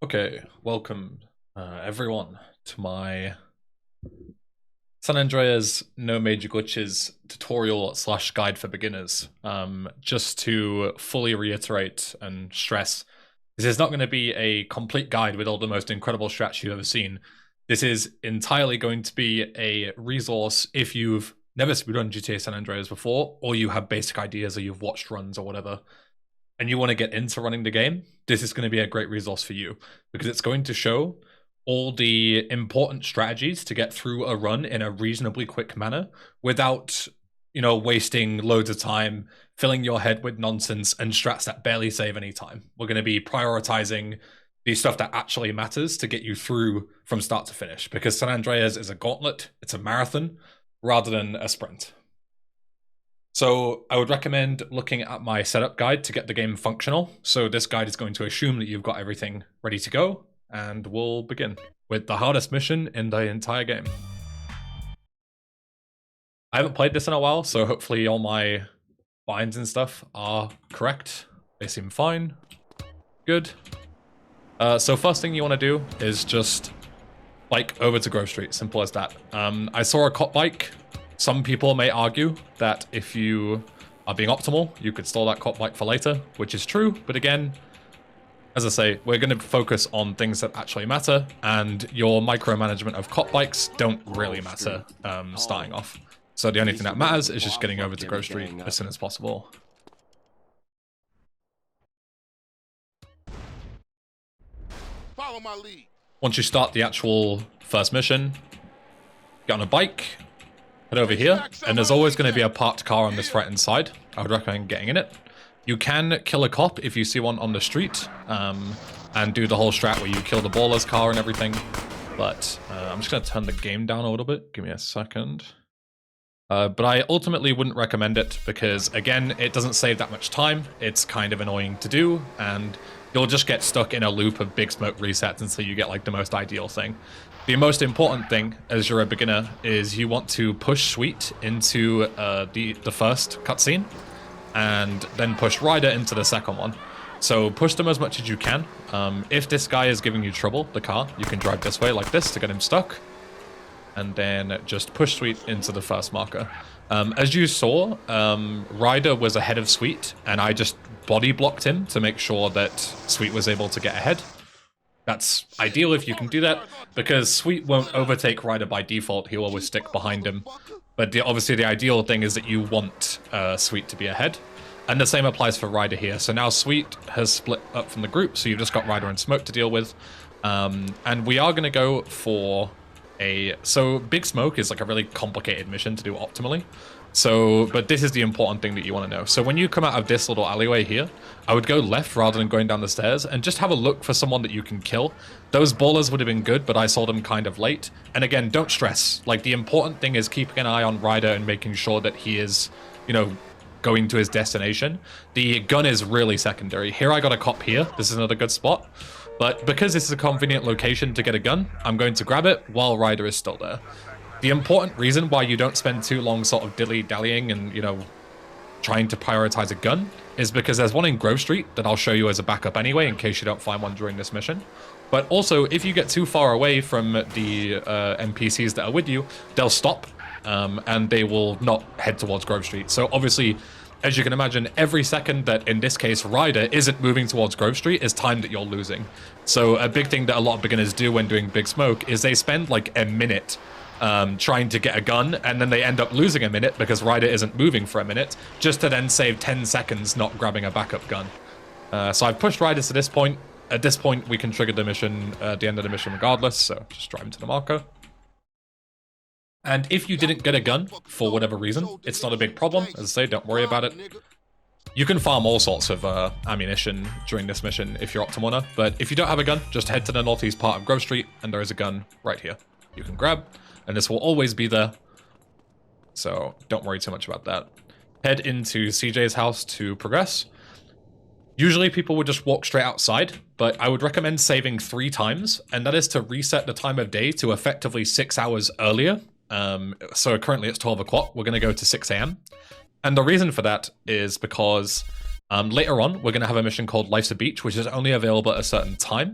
Okay, welcome everyone to my San Andreas No Major Glitches tutorial slash guide for beginners. Just to fully reiterate and stress, this is not going to be a complete guide with all the most incredible strats you've ever seen. This is entirely going to be a resource if you've never speedrun GTA San Andreas before, or you have basic ideas or you've watched runs or whatever, and you want to get into running the game. This is going to be a great resource for you because it's going to show all the important strategies to get through a run in a reasonably quick manner without, wasting loads of time, filling your head with nonsense and strats that barely save any time. We're going to be prioritizing the stuff that actually matters to get you through from start to finish, because San Andreas is a gauntlet, it's a marathon rather than a sprint. So I would recommend looking at my setup guide to get the game functional. So this guide is going to assume that you've got everything ready to go, and we'll begin with the hardest mission in the entire game. I haven't played this in a while, so hopefully all my binds and stuff are correct. They seem fine. Good. So first thing you want to do is just bike over to Grove Street, simple as that. I saw a cop bike. Some people may argue that if you are being optimal, you could store that cop bike for later, which is true. But again, as I say, we're going to focus on things that actually matter, and your micromanagement of cop bikes don't really matter starting off. So the only thing that matters is just getting over to Grove Street as soon as possible. Follow my lead. Once you start the actual first mission, get on a bike, head over here, and there's always going to be a parked car on this right-hand side. I would recommend getting in it. You can kill a cop if you see one on the street, and do the whole strat where you kill the baller's car and everything. But I'm just going to turn the game down a little bit. Give me a second. But I ultimately wouldn't recommend it because, again, it doesn't save that much time. It's kind of annoying to do, and you'll just get stuck in a loop of big smoke resets until you get like the most ideal thing. The most important thing as you're a beginner is you want to push Sweet into the first cutscene, and then push Ryder into the second one. So push them as much as you can. If this guy is giving you trouble, the car, you can drive this way like this to get him stuck, and then just push Sweet into the first marker. As you saw, Ryder was ahead of Sweet, and I just body blocked him to make sure that Sweet was able to get ahead. That's ideal if you can do that, because Sweet won't overtake Ryder by default. He'll always stick behind him. But obviously the ideal thing is that you want Sweet to be ahead. And the same applies for Ryder here. So now Sweet has split up from the group, so you've just got Ryder and Smoke to deal with. And we are going to go for so Big Smoke is like a really complicated mission to do optimally. But this is the important thing that you want to know. So when you come out of this little alleyway here, I would go left rather than going down the stairs and just have a look for someone that you can kill. Those ballers would have been good, but I saw them kind of late. And again, don't stress. Like, the important thing is keeping an eye on Ryder and making sure that he is, going to his destination. The gun is really secondary. Here I got a cop here. This is another good spot. But because this is a convenient location to get a gun, I'm going to grab it while Ryder is still there. The important reason why you don't spend too long sort of dilly-dallying and, trying to prioritize a gun is because there's one in Grove Street that I'll show you as a backup anyway, in case you don't find one during this mission. But also, if you get too far away from the NPCs that are with you, they'll stop, and they will not head towards Grove Street. So obviously, as you can imagine, every second that, in this case, Ryder isn't moving towards Grove Street is time that you're losing. So a big thing that a lot of beginners do when doing Big Smoke is they spend like a minute trying to get a gun, and then they end up losing a minute because Ryder isn't moving for a minute, just to then save 10 seconds not grabbing a backup gun. So I've pushed Ryder to this point. At this point, we can trigger the mission at the end of the mission regardless, so just drive him to the marker. And if you didn't get a gun, for whatever reason, it's not a big problem. As I say, don't worry about it. You can farm all sorts of ammunition during this mission if you're optimal enough, but if you don't have a gun, just head to the northeast part of Grove Street, and there is a gun right here you can grab, and this will always be there, so don't worry too much about that. Head into CJ's house to progress. Usually people would just walk straight outside, but I would recommend saving 3 times, and that is to reset the time of day to effectively 6 hours earlier. So currently it's 12 o'clock, we're going to go to 6 a.m. And the reason for that is because later on we're going to have a mission called Life's a Beach, which is only available at a certain time.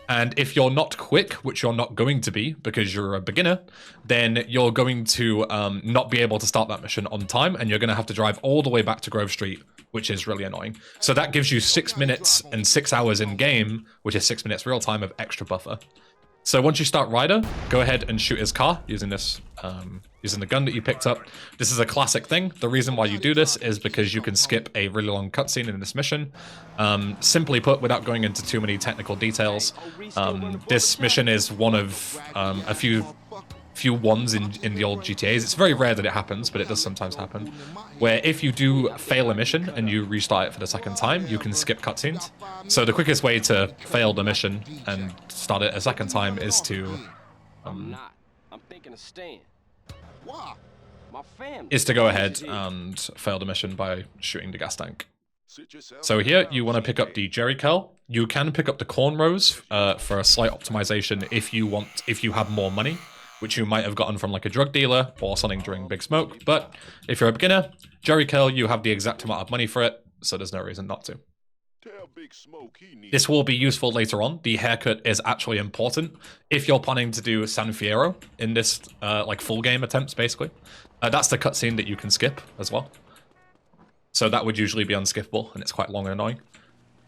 And if you're not quick, which you're not going to be because you're a beginner, then you're going to not be able to start that mission on time, and you're going to have to drive all the way back to Grove Street, which is really annoying. So that gives you 6 minutes and 6 hours in game, which is 6 minutes real time of extra buffer. So once you start Ryder, go ahead and shoot his car using this, using the gun that you picked up. This is a classic thing. The reason why you do this is because you can skip a really long cutscene in this mission. Simply put, without going into too many technical details, this mission is one of a few ones in the old GTAs. It's very rare that it happens, but it does sometimes happen, where if you do fail a mission and you restart it for the second time, you can skip cutscenes. So the quickest way to fail the mission and start it a second time is to go ahead and fail the mission by shooting the gas tank. So here you want to pick up the Jerry curl. You can pick up the cornrows for a slight optimization if you have more money, which you might have gotten from like a drug dealer or something during Big Smoke. But if you're a beginner, Jerry curl, you have the exact amount of money for it, so there's no reason not to. This will be useful later on. The haircut is actually important if you're planning to do San Fierro in this like full game attempts, basically. That's the cutscene that you can skip as well. So that would usually be unskippable, and it's quite long and annoying.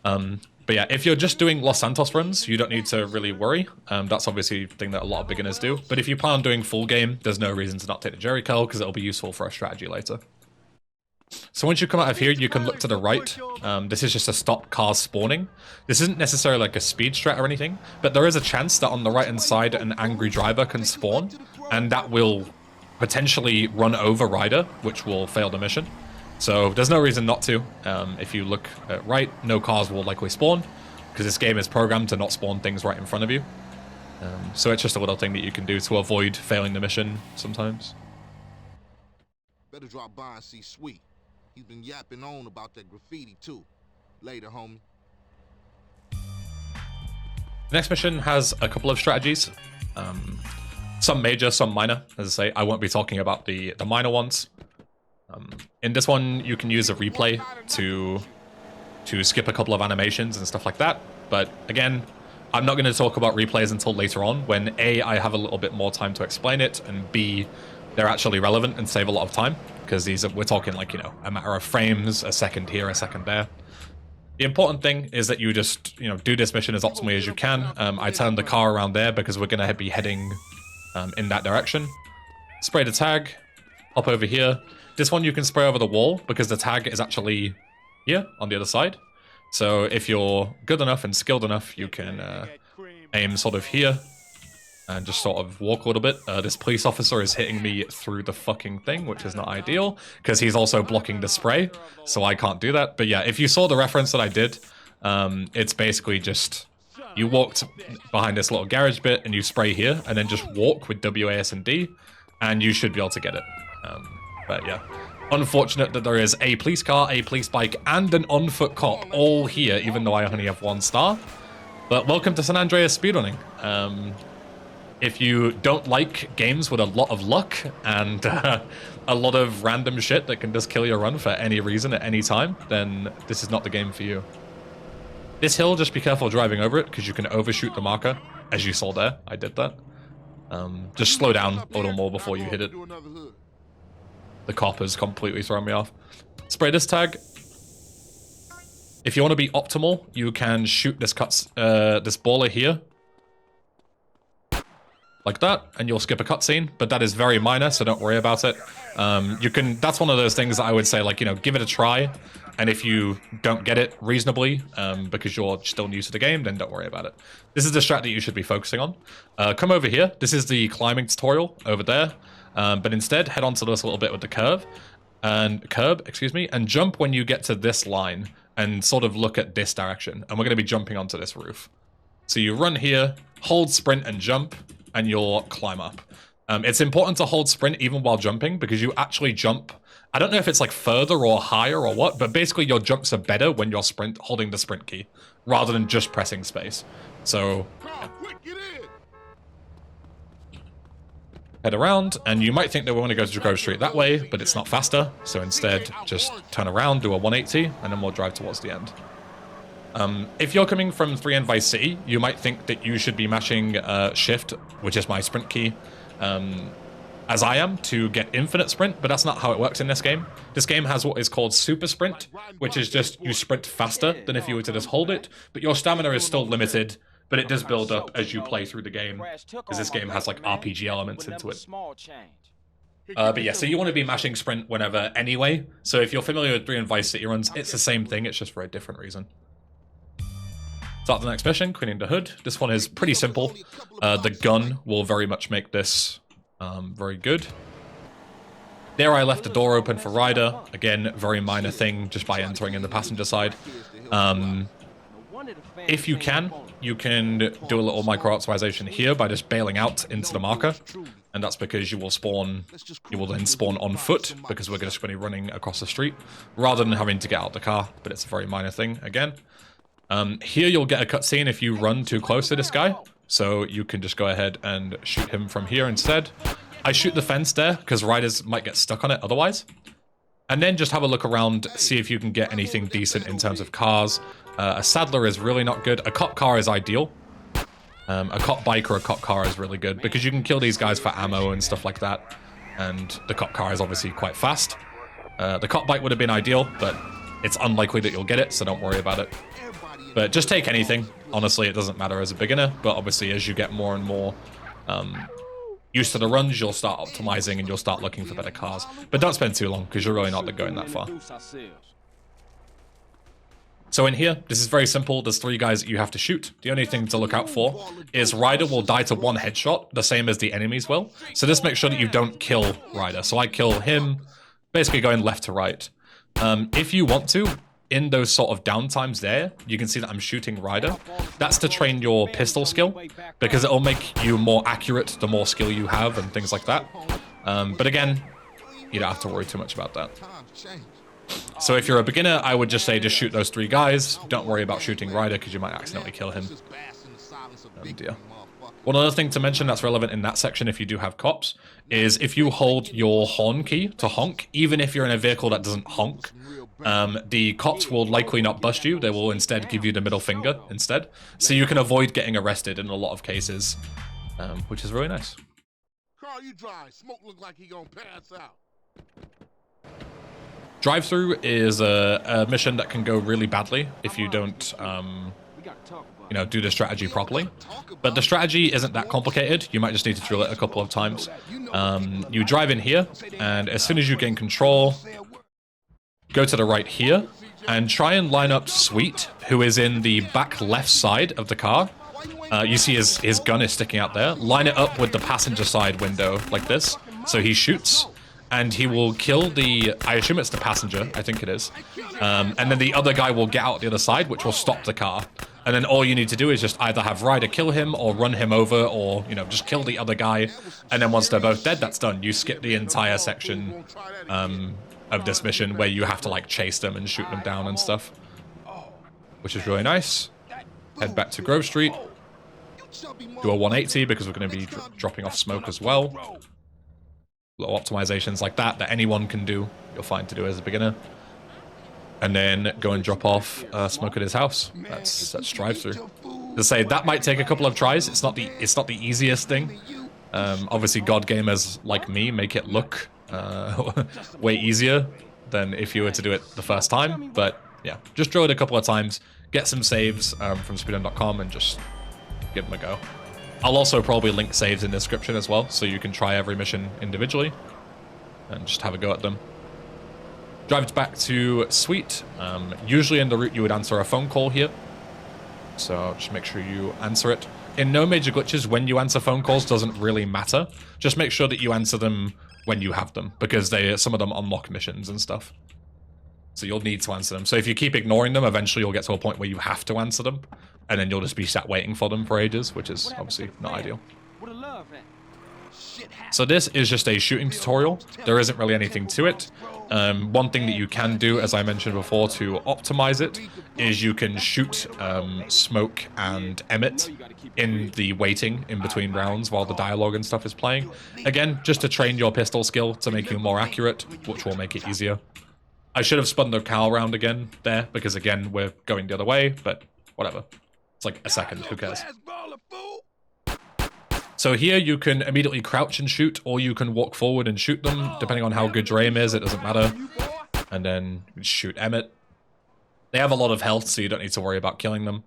But yeah, if you're just doing Los Santos runs, you don't need to really worry. That's obviously a thing that a lot of beginners do. But if you plan on doing full game, there's no reason to not take the Jerry curl, because it'll be useful for a strategy later. So once you come out of here, you can look to the right. This is just to stop cars spawning. This isn't necessarily like a speed strat or anything, but there is a chance that on the right-hand side, an angry driver can spawn, and that will potentially run over Ryder, which will fail the mission. So there's no reason not to. If you look at right, no cars will likely spawn, because this game is programmed to not spawn things right in front of you. So it's just a little thing that you can do to avoid failing the mission sometimes. Better drop by and see Sweet. He's been yapping on about that graffiti too. Later, homie. The next mission has a couple of strategies. Some major, some minor. As I say, I won't be talking about the minor ones. In this one, you can use a replay to skip a couple of animations and stuff like that. But again, I'm not going to talk about replays until later on, when A, I have a little bit more time to explain it, and B, they're actually relevant and save a lot of time, because we're talking like, you know, a matter of frames, a second here, a second there. The important thing is that you just, you know, do this mission as optimally as you can. I turned the car around there because we're going to be heading in that direction. Spray the tag, hop over here. This one you can spray over the wall because the tag is actually here on the other side. So if you're good enough and skilled enough, you can aim sort of here and just sort of walk a little bit. This police officer is hitting me through the fucking thing, which is not ideal, because he's also blocking the spray, so I can't do that. But yeah, if you saw the reference that I did, it's basically just, you walked behind this little garage bit and you spray here, and then just walk with WAS and D, and you should be able to get it. But yeah, unfortunate that there is a police car, a police bike, and an on-foot cop all here, even though I only have 1 star. But welcome to San Andreas speedrunning. If you don't like games with a lot of luck and a lot of random shit that can just kill your run for any reason at any time, then this is not the game for you. This hill, just be careful driving over it, because you can overshoot the marker, as you saw there. I did that. Just slow down a little more before you hit it. The cop has completely thrown me off. Spray this tag. If you want to be optimal, you can shoot this this baller here, like that, and you'll skip a cutscene, but that is very minor, so don't worry about it. That's one of those things that I would say, like, you know, give it a try, and if you don't get it reasonably, because you're still new to the game, then don't worry about it. This is the strat that you should be focusing on. Come over here. This is the climbing tutorial over there, but instead, head onto this little bit with the curb, and jump when you get to this line, and sort of look at this direction, and we're going to be jumping onto this roof. So you run here, hold sprint and jump, and you'll climb up. It's important to hold sprint even while jumping, because you actually jump, I don't know if it's like further or higher or what, but basically your jumps are better when you're holding the sprint key, rather than just pressing space. So head around, and you might think that we want to go to Grove Street that way, but it's not faster, so instead just turn around, do a 180, and then we'll drive towards the end. If you're coming from 3 and Vice City, you might think that you should be mashing Shift, which is my sprint key, as I am, to get infinite sprint, but that's not how it works in this game. This game has what is called super sprint, which is just you sprint faster than if you were to just hold it, but your stamina is still limited, but it does build up as you play through the game, because this game has like RPG elements into it. But yeah, so you want to be mashing sprint whenever anyway, so if you're familiar with 3 and Vice City runs, it's the same thing, it's just for a different reason. Start the next mission, cleaning the hood. This one is pretty simple. The gun will very much make this very good. There I left the door open for Ryder. Again, very minor thing, just by entering in the passenger side. If you can do a little micro-optimization here by just bailing out into the marker. And that's because you will then spawn on foot, because we're just going to be running across the street, rather than having to get out the car, but it's a very minor thing, again. Here you'll get a cutscene if you run too close to this guy, so you can just go ahead and shoot him from here instead. I shoot the fence there, because riders might get stuck on it otherwise. And then just have a look around, see if you can get anything decent in terms of cars. A saddler is really not good. A cop car is ideal. A cop bike or a cop car is really good, because you can kill these guys for ammo and stuff like that. And the cop car is obviously quite fast. The cop bike would have been ideal, but it's unlikely that you'll get it, so don't worry about it. But just take anything. Honestly, it doesn't matter as a beginner, but obviously as you get more and more used to the runs, you'll start optimizing and you'll start looking for better cars. But don't spend too long, because you're really not going that far. So in here, this is very simple. There's 3 guys that you have to shoot. The only thing to look out for is Ryder will die to 1 headshot, the same as the enemies will. So just make sure that you don't kill Ryder. So I kill him, basically going left to right. If you want to, in those sort of downtimes there, you can see that I'm shooting Ryder. That's to train your pistol skill, because it'll make you more accurate the more skill you have and things like that. But again, you don't have to worry too much about that. So if you're a beginner, I would just say just shoot those 3 guys. Don't worry about shooting Ryder, because you might accidentally kill him. Oh dear. One other thing to mention that's relevant in that section if you do have cops, is if you hold your horn key to honk, even if you're in a vehicle that doesn't honk, the cops will likely not bust you. They will instead give you the middle finger instead. So you can avoid getting arrested in a lot of cases, which is really nice. Car you drive, smoke look like he gonna pass out. Drive-through is a mission that can go really badly if you don't, do the strategy properly. But the strategy isn't that complicated. You might just need to drill it a couple of times. You drive in here, and as soon as you gain control, go to the right here, and try and line up Sweet, who is in the back left side of the car. You see his gun is sticking out there. Line it up with the passenger side window like this, so he shoots. And he will kill I assume it's the passenger, I think it is. And then the other guy will get out the other side, which will stop the car. And then all you need to do is just either have Ryder kill him or run him over, or, just kill the other guy. And then once they're both dead, that's done. You skip the entire section of this mission where you have to, chase them and shoot them down and stuff. Which is really nice. Head back to Grove Street. Do a 180 because we're going to be dropping off smoke as well. Little optimizations like that anyone can do, you'll find to do as a beginner. And then go and drop off smoke at his house. That's drive-through. To say that might take a couple of tries. It's not the easiest thing. Obviously, God gamers like me make it look way easier than if you were to do it the first time. But yeah, just drill it a couple of times, get some saves from speedrun.com, and just give them a go. I'll also probably link saves in the description as well, so you can try every mission individually and just have a go at them. Drive back to Sweet. Usually in the route you would answer a phone call here, so just make sure you answer it. In no major glitches, when you answer phone calls doesn't really matter. Just make sure that you answer them when you have them, because some of them unlock missions and stuff. So you'll need to answer them. So if you keep ignoring them, eventually you'll get to a point where you have to answer them, and then you'll just be sat waiting for them for ages, which is obviously not ideal. So this is just a shooting tutorial. There isn't really anything to it. One thing that you can do, as I mentioned before, to optimize it, is you can shoot Smoke and Emmett in the waiting in between rounds while the dialogue and stuff is playing. Again, just to train your pistol skill to make you more accurate, which will make it easier. I should have spun the car around again there, because again, we're going the other way, but whatever. It's like a second, who cares? So here you can immediately crouch and shoot, or you can walk forward and shoot them, depending on how good your aim is, it doesn't matter. And then shoot Emmett. They have a lot of health, so you don't need to worry about killing them.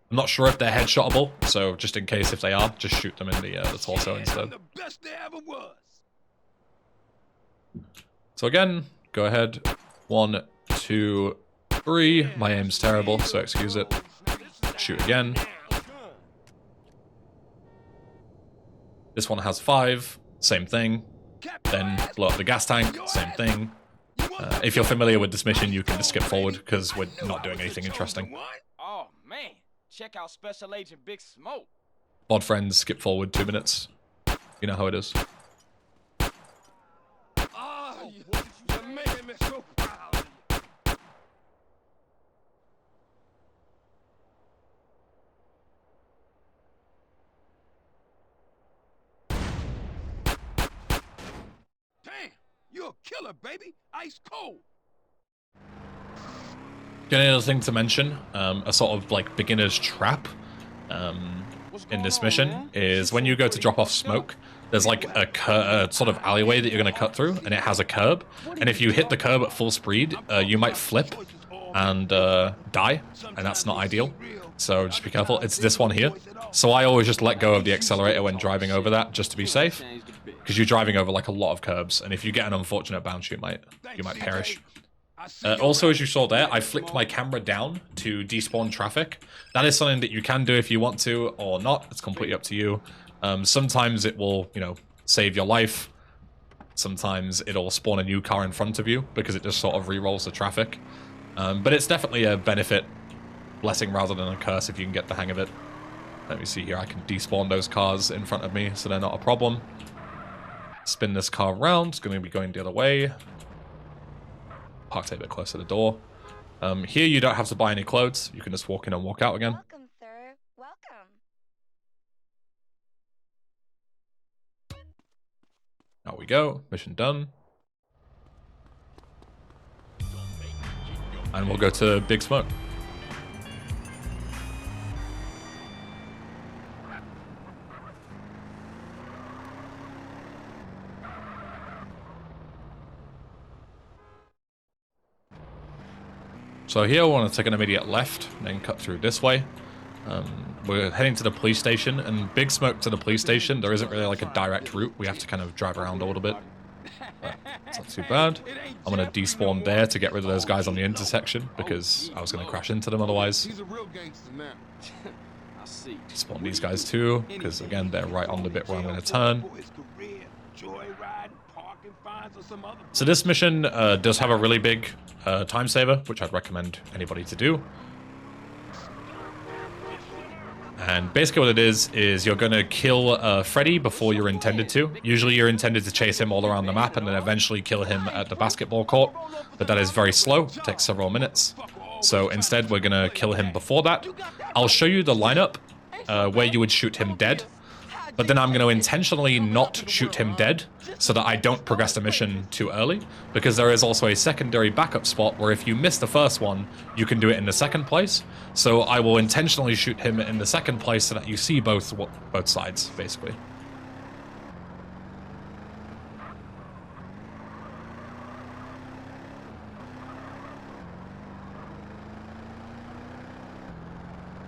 I'm not sure if they're headshotable, so just in case if they are, just shoot them in the torso instead. So again, go ahead. 1, 2, 3. My aim's terrible, so excuse it. Shoot again. This one has 5, same thing. Then blow up the gas tank, same thing. If you're familiar with this mission, you can just skip forward because we're not doing anything interesting. Oh man, check out Special Agent Big Smoke. Mod friends, skip forward 2 minutes. You know how it is. Oh, you're making me so proud. Damn, you're a killer, baby. Ice cold. The only other thing to mention, a sort of like beginner's trap in this mission is when you go to drop off smoke, there's like a sort of alleyway that you're going to cut through, and it has a curb. And if you hit the curb at full speed, you might flip and die, and that's not ideal. So just be careful. It's this one here. So I always just let go of the accelerator when driving over that, just to be safe, because you're driving over like a lot of curbs, and if you get an unfortunate bounce, you might perish. Also, as you saw there, I flicked my camera down to despawn traffic. That is something that you can do if you want to or not. It's completely up to you. Sometimes it will, you know, save your life. Sometimes it'll spawn a new car in front of you because it just sort of re-rolls the traffic. But it's definitely a benefit, blessing rather than a curse if you can get the hang of it. Let me see here. I can despawn those cars in front of me, so they're not a problem. Spin this car around. It's going to be going the other way. Parked a bit closer to the door. Here you don't have to buy any clothes. You can just walk in and walk out again. Welcome, sir. Welcome. Out we go. Mission done. And we'll go to Big Smoke. So here I want to take an immediate left, and then cut through this way. We're heading to the police station, and Big Smoke to the police station, there isn't really like a direct route. We have to kind of drive around a little bit. But it's not too bad. I'm going to despawn there to get rid of those guys on the intersection, because I was going to crash into them otherwise. Despawn these guys too, because again, they're right on the bit where I'm going to turn. So this mission does have a really big time saver, which I'd recommend anybody to do. And basically what it is you're going to kill Freddy before you're intended to. Usually you're intended to chase him all around the map and then eventually kill him at the basketball court. But that is very slow. It takes several minutes. So instead we're going to kill him before that. I'll show you the lineup where you would shoot him dead. But then I'm going to intentionally not shoot him dead so that I don't progress the mission too early, because there is also a secondary backup spot where if you miss the first one, you can do it in the second place. So I will intentionally shoot him in the second place so that you see both sides, basically.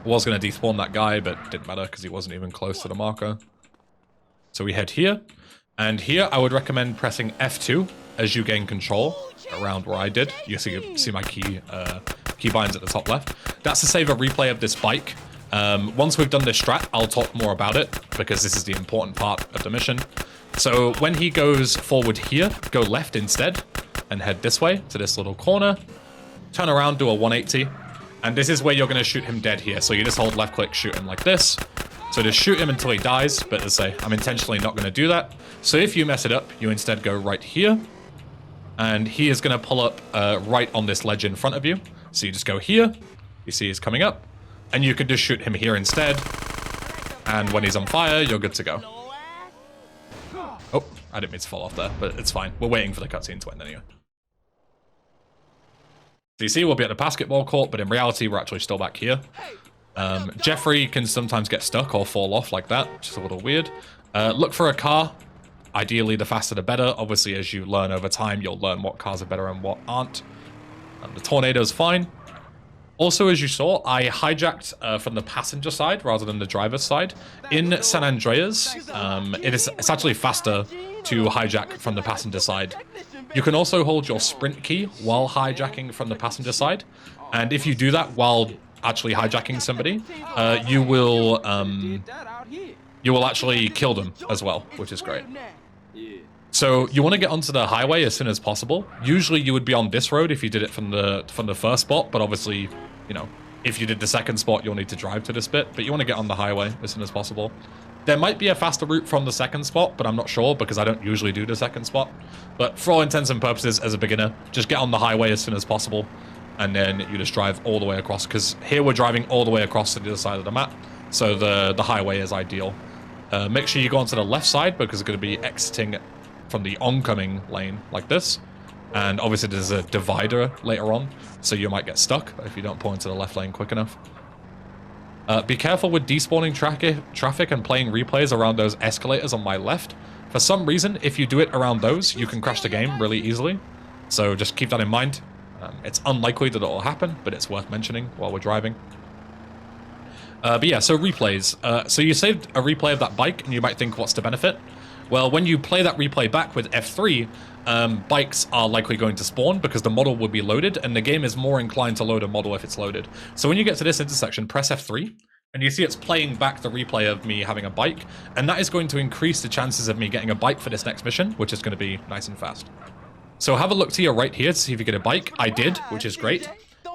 I was going to despawn that guy, but it didn't matter because he wasn't even close to the marker. So we head here, and here I would recommend pressing F2 as you gain control around where I did. You see my key binds at the top left. That's to save a replay of this bike. Once we've done this strat, I'll talk more about it, because this is the important part of the mission. So when he goes forward here, go left instead, and head this way to this little corner. Turn around, do a 180. And this is where you're going to shoot him dead here. So you just hold left click, shoot him like this. So just shoot him until he dies. But as I say, I'm intentionally not going to do that. So if you mess it up, you instead go right here. And he is going to pull up right on this ledge in front of you. So you just go here. You see he's coming up. And you can just shoot him here instead. And when he's on fire, you're good to go. Oh, I didn't mean to fall off there, but it's fine. We're waiting for the cutscene to end anyway. So you see we'll be at the basketball court, but in reality, we're actually still back here. Jeffrey can sometimes get stuck or fall off like that, which is a little weird. Look for a car. Ideally, the faster the better. Obviously, as you learn over time, you'll learn what cars are better and what aren't. The Tornado's fine. Also, as you saw, I hijacked from the passenger side rather than the driver's side. In San Andreas, it's actually faster to hijack from the passenger side. You can also hold your sprint key while hijacking from the passenger side. And if you do that while actually hijacking somebody, you will actually kill them as well, which is great. So you want to get onto the highway as soon as possible. Usually you would be on this road if you did it from the first spot, but obviously, you know, if you did the second spot, you'll need to drive to this bit, but you want to get on the highway as soon as possible. There might be a faster route from the second spot, but I'm not sure because I don't usually do the second spot. But for all intents and purposes, as a beginner, just get on the highway as soon as possible, and then you just drive all the way across, because here we're driving all the way across to the other side of the map, so the highway is ideal. Make sure you go onto the left side because it's going to be exiting from the oncoming lane like this. And obviously there's a divider later on, so you might get stuck if you don't pull into the left lane quick enough. Be careful with despawning traffic and playing replays around those escalators on my left. For some reason, if you do it around those, you can crash the game really easily. So just keep that in mind. It's unlikely that it will happen, but it's worth mentioning while we're driving. But yeah, so replays. So you saved a replay of that bike, and you might think, what's the benefit? Well, when you play that replay back with F3, bikes are likely going to spawn because the model will be loaded, and the game is more inclined to load a model if it's loaded. So when you get to this intersection, press F3, and you see it's playing back the replay of me having a bike, and that is going to increase the chances of me getting a bike for this next mission, which is going to be nice and fast. So have a look to your right here to see if you get a bike. I did, which is great.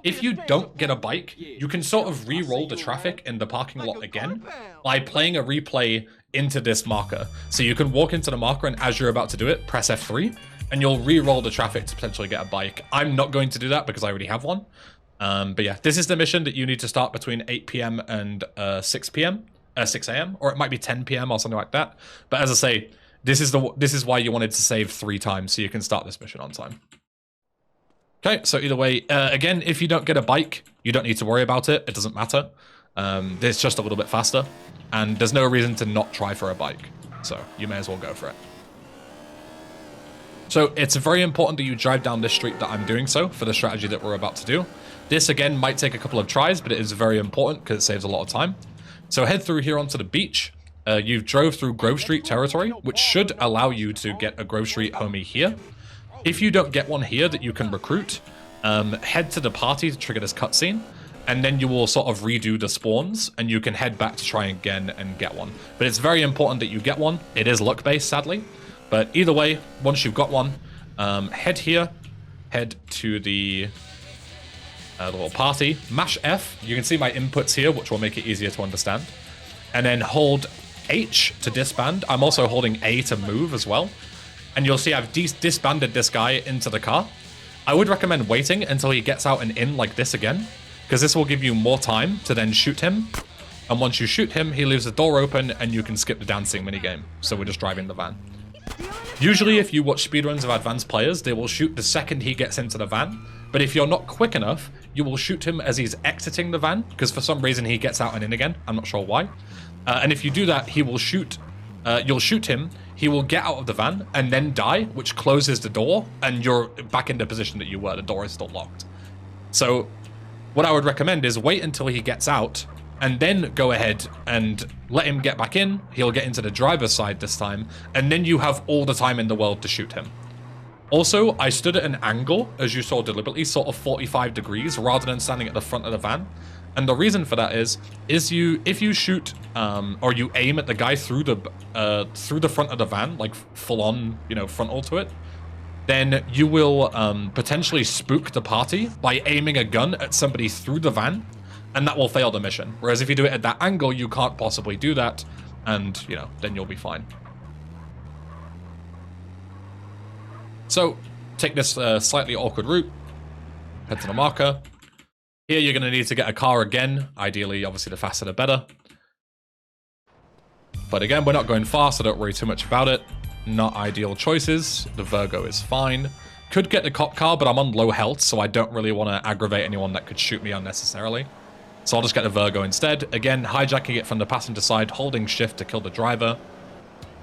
If you don't get a bike, you can sort of re-roll the traffic in the parking lot again by playing a replay into this marker. So you can walk into the marker, and as you're about to do it, press F3, and you'll re-roll the traffic to potentially get a bike. I'm not going to do that because I already have one. But yeah, this is the mission that you need to start between 8 p.m. and 6 a.m., or it might be 10 p.m. or something like that. But as I say, this is why you wanted to save 3 times so you can start this mission on time. Okay, so either way, again, if you don't get a bike, you don't need to worry about it. It doesn't matter. It's just a little bit faster, and there's no reason to not try for a bike. So you may as well go for it. So it's very important that you drive down this street that I'm doing so for the strategy that we're about to do. This, again, might take a couple of tries, but it is very important because it saves a lot of time. So head through here onto the beach. You drove through Grove Street territory, which should allow you to get a Grove Street homie here. If you don't get one here that you can recruit, head to the party to trigger this cutscene, and then you will sort of redo the spawns, and you can head back to try again and get one. But it's very important that you get one. It is luck-based, sadly. But either way, once you've got one, head here, head to the little party, mash F. You can see my inputs here, which will make it easier to understand. And then hold H to disband. I'm also holding A to move as well. And you'll see I've disbanded this guy into the car. I would recommend waiting until he gets out and in like this again, because this will give you more time to then shoot him. And once you shoot him, he leaves the door open and you can skip the dancing minigame. So we're just driving the van. Usually if you watch speedruns of advanced players, they will shoot the second he gets into the van. But if you're not quick enough, you will shoot him as he's exiting the van, because for some reason he gets out and in again. I'm not sure why. And if you do that, he will shoot. You'll shoot him. He will get out of the van and then die, which closes the door, and you're back in the position that you were. The door is still locked. So what I would recommend is wait until he gets out, and then go ahead and let him get back in. He'll get into the driver's side this time, and then you have all the time in the world to shoot him. Also, I stood at an angle, as you saw deliberately, sort of 45 degrees, rather than standing at the front of the van. And the reason for that is if you shoot or you aim at the guy through the front of the van, like full on, you know, frontal to it, then you will potentially spook the party by aiming a gun at somebody through the van, and that will fail the mission. Whereas if you do it at that angle, you can't possibly do that, and, you know, then you'll be fine. So take this slightly awkward route, head to the marker. Here you're going to need to get a car again. Ideally, obviously, the faster the better. But again, we're not going fast, so don't worry too much about it. Not ideal choices. The Virgo is fine. could get the cop car, but I'm on low health, so I don't really want to aggravate anyone that could shoot me unnecessarily. So I'll just get the Virgo instead. Again, hijacking it from the passenger side, holding shift to kill the driver,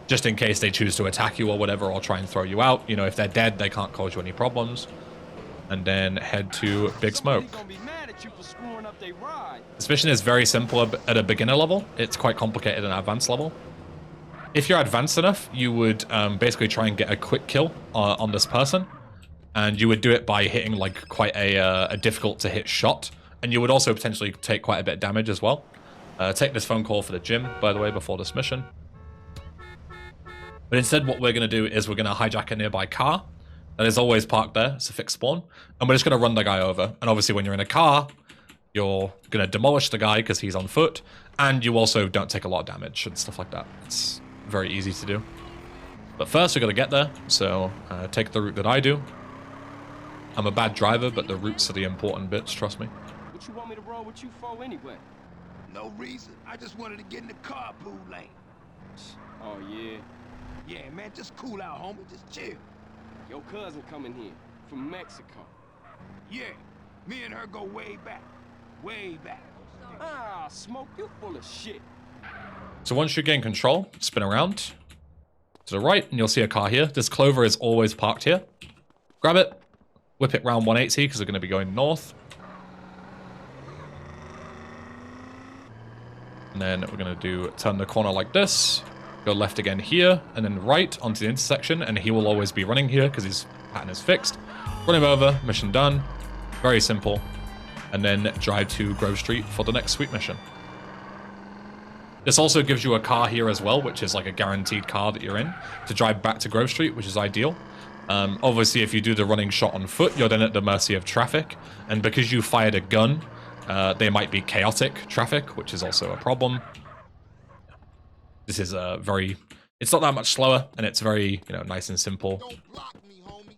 just in case they choose to attack you or whatever, or try and throw you out. You know, if they're dead, they can't cause you any problems. And then head to Big Smoke. This mission is very simple at a beginner level. It's quite complicated at an advanced level. If you're advanced enough, you would basically try and get a quick kill on this person. And you would do it by hitting like quite a difficult to hit shot. And you would also potentially take quite a bit of damage as well. Take this phone call for the gym, by the way, before this mission. But instead, what we're going to do is we're going to hijack a nearby car that is always parked there. It's a fixed spawn. And we're just going to run the guy over. And obviously, when you're in a car, you're going to demolish the guy because he's on foot. And you also don't take a lot of damage and stuff like that. It's very easy to do. But first, we're going to get there. So take the route that I do. I'm a bad driver, but the routes are the important bits, trust me. What you want me to roll with you for anyway? No reason. I just wanted to get in the carpool lane. Oh, yeah. Yeah, man, just cool out, homie. Just chill. Your cousin coming here from Mexico. Yeah, me and her go way back. Way back. Ah, Smoke, you full of shit. So once you gain control, spin around to the right, and you'll see a car here. This Clover is always parked here. Grab it, whip it round 180 because we're going to be going north. And then we're going to turn the corner like this. Go left again here, and then right onto the intersection, and he will always be running here because his pattern is fixed. Run him over, mission done. Very simple. And then drive to Grove Street for the next sweet mission. This also gives you a car here as well, which is like a guaranteed car that you're in, to drive back to Grove Street, which is ideal. Obviously, if you do the running shot on foot, you're then at the mercy of traffic. And because you fired a gun, they might be chaotic traffic, which is also a problem. This is very... It's not that much slower, and it's very, nice and simple. Don't block me, homie.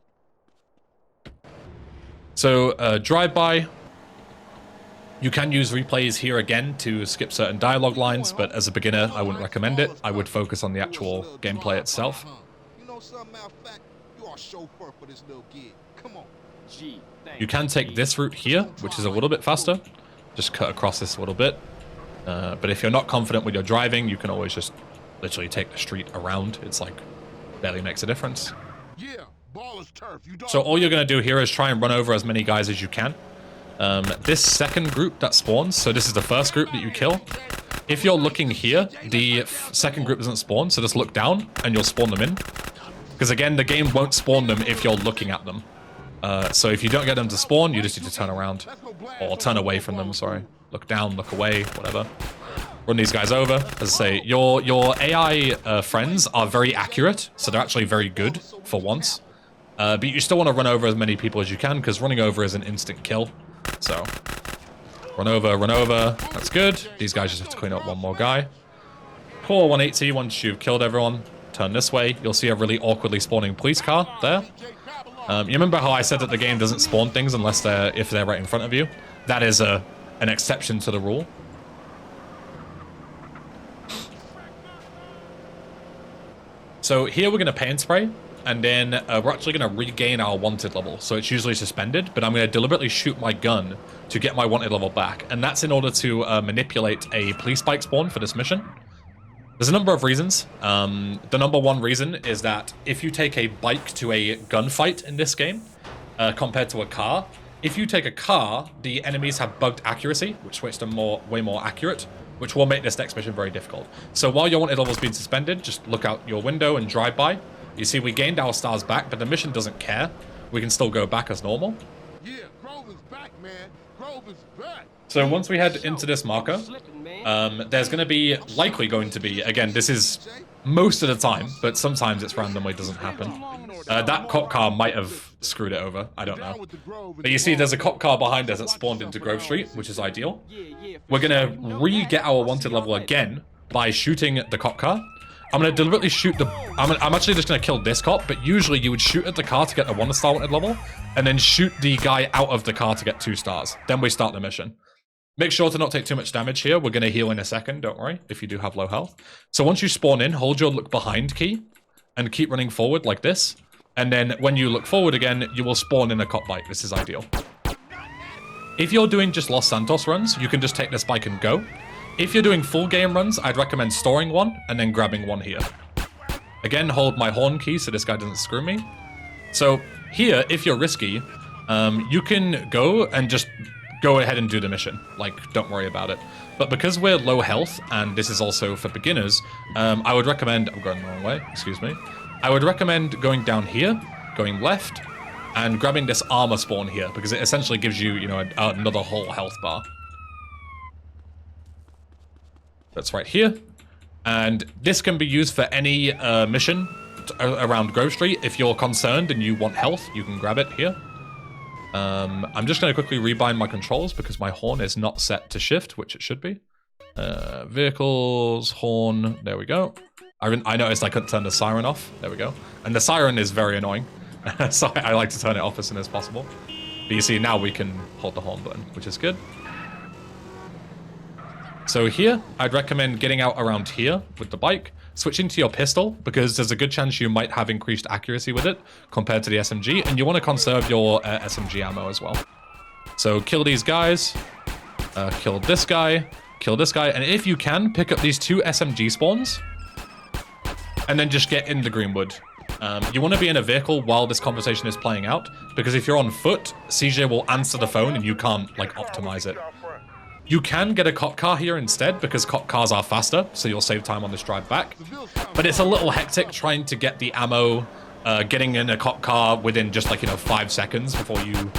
So, drive-by. You can use replays here again to skip certain dialogue lines, but as a beginner, I wouldn't recommend it. I would focus on the actual gameplay itself. You know something, matter of fact, you are chauffeur for this little gig. Come on. Gee, You can take this route here, which is a little bit faster. Just cut across this a little bit. But if you're not confident with your driving, you can always just literally take the street around. It's like, barely makes a difference. Yeah, ball is turf. You don't. So all you're going to do here is try and run over as many guys as you can. This second group that spawns, so this is the first group that you kill. If you're looking here, the second group doesn't spawn, so just look down and you'll spawn them in. Because again, the game won't spawn them if you're looking at them. So if you don't get them to spawn, you just need to turn around. Or turn away from them, sorry. Look down, look away, whatever. Run these guys over. As I say, your AI friends are very accurate, so they're actually very good for once. But you still want to run over as many people as you can, because running over is an instant kill. So, run over, that's good. These guys just have to clean up one more guy. Pull 180 once you've killed everyone. Turn this way. You'll see a really awkwardly spawning police car there. You remember how I said that the game doesn't spawn things unless if they're right in front of you? That is an exception to the rule. So here we're going to paint spray. And then we're actually going to regain our wanted level. So it's usually suspended, but I'm going to deliberately shoot my gun to get my wanted level back. And that's in order to manipulate a police bike spawn for this mission. There's a number of reasons. The number one reason is that if you take a bike to a gunfight in this game, compared to a car, if you take a car, the enemies have bugged accuracy, which makes them way more accurate, which will make this next mission very difficult. So while your wanted level is being suspended, just look out your window and drive by. You see, we gained our stars back, but the mission doesn't care. We can still go back as normal. Yeah, Grove is back, man. Grove is back. So once we head into this marker, there's going to be, again, this is most of the time, but sometimes it's randomly doesn't happen. That cop car might have screwed it over. I don't know. But you see, there's a cop car behind us that spawned into Grove Street, which is ideal. We're going to re-get our wanted level again by shooting the cop car. I'm going to deliberately shoot I'm actually just going to kill this cop, but usually you would shoot at the car to get the 1-star wanted level, and then shoot the guy out of the car to get 2 stars. Then we start the mission. Make sure to not take too much damage here. We're going to heal in a second, don't worry, if you do have low health. So once you spawn in, hold your look behind key, and keep running forward like this. And then when you look forward again, you will spawn in a cop bike. This is ideal. If you're doing just Los Santos runs, you can just take this bike and go. If you're doing full game runs, I'd recommend storing one and then grabbing one here. Again, hold my horn key so this guy doesn't screw me. So here, if you're risky, you can go and just go ahead and do the mission. Like, don't worry about it. But because we're low health, and this is also for beginners, I would recommend... I'm going the wrong way, excuse me. I would recommend going down here, going left, and grabbing this armor spawn here, because it essentially gives you, you know, another whole health bar. That's right here. And this can be used for any mission around Grove Street. If you're concerned and you want health, you can grab it here. I'm just going to quickly rebind my controls because my horn is not set to shift, which it should be. Vehicles, horn, there we go. I noticed I couldn't turn the siren off. There we go. And the siren is very annoying. So I like to turn it off as soon as possible. But you see, now we can hold the horn button, which is good. So here, I'd recommend getting out around here with the bike, switching to your pistol, because there's a good chance you might have increased accuracy with it compared to the SMG, and you want to conserve your SMG ammo as well. So kill these guys, kill this guy, and if you can, pick up these 2 SMG spawns, and then just get in the Greenwood. You want to be in a vehicle while this conversation is playing out, because if you're on foot, CJ will answer the phone and you can't, like, optimize it. You can get a cop car here instead, because cop cars are faster, so you'll save time on this drive back. But it's a little hectic trying to get the ammo, getting in a cop car within just, like, 5 seconds before you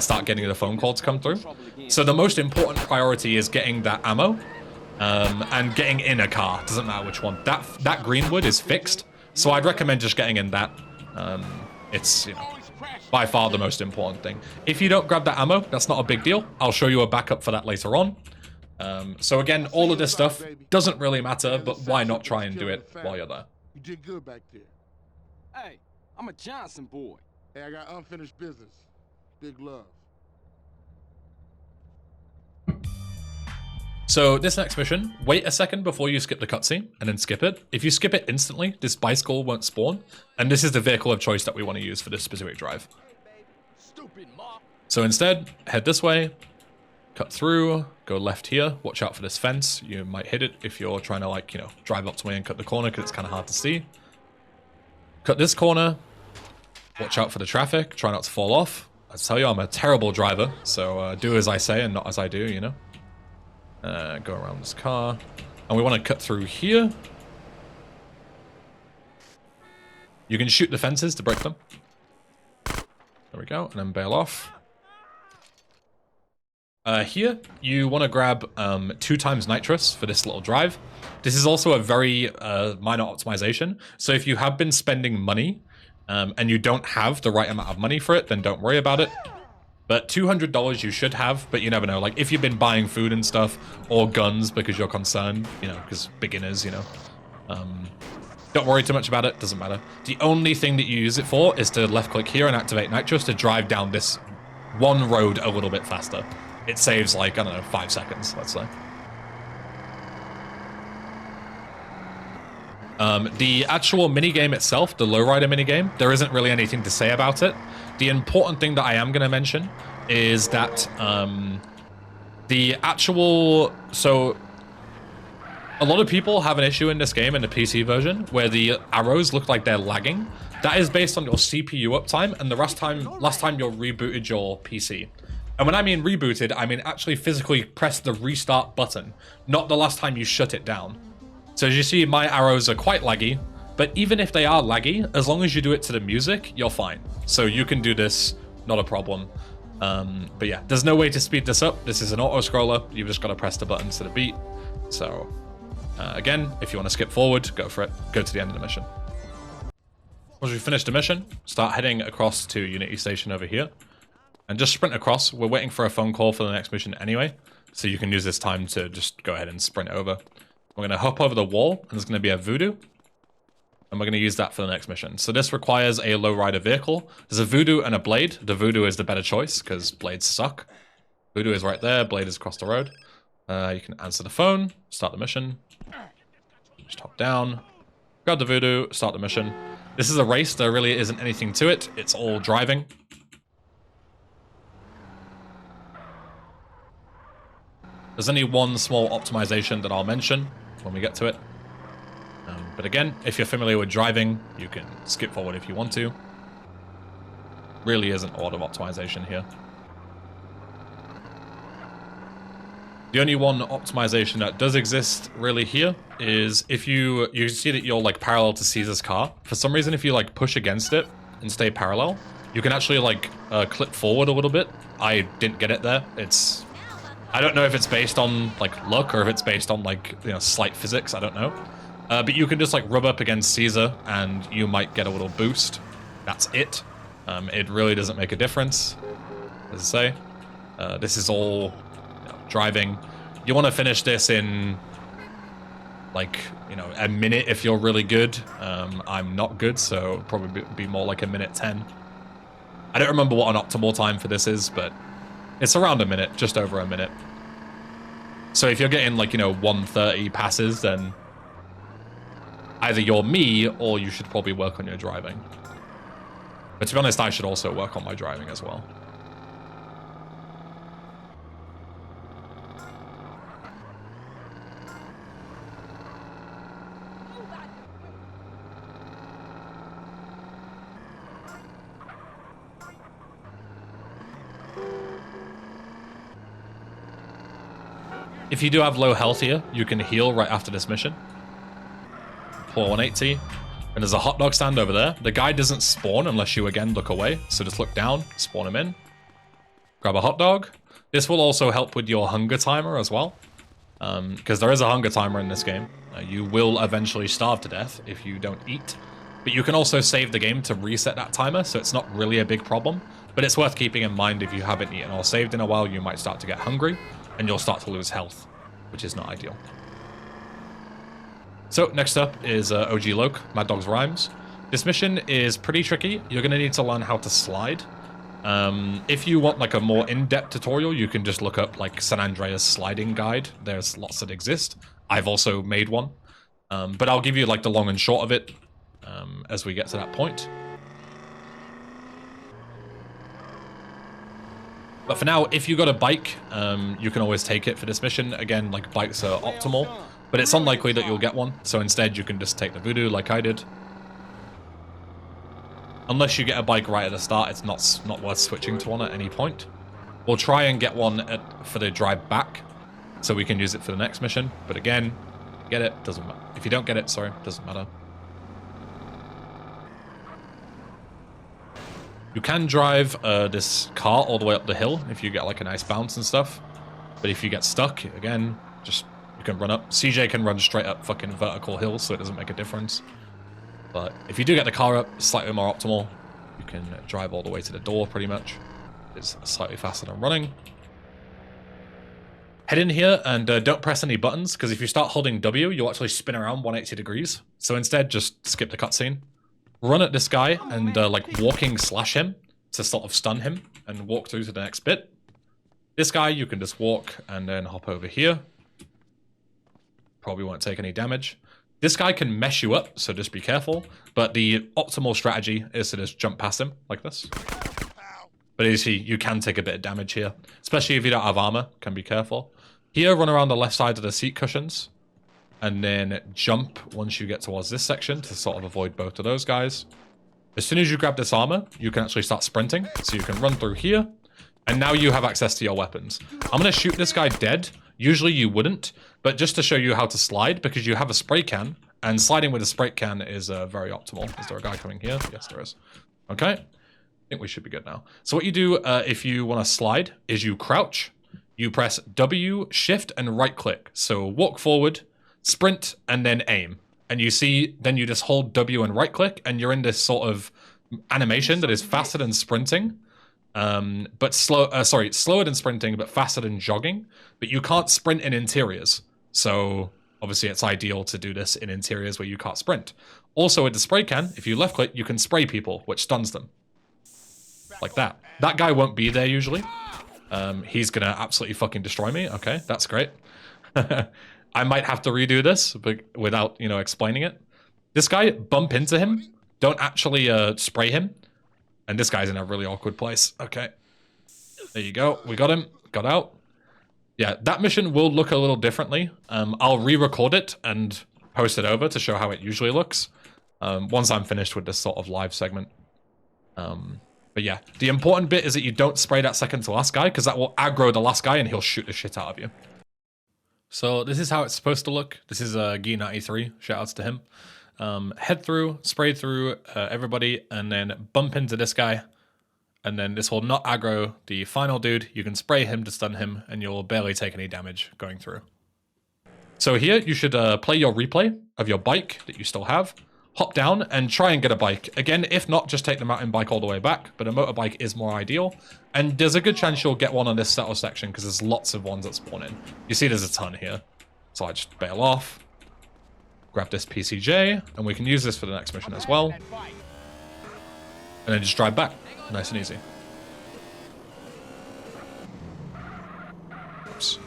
start getting the phone call to come through. So the most important priority is getting that ammo, and getting in a car. Doesn't matter which one. That Greenwood is fixed, so I'd recommend just getting in that. It's, by far the most important thing. If you don't grab that ammo, that's not a big deal. I'll show you a backup for that later on. So again, all of this stuff doesn't really matter, but why not try and do it while you're there? You did good back there. Hey, I'm a Johnson boy. Hey, I got unfinished business. Big love. So this next mission, wait a second before you skip the cutscene, and then skip it. If you skip it instantly, this bicycle won't spawn, and this is the vehicle of choice that we want to use for this specific drive. So instead, head this way, cut through, go left here, watch out for this fence. You might hit it if you're trying to, like, drive up to me and cut the corner, because it's kind of hard to see. Cut this corner, watch out for the traffic, try not to fall off. I tell you, I'm a terrible driver, so do as I say and not as I do, Go around this car. And we want to cut through here. You can shoot the fences to break them. There we go, and then bail off. Here, you want to grab 2 times nitrous for this little drive. This is also a very minor optimization. So if you have been spending money and you don't have the right amount of money for it, then don't worry about it. But $200 you should have, but you never know. Like, if you've been buying food and stuff, or guns because you're concerned, because beginners, don't worry too much about it, doesn't matter. The only thing that you use it for is to left-click here and activate nitrous to drive down this one road a little bit faster. It saves, like, I don't know, 5 seconds, let's say. The actual minigame itself, the lowrider minigame, there isn't really anything to say about it. The important thing that I am going to mention is that the actual... So, a lot of people have an issue in this game, in the PC version, where the arrows look like they're lagging. That is based on your CPU uptime and the last time you rebooted your PC. And when I mean rebooted, I mean actually physically press the restart button, not the last time you shut it down. So as you see, my arrows are quite laggy, but even if they are laggy, as long as you do it to the music, you're fine. So you can do this, not a problem. But yeah, there's no way to speed this up. This is an auto-scroller. You've just got to press the buttons to the beat. So again, if you want to skip forward, go for it. Go to the end of the mission. Once we finish the mission, start heading across to Unity Station over here. And just sprint across. We're waiting for a phone call for the next mission anyway. So you can use this time to just go ahead and sprint over. We're going to hop over the wall, and there's going to be a voodoo. And we're going to use that for the next mission. So this requires a lowrider vehicle. There's a voodoo and a blade. The voodoo is the better choice, because blades suck. Voodoo is right there. Blade is across the road. You can answer the phone, start the mission. Just hop down. grab the voodoo, start the mission. This is a race, there really isn't anything to it. It's all driving. There's only one small optimization that I'll mention when we get to it. But again, if you're familiar with driving, you can skip forward if you want to. Really isn't a lot of optimization here. The only one optimization that does exist really here is if you see that you're like parallel to Caesar's car. For some reason, if you like push against it and stay parallel, you can actually like clip forward a little bit. I didn't get it there. I don't know if it's based on like luck or if it's based on like, you know, slight physics. I don't know. But you can just like rub up against Caesar and you might get a little boost. That's it. It really doesn't make a difference. As I say, this is all driving. You want to finish this in like, you know, a minute if you're really good. I'm not good, so probably be more like a minute 10. I don't remember what an optimal time for this is, but it's around a minute, just over a minute. So if you're getting like, you know, 1:30 passes, then either you're me or you should probably work on your driving. But to be honest, I should also work on my driving as well. If you do have low health here, you can heal right after this mission. Pour 180. And there's a hot dog stand over there. The guy doesn't spawn unless you, again, look away. So just look down, spawn him in. Grab a hot dog. This will also help with your hunger timer as well. Because there is a hunger timer in this game. You will eventually starve to death if you don't eat. But you can also save the game to reset that timer, so it's not really a big problem. But it's worth keeping in mind if you haven't eaten or saved in a while, you might start to get hungry. And you'll start to lose health, which is not ideal. So next up is OG Loke, Mad Dog's Rhymes. This mission is pretty tricky. You're going to need to learn how to slide. If you want like a more in-depth tutorial, you can just look up like San Andreas sliding guide. There's lots that exist. I've also made one. But I'll give you like the long and short of it as we get to that point. But for now, if you got a bike, you can always take it for this mission. Again, like bikes are optimal, but it's unlikely that you'll get one. So instead, you can just take the voodoo like I did. Unless you get a bike right at the start, it's not worth switching to one at any point. We'll try and get one for the drive back, so we can use it for the next mission. But again, get it, doesn't matter. If you don't get it, sorry, doesn't matter. You can drive this car all the way up the hill if you get like a nice bounce and stuff. But if you get stuck, again, just you can run up. CJ can run straight up fucking vertical hills, so it doesn't make a difference. But if you do get the car up, slightly more optimal. You can drive all the way to the door pretty much. It's slightly faster than running. Head in here and don't press any buttons, because if you start holding W, you'll actually spin around 180 degrees. So instead, just skip the cutscene. Run at this guy and like walking slash him to sort of stun him and walk through to the next bit. This guy, you can just walk and then hop over here. Probably won't take any damage. This guy can mess you up, so just be careful. But the optimal strategy is to just jump past him like this. But as you can take a bit of damage here, especially if you don't have armor, can be careful. Here, run around the left side of the seat cushions. And then jump once you get towards this section to sort of avoid both of those guys. As soon as you grab this armor, you can actually start sprinting. So you can run through here. And now you have access to your weapons. I'm going to shoot this guy dead. Usually you wouldn't. But just to show you how to slide, because you have a spray can. And sliding with a spray can is very optimal. Is there a guy coming here? Yes, there is. Okay. I think we should be good now. So what you do if you want to slide is you crouch. You press W, shift, and right click. So walk forward. Sprint and then aim, and you see then you just hold W and right click and you're in this sort of animation that is faster than sprinting, but slower than sprinting but faster than jogging. But you can't sprint in interiors, so obviously it's ideal to do this in interiors where you can't sprint. Also with the spray can, if you left click, you can spray people, which stuns them like that. That guy won't be there usually. He's gonna absolutely fucking destroy me. Okay, that's great. I might have to redo this, but without, you know, explaining it. This guy, bump into him. Don't actually spray him. And this guy's in a really awkward place. Okay. There you go. We got him. Got out. Yeah, that mission will look a little differently. I'll re-record it and post it over to show how it usually looks. Once I'm finished with this sort of live segment. But yeah, the important bit is that you don't spray that second to last guy, because that will aggro the last guy and he'll shoot the shit out of you. So this is how it's supposed to look. This is Gi93, shoutouts to him. Head through, spray through everybody, and then bump into this guy. And then this will not aggro the final dude. You can spray him to stun him, and you'll barely take any damage going through. So here, you should play your replay of your bike that you still have. Hop down and try and get a bike. Again, if not, just take the mountain bike all the way back, but a motorbike is more ideal. And there's a good chance you'll get one on this settle section, because there's lots of ones that spawn in. You see there's a ton here. So I just bail off. Grab this PCJ, and we can use this for the next mission as well. And then just drive back. Nice and easy. Oops.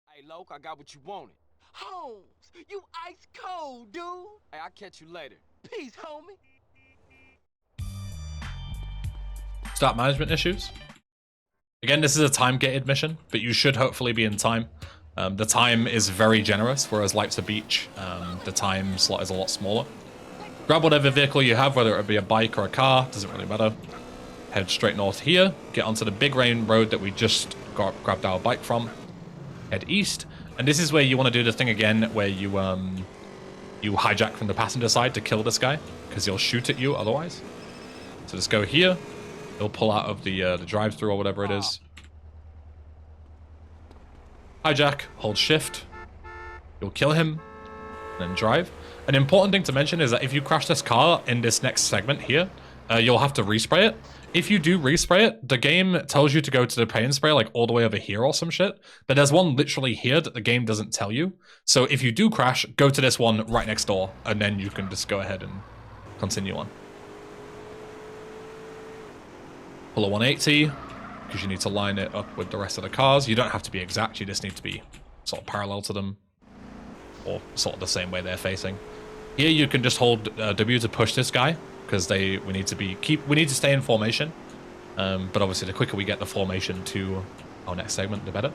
Hey, Loke, I got what you wanted. Holmes, you ice cold, dude. Hey, I'll catch you later. Peace, homie. Start management issues. Again, this is a time-gated mission, but you should hopefully be in time. The time is very generous, whereas Life's a Beach, the time slot is a lot smaller. Grab whatever vehicle you have, whether it be a bike or a car, doesn't really matter. Head straight north here, get onto the big main road that we just grabbed our bike from. Head east, and this is where you want to do the thing again, where you hijack from the passenger side to kill this guy, because he'll shoot at you otherwise. So just go here. He'll pull out of the drive-thru or whatever it is. Hijack, hold shift. You'll kill him, and then drive. An important thing to mention is that if you crash this car in this next segment here, you'll have to respray it. If you do respray it, the game tells you to go to the paint spray like all the way over here or some shit. But there's one literally here that the game doesn't tell you. So if you do crash, go to this one right next door, and then you can just go ahead and continue on. Pull a 180, because you need to line it up with the rest of the cars. You don't have to be exact, you just need to be sort of parallel to them, or sort of the same way they're facing. Here you can just hold W to push this guy, because we need to stay in formation. But obviously the quicker we get the formation to our next segment, the better.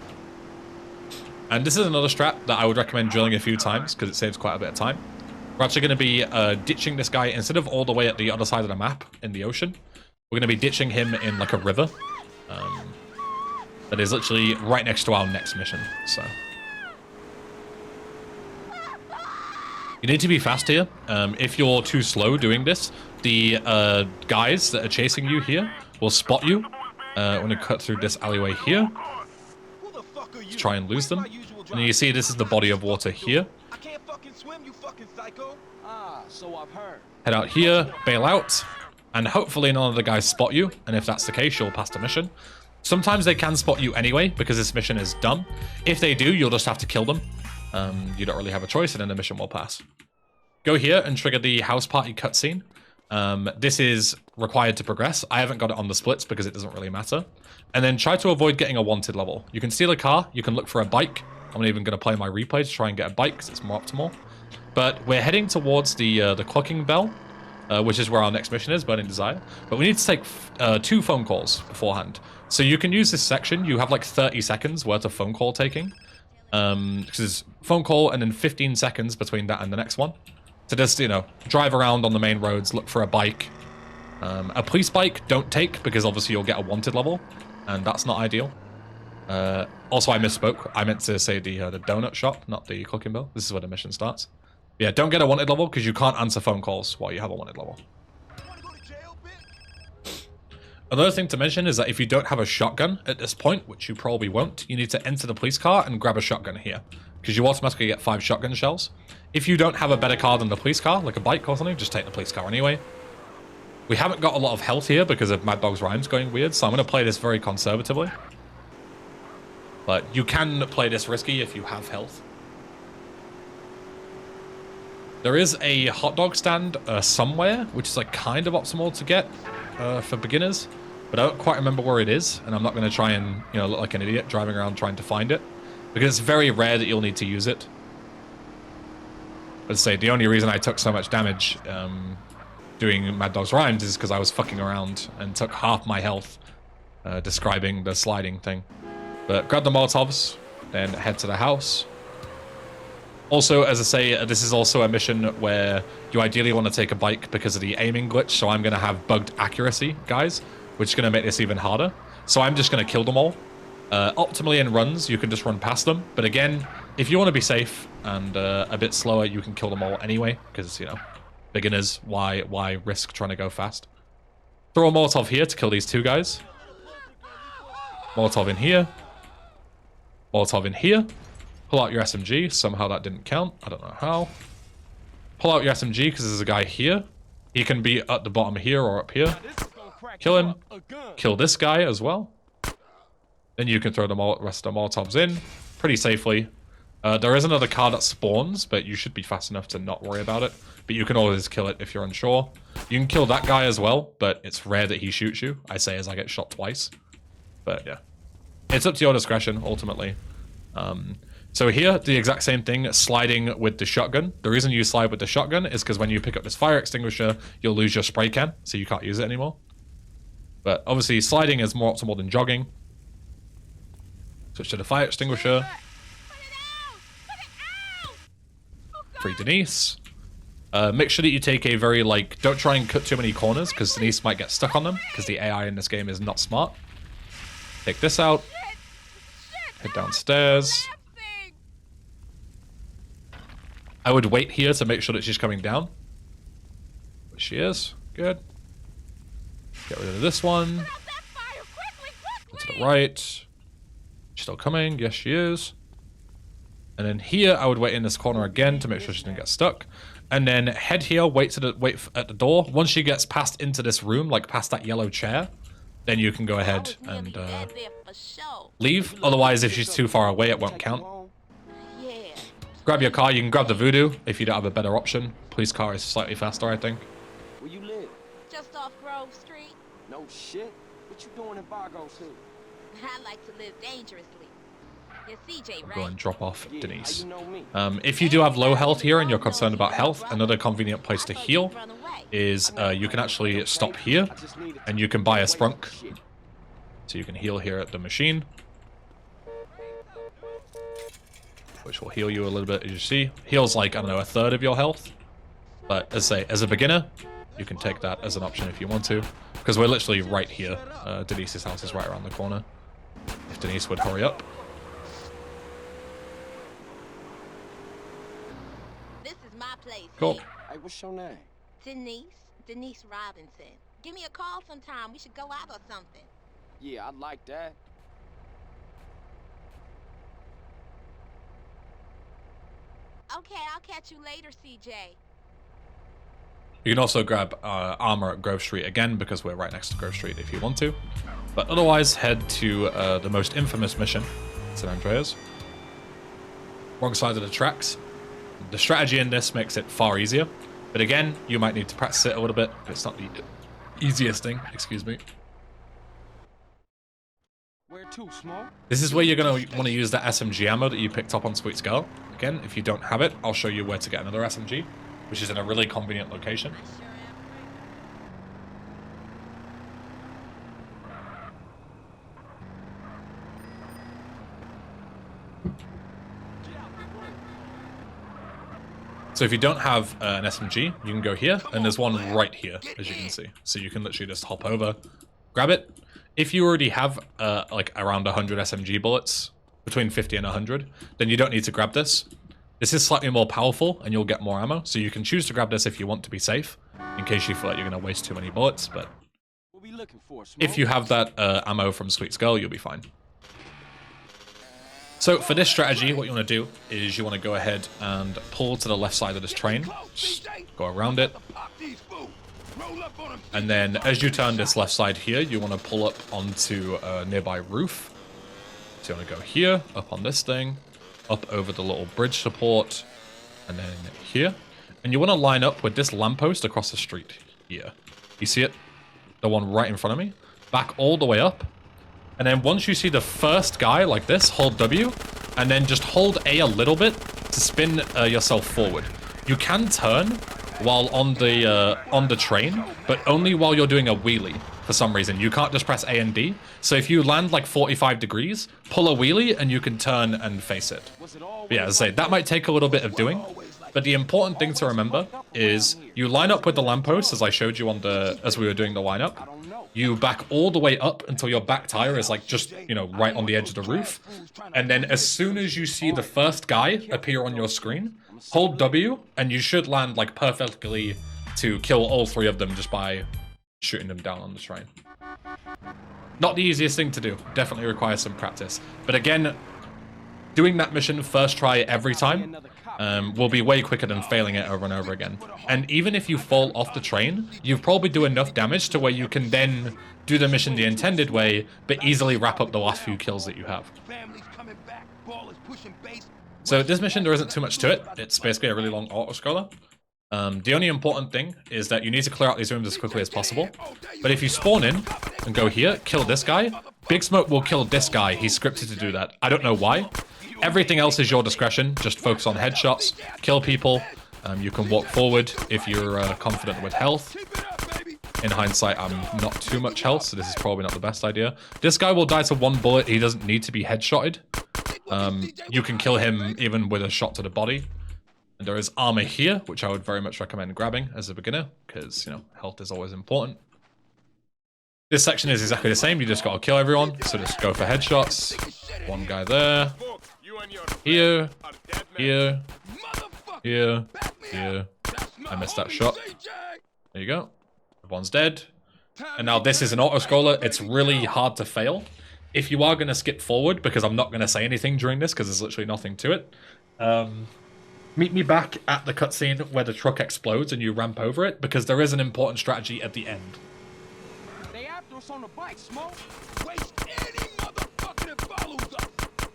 And this is another strat that I would recommend drilling a few times, because it saves quite a bit of time. We're actually going to be ditching this guy instead of all the way at the other side of the map in the ocean. We're going to be ditching him in like a river that is literally right next to our next mission. So you need to be fast here. If you're too slow doing this, the guys that are chasing you here will spot you. I'm going to cut through this alleyway here to try and lose them. And you see this is the body of water here. I can't fucking swim, you fucking psycho. Ah, so I've heard. Head out here, bail out. And hopefully none of the guys spot you, and if that's the case, you'll pass the mission. Sometimes they can spot you anyway, because this mission is done. If they do, you'll just have to kill them. You don't really have a choice, and then the mission will pass. Go here and trigger the house party cutscene. This is required to progress. I haven't got it on the splits because it doesn't really matter. And then try to avoid getting a wanted level. You can steal a car, you can look for a bike. I'm even going to play my replay to try and get a bike, because it's more optimal. But we're heading towards the clocking bell. Which is where our next mission is, Burning Desire. But we need to take 2 phone calls beforehand. So you can use this section. You have like 30 seconds worth of phone call taking. Because it's phone call and then 15 seconds between that and the next one. So just, drive around on the main roads, look for a bike. A police bike, don't take, because obviously you'll get a wanted level. And that's not ideal. Also, I misspoke. I meant to say the donut shop, not the clocking bell. This is where the mission starts. Yeah, don't get a wanted level, because you can't answer phone calls while you have a wanted level. Another thing to mention is that if you don't have a shotgun at this point, which you probably won't, you need to enter the police car and grab a shotgun here, because you automatically get 5 shotgun shells. If you don't have a better car than the police car, like a bike or something, just take the police car anyway. We haven't got a lot of health here because of Mad Dog's rhymes going weird, so I'm going to play this very conservatively. But you can play this risky if you have health. There is a hot dog stand somewhere, which is like kind of optimal to get for beginners, but I don't quite remember where it is, and I'm not going to try and, you know, look like an idiot driving around trying to find it, because it's very rare that you'll need to use it. Let's say the only reason I took so much damage doing Mad Dog's Rhymes is because I was fucking around and took half my health describing the sliding thing. But grab the Molotovs, then head to the house. Also, as I say, this is also a mission where you ideally want to take a bike because of the aiming glitch, so I'm going to have bugged accuracy, guys, which is going to make this even harder. So I'm just going to kill them all. Optimally in runs, you can just run past them. But again, if you want to be safe and a bit slower, you can kill them all anyway, because, you know, beginners, why risk trying to go fast? Throw a Molotov here to kill these two guys. Molotov in here. Molotov in here. Pull out your SMG. Somehow that didn't count. I don't know how. Pull out your SMG because there's a guy here. He can be at the bottom here or up here. Kill him. Kill this guy as well. Then you can throw the rest of the Molotovs in pretty safely. There is another car that spawns, but you should be fast enough to not worry about it. But you can always kill it if you're unsure. You can kill that guy as well, but it's rare that he shoots you. I say as I get shot twice. But yeah. It's up to your discretion, ultimately. So here, the exact same thing, sliding with the shotgun. The reason you slide with the shotgun is because when you pick up this fire extinguisher, you'll lose your spray can, so you can't use it anymore. But obviously, sliding is more optimal than jogging. Switch to the fire extinguisher. Free Denise. Make sure that you take a very, like, don't try and cut too many corners, because Denise might get stuck on them, because the AI in this game is not smart. Take this out. Head downstairs. I would wait here to make sure that she's coming down. But she is. Good. Get rid of this one. Go to the right. She's still coming. Yes, she is. And then here, I would wait in this corner again to make sure she doesn't get stuck. And then head here, wait at the door. Once she gets past into this room, like past that yellow chair, then you can go ahead and leave. Otherwise, if she's too far away, it won't count. Grab your car. You can grab the Voodoo if you don't have a better option. Police car is slightly faster, I think. Where you live? Just off Grove Street. No shit. What you doing in Bargo City? I like to live dangerously. You're CJ, right? Go and drop off Denise. You know me. If you do have low health here and you're concerned about health, another convenient place to heal is you can actually stop here and you can buy a sprunk. So you can heal here at the machine, which will heal you a little bit, as you see. Heals like, I don't know, a third of your health. But as I say, as a beginner, you can take that as an option if you want to. Because we're literally right here. Denise's house is right around the corner. If Denise would hurry up. This is my place. Cool. Hey, what's your name? Denise Robinson. Give me a call sometime. We should go out or something. Yeah, I like that. Okay, I'll catch you later, CJ. You can also grab armor at Grove Street again, because we're right next to Grove Street if you want to. But otherwise, head to the most infamous mission, San Andreas. Wrong side of the tracks. The strategy in this makes it far easier. But again, you might need to practice it a little bit. It's not the easiest thing, excuse me. Where to, Smoke? This is where you're going to want to use that SMG ammo that you picked up on Sweet Skull. Again, if you don't have it, I'll show you where to get another SMG, which is in a really convenient location. So if you don't have an SMG, you can go here, and there's one right here, as you can see. So you can literally just hop over, grab it. If you already have like around 100 SMG bullets, between 50 and 100, then you don't need to grab this. This is slightly more powerful, and you'll get more ammo. So you can choose to grab this if you want to be safe, in case you feel like you're going to waste too many bullets. But What we looking for, Smoke? if you have that ammo from Sweet Skull, you'll be fine. So for this strategy, what you want to do is you want to go ahead and pull to the left side of this train. Just go around it. And then as you turn this left side here, you want to pull up onto a nearby roof. So you want to go here, up on this thing, up over the little bridge support, and then here. And you want to line up with this lamppost across the street here. You see it? The one right in front of me. Back all the way up. And then once you see the first guy like this, hold W. And then just hold A little bit to spin yourself forward. You can turn while on the train, but only while you're doing a wheelie for some reason. You can't just press A and D. So if you land like 45 degrees, pull a wheelie and you can turn and face it. But yeah, as I say, that might take a little bit of doing. But the important thing to remember is you line up with the lamppost as I showed you on as we were doing the lineup. You back all the way up until your back tire is like just, you know, right on the edge of the roof. And then as soon as you see the first guy appear on your screen, hold W and you should land like perfectly to kill all 3 of them just by shooting them down on the train. Not the easiest thing to do. Definitely requires some practice. But again, doing that mission first try every time will be way quicker than failing it over and over again. And even if you fall off the train, you probably do enough damage to where you can then do the mission the intended way, but easily wrap up the last few kills that you have. So this mission, there isn't too much to it. It's basically a really long auto-scroller. The only important thing is that you need to clear out these rooms as quickly as possible. But if you spawn in and go here, kill this guy, Big Smoke will kill this guy. He's scripted to do that. I don't know why. Everything else is your discretion. Just focus on headshots, kill people. You can walk forward if you're confident with health. In hindsight, I'm not too much health, so this is probably not the best idea. This guy will die to 1 bullet. He doesn't need to be headshotted. You can kill him even with a shot to the body. And there is armor here, which I would very much recommend grabbing as a beginner, because, you know, health is always important. This section is exactly the same. You just got to kill everyone, so just go for headshots. 1 guy there. Here. Here. Here. Here. I missed that shot. There you go. Everyone's dead. And now this is an auto-scroller. It's really hard to fail. If you are going to skip forward, because I'm not going to say anything during this, because there's literally nothing to it, meet me back at the cutscene where the truck explodes and you ramp over it, because there is an important strategy at the end. They after us on the bike, Smoke. Waste any motherfucker that follows us.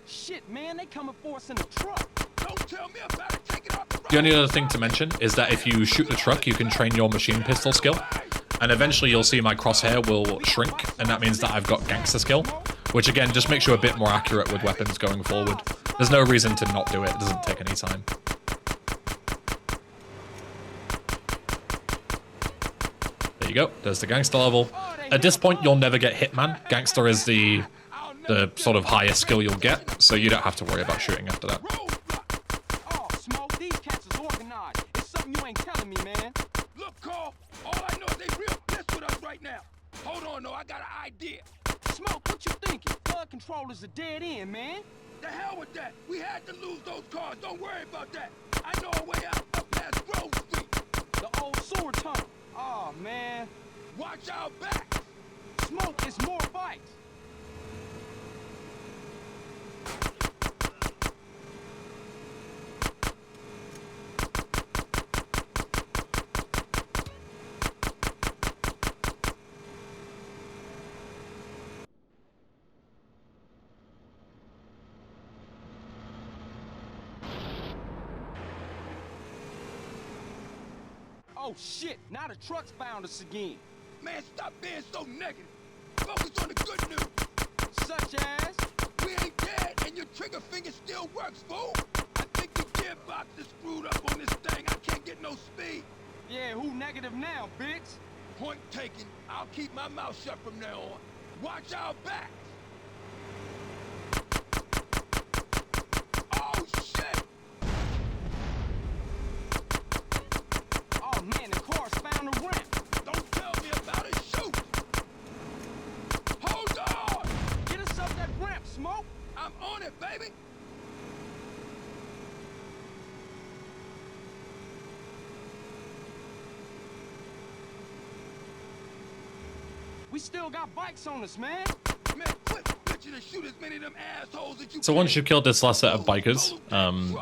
Shit, man, they coming for us in the truck. Don't tell me about it. Take it off the road. The only other thing to mention is that if you shoot the truck, you can train your machine pistol skill. And eventually you'll see my crosshair will shrink, and that means that I've got gangster skill. Which again, just makes you a bit more accurate with weapons going forward. There's no reason to not do it. It doesn't take any time. There you go. There's the gangster level. At this point, you'll never get Hitman. Gangster is the sort of highest skill you'll get, so you don't have to worry about shooting after that. Oh, Smoke, these cats is organized. It's something you ain't telling me, man. Look, Carl, all I know is they real pissed with us right now. Hold on, though, I got an idea. Smoke, what you thinking? Flood control is a dead end, man. The hell with that. We had to lose those cars. Don't worry about that. I know a way out up past Grove Street. The old sewer tunnel. Oh, man. Watch our back. Smoke is more bikes. Oh shit, now the truck's found us again. Man, stop being so negative. Focus on the good news. Such as? We ain't dead and your trigger finger still works, fool. I think the gearbox is screwed up on this thing. I can't get no speed. Yeah, who negative now, bitch? Point taken. I'll keep my mouth shut from now on. Watch our backs. Oh shit! Oh man, the car's found a ramp. Don't tell me about it, shoot! Hold on! Get us up that ramp, Smoke. I'm on it, baby! We still got bikes on us, man. Man, quit bitching and shoot as many of them assholes that you So once can. you've killed this last set of bikers,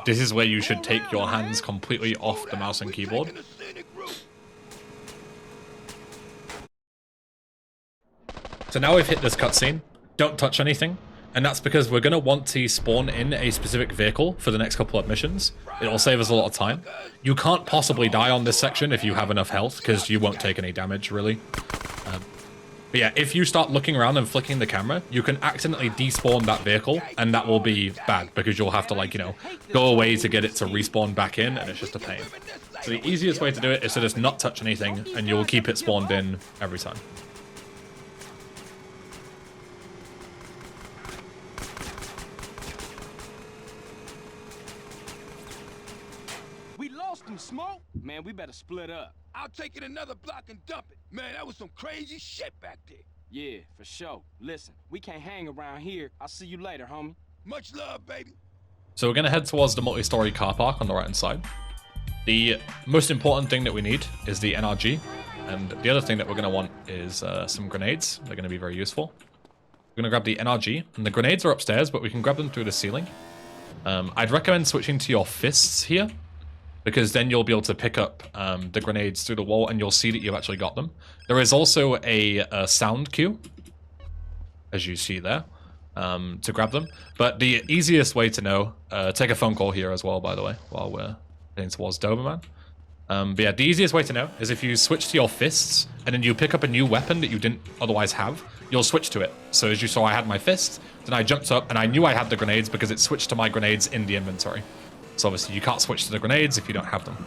this is where you should take your hands completely off the mouse and keyboard. So now we've hit this cutscene. Don't touch anything. And that's because we're going to want to spawn in a specific vehicle for the next couple of missions. It'll save us a lot of time. You can't possibly die on this section if you have enough health, because you won't take any damage, really. But yeah, if you start looking around and flicking the camera, you can accidentally despawn that vehicle, and that will be bad, because you'll have to, like, you know, go away to get it to respawn back in, and it's just a pain. So the easiest way to do it is to just not touch anything, and you'll keep it spawned in every time. We lost him, Smoke. Man, we better split up. I'll take it another block and dump it. Man, that was some crazy shit back there. Yeah, for sure. Listen, we can't hang around here. I'll see you later, homie. Much love, baby. So we're going to head towards the multi-story car park on the right-hand side. The most important thing that we need is the NRG, and the other thing that we're going to want is some grenades. They're going to be very useful. We're going to grab the NRG, and the grenades are upstairs, but we can grab them through the ceiling. I'd recommend switching to your fists here, because then you'll be able to pick up the grenades through the wall, and you'll see that you've actually got them. There is also a sound cue, as you see there, to grab them. But the easiest way to know, take a phone call here as well, by the way, while we're heading towards Doberman. But yeah, the easiest way to know is if you switch to your fists, and then you pick up a new weapon that you didn't otherwise have, you'll switch to it. So as you saw, I had my fist, then I jumped up, and I knew I had the grenades because it switched to my grenades in the inventory. So obviously you can't switch to the grenades if you don't have them.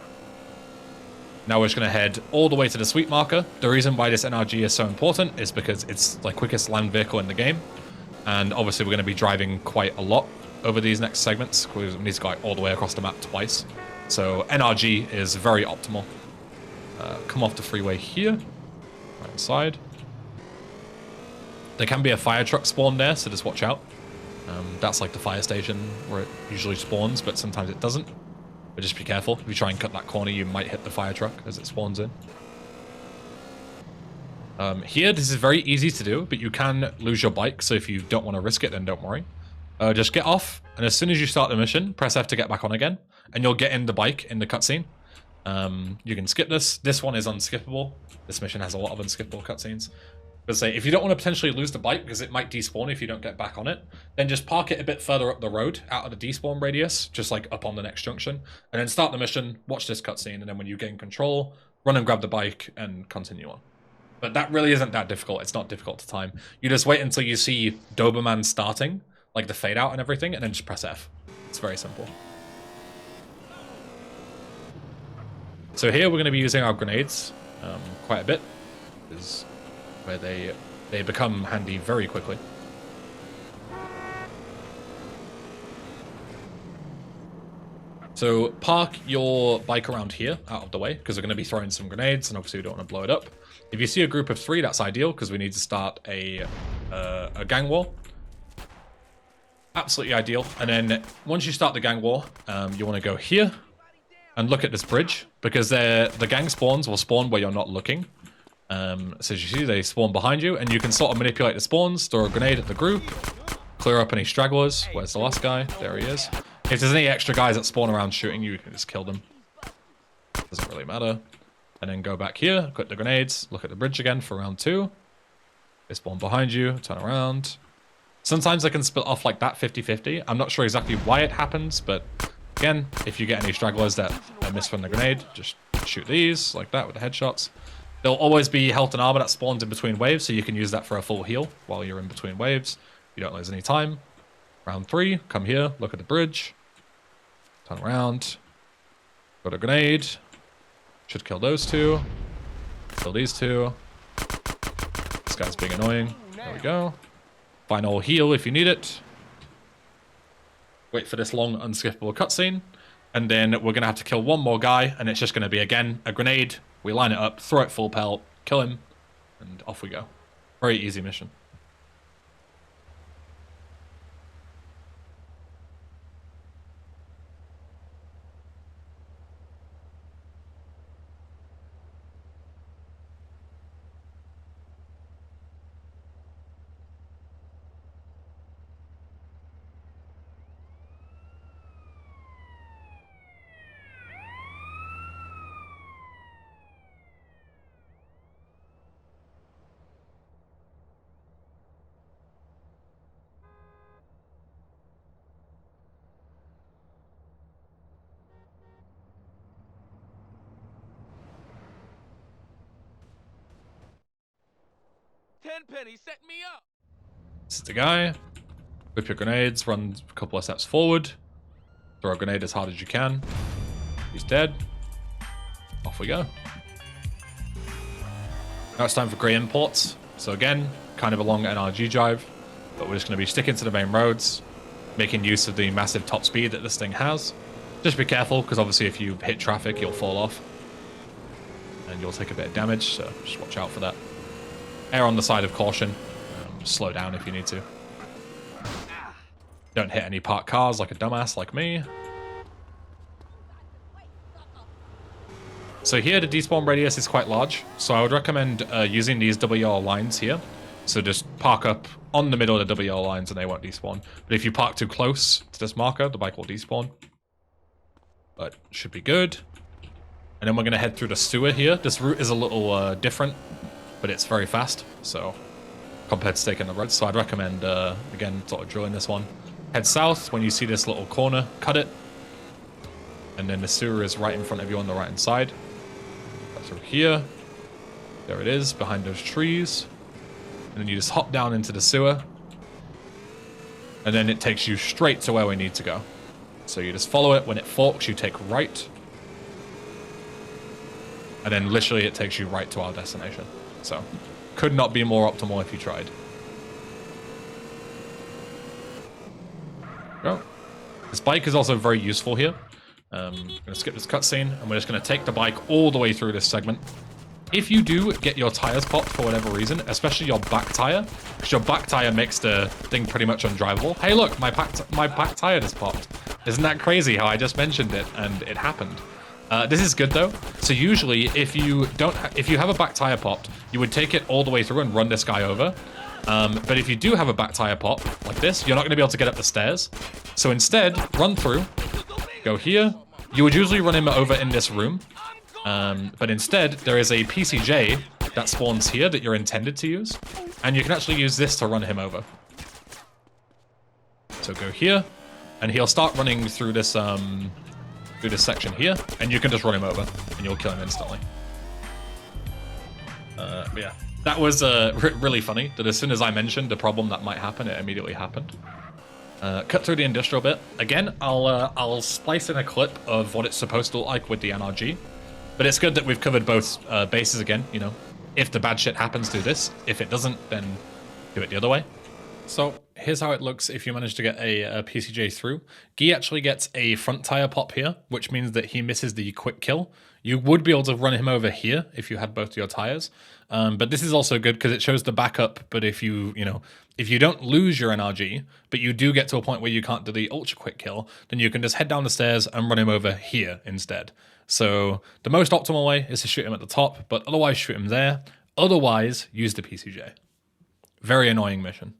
Now we're just going to head all the way to the sweep marker. The reason why this NRG is so important is because it's the quickest land vehicle in the game. And obviously we're going to be driving quite a lot over these next segments, because we need to go all the way across the map twice. So NRG is very optimal. Come off the freeway here, right side. There can be a fire truck spawn there, so just watch out. That's like the fire station where it usually spawns, but sometimes it doesn't. But just be careful. If you try and cut that corner, you might hit the fire truck as it spawns in. Here, this is very easy to do, but you can lose your bike, so if you don't want to risk it, then don't worry. Just get off, and as soon as you start the mission, press F to get back on again, and you'll get in the bike in the cutscene. You can skip this. This one is unskippable. This mission has a lot of unskippable cutscenes. But say, if you don't want to potentially lose the bike, because it might despawn if you don't get back on it, then just park it a bit further up the road, out of the despawn radius, just like up on the next junction, and then start the mission, watch this cutscene, and then when you gain control, run and grab the bike, and continue on. But that really isn't that difficult. It's not difficult to time. You just wait until you see Doberman starting, like the fade out and everything, and then just press F. It's very simple. So here we're going to be using our grenades quite a bit, is where they become handy very quickly. So park your bike around here, out of the way, because we're going to be throwing some grenades, and obviously we don't want to blow it up. If you see a group of 3, that's ideal, because we need to start a gang war. Absolutely ideal. And then once you start the gang war, you want to go here and look at this bridge, because the gang spawns will spawn where you're not looking. So as you see, they spawn behind you, and you can sort of manipulate the spawns, throw a grenade at the group, clear up any stragglers. Where's the last guy? There he is. If there's any extra guys that spawn around shooting you, you can just kill them. Doesn't really matter. And then go back here, quit the grenades, look at the bridge again for round 2. They spawn behind you, turn around. Sometimes they can split off like that 50-50. I'm not sure exactly why it happens, but again, if you get any stragglers that miss from the grenade, just shoot these like that with the headshots. There'll always be health and armor that spawns in between waves, so you can use that for a full heal while you're in between waves. You don't lose any time. Round 3, come here, look at the bridge. Turn around. Got a grenade. Should kill those 2. Kill these 2. This guy's being annoying. There we go. Final heal if you need it. Wait for this long unskippable cutscene. And then we're going to have to kill one more guy, and it's just going to be, again, a grenade. We line it up, throw it full pelt, kill him, and off we go. Very easy mission. Tenpenny set me up. This is the guy. Whip your grenades, run a couple of steps forward. Throw a grenade as hard as you can. He's dead. Off we go. Now it's time for grey imports. So again, kind of a long NRG drive, but we're just going to be sticking to the main roads, making use of the massive top speed that this thing has. Just be careful, because obviously if you hit traffic, you'll fall off. And you'll take a bit of damage, so just watch out for that. Err on the side of caution. Slow down if you need to. Don't hit any parked cars like a dumbass like me. So here the despawn radius is quite large, so I would recommend using these WL lines here. So just park up on the middle of the WL lines and they won't despawn. But if you park too close to this marker, the bike will despawn. But should be good. And then we're going to head through the sewer here. This route is a little different, but it's very fast, so compared to taking the road. So I'd recommend, again, sort of drilling this one. Head south when you see this little corner, cut it. And then the sewer is right in front of you on the right-hand side. Through here. There it is, behind those trees. And then you just hop down into the sewer. And then it takes you straight to where we need to go. So you just follow it. When it forks, you take right. And then literally it takes you right to our destination. So, could not be more optimal if you tried. Go. This bike is also very useful here. I'm going to skip this cutscene, and we're just going to take the bike all the way through this segment. If you do get your tires popped for whatever reason, especially your back tire, because your back tire makes the thing pretty much undrivable. Hey look, my back tire just popped. Isn't that crazy how I just mentioned it and it happened? This is good though. So usually if you have a back tire popped, you would take it all the way through and run this guy over. But if you do have a back tire pop like this, you're not going to be able to get up the stairs. So instead, run through, go here. You would usually run him over in this room. But instead, there is a PCJ that spawns here that you're intended to use. And you can actually use this to run him over. So go here, and he'll start running through this section here, and you can just run him over, and you'll kill him instantly. But yeah, that was really funny, that as soon as I mentioned the problem that might happen, it immediately happened. Cut through the industrial bit. Again, I'll splice in a clip of what it's supposed to look like with the NRG. But it's good that we've covered both bases again, you know. If the bad shit happens, do this. If it doesn't, then do it the other way. So here's how it looks if you manage to get a PCJ through. Guy actually gets a front tire pop here, which means that he misses the quick kill. You would be able to run him over here if you had both your tires. But this is also good because it shows the backup. But if you don't lose your NRG, but you do get to a point where you can't do the ultra quick kill, then you can just head down the stairs and run him over here instead. So the most optimal way is to shoot him at the top, but otherwise shoot him there. Otherwise, use the PCJ. Very annoying mission.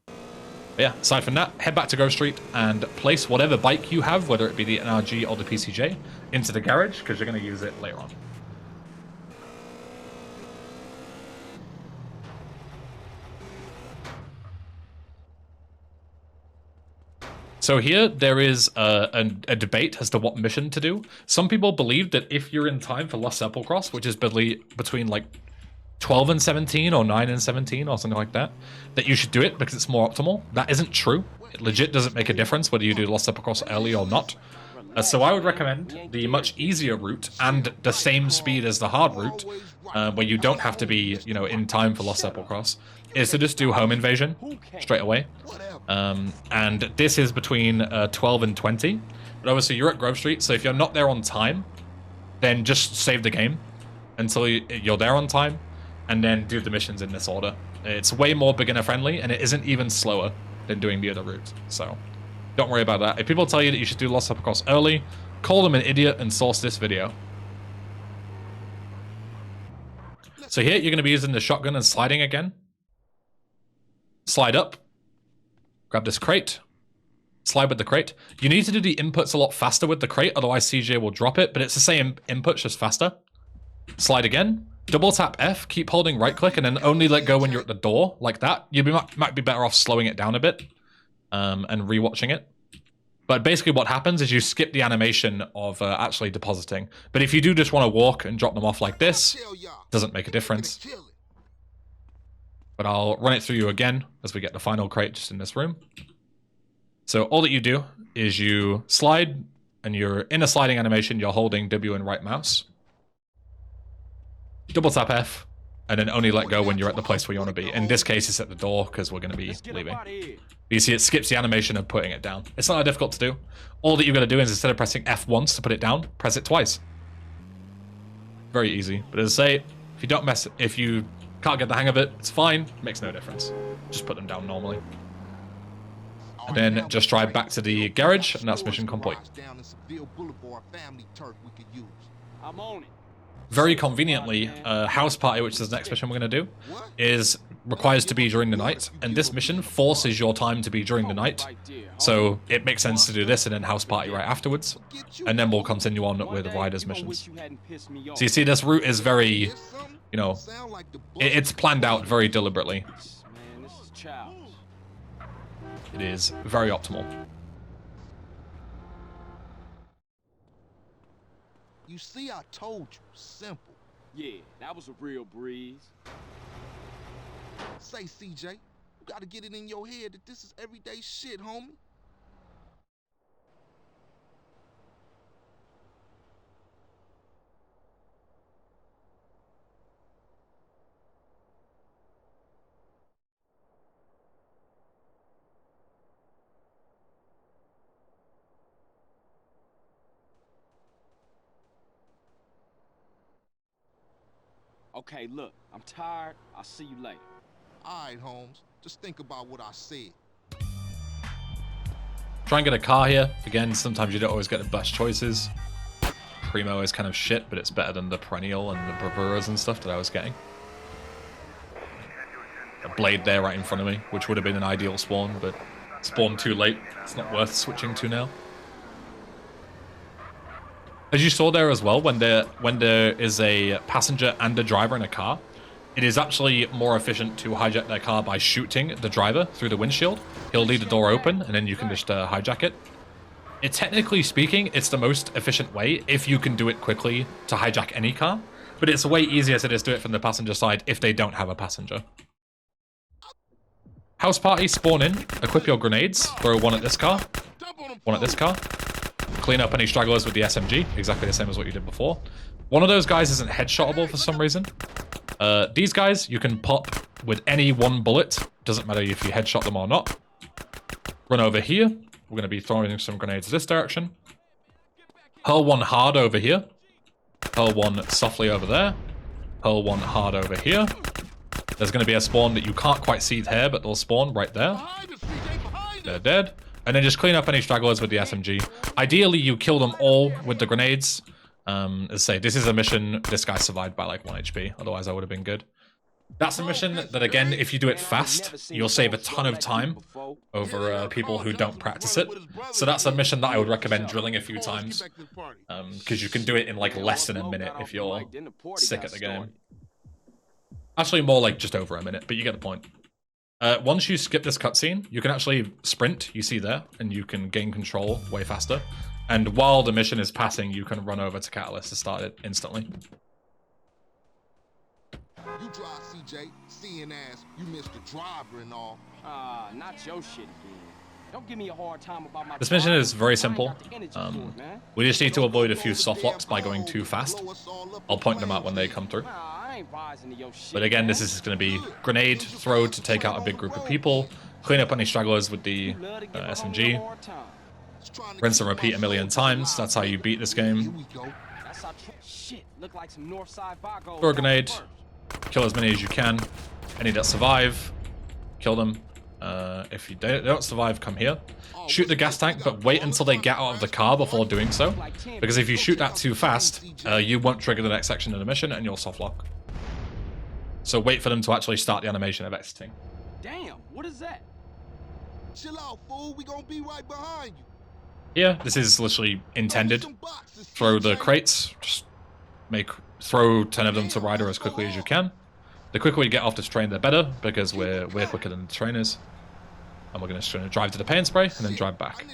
But yeah, aside from that, head back to Grove Street and place whatever bike you have, whether it be the NRG or the PCJ, into the garage, because you're going to use it later on. So here, there is a debate as to what mission to do. Some people believe that if you're in time for Lost Sepulchre, which is between like 12 and 17 or 9 and 17 or something like that, that you should do it because it's more optimal. That isn't true. It legit doesn't make a difference whether you do Lost Sepulchre early or not. So I would recommend the much easier route and the same speed as the hard route, where you don't have to be, you know, in time for Lost Sepulchre, is to just do Home Invasion straight away. And this is between 12 and 20. But obviously you're at Grove Street, so if you're not there on time, then just save the game until you're there on time, and then do the missions in this order. It's way more beginner friendly, and it isn't even slower than doing the other route. So don't worry about that. If people tell you that you should do Lost Sepulchre early, call them an idiot and source this video. So here you're going to be using the shotgun and sliding again. Slide up. Grab this crate. Slide with the crate. You need to do the inputs a lot faster with the crate, otherwise CJ will drop it, but it's the same inputs, just faster. Slide again. Double tap F, keep holding right click, and then only let go when you're at the door, like that. You might be better off slowing it down a bit and rewatching it. But basically what happens is you skip the animation of actually depositing. But if you do just want to walk and drop them off like this, doesn't make a difference. but I'll run it through you again as we get the final crate just in this room. So all that you do is you slide, and you're in a sliding animation, you're holding W and right mouse. Double tap F, and then only let go when you're at the place where you want to be. In this case, it's at the door, because we're going to be leaving. You see it skips the animation of putting it down. It's not that difficult to do. All that you've got to do is, instead of pressing F once to put it down, press it twice. Very easy. But as I say, if you can't get the hang of it, it's fine. It makes no difference. Just put them down normally. And then just drive back to the garage, and that's mission complete. I'm on it. Very conveniently, House Party, which is the next mission we're going to do, requires to be during the night, and this mission forces your time to be during the night, so it makes sense to do this and then House Party right afterwards, and then we'll continue on with the Riders missions. So you see, this route is very, you know, it's planned out very deliberately. It is very optimal. You see, I told you, simple. Yeah, that was a real breeze. Say, CJ, you gotta get it in your head that this is everyday shit, homie. Okay, look, I'm tired. I'll see you later. All right, Holmes. Just think about what I said. Try and get a car here. Again, sometimes you don't always get the best choices. Primo is kind of shit, but it's better than the Perennial and the Bravuras and stuff that I was getting. A Blade there right in front of me, which would have been an ideal spawn, but spawned too late. It's not worth switching to now. As you saw there as well, when there is a passenger and a driver in a car, it is actually more efficient to hijack their car by shooting the driver through the windshield. He'll leave the door open, and then you can just hijack it. Technically speaking, it's the most efficient way if you can do it quickly to hijack any car, but it's way easier to just do it from the passenger side if they don't have a passenger. House Party, spawn in, equip your grenades, throw one at this car, one at this car. Clean up any stragglers with the SMG, exactly the same as what you did before. One of those guys isn't headshotable for some reason. These guys, you can pop with any one bullet. Doesn't matter if you headshot them or not. Run over here. We're going to be throwing some grenades this direction. Hurl one hard over here. Hurl one softly over there. Hurl one hard over here. There's going to be a spawn that you can't quite see here, but they'll spawn right there. They're dead. And then just clean up any stragglers with the SMG. Ideally, you kill them all with the grenades. As I say, this is a mission. This guy survived by like 1 HP. Otherwise, I would have been good. That's a mission that, again, if you do it fast, you'll save a ton of time over people who don't practice it. So that's a mission that I would recommend drilling a few times. Because you can do it in like less than a minute if you're sick at the game. Actually, more like just over a minute, but you get the point. Once you skip this cutscene, you can actually sprint, you see there, and you can gain control way faster. And while the mission is passing, you can run over to Catalyst to start it instantly. You drive, CJ, seeing as you missed the driver and all. Not your shit again. Don't give me a hard time about my This mission is very simple. We just need to avoid a few soft locks by going too fast. I'll point them out when they come through. But again, this is going to be grenade throw to take out a big group of people, clean up any stragglers with the SMG, rinse and repeat a million times. That's how you beat this game. Throw a grenade, kill as many as you can. Any that survive, kill them. If you don't survive, come here. Shoot the gas tank, but wait until they get out of the car before doing so. Because if you shoot that too fast, you won't trigger the next section of the mission and you'll soft lock. So wait for them to actually start the animation of exiting. Damn, what is that? Chill out, fool. We gonna be right behind you. Yeah, this is literally intended. Throw the crates. Just throw 10 of them to Ryder as quickly as you can. The quicker we get off this train, the better, because we're quicker than the train is. And we're going to drive to the paint spray and then drive back.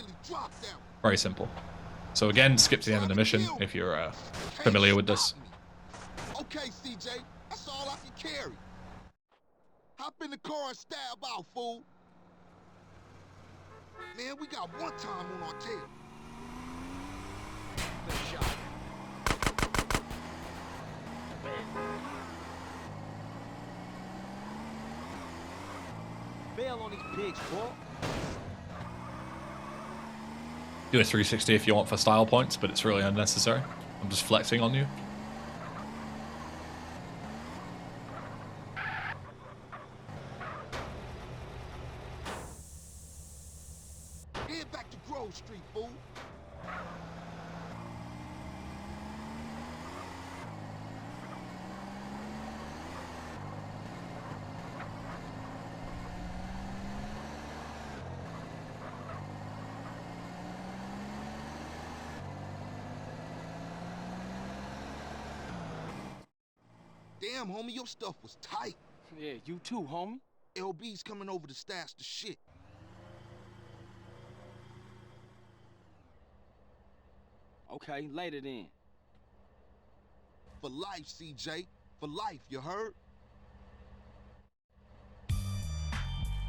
Very simple. So again, skip to the end of the mission if you're familiar with this. Okay, CJ, that's all I can carry. Hop in the car and stab out, fool. Man, we got one time on our tail. Good shot. Bail on these pigs, boy. Do a 360 if you want for style points, but it's really unnecessary. I'm just flexing on you. Head back to Grove Street, fool. Damn, homie, your stuff was tight. Yeah, you too, homie. LB's coming over to stash the shit. Okay, later then. For life, CJ. For life, you heard?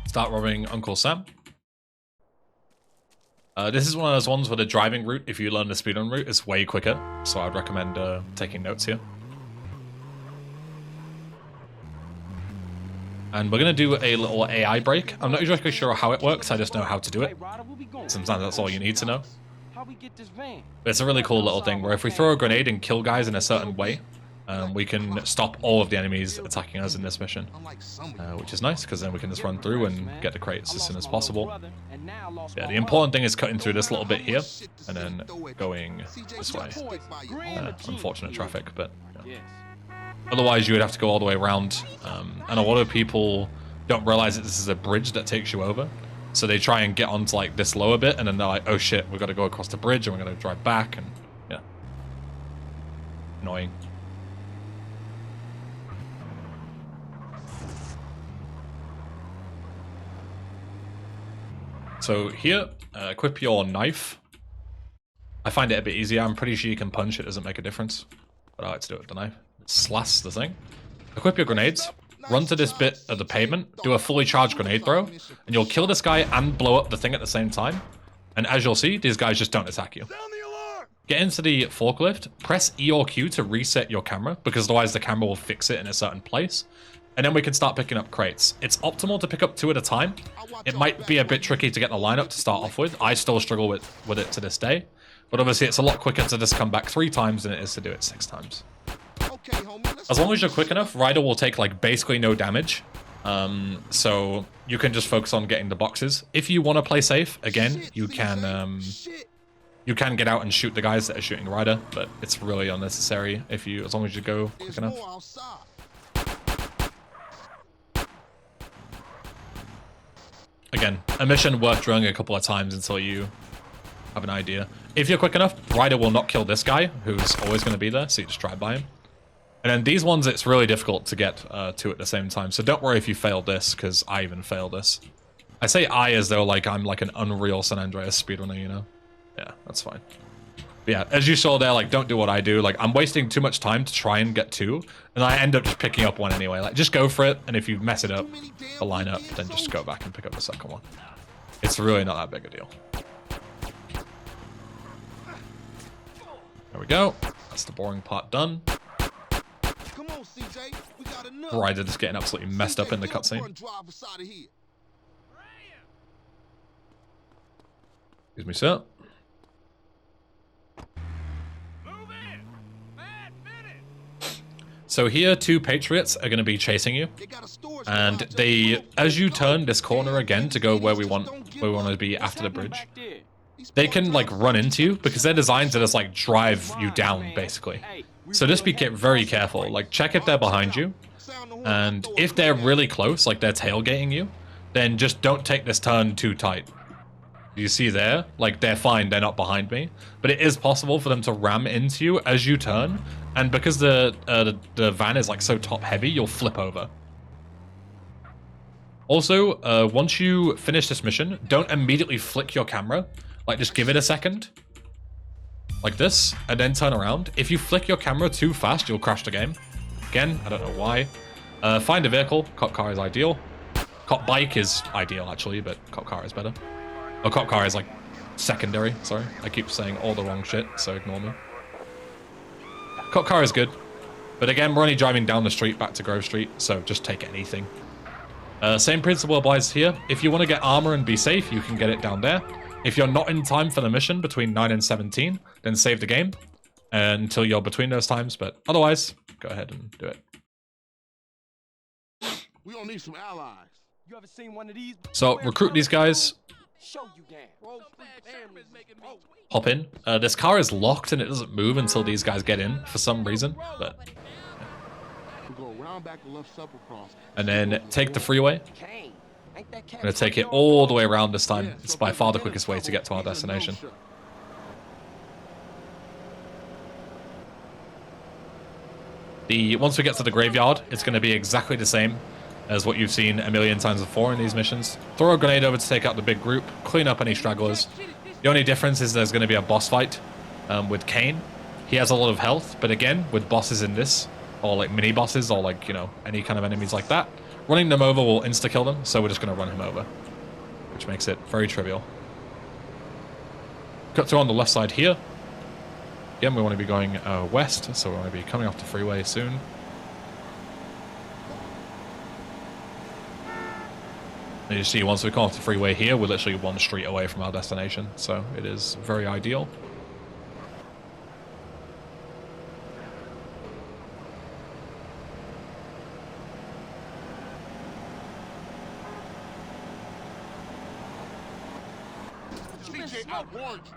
Start robbing Uncle Sam. This is one of those ones where the driving route, if you learn the speedrun route, is way quicker. So I'd recommend taking notes here. And we're going to do a little AI break. I'm not exactly sure how it works, I just know how to do it. Sometimes that's all you need to know. But it's a really cool little thing where if we throw a grenade and kill guys in a certain way, we can stop all of the enemies attacking us in this mission. Which is nice, because then we can just run through and get the crates as soon as possible. Yeah, the important thing is cutting through this little bit here, and then going this way. Unfortunate traffic, but... Yeah. Otherwise, you would have to go all the way around, and a lot of people don't realize that this is a bridge that takes you over. So they try and get onto like this lower bit, and then they're like, "Oh shit, we've got to go across the bridge, and we're going to drive back," and yeah, annoying. So here, equip your knife. I find it a bit easier. I'm pretty sure you can punch; it doesn't make a difference, but I like to do it with the knife. Slash the thing. Equip your grenades, run to this bit of the pavement, do a fully charged grenade throw, and you'll kill this guy and blow up the thing at the same time. And as you'll see, these guys just don't attack you. Get into the forklift, press E or Q to reset your camera, because otherwise the camera will fix it in a certain place. And then we can start picking up crates. It's optimal to pick up 2 at a time. It might be a bit tricky to get the lineup to start off with. I still struggle with it to this day. But obviously it's a lot quicker to just come back 3 times than it is to do it 6 times. As long as you're quick enough, Ryder will take like basically no damage. So you can just focus on getting the boxes. If you want to play safe, again, you can get out and shoot the guys that are shooting Ryder, but it's really unnecessary as long as you go quick enough. Again, a mission worth drilling a couple of times until you have an idea. If you're quick enough, Ryder will not kill this guy, who's always going to be there, so you just drive by him. And then these ones, it's really difficult to get 2 at the same time, so don't worry if you fail this, because I even failed this. I say I as though like I'm like an unreal San Andreas speedrunner, you know? Yeah, that's fine. But yeah, as you saw there, like, don't do what I do. Like, I'm wasting too much time to try and get 2, and I end up just picking up 1 anyway. Like, just go for it, and if you mess it up, the lineup, then just go back and pick up the second one. It's really not that big a deal. There we go. That's the boring part done. Come on, CJ. We got enough. Ryder just getting absolutely messed up in the cutscene. Excuse me, sir. So here, 2 Patriots are going to be chasing you, and as you turn this corner again to go where we want to be after the bridge, they can like run into you because they're designed to just like drive you down basically. So just be very careful. Like, check if they're behind you, and if they're really close, like they're tailgating you, then just don't take this turn too tight. You see there, like they're fine, they're not behind me, but it is possible for them to ram into you as you turn, and because the van is like so top heavy, you'll flip over. Also, once you finish this mission, don't immediately flick your camera. Like, just give it a second, like this, and then turn around. If you flick your camera too fast, you'll crash the game. Again, I don't know why. Find a vehicle. Cop car is ideal. Cop bike is ideal, actually, but cop car is better. Oh, cop car is, like, secondary. Sorry. I keep saying all the wrong shit, so ignore me. Cop car is good. But again, we're only driving down the street back to Grove Street, so just take anything. Same principle applies here. If you want to get armor and be safe, you can get it down there. If you're not in time for the mission between 9 and 17, then save the game until you're between those times. But otherwise, go ahead and do it. We don't need some allies. You ever seen one of these? So recruit these guys. Show you down. Hop in. This car is locked and it doesn't move until these guys get in for some reason. But We go around back the left supper cross. and then take the freeway. Kane, ain't that I'm gonna take it all the way around this time. It's by far the quickest way to get to our destination. Once we get to the graveyard, it's going to be exactly the same as what you've seen a million times before in these missions. Throw a grenade over to take out the big group, clean up any stragglers. The only difference is there's going to be a boss fight with Kane. He has a lot of health, but again, with bosses in this, or like mini bosses, or like, you know, any kind of enemies like that, running them over will insta-kill them, so we're just going to run him over, which makes it very trivial. Cut to on the left side here. Again, we want to be going west, so we want to be coming off the freeway soon. And you see, once we come off the freeway here, we're literally one street away from our destination, so it is very ideal. CJ, I warned you.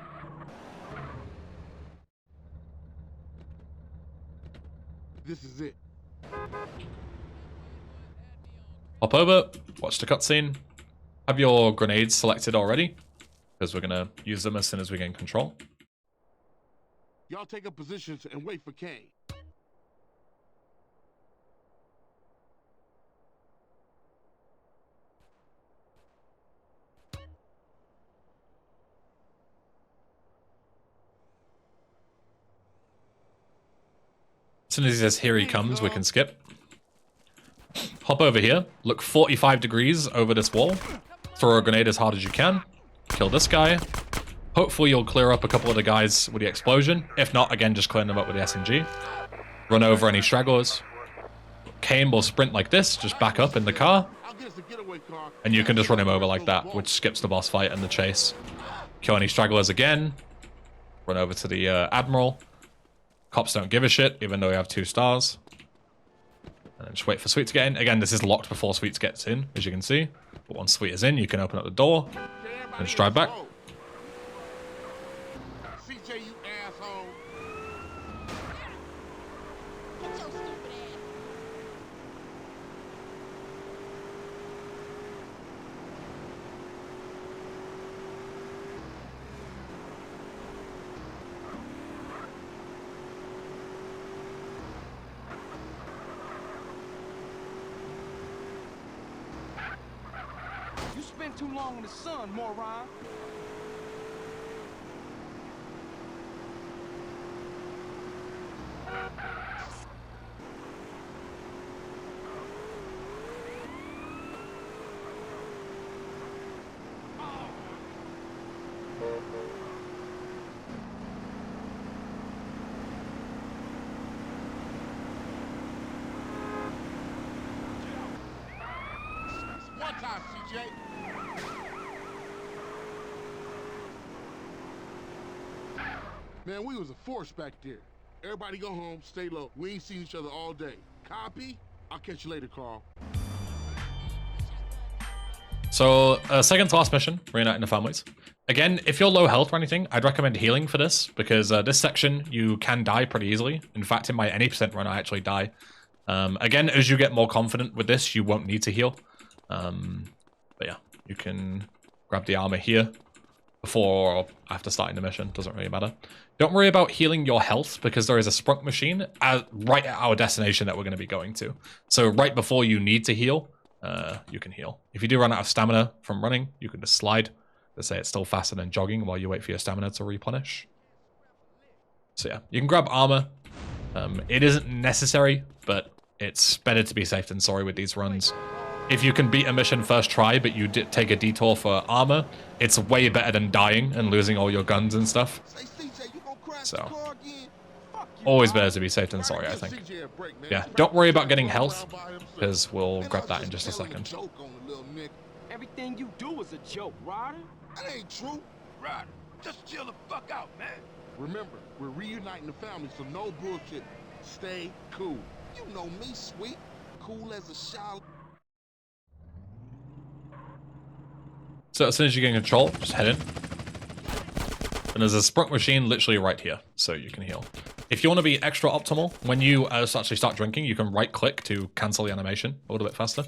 This is it. Hop over, watch the cutscene. Have your grenades selected already, because we're going to use them as soon as we gain control. Y'all take up positions and wait for Kane. As soon as he says, here he comes, we can skip. Hop over here, look 45 degrees over this wall, throw a grenade as hard as you can, kill this guy. Hopefully you'll clear up a couple of the guys with the explosion. If not, again, just clean them up with the SMG. Run over any stragglers. Kane will sprint like this, just back up in the car. And you can just run him over like that, which skips the boss fight and the chase. Kill any stragglers again. Run over to the Admiral. Cops don't give a shit, even though we have 2 stars. And then just wait for Sweet to get in. Again, this is locked before Sweet gets in, as you can see. But once Sweet is in, you can open up the door and just drive back. CJ, you asshole. Get your stupid ass. You spend too long in the sun, moron. One time, CJ. Man, we was a force back there. Everybody go home, stay low. We ain't seen each other all day. Copy? I'll catch you later, Carl. So, second to last mission, reuniting the families. Again, if you're low health or anything, I'd recommend healing for this, because this section, you can die pretty easily. In fact, in my any percent run, I actually die. Again, as you get more confident with this, you won't need to heal. But yeah, you can grab the armor here before or after starting the mission. Doesn't really matter. Don't worry about healing your health, because there is a sprunk machine right at our destination that we're going to be going to. So right before you need to heal, you can heal. If you do run out of stamina from running, you can just slide. Let's say it's still faster than jogging while you wait for your stamina to replenish. So yeah, you can grab armor. It isn't necessary, but it's better to be safe than sorry with these runs. if you can beat a mission first try, but you take a detour for armor, it's way better than dying and losing all your guns and stuff. So, always better to be safe than sorry, I think. Yeah, don't worry about getting health, because we'll grab that in just a second. Everything you do is a joke, Ryder. That ain't true. Ryder, just chill the fuck out, man. Remember, we're reuniting the family, so no bullshit. Stay cool. You know me, sweet. Cool as a shower. So as soon as you get in control, just head in. And there's a sprint machine literally right here, so you can heal. If you want to be extra optimal, when you actually start drinking, you can right-click to cancel the animation a little bit faster.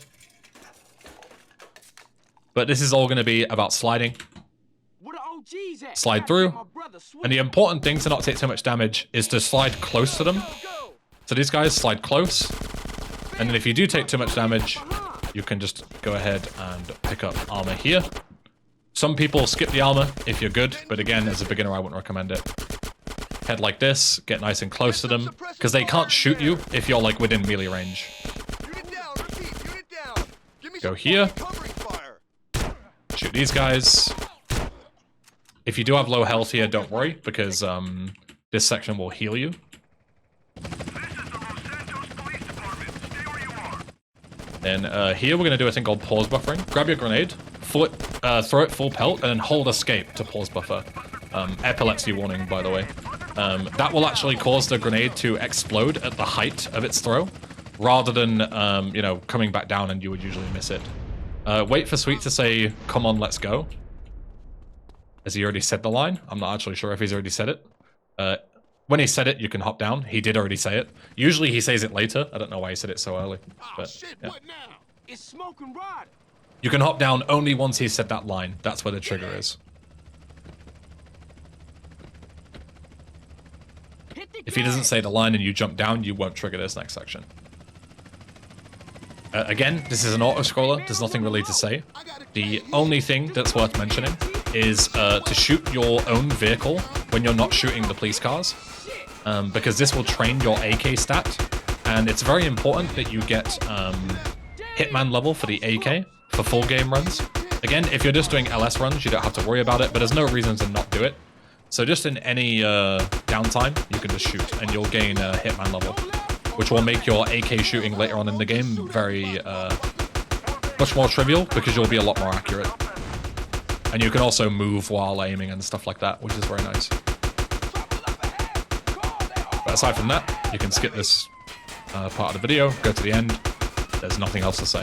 But this is all going to be about sliding. Slide through. And the important thing to not take too much damage is to slide close to them. So these guys slide close. And then if you do take too much damage, you can just go ahead and pick up armor here. Some people skip the armor if you're good, but again, as a beginner, I wouldn't recommend it. Head like this, get nice and close to them, because they can't shoot you if you're like within melee range. Go here. Shoot these guys. If you do have low health here, don't worry, because this section will heal you. Then here we're going to do a thing called pause buffering. Grab your grenade, throw it full pelt, and then hold escape to pause buffer. Epilepsy warning, by the way. That will actually cause the grenade to explode at the height of its throw, rather than, you know, coming back down and you would usually miss it. Wait for Sweet to say, "Come on, let's go." Has he already said the line? I'm not actually sure if he's already said it. When he said it, you can hop down. He did already say it. Usually he says it later. I don't know why he said it so early. But, yeah. It's smoking Ryder. You can hop down only once he said that line. That's where the trigger is. If he doesn't say the line and you jump down, you won't trigger this next section. Again, this is an auto-scroller. There's nothing really to say. The only thing that's worth mentioning is to shoot your own vehicle when you're not shooting the police cars. Because this will train your AK stat. And it's very important that you get Hitman level for the AK for full game runs. Again, if you're just doing LS runs, you don't have to worry about it, but there's no reason to not do it. So just in any downtime, you can just shoot and you'll gain Hitman level, which will make your AK shooting later on in the game very much more trivial because you'll be a lot more accurate. And you can also move while aiming and stuff like that, which is very nice. But aside from that, you can skip this part of the video, go to the end. There's nothing else to say.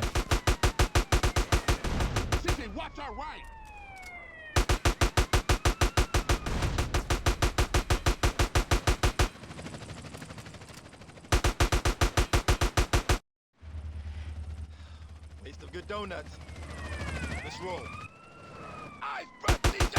Waste of good donuts. Let's roll. Eyes front, DJ!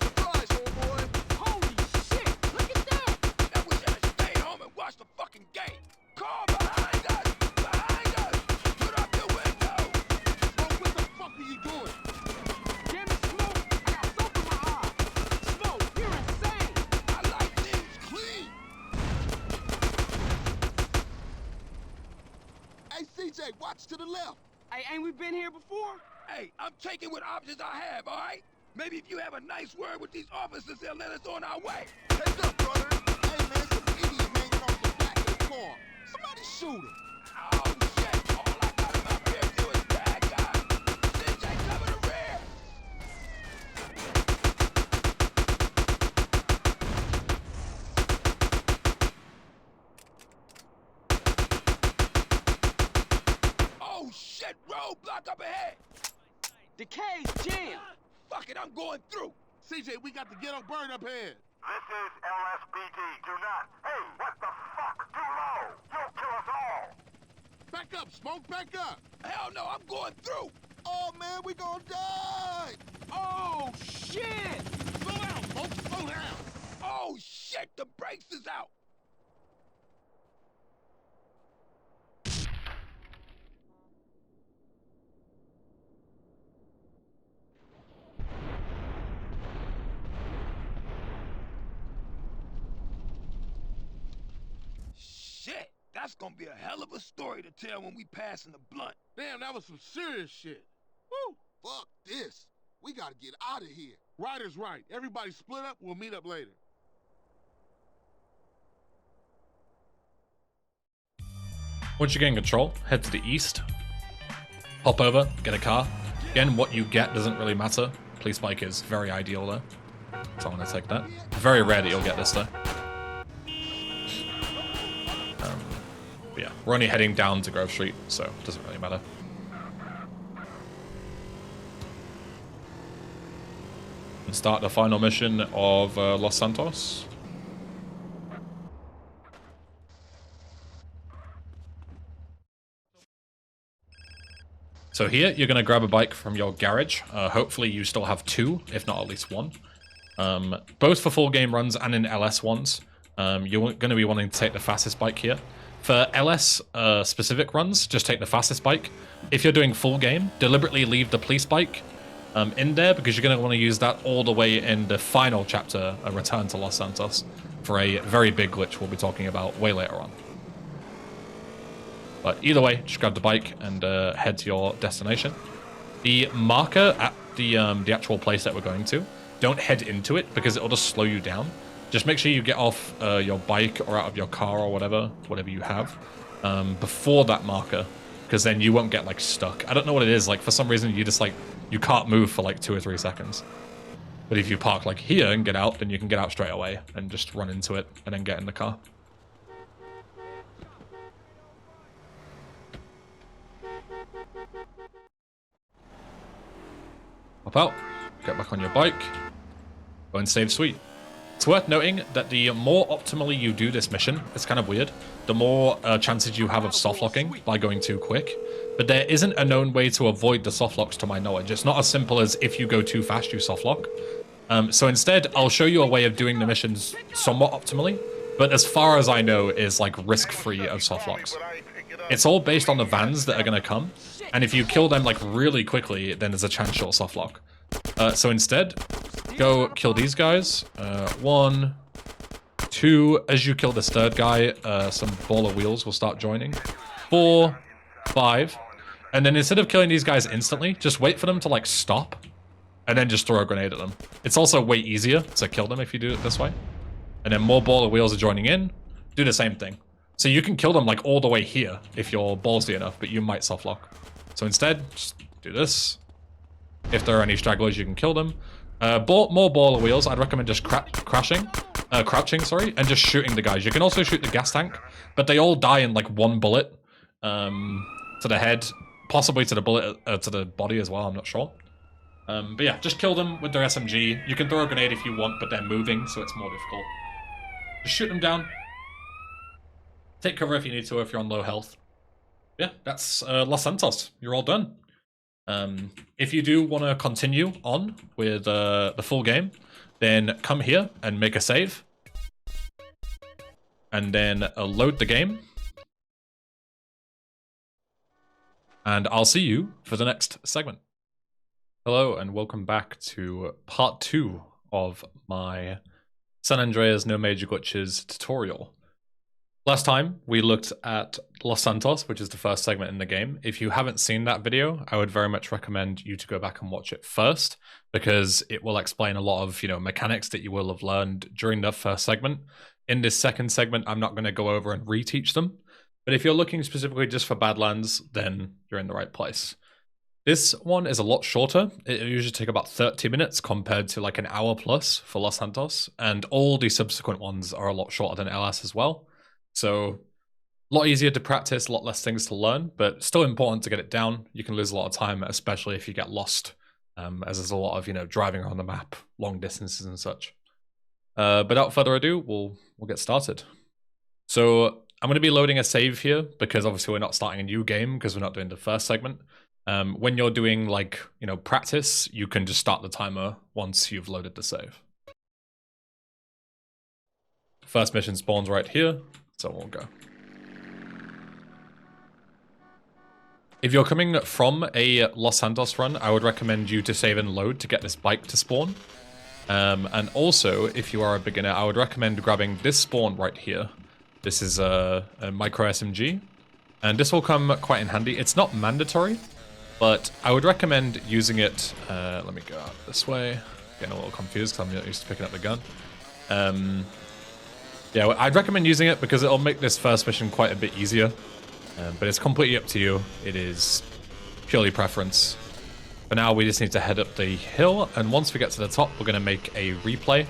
Surprise, homeboy! Holy shit! Look at that! Now we should have stayed home and watched the fucking game. Car behind us! Behind us! Put up your window! Smoke, what the fuck are you doing? Damn it, Smoke! I got soap in my eye! Smoke, you're insane! I like things clean! Hey, CJ, watch to the left. Hey, ain't we been here before? Hey, I'm taking what options I have, all right? Maybe if you have a nice word with these officers, they'll let us on our way. Heads up, brother. Hey, man, some idiot hanging off the back of the car. Somebody shoot him. Oh, shit! All I got in my rear view is bad guys. CJ, cover the rear! Oh, shit! Roadblock up ahead! The cave's jammed. Fuck it, I'm going through! CJ, we got the ghetto bird up here. This is LSPD. Do not. Hey, what the fuck? Too low. You'll kill us all. Back up, Smoke, back up. Hell no, I'm going through! Oh, man, we gonna die. Oh, shit! Slow down, Smoke, slow down. Oh, shit! The brakes is out! That's gonna be a hell of a story to tell when we pass in the blunt. Damn, that was some serious shit. Woo! Fuck this. We gotta get out of here. Ryder's right. Everybody split up. We'll meet up later. Once you gain control, head to the east. Hop over, get a car. Again, what you get doesn't really matter. Police bike is very ideal though. So I'm gonna take that. Very rare that you'll get this though. But yeah, we're only heading down to Grove Street, so it doesn't really matter. And start the final mission of Los Santos. So here, you're going to grab a bike from your garage. Hopefully you still have 2, if not at least 1. Both for full game runs and in LS ones. You're going to be wanting to take the fastest bike here. For LS specific runs, just take the fastest bike. If you're doing full game, deliberately leave the police bike in there, because you're going to want to use that all the way in the final chapter, A Return to Los Santos, for a very big glitch we'll be talking about way later on. But either way, just grab the bike and head to your destination. The marker at the actual place that we're going to, don't head into it because it'll just slow you down. Just make sure you get off your bike or out of your car or whatever you have before that marker, because then you won't get like stuck. I don't know what it is, like for some reason you just like, you can't move for like 2 or 3 seconds. But if you park like here and get out, then you can get out straight away and just run into it and then get in the car. Hop out, get back on your bike, go and save sweet. It's worth noting that the more optimally you do this mission, it's kind of weird, the more chances you have of soft-locking by going too quick. But there isn't a known way to avoid the soft-locks to my knowledge. It's not as simple as if you go too fast, you soft-lock. So instead, I'll show you a way of doing the missions somewhat optimally, but as far as I know, is like risk-free of soft-locks. It's all based on the vans that are going to come, and if you kill them like really quickly, then there's a chance you'll softlock. So instead, go kill these guys. 1, 2, as you kill this third guy, some baller wheels will start joining. 4, 5, and then instead of killing these guys instantly, just wait for them to like stop, and then just throw a grenade at them. It's also way easier to kill them if you do it this way. And then more baller wheels are joining in, do the same thing. So you can kill them like all the way here if you're ballsy enough, but you might soft lock. So instead, just do this. If there are any stragglers, you can kill them. More baller wheels, I'd recommend just crouching, and just shooting the guys. You can also shoot the gas tank, but they all die in like 1 bullet to the head, possibly to the bullet to the body as well. I'm not sure. But yeah, just kill them with their SMG. You can throw a grenade if you want, but they're moving, so it's more difficult. Just shoot them down. Take cover if you need to, if you're on low health. Yeah, that's Los Santos. You're all done. If you do want to continue on with the full game, then come here and make a save. And then load the game. And I'll see you for the next segment. Hello, and welcome back to part 2 of my San Andreas No Major Glitches tutorial. Last time, we looked at Los Santos, which is the first segment in the game. If you haven't seen that video, I would very much recommend you to go back and watch it first, because it will explain a lot of, mechanics that you will have learned during the first segment. In this second segment, I'm not going to go over and reteach them, but if you're looking specifically just for Badlands, then you're in the right place. This one is a lot shorter. It usually take about 30 minutes compared to like an hour plus for Los Santos, and all the subsequent ones are a lot shorter than LS as well. So a lot easier to practice, a lot less things to learn, but still important to get it down. You can lose a lot of time, especially if you get lost, as there's a lot of, driving around the map, long distances and such. But without further ado, we'll get started. So I'm going to be loading a save here because obviously we're not starting a new game because we're not doing the first segment. When you're doing practice, you can just start the timer once you've loaded the save. First mission spawns right here. So we'll go. If you're coming from a Los Santos run, I would recommend you to save and load to get this bike to spawn. And also, if you are a beginner, I would recommend grabbing this spawn right here. This is a micro SMG, and this will come quite in handy. It's not mandatory, but I would recommend using it. Let me go out this way. Getting a little confused because I'm not used to picking up the gun. Yeah, I'd recommend using it because it'll make this first mission quite a bit easier. But it's completely up to you. It is purely preference. For now, we just need to head up the hill, and once we get to the top, we're going to make a replay.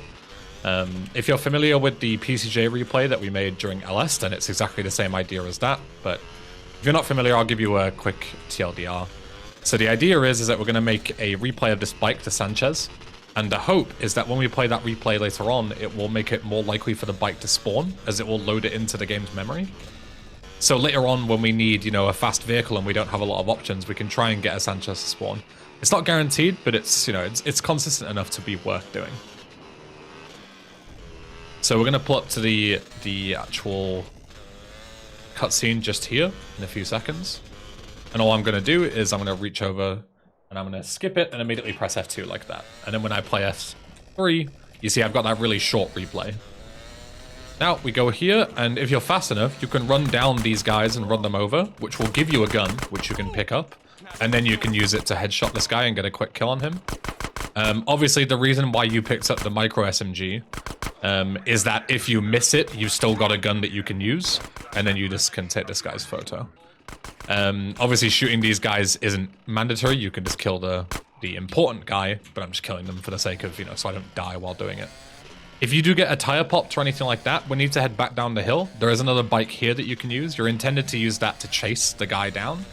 If you're familiar with the PCJ replay that we made during LS, then it's exactly the same idea as that. But if you're not familiar, I'll give you a quick TLDR. So the idea is that we're going to make a replay of this bike to Sanchez. And the hope is that when we play that replay later on, it will make it more likely for the bike to spawn, as it will load it into the game's memory. So later on, when we need, you know, a fast vehicle and we don't have a lot of options, we can try and get a Sanchez to spawn. It's not guaranteed, but it's, you know, it's consistent enough to be worth doing. So we're going to pull up to the actual cutscene just here in a few seconds. And all I'm going to do is I'm going to reach over and I'm going to skip it and immediately press F2 like that. And then when I play F3, you see I've got that really short replay. Now we go here, and if you're fast enough, you can run down these guys and run them over, which will give you a gun, which you can pick up. And then you can use it to headshot this guy and get a quick kill on him. Obviously, the reason why you picked up the micro SMG is that if you miss it, you've still got a gun that you can use, and then you just can take this guy's photo. Obviously, shooting these guys isn't mandatory. You can just kill the important guy, but I'm just killing them for the sake of, you know, so I don't die while doing it. If you do get a tire popped or anything like that, we need to head back down the hill. There is another bike here that you can use. You're intended to use that to chase the guy down.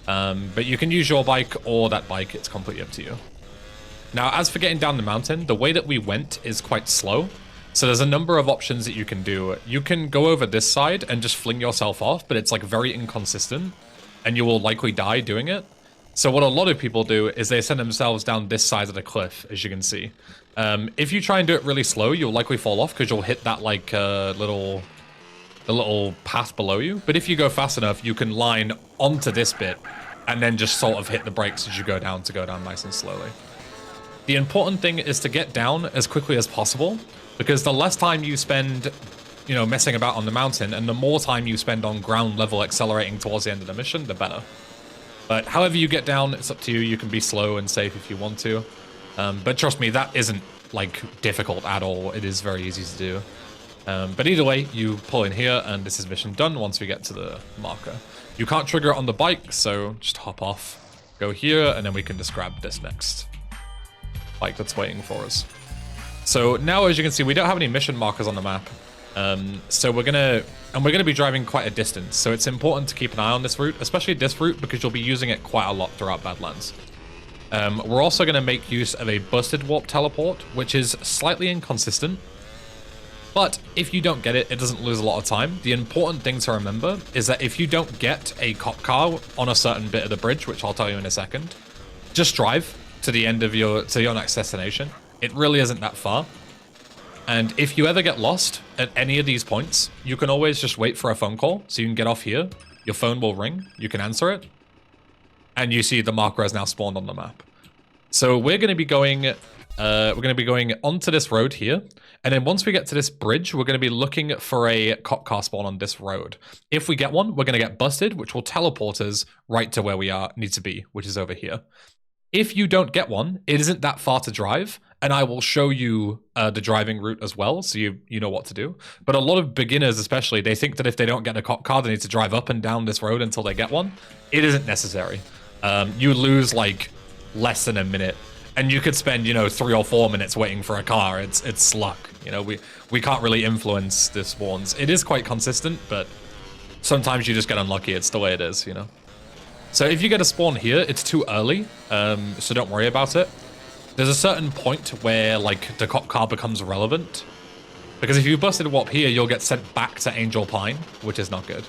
But you can use your bike or that bike. It's completely up to you. Now, as for getting down the mountain, the way that we went is quite slow. So there's a number of options that you can do. You can go over this side and just fling yourself off, but it's like very inconsistent and you will likely die doing it. So what a lot of people do is they send themselves down this side of the cliff, as you can see. If you try and do it really slow, you'll likely fall off because you'll hit that like the little path below you. But if you go fast enough, you can line onto this bit and then just sort of hit the brakes as you go down to go down nice and slowly. The important thing is to get down as quickly as possible, because the less time you spend, you know, messing about on the mountain and the more time you spend on ground level accelerating towards the end of the mission, the better. But however you get down, it's up to you. You can be slow and safe if you want to. But trust me, that isn't like difficult at all. It is very easy to do. But either way, you pull in here and this is mission done once we get to the marker. You can't trigger it on the bike, so just hop off, go here, and then we can just grab this next bike that's waiting for us. So now, as you can see, we don't have any mission markers on the map. So we're gonna be driving quite a distance. So it's important to keep an eye on this route, especially this route, because you'll be using it quite a lot throughout Badlands. We're also gonna make use of a busted warp teleport, which is slightly inconsistent. But if you don't get it, it doesn't lose a lot of time. The important thing to remember is that if you don't get a cop car on a certain bit of the bridge, which I'll tell you in a second, just drive to the end of your next destination. It really isn't that far. And if you ever get lost at any of these points, you can always just wait for a phone call. So you can get off here, your phone will ring, you can answer it, and you see the marker has now spawned on the map. So we're going to be going onto this road here, and then once we get to this bridge, we're going to be looking for a cop car spawn on this road. If we get one, we're going to get busted, which will teleport us right to where we need to be, which is over here. If you don't get one, it isn't that far to drive, and I will show you the driving route as well, so you know what to do. But a lot of beginners especially, they think that if they don't get a cop car, they need to drive up and down this road until they get one. It isn't necessary. You lose like less than a minute, and you could spend, you know, 3 or 4 minutes waiting for a car. It's luck. You know, we can't really influence the spawns. It is quite consistent, but sometimes you just get unlucky. It's the way it is, you know. So if you get a spawn here, it's too early, so don't worry about it. There's a certain point where, like, the cop car becomes relevant. Because if you busted a warp here, you'll get sent back to Angel Pine, which is not good.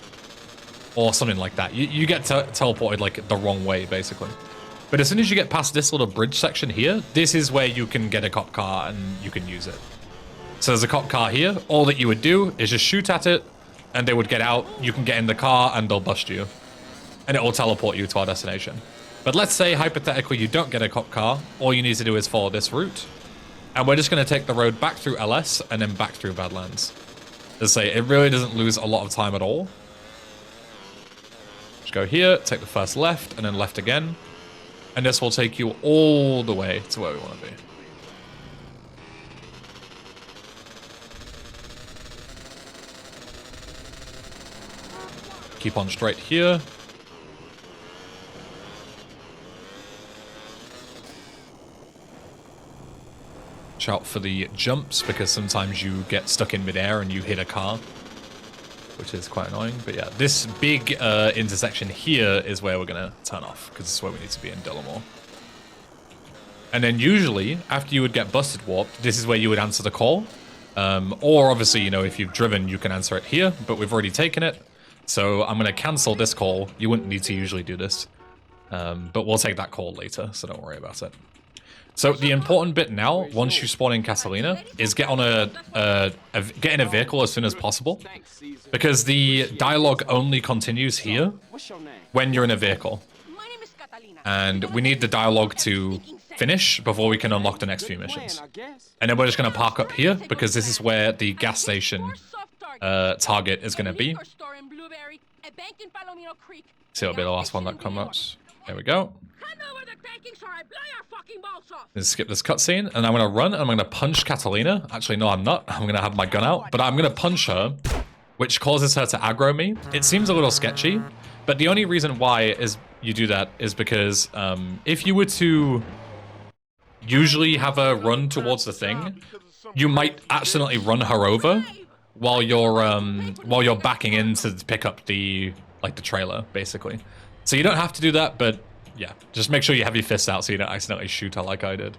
Or something like that. You get teleported, like, the wrong way, basically. But as soon as you get past this little bridge section here, this is where you can get a cop car and you can use it. So there's a cop car here. All that you would do is just shoot at it, and they would get out. You can get in the car, and they'll bust you. And it will teleport you to our destination. But let's say, hypothetically, you don't get a cop car. All you need to do is follow this route. And we're just going to take the road back through LS and then back through Badlands. As I say, it really doesn't lose a lot of time at all. Just go here, take the first left, and then left again. And this will take you all the way to where we want to be. Keep on straight here. Watch out for the jumps, because sometimes you get stuck in midair and you hit a car, which is quite annoying. But yeah, this big intersection here is where we're going to turn off, because this is where we need to be in Dillamore. And then usually, after you would get busted warped, this is where you would answer the call. Or obviously, you know, if you've driven, you can answer it here, but we've already taken it. So I'm going to cancel this call. You wouldn't need to usually do this. But we'll take that call later, so don't worry about it. So the important bit now, once you spawn in Catalina, is get on get in a vehicle as soon as possible, because the dialogue only continues here when you're in a vehicle, and we need the dialogue to finish before we can unlock the next few missions. And then we're just going to park up here, because this is where the gas station target is going to be. See, it'll be the last one that comes up. There we go. Let's skip this cutscene, and I'm going to run, and I'm going to punch Catalina. Actually, no, I'm not. I'm going to have my gun out, but I'm going to punch her, which causes her to aggro me. It seems a little sketchy, but the only reason why is you do that is because if you were to usually have her run towards the thing, you might accidentally run her over while you're backing in to pick up the trailer, basically. So you don't have to do that, but yeah, just make sure you have your fists out so you don't accidentally shoot her like I did.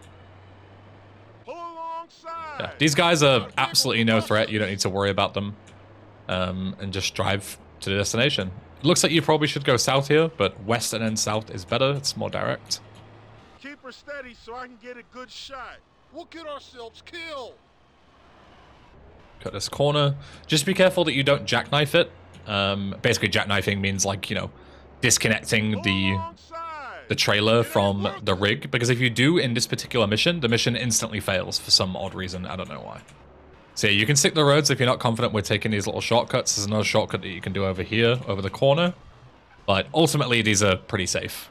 Yeah, these guys are absolutely no threat. You don't need to worry about them. And just drive to the destination. It looks like you probably should go south here, but west and then south is better. It's more direct. Keep her steady so I can get a good shot. We'll get ourselves killed. Cut this corner. Just be careful that you don't jackknife it. Basically, jackknifing means, like, you know, disconnecting the trailer from the rig, because if you do in this particular mission, the mission instantly fails for some odd reason. I don't know why. So yeah, you can stick the roads if you're not confident with taking these little shortcuts. There's another shortcut that you can do over here, over the corner, but ultimately these are pretty safe.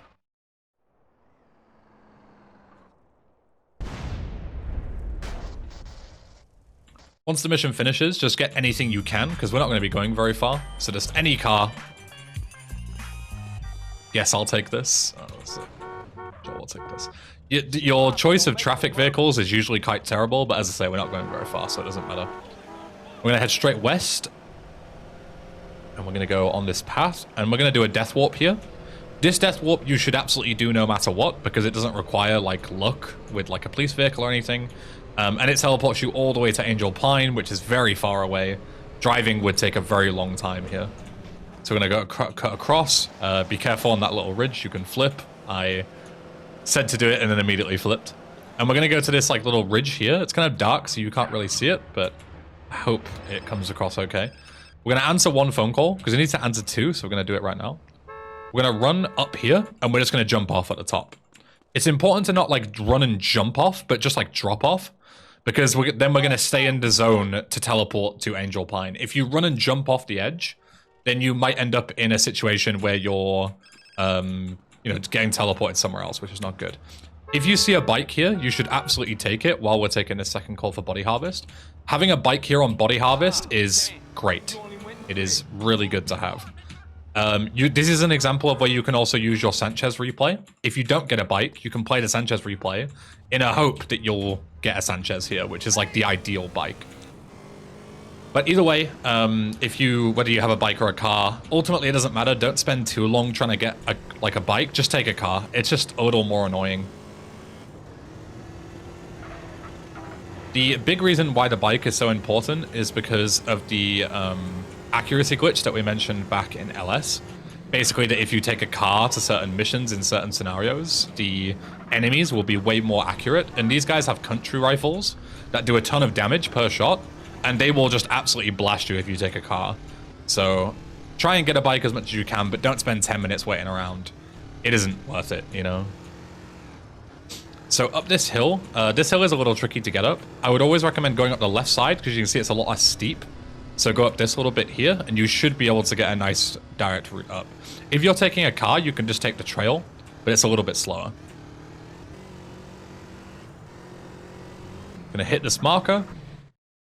Once the mission finishes, just get anything you can, because we're not going to be going very far. So just any car. Yes, I'll take this. Oh, I'll take this. Your choice of traffic vehicles is usually quite terrible, but as I say, we're not going very far, so it doesn't matter. We're going to head straight west, and we're going to go on this path, and we're going to do a death warp here. This death warp you should absolutely do no matter what, because it doesn't require, like, luck with, like, a police vehicle or anything. And it teleports you all the way to Angel Pine, which is very far away. Driving would take a very long time here. So we're going to go cut across. Be careful on that little ridge. You can flip. I said to do it and then immediately flipped. And we're going to go to this like little ridge here. It's kind of dark, so you can't really see it, but I hope it comes across okay. We're going to answer one phone call, because we need to answer two, so we're going to do it right now. We're going to run up here, and we're just going to jump off at the top. It's important to not like run and jump off, but just like drop off. Because then we're going to stay in the zone to teleport to Angel Pine. If you run and jump off the edge, then you might end up in a situation where you're, you know, getting teleported somewhere else, which is not good. If you see a bike here, you should absolutely take it while we're taking this second call for Body Harvest. Having a bike here on Body Harvest is great. It is really good to have. This is an example of where you can also use your Sanchez replay. If you don't get a bike, you can play the Sanchez replay in a hope that you'll get a Sanchez here, which is like the ideal bike. But either way, whether you have a bike or a car, ultimately it doesn't matter. Don't spend too long trying to get a bike. Just take a car. It's just a little more annoying. The big reason why the bike is so important is because of the accuracy glitch that we mentioned back in LS. Basically, that if you take a car to certain missions in certain scenarios, the enemies will be way more accurate. And these guys have country rifles that do a ton of damage per shot, and they will just absolutely blast you if you take a car. So try and get a bike as much as you can, but don't spend 10 minutes waiting around. It isn't worth it, you know? So up this hill is a little tricky to get up. I would always recommend going up the left side, because you can see it's a lot less steep. So go up this little bit here, and you should be able to get a nice direct route up. If you're taking a car, you can just take the trail, but it's a little bit slower. Gonna hit this marker,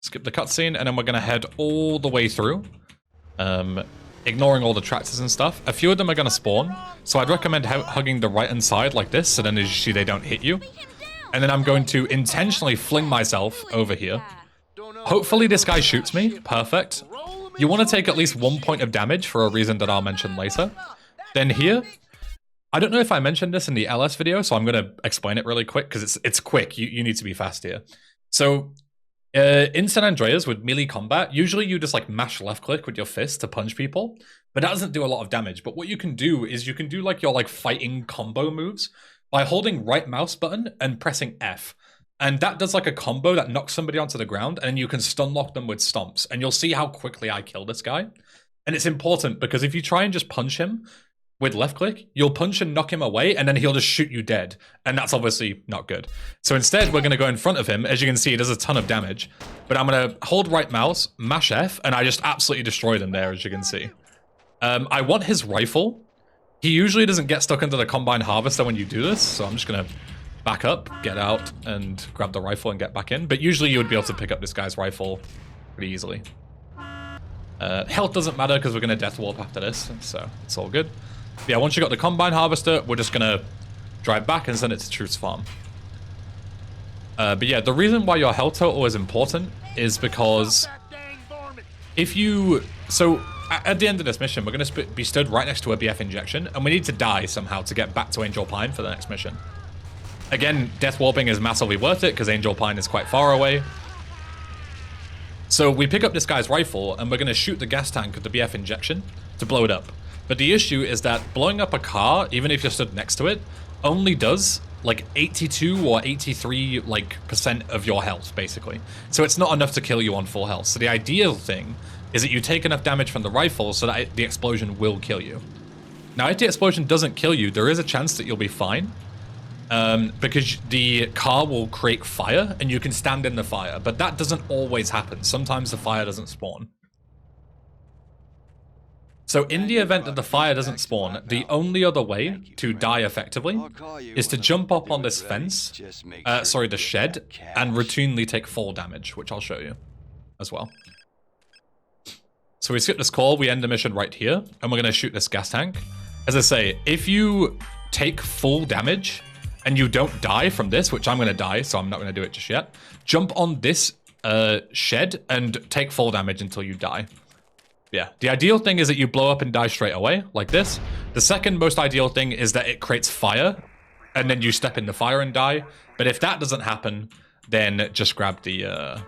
skip the cutscene, and then we're gonna head all the way through, ignoring all the tractors and stuff. A few of them are gonna spawn, so I'd recommend hugging the right-hand side like this, so then as you see they don't hit you. And then I'm going to intentionally fling myself over here. Hopefully this guy shoots me. Perfect. You want to take at least 1 point of damage for a reason that I'll mention later. Then here, I don't know if I mentioned this in the LS video, so I'm going to explain it really quick because it's quick. You need to be fast here. So in San Andreas with melee combat, usually you just like mash left click with your fist to punch people, but that doesn't do a lot of damage. But what you can do is you can do like your like fighting combo moves by holding right mouse button and pressing F. And that does like a combo that knocks somebody onto the ground, and you can stun lock them with stomps. And you'll see how quickly I kill this guy. And it's important because if you try and just punch him with left click, you'll punch and knock him away, and then he'll just shoot you dead. And that's obviously not good. So instead, we're going to go in front of him. As you can see, he does a ton of damage. But I'm going to hold right mouse, mash F, and I just absolutely destroyed him there, as you can see. I want his rifle. He usually doesn't get stuck into the combine harvester when you do this, so I'm just going to back up, get out, and grab the rifle and get back in. But usually you would be able to pick up this guy's rifle pretty easily. Health doesn't matter because we're going to death warp after this, so it's all good. But yeah, once you got the combine harvester, we're just going to drive back and send it to Truth's farm. But yeah, the reason why your health total is important is because if you... So at the end of this mission, we're going to be stood right next to a BF injection, and we need to die somehow to get back to Angel Pine for the next mission. Again, death warping is massively worth it because Angel Pine is quite far away. So we pick up this guy's rifle, and we're going to shoot the gas tank with the BF injection to blow it up. But the issue is that blowing up a car, even if you're stood next to it, only does like 82 or 83 % of your health, basically. So it's not enough to kill you on full health. So the ideal thing is that you take enough damage from the rifle so that the explosion will kill you. Now, if the explosion doesn't kill you, there is a chance that you'll be fine. Because the car will create fire and you can stand in the fire, but that doesn't always happen. Sometimes the fire doesn't spawn. So in the event that the fire doesn't spawn, the only other way to die effectively is to jump up on this fence, the shed, and routinely take fall damage, which I'll show you as well. So we skip this call, we end the mission right here, and we're going to shoot this gas tank. As I say, if you take full damage and you don't die from this, which I'm going to die, so I'm not going to do it just yet, jump on this shed and take full damage until you die. Yeah, the ideal thing is that you blow up and die straight away, like this. The second most ideal thing is that it creates fire, and then you step in the fire and die. But if that doesn't happen, then just grab the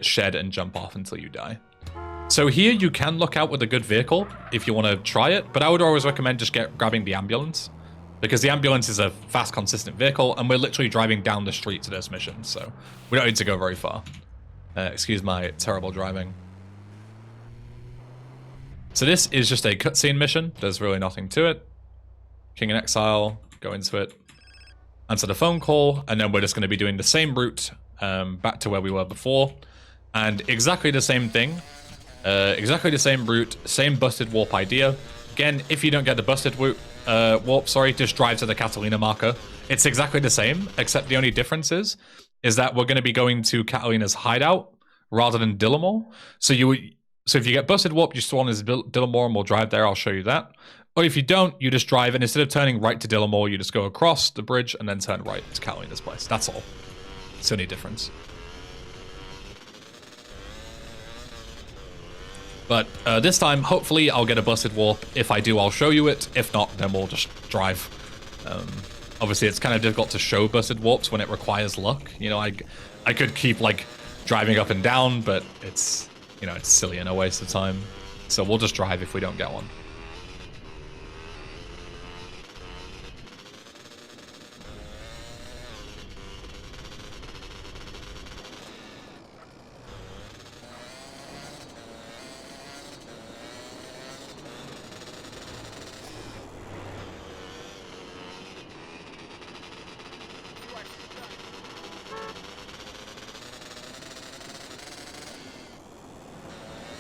shed and jump off until you die. So here you can look out with a good vehicle if you want to try it, but I would always recommend just grabbing the ambulance, because the ambulance is a fast, consistent vehicle, and we're literally driving down the street to this mission, so we don't need to go very far. Excuse my terrible driving. So this is just a cutscene mission. There's really nothing to it. King in Exile, go into it, answer the phone call, and then we're just going to be doing the same route back to where we were before, and exactly the same thing. Exactly the same route, same busted warp idea. Again, if you don't get the busted warp, just drive to the Catalina marker. It's exactly the same, except the only difference is that we're going to be going to Catalina's hideout rather than Dillamore. So if you get busted warp, you spawn as Dillamore and we'll drive there. I'll show you that. Or if you don't, you just drive, and instead of turning right to Dillamore, you just go across the bridge and then turn right to Catalina's place. That's all. It's the only difference. But this time, hopefully, I'll get a busted warp. If I do, I'll show you it. If not, then we'll just drive. Obviously, it's kind of difficult to show busted warps when it requires luck. You know, I could keep, like, driving up and down, but it's, you know, it's silly and a waste of time. So we'll just drive if we don't get one.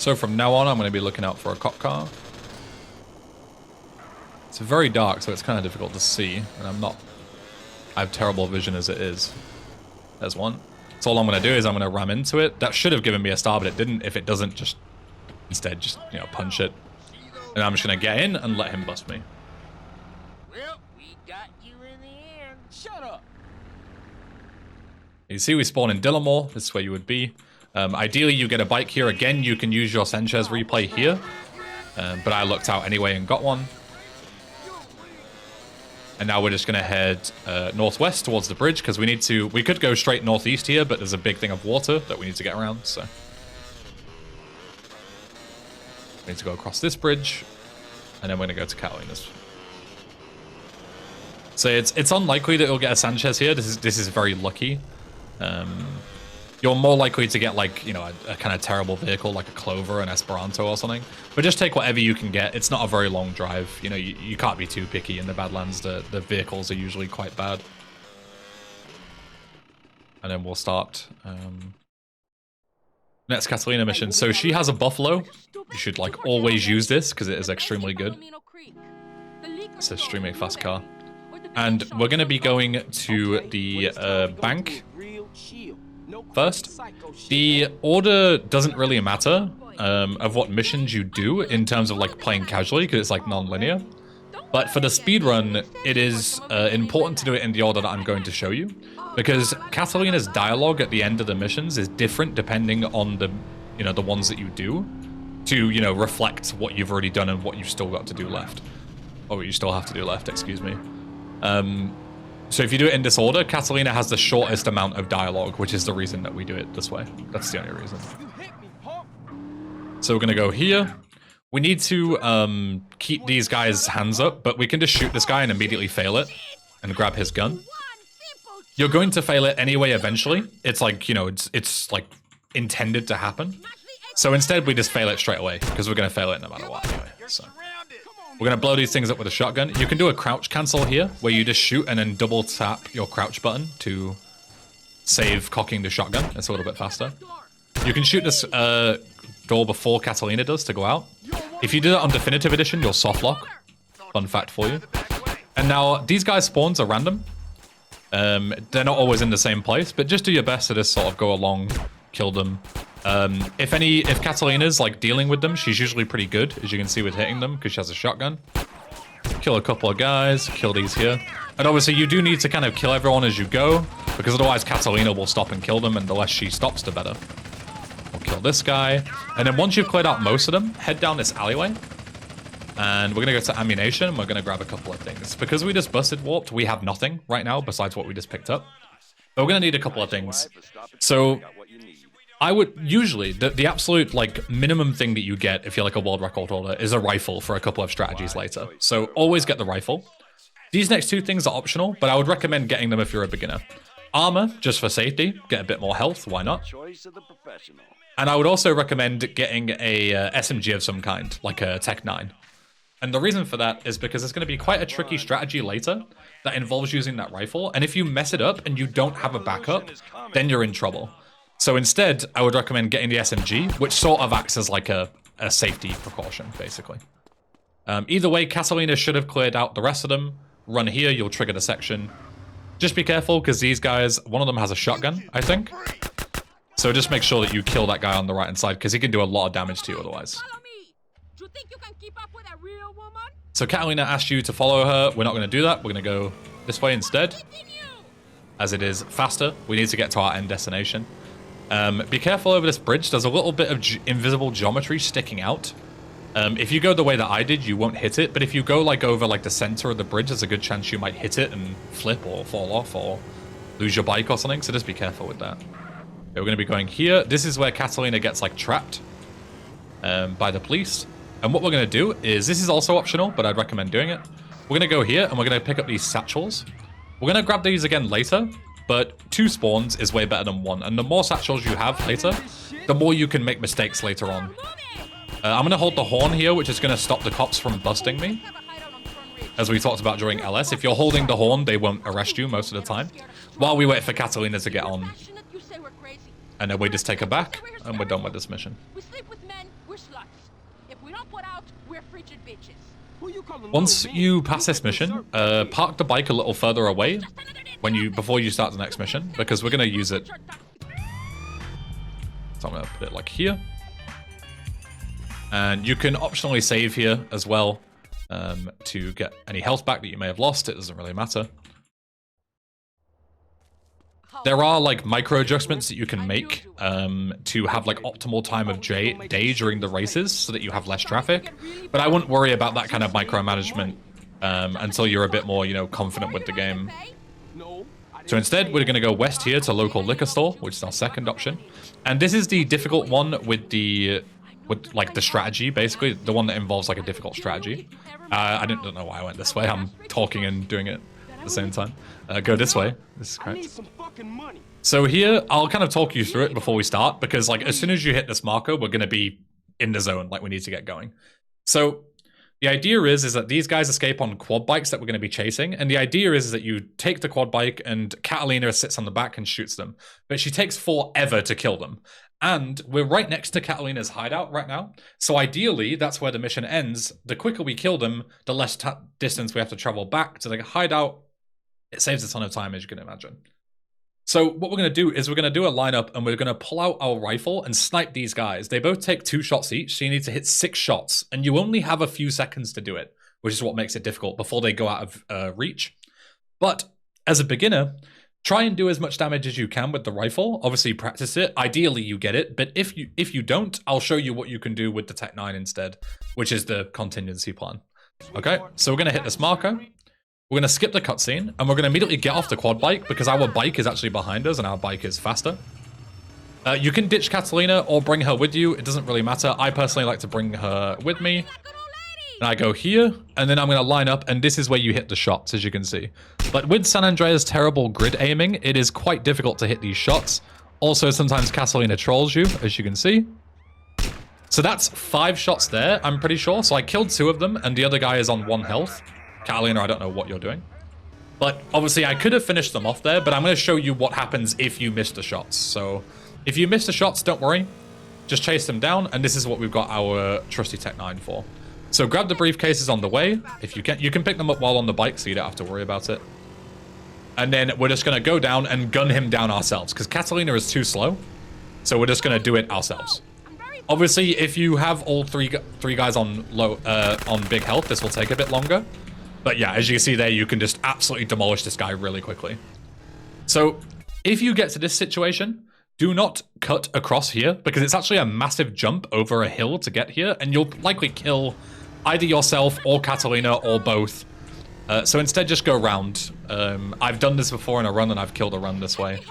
So from now on, I'm going to be looking out for a cop car. It's very dark, so it's kind of difficult to see, and I have terrible vision as it is. There's one. So all I'm going to do is I'm going to ram into it. That should have given me a star, but it didn't. If it doesn't, instead just, you know, punch it. And I'm just going to get in and let him bust me. Well, we got you in the end. Shut up. You see we spawn in Dillamore. This is where you would be. Ideally, you get a bike here. Again, you can use your Sanchez replay here. But I looked out anyway and got one. And now we're just going to head northwest towards the bridge because we could go straight northeast here, but there's a big thing of water that we need to get around, so. We need to go across this bridge, and then we're going to go to Catalina's. So it's unlikely that you'll get a Sanchez here. This is very lucky. You're more likely to get, like, you know, a kind of terrible vehicle like a Clover, an Esperanto or something. But just take whatever you can get. It's not a very long drive. You know, you can't be too picky in the Badlands. The vehicles are usually quite bad. And then we'll start next Catalina mission. So she has a Buffalo. You should, like, always use this because it is extremely good. It's an extremely fast car. And we're going to be going to the bank first. The order doesn't really matter of what missions you do in terms of, like, playing casually because it's, like, non-linear. But for the speedrun, it is important to do it in the order that I'm going to show you, because Catalina's dialogue at the end of the missions is different depending on the, you know, the ones that you do to, you know, reflect what you've already done and what you've still got to do left. Or what you still have to do left, excuse me. So if you do it in this order, Catalina has the shortest amount of dialogue, which is the reason that we do it this way. That's the only reason. So we're going to go here. We need to keep these guys' hands up, but we can just shoot this guy and immediately fail it and grab his gun. You're going to fail it anyway eventually. It's like, you know, it's like intended to happen. So instead we just fail it straight away because we're going to fail it no matter what anyway. So we're going to blow these things up with a shotgun. You can do a crouch cancel here where you just shoot and then double tap your crouch button to save cocking the shotgun. It's a little bit faster. You can shoot this door before Catalina does to go out. If you do that on Definitive Edition, you'll soft lock. Fun fact for you. And now these guys' spawns are random. They're not always in the same place, but just do your best to just sort of go along, kill them. If Catalina's like dealing with them, she's usually pretty good, as you can see with hitting them, because she has a shotgun. Kill a couple of guys, kill these here. And obviously you do need to kind of kill everyone as you go, because otherwise Catalina will stop and kill them, and the less she stops, the better. We'll kill this guy. And then once you've cleared out most of them, head down this alleyway. And we're going to go to ammunition, we're going to grab a couple of things. Because we just busted warped, we have nothing right now besides what we just picked up. But we're going to need a couple of things. So I would usually, the absolute like minimum thing that you get if you're like a world record holder is a rifle for a couple of strategies later. So always get the rifle. These next two things are optional, but I would recommend getting them if you're a beginner. Armor, just for safety, get a bit more health, why not? And I would also recommend getting a SMG of some kind, like a Tech 9. And the reason for that is because it's going to be quite a tricky strategy later that involves using that rifle. And if you mess it up and you don't have a backup, then you're in trouble. So instead, I would recommend getting the SMG, which sort of acts as like a safety precaution, basically. Either way, Catalina should have cleared out the rest of them. Run here, you'll trigger the section. Just be careful, because these guys, one of them has a shotgun, I think. So just make sure that you kill that guy on the right-hand side, because he can do a lot of damage to you otherwise. So Catalina asked you to follow her. We're not going to do that. We're going to go this way instead, as it is faster. We need to get to our end destination. Be careful over this bridge. There's a little bit of invisible geometry sticking out. If you go the way that I did, you won't hit it. But if you go like over like the center of the bridge, there's a good chance you might hit it and flip or fall off or lose your bike or something. So just be careful with that. Okay, we're going to be going here. This is where Catalina gets like trapped by the police. And what we're going to do is, this is also optional, but I'd recommend doing it. We're going to go here and we're going to pick up these satchels. We're going to grab these again later, but 2 spawns is way better than 1. And the more satchels you have later, the more you can make mistakes later on. I'm going to hold the horn here, which is going to stop the cops from busting me. As we talked about during LS, if you're holding the horn, they won't arrest you most of the time. While we wait for Catalina to get on. And then we just take her back, and we're done with this mission. We sleep with men, we're We're frigid bitches. Who you calling Once little man? you pass this mission, park the bike a little further away before you start the next mission, because we're gonna use it. So I'm gonna put it like here, and you can optionally save here as well to get any health back that you may have lost. It doesn't really matter. There are like micro adjustments that you can make to have like optimal time of day during the races so that you have less traffic. But I wouldn't worry about that kind of micromanagement until you're a bit more, you know, confident with the game. So instead, we're going to go west here to local liquor store, which is our second option. And this is the difficult one with like the strategy, basically the one that involves like a difficult strategy. I don't know why I went this way. I'm talking and doing it at the same time. Go this way. This is correct. So here, I'll kind of talk you through it before we start, because like as soon as you hit this marker, we're going to be in the zone, like we need to get going. So the idea is that these guys escape on quad bikes that we're going to be chasing, and the idea is that you take the quad bike and Catalina sits on the back and shoots them, but she takes forever to kill them. And we're right next to Catalina's hideout right now, so ideally that's where the mission ends. The quicker we kill them, the less distance we have to travel back to the hideout. It saves a ton of time, as you can imagine. So what we're going to do is we're going to do a lineup, and we're going to pull out our rifle and snipe these guys. They both take 2 shots each, so you need to hit 6 shots, and you only have a few seconds to do it, which is what makes it difficult before they go out of reach. But as a beginner, try and do as much damage as you can with the rifle. Obviously, practice it. Ideally, you get it, but if you don't, I'll show you what you can do with the Tech 9 instead, which is the contingency plan. Okay, so we're going to hit this marker. We're going to skip the cutscene, and we're going to immediately get off the quad bike because our bike is actually behind us and our bike is faster. You can ditch Catalina or bring her with you. It doesn't really matter. I personally like to bring her with me. And I go here, and then I'm going to line up, and this is where you hit the shots, as you can see. But with San Andreas' terrible grid aiming, it is quite difficult to hit these shots. Also, sometimes Catalina trolls you, as you can see. So that's 5 shots there, I'm pretty sure. So I killed 2 of them, and the other guy is on 1 health. Catalina, I don't know what you're doing. But obviously, I could have finished them off there, but I'm going to show you what happens if you miss the shots. So if you miss the shots, don't worry. Just chase them down, and this is what we've got our trusty Tech 9 for. So grab the briefcases on the way. If you can pick them up while on the bike, so you don't have to worry about it. And then we're just going to go down and gun him down ourselves, because Catalina is too slow. So we're just going to do it ourselves. Obviously, if you have all three guys on big health, this will take a bit longer. But yeah, as you can see there, you can just absolutely demolish this guy really quickly. So if you get to this situation, do not cut across here, because it's actually a massive jump over a hill to get here, and you'll likely kill either yourself or Catalina or both. So instead, just go around. I've done this before in a run, and I've killed a run this way.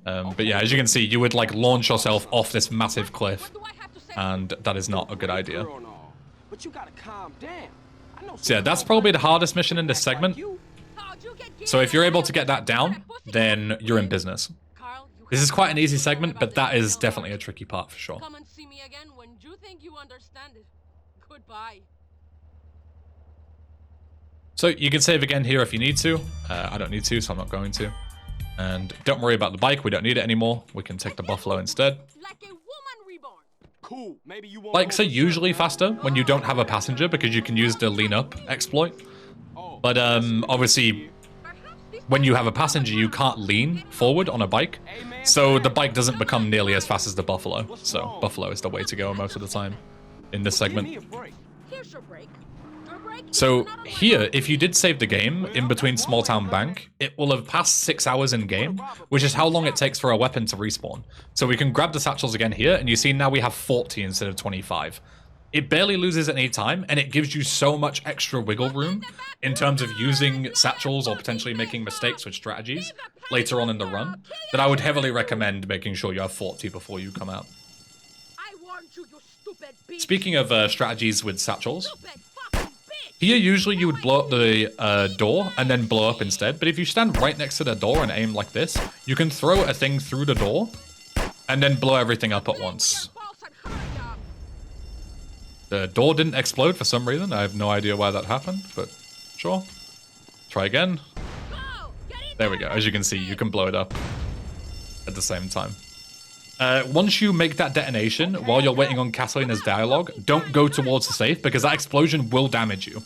But yeah, as you can see, you would like launch yourself off this massive cliff, and that is not a good idea. But you gotta calm down. So yeah, that's probably the hardest mission in this segment. So if you're able to get that down, then you're in business. This is quite an easy segment, but that is definitely a tricky part for sure. Come and see me again when you think you understand it. Goodbye. So you can save again here if you need to. I don't need to, so I'm not going to. And don't worry about the bike. We don't need it anymore. We can take the Buffalo instead. Like a woman reborn. Cool. Maybe you won't. Bikes are usually faster when you don't have a passenger, because you can use the lean up exploit. But obviously, when you have a passenger, you can't lean forward on a bike. So the bike doesn't become nearly as fast as the Buffalo. So Buffalo is the way to go most of the time in this segment. Here's your break. So here, if you did save the game in between Small Town Bank, it will have passed 6 hours in game, which is how long it takes for a weapon to respawn. So we can grab the satchels again here, and you see now we have 40 instead of 25. It barely loses any time, and it gives you so much extra wiggle room in terms of using satchels or potentially making mistakes with strategies later on in the run, that I would heavily recommend making sure you have 40 before you come out. Speaking of strategies with satchels, here usually you would blow up the door and then blow up instead, but if you stand right next to the door and aim like this, you can throw a thing through the door and then blow everything up at once. The door didn't explode for some reason. I have no idea why that happened, but sure. Try again. There we go. As you can see, you can blow it up at the same time. Once you make that detonation, while you're waiting on Catalina's dialogue, don't go towards the safe because that explosion will damage you.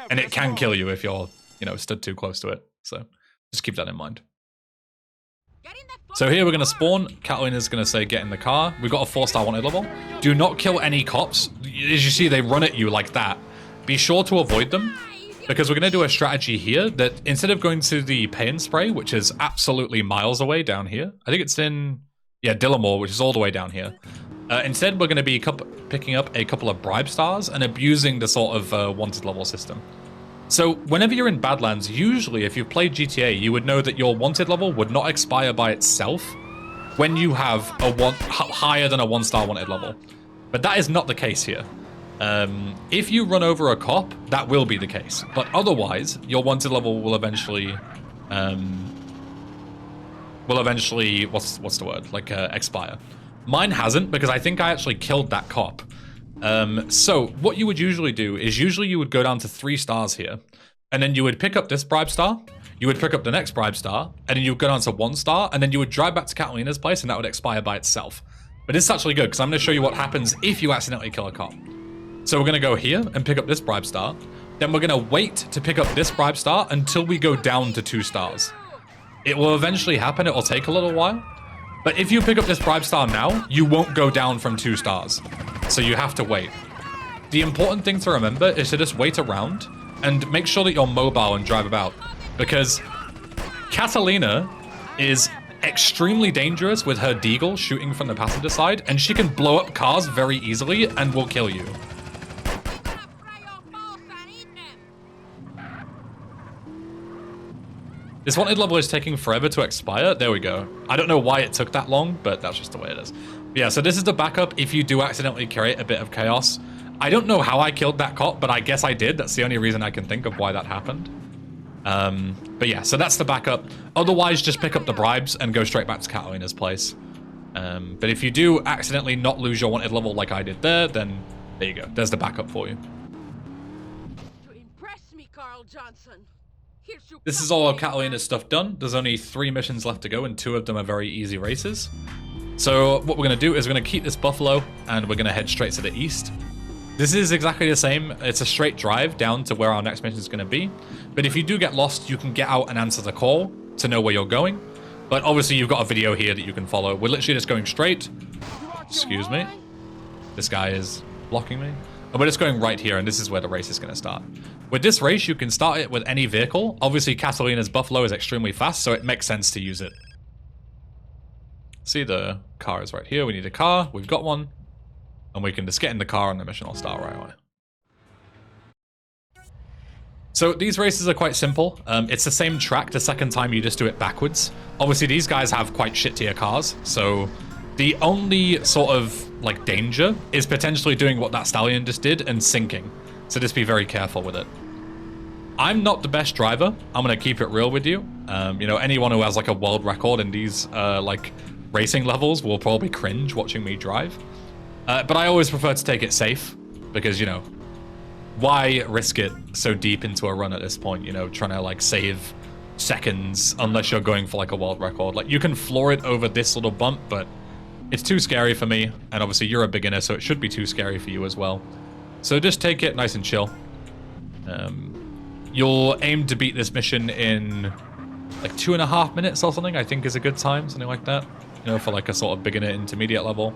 And it can kill you if you're, stood too close to it. So just keep that in mind. So here we're going to spawn. Catalina's going to say, get in the car. We've got a 4-star wanted level. Do not kill any cops. As you see, they run at you like that. Be sure to avoid them, because we're going to do a strategy here that instead of going to the pay and spray, which is absolutely miles away down here. I think it's in, Dillamore, which is all the way down here. Instead, we're going to be picking up a couple of bribe stars and abusing the sort of wanted level system. So whenever you're in Badlands, usually if you've played GTA, you would know that your wanted level would not expire by itself when you have a higher than a 1-star wanted level. But that is not the case here. If you run over a cop, that will be the case. But otherwise, your wanted level will eventually, what's the word? Like, expire. Mine hasn't, because I think I actually killed that cop. So what you would usually do is you would go down to 3 stars here, and then you would pick up this bribe star, you would pick up the next bribe star, and then you would go down to 1 star, and then you would drive back to Catalina's place, and that would expire by itself. But it's actually good, because I'm going to show you what happens if you accidentally kill a cop. So we're going to go here and pick up this bribe star, then we're going to wait to pick up this bribe star until we go down to 2 stars. It will eventually happen, it will take a little while, but if you pick up this bribe star now, you won't go down from 2 stars. So you have to wait. The important thing to remember is to just wait around and make sure that you're mobile and drive about, because Catalina is extremely dangerous with her deagle shooting from the passenger side, and she can blow up cars very easily and will kill you. This wanted level is taking forever to expire. There we go. I don't know why it took that long, but that's just the way it is. But yeah, so this is the backup if you do accidentally create a bit of chaos. I don't know how I killed that cop, but I guess I did. That's the only reason I can think of why that happened. But yeah, so that's the backup. Otherwise, just pick up the bribes and go straight back to Catalina's place. But if you do accidentally not lose your wanted level like I did there, then there you go. There's the backup for you. To impress me, Carl Johnson. This is all of Catalina's stuff done. There's only 3 missions left to go, and 2 of them are very easy races. So what we're going to do is we're going to keep this Buffalo, and we're going to head straight to the east. This is exactly the same. It's a straight drive down to where our next mission is going to be. But if you do get lost, you can get out and answer the call to know where you're going. But obviously, you've got a video here that you can follow. We're literally just going straight. Excuse me. This guy is blocking me. And we're just going right here, and this is where the race is going to start. With this race, you can start it with any vehicle. Obviously, Catalina's Buffalo is extremely fast, so it makes sense to use it. See, the car is right here. We need a car. We've got one. And we can just get in the car and the mission will start right away. So these races are quite simple. It's the same track the second time, you just do it backwards. Obviously, these guys have quite shit tier cars, so the only sort of like danger is potentially doing what that stallion just did and sinking. So just be very careful with it. I'm not the best driver. I'm going to keep it real with you. Anyone who has like a world record in these like racing levels will probably cringe watching me drive. But I always prefer to take it safe because, why risk it so deep into a run at this point, trying to like save seconds unless you're going for like a world record. Like you can floor it over this little bump, but it's too scary for me. And obviously you're a beginner, so it should be too scary for you as well. So just take it nice and chill. You'll aim to beat this mission in like 2.5 minutes or something, I think is a good time, something like that. For like a sort of beginner intermediate level.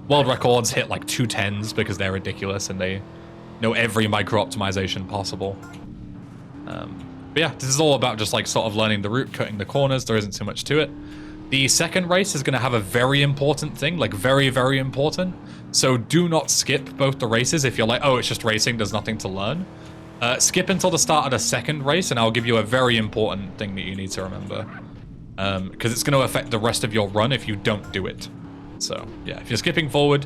World records hit like 2:10s because they're ridiculous and they know every micro optimization possible. But yeah, this is all about just like sort of learning the route, cutting the corners. There isn't too much to it. The second race is going to have a very important thing, like very, very important. So do not skip both the races if you're like, oh, it's just racing, there's nothing to learn. Skip until the start of the second race and I'll give you a very important thing that you need to remember. Because it's going to affect the rest of your run if you don't do it. So yeah, if you're skipping forward,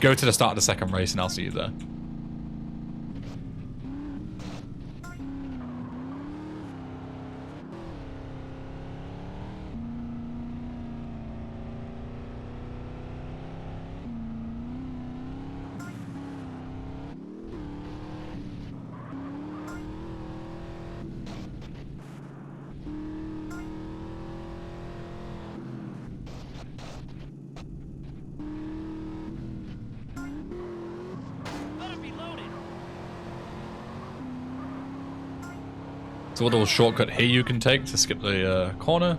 go to the start of the second race and I'll see you there. So a little shortcut here you can take to skip the corner.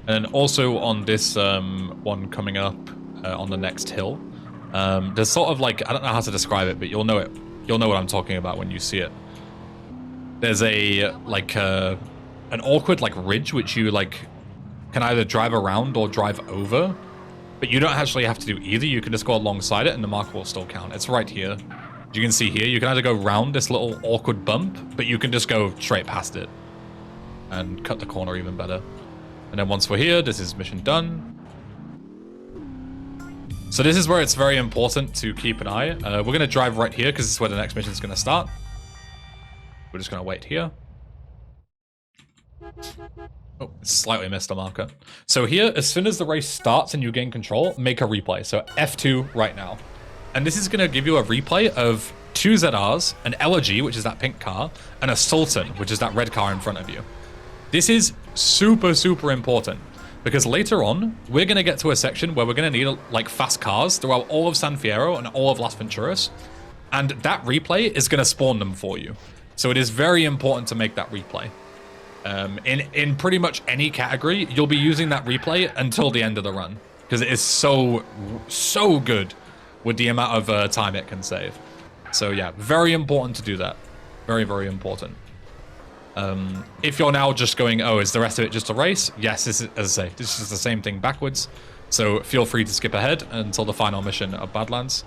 And also on this one coming up on the next hill, there's sort of like, I don't know how to describe it, but you'll know it. You'll know what I'm talking about when you see it. There's a like an awkward like ridge which you like can either drive around or drive over, but you don't actually have to do either. You can just go alongside it and the marker will still count. It's right here. You can see here, you can either go round this little awkward bump, but you can just go straight past it and cut the corner even better. And then once we're here, this is mission done. So this is where it's very important to keep an eye. We're going to drive right here because this is where the next mission is going to start. We're just going to wait here. Oh, slightly missed a marker. So here, as soon as the race starts and you gain control, make a replay. So F2 right now. And this is going to give you a replay of 2 ZRs, an LG, which is that pink car, and a Sultan, which is that red car in front of you. This is super, super important. Because later on, we're going to get to a section where we're going to need like fast cars throughout all of San Fierro and all of Las Venturas. And that replay is going to spawn them for you. So it is very important to make that replay. In pretty much any category, you'll be using that replay until the end of the run. Because it is so good with the amount of time it can save. So yeah, very important to do that. Very, very important. If you're now just going, oh, is the rest of it just a race? Yes, this is, as I say, this is the same thing backwards. So feel free to skip ahead until the final mission of Badlands.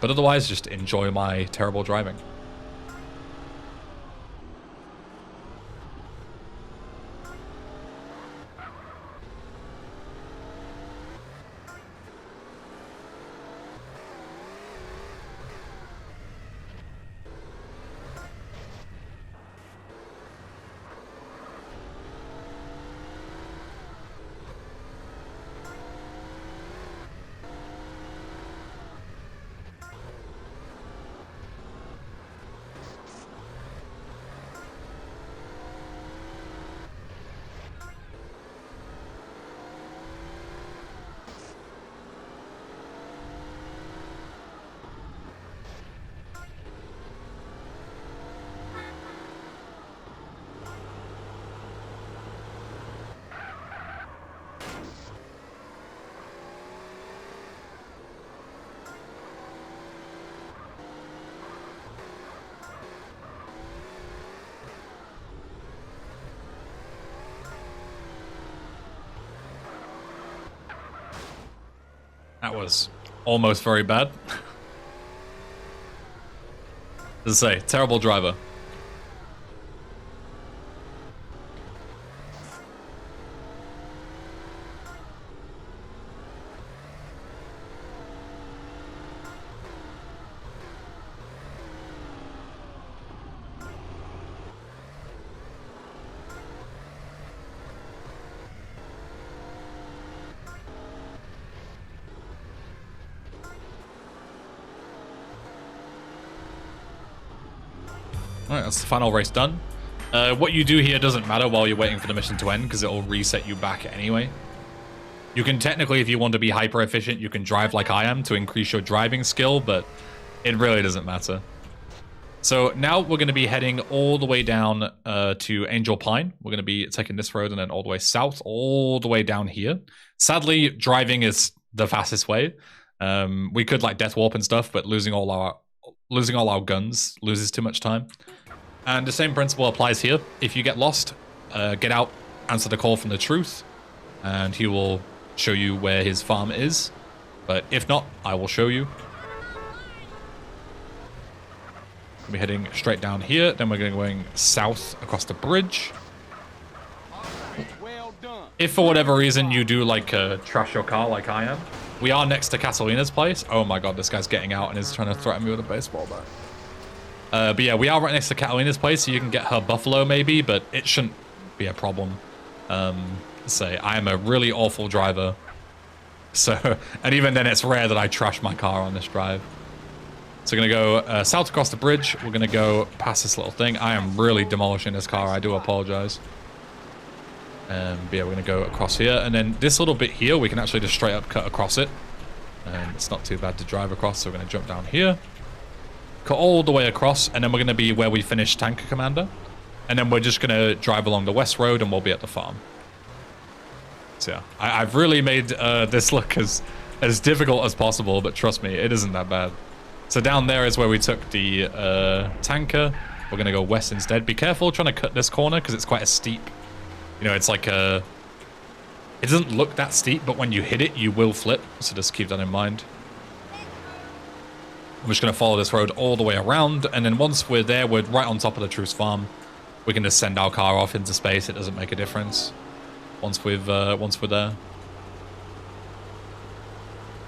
But otherwise, just enjoy my terrible driving. That was almost very bad. As I say, terrible driver. Alright, that's the final race done. What you do here doesn't matter while you're waiting for the mission to end, because it'll reset you back anyway. You can technically, if you want to be hyper efficient, you can drive like I am to increase your driving skill, but it really doesn't matter. So now we're going to be heading all the way down to Angel Pine. We're going to be taking this road and then all the way south, all the way down here. Sadly, driving is the fastest way. We could like death warp and stuff, but losing all our guns loses too much time. And the same principle applies here. If you get lost, get out, answer the call from the truth, and he will show you where his farm is. But if not, I will show you. We'll be heading straight down here, then we're going south across the bridge. If for whatever reason you do like trash your car like I am, we are next to Catalina's place. Oh my god, this guy's getting out and is trying to threaten me with a baseball bat. But yeah, we are right next to Catalina's place, so you can get her buffalo maybe, but it shouldn't be a problem. Say, I am a really awful driver. So, and even then it's rare that I trash my car on this drive. So we're going to go south across the bridge. We're going to go past this little thing. I am really demolishing this car. I do apologize. But yeah, we're going to go across here. And then this little bit here, we can actually just straight up cut across it. And it's not too bad to drive across. So we're going to jump down here. Cut all the way across. And then we're going to be where we finish Tanker Commander. And then we're just going to drive along the west road and we'll be at the farm. So yeah, I've really made this look as difficult as possible, but trust me, it isn't that bad. So down there is where we took the tanker. We're going to go west instead. Be careful trying to cut this corner because it's quite a steep. You know, it's like a... It doesn't look that steep, but when you hit it, you will flip. So just keep that in mind. I'm just going to follow this road all the way around. And then once we're there, we're right on top of the Truce farm. We can just send our car off into space. It doesn't make a difference once we're there.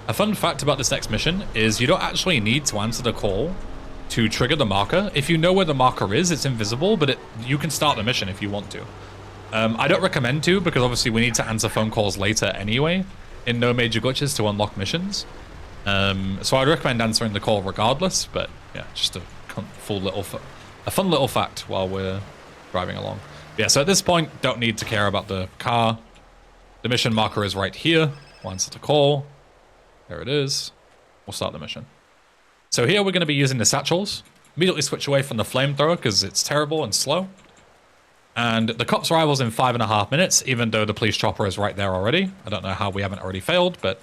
A fun fact about this next mission is you don't actually need to answer the call to trigger the marker. If you know where the marker is, it's invisible, but you can start the mission if you want to. I don't recommend to, because obviously we need to answer phone calls later anyway in No Major Glitches to unlock missions. So I'd recommend answering the call regardless, but yeah, just a fun little fact while we're driving along. Yeah, so at this point, don't need to care about the car. The mission marker is right here. We'll answer the call. There it is. We'll start the mission. So here we're going to be using the satchels. Immediately switch away from the flamethrower because it's terrible and slow. And the cops arrival's in 5.5 minutes, even though the police chopper is right there already. I don't know how we haven't already failed, but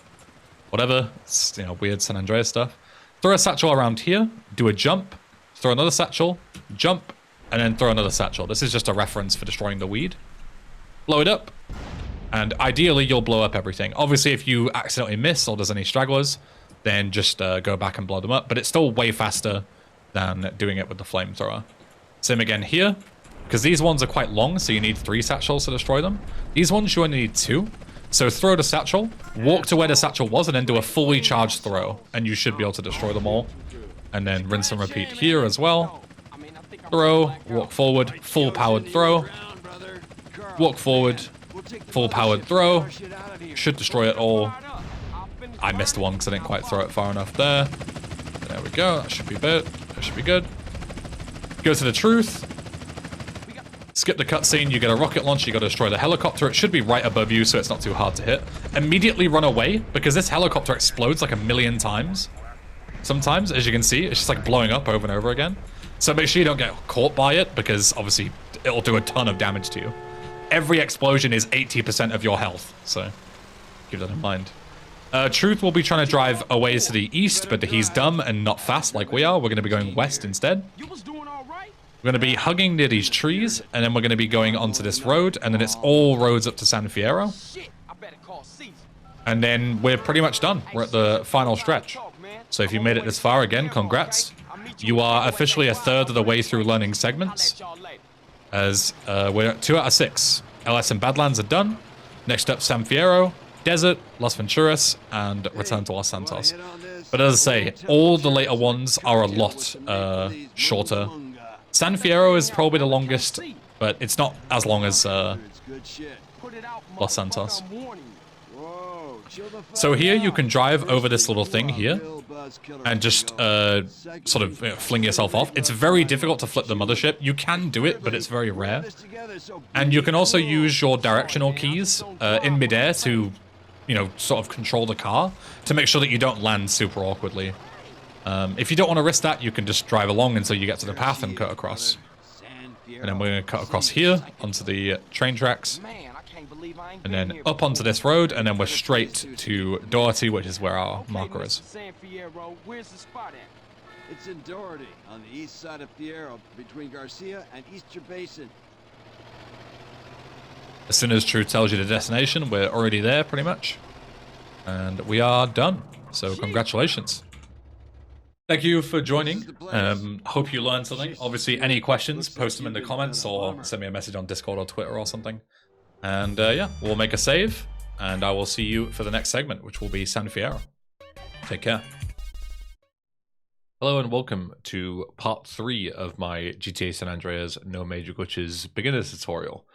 whatever. It's, you know, weird San Andreas stuff. Throw a satchel around here, do a jump, throw another satchel, jump, and then throw another satchel. This is just a reference for destroying the weed. Blow it up, and ideally you'll blow up everything. Obviously, if you accidentally miss or there's any stragglers, then just go back and blow them up. But it's still way faster than doing it with the flamethrower. Same again here. Because these ones are quite long, so you need 3 satchels to destroy them. These ones you only need 2. So throw the satchel, walk to where the satchel was, and then do a fully charged throw. And you should be able to destroy them all. And then rinse and repeat here as well. Throw, walk forward, full powered throw. Walk forward, full powered throw. Should destroy it all. I missed one because I didn't quite throw it far enough there. There we go, that should be good. That should be good. Go to the truth. Skip the cutscene, you get a rocket launch, you gotta destroy the helicopter. It should be right above you, so it's not too hard to hit. Immediately run away, because this helicopter explodes like 1,000,000 times. Sometimes, as you can see, it's just like blowing up over and over again. So make sure you don't get caught by it, because obviously it'll do a ton of damage to you. Every explosion is 80% of your health, so keep that in mind. Truth will be trying to drive away to the east, but he's dumb and not fast like we are. We're gonna be going west instead. We're going to be hugging near these trees, and then we're going to be going onto this road, and then it's all roads up to San Fierro. And then we're pretty much done. We're at the final stretch. So if you made it this far, again, congrats. You are officially a third of the way through learning segments, as we're at 2 out of 6. LS and Badlands are done. Next up, San Fierro, Desert, Las Venturas, and Return to Los Santos. But as I say, all the later ones are a lot shorter. San Fierro is probably the longest, but it's not as long as Los Santos. So here you can drive over this little thing here and just sort of fling yourself off. It's very difficult to flip the mothership. You can do it, but it's very rare. And you can also use your directional keys in midair to, you know, sort of control the car to make sure that you don't land super awkwardly. If you don't want to risk that, you can just drive along until you get to the path and cut across. And then we're going to cut across here onto the train tracks. And then up onto this road, and then we're straight to Doherty, which is where our marker is. It's in Doherty, on the east side of Fierro, between Garcia and Easter Basin. As soon as True tells you the destination, we're already there, pretty much. And we are done. So congratulations. Thank you for joining. Hope you learned something. Obviously, any questions, post them in the comments or send me a message on Discord or Twitter or something. And yeah, we'll make a save, and I will see you for the next segment, which will be San Fierro. Take care. Hello and welcome to part 3 of my GTA San Andreas No Major Glitches beginner's tutorial.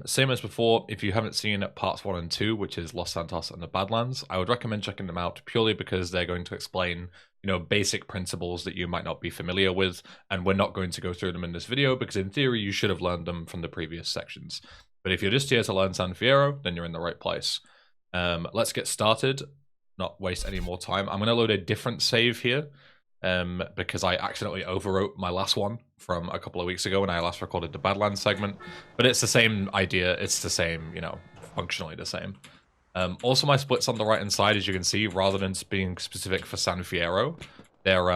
Same as before, if you haven't seen parts 1 and 2, which is Los Santos and the Badlands, I would recommend checking them out purely because they're going to explain, you know, basic principles that you might not be familiar with, and we're not going to go through them in this video because in theory you should have learned them from the previous sections. But if you're just here to learn San Fierro, then you're in the right place. Let's get started, not waste any more time. I'm going to load a different save here because I accidentally overwrote my last one from a couple of weeks ago when I last recorded the Badlands segment. But it's the same idea. It's the same, you know, functionally the same. Also, my splits on the right-hand side, as you can see, rather than being specific for San Fierro, they're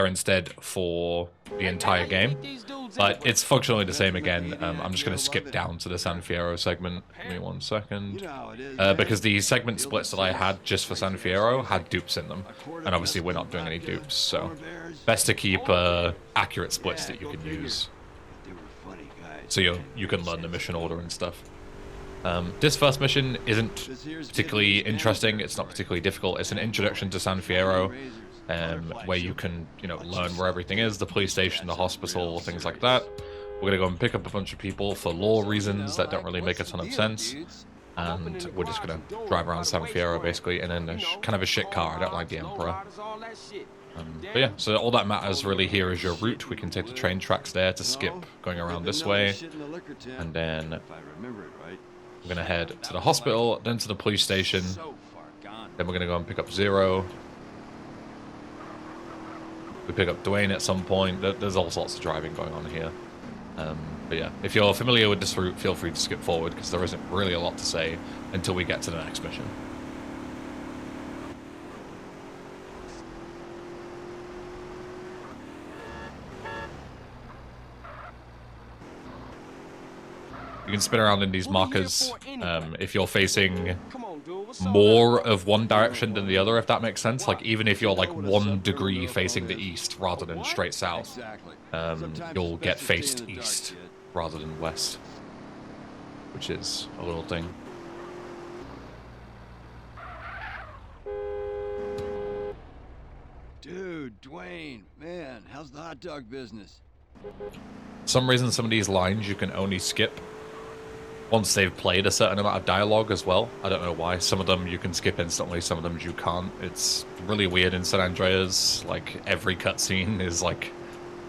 instead for the entire game. But it's functionally the same again. I'm just going to skip down to the San Fierro segment. Give me 1 second. Because the segment splits that I had just for San Fierro had dupes in them. And obviously we're not doing any dupes, so best to keep accurate splits that you can use. So you can learn the mission order and stuff. This first mission isn't particularly interesting. It's not particularly difficult. It's an introduction to San Fierro. Where you can, you know, learn where everything is, the police station, the hospital, things like that. We're gonna go and pick up a bunch of people for law reasons that don't really make a ton of sense, and we're just gonna drive around San Fierro basically in a kind of a shit car. I don't like the Emperor. But yeah, so all that matters really here is your route. We can take the train tracks there to skip going around this way, and then we're gonna head to the hospital, then to the police station, then we're gonna go and pick up Zero. We pick up Dwayne at some point. There's all sorts of driving going on here. But yeah, if you're familiar with this route, feel free to skip forward, because there isn't really a lot to say until we get to the next mission. You can spin around in these markers if you're facing more of one direction than the other, if that makes sense. Like, even if you're like 1 degree facing the east rather than straight south, you'll get faced east rather than west, which is a little thing. Dude, Dwayne, man, how's the hot dog business? For some reason, some of these lines you can only skip once they've played a certain amount of dialogue as well. I don't know why. Some of them you can skip instantly, some of them you can't. It's really weird in San Andreas. Like, every cutscene is like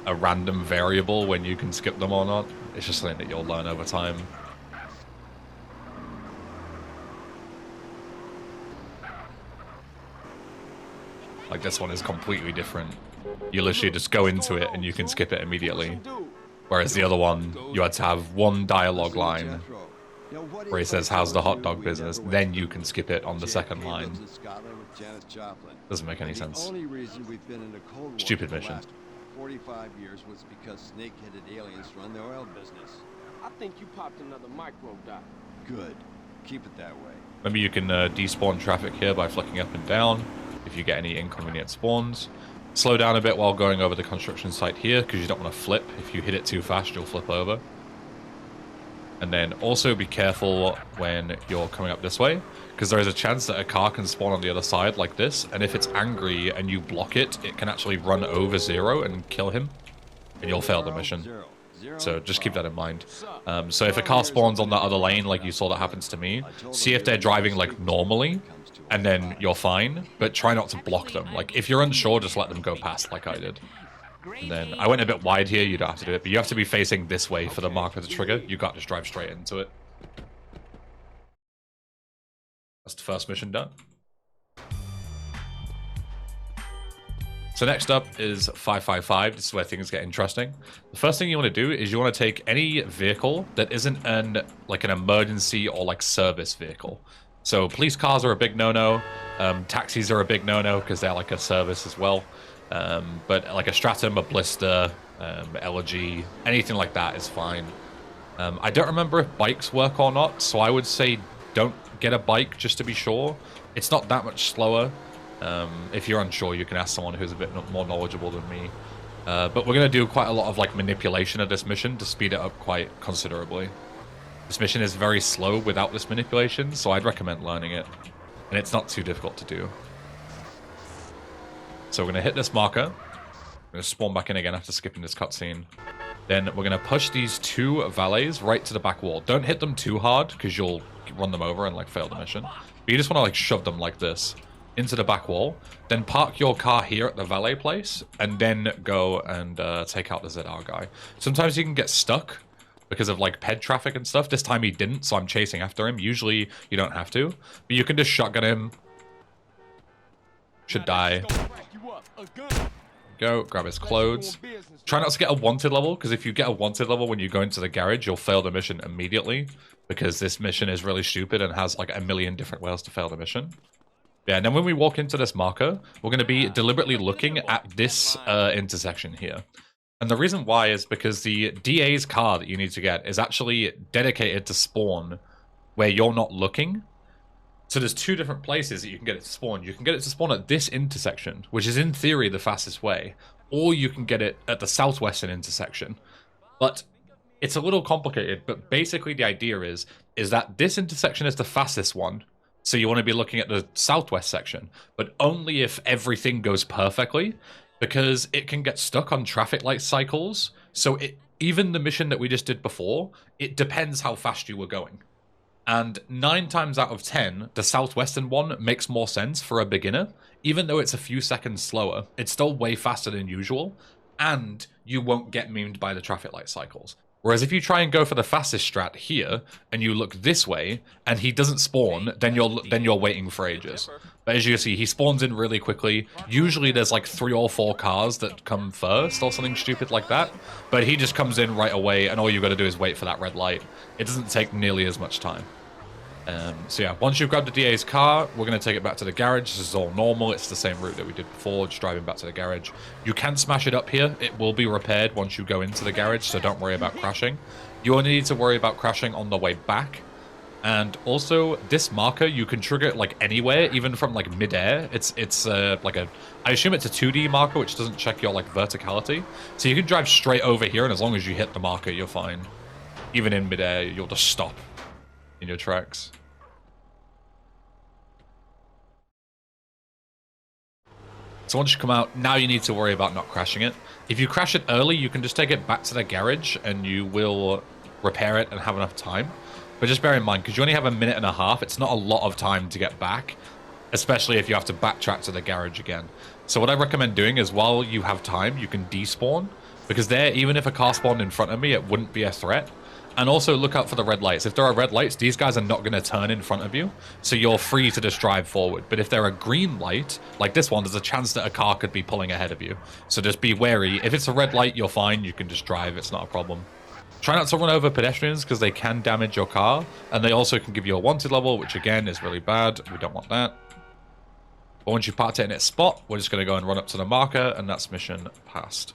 a random variable when you can skip them or not. It's just something that you'll learn over time. Like, this one is completely different. You literally just go into it and you can skip it immediately. Whereas the other one, you had to have one dialogue line where he says, "How's the hot dog business?" Then you can skip it on the second line. Doesn't make any sense. Stupid mission. 45 years was because snake-headed aliens run the oil business. I think you popped another micro dot. Good. Keep it that way. Maybe you can despawn traffic here by flicking up and down if you get any inconvenient spawns. Slow down a bit while going over the construction site here, because you don't want to flip. If you hit it too fast, you'll flip over. And then also be careful when you're coming up this way, because there is a chance that a car can spawn on the other side like this, and if it's angry and you block it, it can actually run over Zero and kill him, and you'll fail the mission. So just keep that in mind. So if a car spawns on that other lane, like you saw that happens to me, see if they're driving like normally, and then you're fine, but try not to block them. Like, if you're unsure, just let them go past like I did. And then I went a bit wide here, you don't have to do it, but you have to be facing this way for the marker to trigger. You can't just drive straight into it. That's the first mission done. So next up is 555. This is where things get interesting. The first thing you want to do is you want to take any vehicle that isn't an emergency or like service vehicle. So police cars are a big no-no. Taxis are a big no-no because they're like a service as well. But like a Stratum, a Blister, Elegy, anything like that is fine. I don't remember if bikes work or not, so I would say don't get a bike just to be sure. It's not that much slower. If you're unsure, you can ask someone who's a bit more knowledgeable than me. But we're going to do quite a lot of like manipulation of this mission to speed it up quite considerably. This mission is very slow without this manipulation, so I'd recommend learning it. And it's not too difficult to do. So we're going to hit this marker. We're going to spawn back in again after skipping this cutscene. Then we're going to push these 2 valets right to the back wall. Don't hit them too hard, because you'll run them over and like fail the mission. But you just want to like shove them like this into the back wall. Then park your car here at the valet place, and then go and take out the ZR guy. Sometimes you can get stuck because of like ped traffic and stuff. This time he didn't, so I'm chasing after him. Usually you don't have to, but you can just shotgun him Should die. Go, grab his clothes. Try not to get a wanted level, because if you get a wanted level when you go into the garage, you'll fail the mission immediately, because this mission is really stupid and has like a million different ways to fail the mission. Yeah, and then when we walk into this marker, we're going to be deliberately looking at this intersection here. And the reason why is because the DA's car that you need to get is actually dedicated to spawn where you're not looking. So there's two different places that you can get it to spawn. You can get it to spawn at this intersection, which is in theory the fastest way, or you can get it at the southwestern intersection. But it's a little complicated, but basically the idea is that this intersection is the fastest one, so you want to be looking at the southwest section, but only if everything goes perfectly, because it can get stuck on traffic light cycles. So even the mission that we just did before, it depends how fast you were going. And 9 times out of 10, the southwestern one makes more sense for a beginner. Even though it's a few seconds slower, it's still way faster than usual, and you won't get memed by the traffic light cycles. Whereas if you try and go for the fastest strat here, and you look this way, and he doesn't spawn, then you're waiting for ages. But as you can see, he spawns in really quickly. Usually there's like 3 or 4 cars that come first, or something stupid like that. But he just comes in right away, and all you got to do is wait for that red light. It doesn't take nearly as much time. So yeah, once you've grabbed the DA's car, we're going to take it back to the garage. This is all normal. It's the same route that we did before, just driving back to the garage. You can smash it up here. It will be repaired once you go into the garage, so don't worry about crashing. You only need to worry about crashing on the way back. And also, this marker, you can trigger it like anywhere, even from like mid-air. It's like a, I assume it's a 2D marker, which doesn't check your like verticality. So you can drive straight over here, and as long as you hit the marker, you're fine. Even in mid-air, you'll just stop in your tracks. So once you come out, now you need to worry about not crashing it. If you crash it early, you can just take it back to the garage and you will repair it and have enough time. But just bear in mind, because you only have 1.5 minutes, it's not a lot of time to get back, especially if you have to backtrack to the garage again. So what I recommend doing is while you have time, you can despawn, because there, even if a car spawned in front of me, it wouldn't be a threat. And also look out for the red lights. If there are red lights, these guys are not going to turn in front of you, so you're free to just drive forward. But if they're a green light, like this one, there's a chance that a car could be pulling ahead of you. So just be wary. If it's a red light, you're fine. You can just drive. It's not a problem. Try not to run over pedestrians, because they can damage your car. And they also can give you a wanted level, which again is really bad. We don't want that. But once you've parked it in its spot, we're just going to go and run up to the marker, and that's mission passed.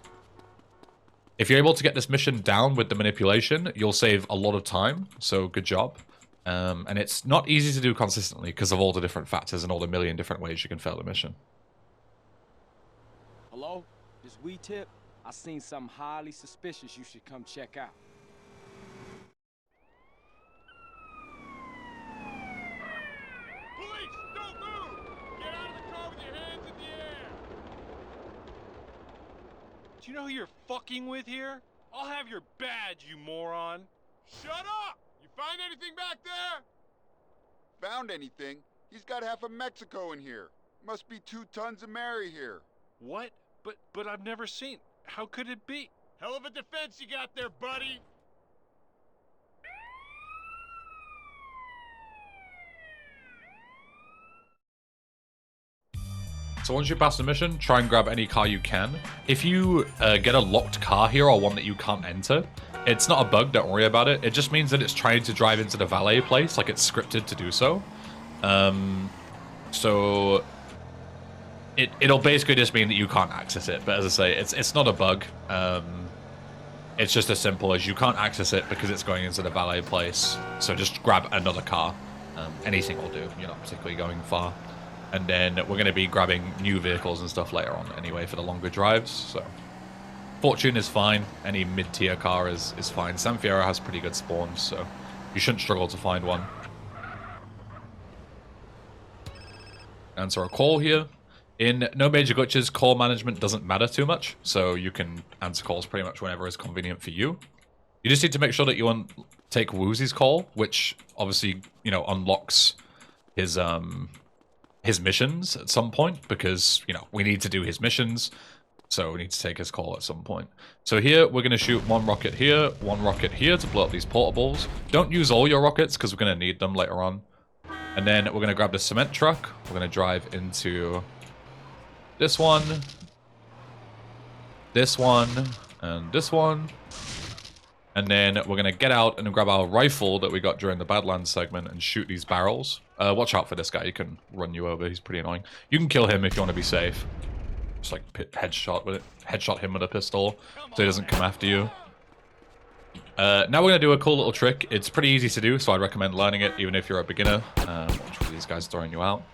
If you're able to get this mission down with the manipulation, you'll save a lot of time, so good job. And it's not easy to do consistently because of all the different factors and all the million different ways you can fail the mission. Hello? This weed tip? I seen something highly suspicious you should come check out. Police, don't move! Get out of the car with your hands in the air! Do you know who you're fucking with here? I'll have your badge, you moron. Shut up! You find anything back there? Found anything? He's got half of Mexico in here. Must be 2 tons of Mary here. What? But I've never seen. How could it be? Hell of a defense you got there, buddy! So once you pass the mission, try and grab any car you can. If you get a locked car here or one that you can't enter, it's not a bug, don't worry about it. It just means that it's trying to drive into the valet place, like it's scripted to do so. So it'll basically just mean that you can't access it. But as I say, it's not a bug. It's just as simple as you can't access it because it's going into the valet place. So just grab another car. Anything will do. You're not particularly going far. And then we're going to be grabbing new vehicles and stuff later on anyway for the longer drives. So Fortune is fine. Any mid-tier car is fine. San Fierro has pretty good spawns, so you shouldn't struggle to find one. Answer a call here. In no major glitches, call management doesn't matter too much, so you can answer calls pretty much whenever is convenient for you. You just need to make sure that you take Woozy's call, which obviously, you know, unlocks his missions at some point, because, you know, we need to do his missions, so we need to take his call at some point. So here, we're going to shoot 1 rocket here, 1 rocket here to blow up these portables. Don't use all your rockets, because we're going to need them later on. And then we're going to grab the cement truck. We're going to drive into this one, and this one. And then we're going to get out and grab our rifle that we got during the Badlands segment and shoot these barrels. Watch out for this guy. He can run you over. He's pretty annoying. You can kill him if you want to be safe. Just like headshot him with a pistol so he doesn't come after you. Now we're going to do a cool little trick. It's pretty easy to do, so I'd recommend learning it even if you're a beginner. Watch for these guys throwing you out.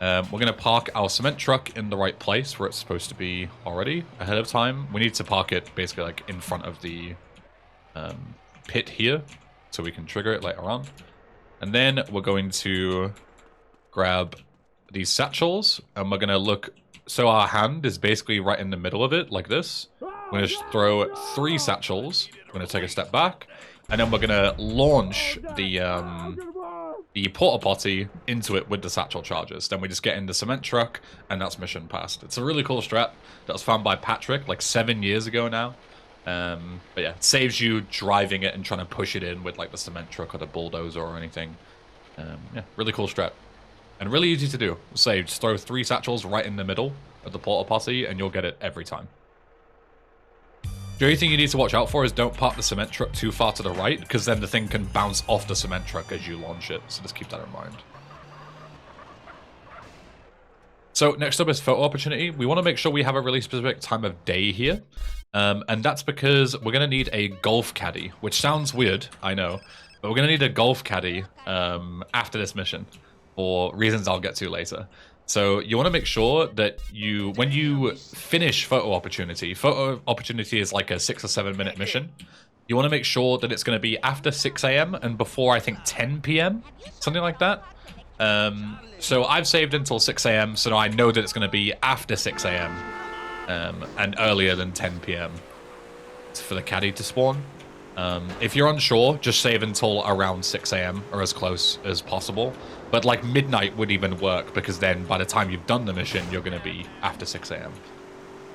We're going to park our cement truck in the right place where it's supposed to be already ahead of time. We need to park it basically like in front of the pit here so we can trigger it later on. And then we're going to grab these satchels and we're going to look so our hand is basically right in the middle of it like this. We're going to just throw 3 satchels. We're going to take a step back and then we're going to launch the porta potty into it with the satchel charges. Then we just get in the cement truck and that's mission passed. It's a really cool strat that was found by Patrick like 7 years ago now. But yeah, it saves you driving it and trying to push it in with like the cement truck or the bulldozer or anything. Yeah, really cool strat. And really easy to do. Say, just throw 3 satchels right in the middle of the porta potty and you'll get it every time. The only thing you need to watch out for is don't park the cement truck too far to the right, because then the thing can bounce off the cement truck as you launch it. So just keep that in mind. So next up is photo opportunity. We want to make sure we have a really specific time of day here. And that's because we're going to need a golf caddy, which sounds weird, I know. But we're going to need a golf caddy after this mission for reasons I'll get to later. So you want to make sure that when you finish photo opportunity is like a 6 or 7 minute mission. You want to make sure that it's going to be after 6 a.m. and before, I think, 10 p.m., something like that. So I've saved until 6 a.m., so now I know that it's going to be after 6 a.m. And earlier than 10 p.m. for the caddy to spawn. If you're unsure, just save until around 6 a.m. or as close as possible. But like midnight would even work, because then by the time you've done the mission, you're going to be after 6 a.m.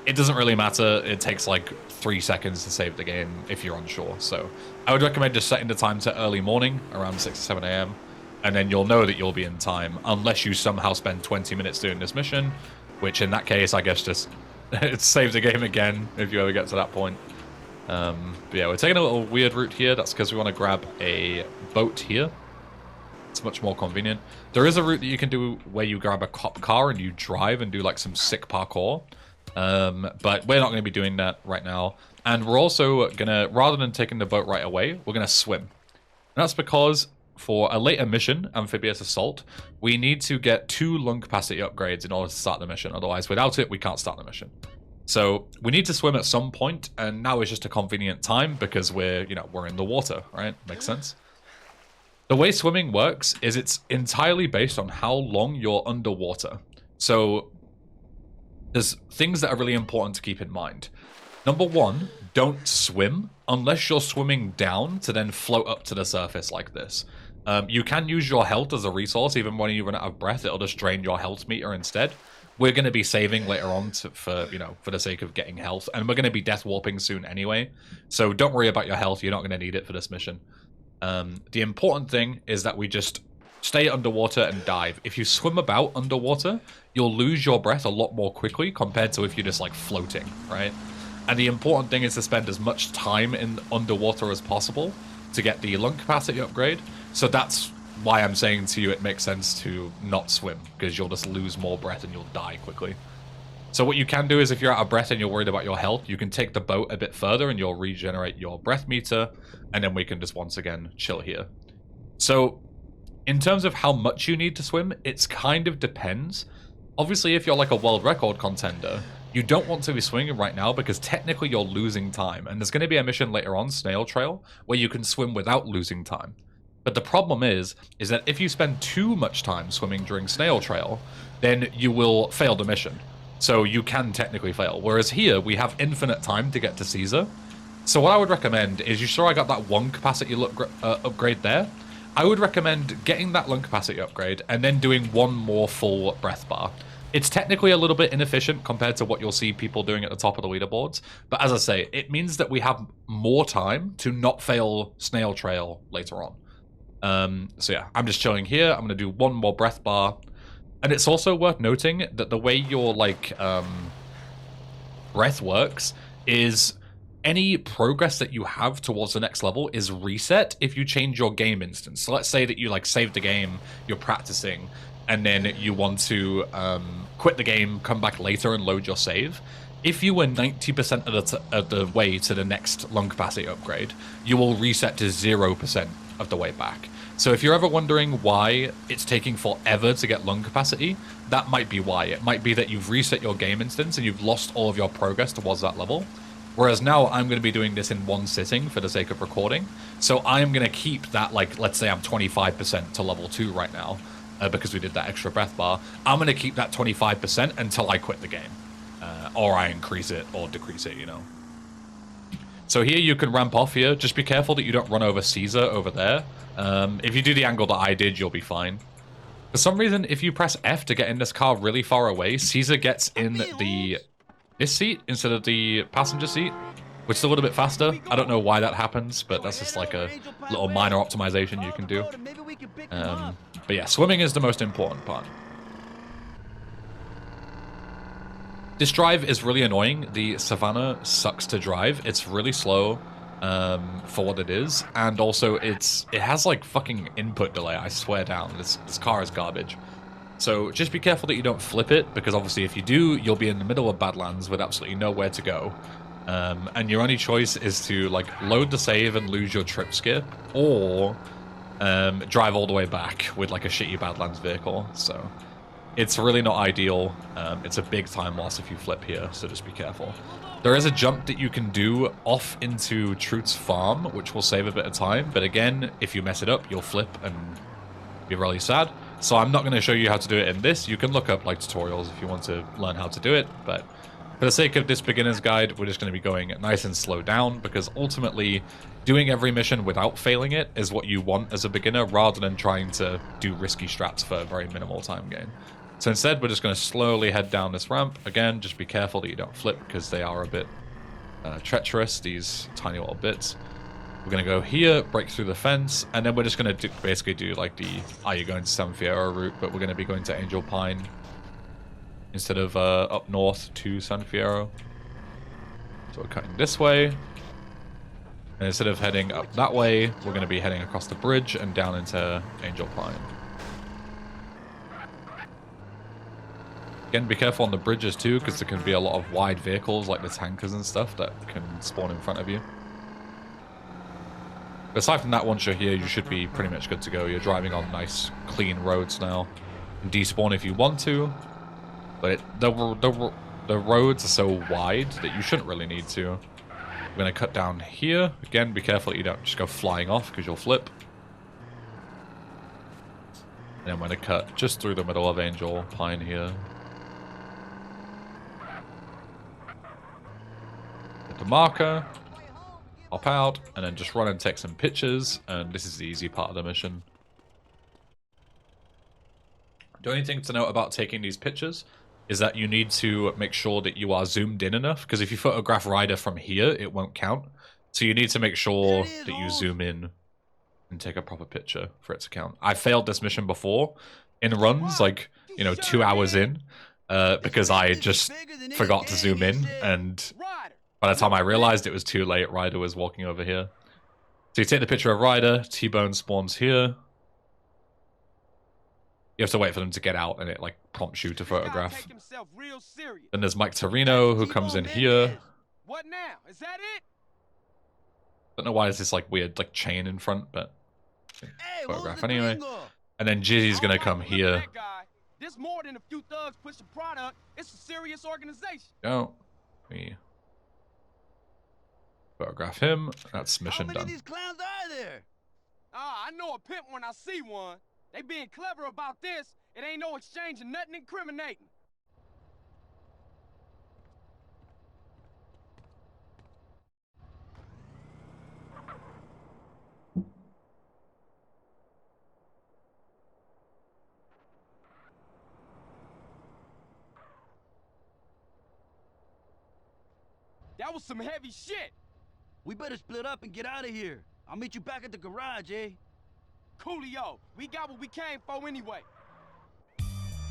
It doesn't really matter. It takes like 3 seconds to save the game if you're unsure. So I would recommend just setting the time to early morning, around 6 or 7 a.m. And then you'll know that you'll be in time, unless you somehow spend 20 minutes doing this mission, which in that case, I guess just save the game again if you ever get to that point. But yeah, we're taking a little weird route here. That's because we want to grab a boat here. It's much more convenient. There is a route that you can do where you grab a cop car and you drive and do like some sick parkour. But we're not going to be doing that right now. And we're also going to, rather than taking the boat right away, we're going to swim. And that's because for a later mission, Amphibious Assault, we need to get 2 lung capacity upgrades in order to start the mission. Otherwise, without it, we can't start the mission. So we need to swim at some point, and now is just a convenient time because we're in the water, right? Makes sense. The way swimming works is it's entirely based on how long you're underwater. So there's things that are really important to keep in mind. Number 1, don't swim unless you're swimming down to then float up to the surface like this. You can use your health as a resource. Even when you run out of breath, it'll just drain your health meter instead. We're going to be saving later on for the sake of getting health, and we're going to be death warping soon anyway. So don't worry about your health. You're not going to need it for this mission. The important thing is that we just stay underwater and dive. If you swim about underwater, you'll lose your breath a lot more quickly compared to if you're just like floating, right? And the important thing is to spend as much time in underwater as possible to get the lung capacity upgrade. So that's why I'm saying to you it makes sense to not swim, because you'll just lose more breath and you'll die quickly. So what you can do is if you're out of breath and you're worried about your health, you can take the boat a bit further and you'll regenerate your breath meter, and then we can just once again chill here. So in terms of how much you need to swim, it's kind of depends. Obviously, if you're like a world record contender, you don't want to be swimming right now because technically you're losing time. And there's going to be a mission later on, Snail Trail, where you can swim without losing time. But the problem is that if you spend too much time swimming during Snail Trail, then you will fail the mission. So you can technically fail. Whereas here, we have infinite time to get to Caesar. So what I would recommend is, you saw I got that lung capacity upgrade there? I would recommend getting that lung capacity upgrade and then doing 1 more full breath bar. It's technically a little bit inefficient compared to what you'll see people doing at the top of the leaderboards. But as I say, it means that we have more time to not fail Snail Trail later on. So yeah, I'm just chilling here. I'm going to do 1 more breath bar. And it's also worth noting that the way your like breath works is any progress that you have towards the next level is reset if you change your game instance. So let's say that you like saved the game, you're practicing, and then you want to quit the game, come back later and load your save. If you were 90% of the way to the next lung capacity upgrade, you will reset to 0% of the way back. So if you're ever wondering why it's taking forever to get lung capacity, that might be why. It might be that you've reset your game instance and you've lost all of your progress towards that level. Whereas now I'm going to be doing this in one sitting for the sake of recording. So I'm going to keep that, like, let's say I'm 25% to level 2 right now, because we did that extra breath bar. I'm going to keep that 25% until I quit the game. Or I increase it or decrease it, you know. So here you can ramp off here. Just be careful that you don't run over Caesar over there. If you do the angle that I did, you'll be fine. For some reason, if you press F to get in this car really far away, Caesar gets in this seat instead of the passenger seat, which is a little bit faster. I don't know why that happens, but that's just like a little minor optimization you can do. But yeah, swimming is the most important part. This drive is really annoying. The Savannah sucks to drive. It's really slow for what it is, and also it has like fucking input delay. I swear down, this car is garbage. So just be careful that you don't flip it, because obviously if you do, you'll be in the middle of Badlands with absolutely nowhere to go. And your only choice is to like load the save and lose your trip skip, or drive all the way back with like a shitty Badlands vehicle. So it's really not ideal. It's a big time loss if you flip here, so just be careful. There is a jump that you can do off into Truth's farm, which will save a bit of time, but again, if you mess it up, you'll flip and be really sad. So I'm not going to show you how to do it in this. You can look up like tutorials if you want to learn how to do it, but for the sake of this beginner's guide, we're just going to be going nice and slow down, because ultimately doing every mission without failing it is what you want as a beginner, rather than trying to do risky strats for a very minimal time gain. So instead, we're just going to slowly head down this ramp. Again, just be careful that you don't flip, because they are a bit treacherous, these tiny little bits. We're going to go here, break through the fence, and then we're just going to basically do like the you're going to San Fierro route, but we're going to be going to Angel Pine instead of up north to San Fierro. So we're cutting this way. And instead of heading up that way, we're going to be heading across the bridge and down into Angel Pine. Again, be careful on the bridges too, because there can be a lot of wide vehicles like the tankers and stuff that can spawn in front of you. But aside from that, once you're here, you should be pretty much good to go. You're driving on nice, clean roads now. You can despawn if you want to, but the roads are so wide that you shouldn't really need to. I'm going to cut down here. Again, be careful that you don't just go flying off, because you'll flip. And I'm going to cut just through the middle of Angel Pine here. Hit the marker. Hop out, and then just run and take some pictures, and this is the easy part of the mission. The only thing to note about taking these pictures is that you need to make sure that you are zoomed in enough, because if you photograph Ryder from here, it won't count. So you need to make sure that you zoom in and take a proper picture for it to count. I failed this mission before in runs, like, you know, 2 hours in, because I just forgot to zoom in, and by the time I realized it was too late, Ryder was walking over here. So you take the picture of Ryder, T-Bone spawns here. You have to wait for them to get out, and it like prompts you to photograph. Then there's Mike Torino, who comes in here. What now? Is that it? Don't know why there's this like weird like chain in front, but photograph anyway. And then Jizzy's gonna come here. This more than a few thugs pushing product. It's a serious organization. Go. Me. Photograph him. That's mission done. These clowns are there? I know a pimp when I see one. They being clever about this. It ain't no exchange of nothing incriminating. That was some heavy shit. We better split up and get out of here. I'll meet you back at the garage, eh? Coolio, we got what we came for anyway.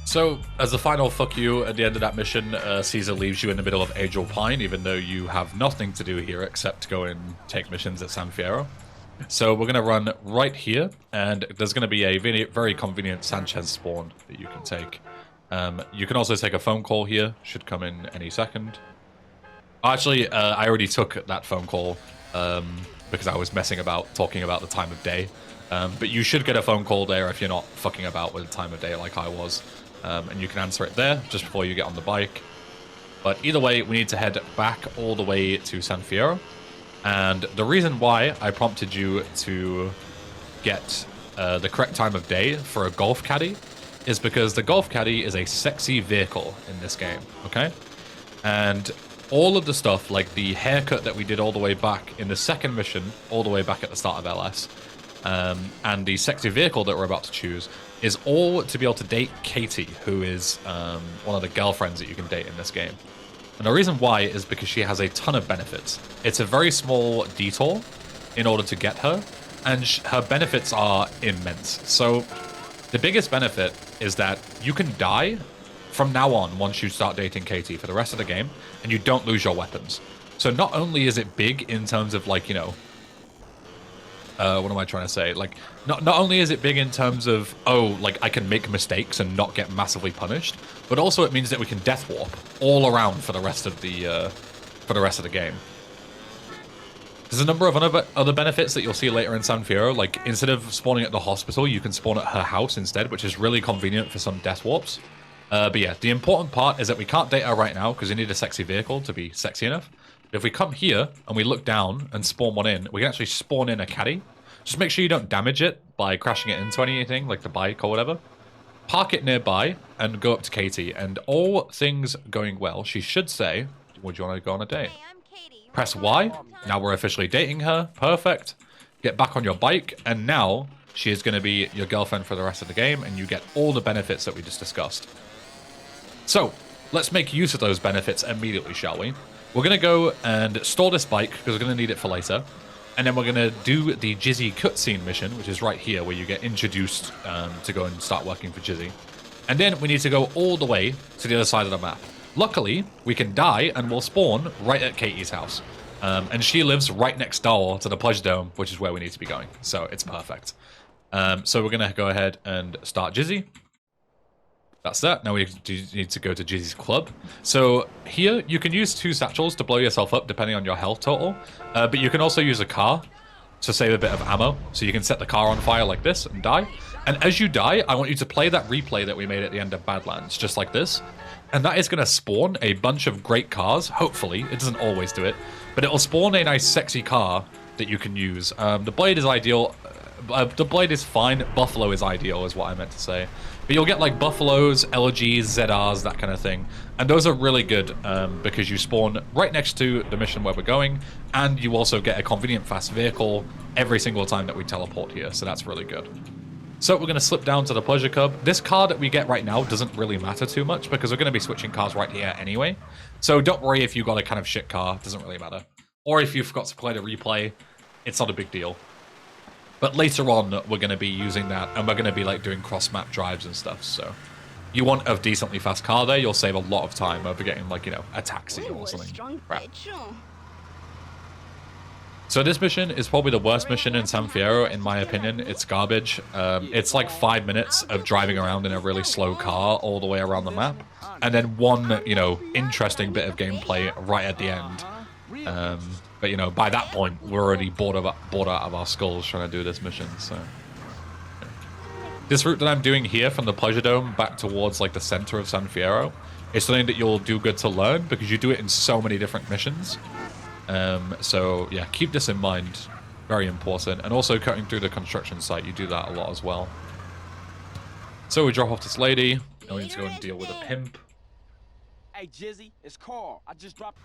So, as a final fuck you at the end of that mission, Caesar leaves you in the middle of Angel Pine, even though you have nothing to do here except go and take missions at San Fierro. So we're going to run right here, and there's going to be a very convenient Sanchez spawn that you can take. You can also take a phone call here, should come in any second. Actually, I already took that phone call because I was messing about, talking about the time of day. But you should get a phone call there if you're not fucking about with the time of day like I was. And you can answer it there just before you get on the bike. But either way, we need to head back all the way to San Fierro. And the reason why I prompted you to get the correct time of day for a golf caddy is because the golf caddy is a sexy vehicle in this game, okay? And all of the stuff, like the haircut that we did all the way back in the second mission, all the way back at the start of LS, and the sexy vehicle that we're about to choose, is all to be able to date Katie, who is one of the girlfriends that you can date in this game. And the reason why is because she has a ton of benefits. It's a very small detour in order to get her, and her benefits are immense. So the biggest benefit is that you can die from now on once you start dating Katie for the rest of the game, and you don't lose your weapons. So not only is it big in terms of, like, you know, what am I trying to say? Like, not only is it big in terms of, oh, like, I can make mistakes and not get massively punished, but also it means that we can death warp all around for the rest of the game. There's a number of other benefits that you'll see later in San Fierro. Like, instead of spawning at the hospital, you can spawn at her house instead, which is really convenient for some death warps. But yeah, the important part is that we can't date her right now because we need a sexy vehicle to be sexy enough. If we come here and we look down and spawn one in, we can actually spawn in a caddy. Just make sure you don't damage it by crashing it into anything, like the bike or whatever. Park it nearby and go up to Katie. And all things going well, she should say, would you want to go on a date? Press Y. Now we're officially dating her. Perfect. Get back on your bike. And now she is going to be your girlfriend for the rest of the game. And you get all the benefits that we just discussed. So let's make use of those benefits immediately, shall we? We're going to go and store this bike because we're going to need it for later. And then we're going to do the Jizzy cutscene mission, which is right here, where you get introduced to go and start working for Jizzy. And then we need to go all the way to the other side of the map. Luckily, we can die and we'll spawn right at Katie's house. And she lives right next door to the Pleasure Dome, which is where we need to be going. So it's perfect. So we're going to go ahead and start Jizzy. That's that. Now we need to go to Jizzy's club. So here, you can use 2 satchels to blow yourself up depending on your health total. But you can also use a car to save a bit of ammo. So you can set the car on fire like this and die. And as you die, I want you to play that replay that we made at the end of Badlands, just like this. And that is going to spawn a bunch of great cars. Hopefully, it doesn't always do it. But it will spawn a nice sexy car that you can use. The blade is ideal. The blade is fine. Buffalo is ideal is what I meant to say. But you'll get like Buffaloes, LGs, ZRs, that kind of thing. And those are really good because you spawn right next to the mission where we're going. And you also get a convenient fast vehicle every single time that we teleport here. So that's really good. So we're going to slip down to the Pleasure Cub. This car that we get right now doesn't really matter too much because we're going to be switching cars right here anyway. So don't worry if you got a kind of shit car. It doesn't really matter. Or if you forgot to play the replay, it's not a big deal. But later on, we're going to be using that, and we're going to be like doing cross-map drives and stuff, so... You want a decently fast car there, you'll save a lot of time over getting, like, you know, a taxi or something. Right. So this mission is probably the worst mission in San Fierro, in my opinion. It's garbage. It's like 5 minutes of driving around in a really slow car all the way around the map. And then one, you know, interesting bit of gameplay right at the end. But, you know, by that point, we're already bored out of our skulls trying to do this mission, so... This route that I'm doing here from the Pleasure Dome back towards, like, the center of San Fierro is something that you'll do good to learn because you do it in so many different missions. So, yeah, keep this in mind. Very important. And also cutting through the construction site, you do that a lot as well. So we drop off this lady, and we need to go and deal with a pimp. Hey, Jizzy, it's Carl. I just dropped...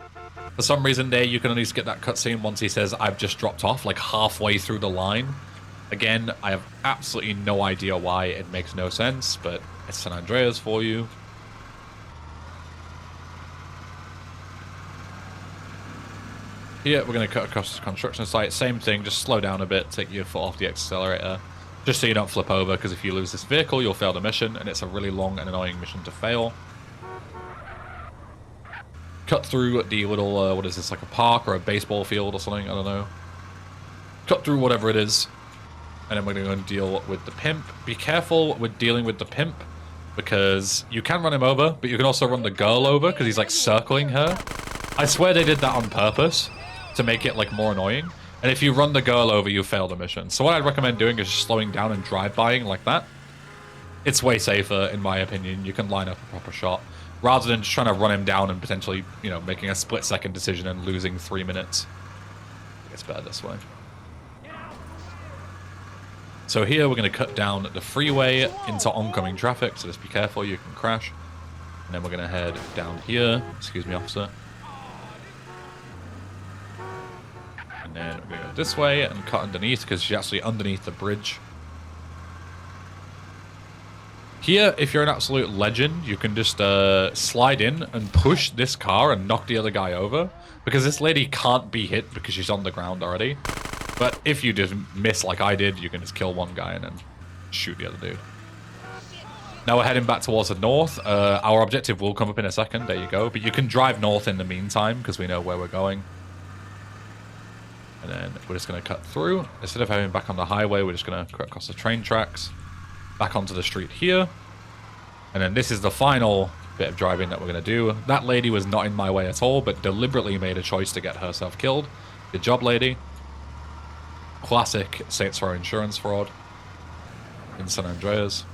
For some reason there, you can only get that cutscene once he says, I've just dropped off, like halfway through the line. Again, I have absolutely no idea why. It makes no sense, but it's San Andreas for you. Here, we're going to cut across the construction site. Same thing, just slow down a bit, take your foot off the accelerator. Just so you don't flip over, because if you lose this vehicle, you'll fail the mission, and it's a really long and annoying mission to fail. Cut through the little, what is this, like a park or a baseball field or something? I don't know. Cut through whatever it is, and then we're going to go and deal with the pimp. Be careful with dealing with the pimp, because you can run him over, but you can also run the girl over, because he's, like, circling her. I swear they did that on purpose, to make it, like, more annoying. And if you run the girl over, you fail the mission. So what I'd recommend doing is just slowing down and drive-buying like that. It's way safer, in my opinion. You can line up a proper shot, rather than just trying to run him down and potentially, you know, making a split-second decision and losing 3 minutes. It's better this way. So here we're going to cut down the freeway into oncoming traffic, so just be careful, you can crash. And then we're going to head down here. Excuse me, officer. And then we're going to go this way and cut underneath, because she's actually underneath the bridge. Here, if you're an absolute legend, you can just slide in and push this car and knock the other guy over, because this lady can't be hit because she's on the ground already. But if you just miss like I did, you can just kill one guy and then shoot the other dude. Now we're heading back towards the north. Our objective will come up in a second. There you go. But you can drive north in the meantime, because we know where we're going. And then we're just going to cut through. Instead of heading back on the highway, we're just going to cut across the train tracks. Back onto the street here. And then this is the final bit of driving that we're going to do. That lady was not in my way at all, but deliberately made a choice to get herself killed. Good job, lady. Classic Saints Row insurance fraud in San Andreas.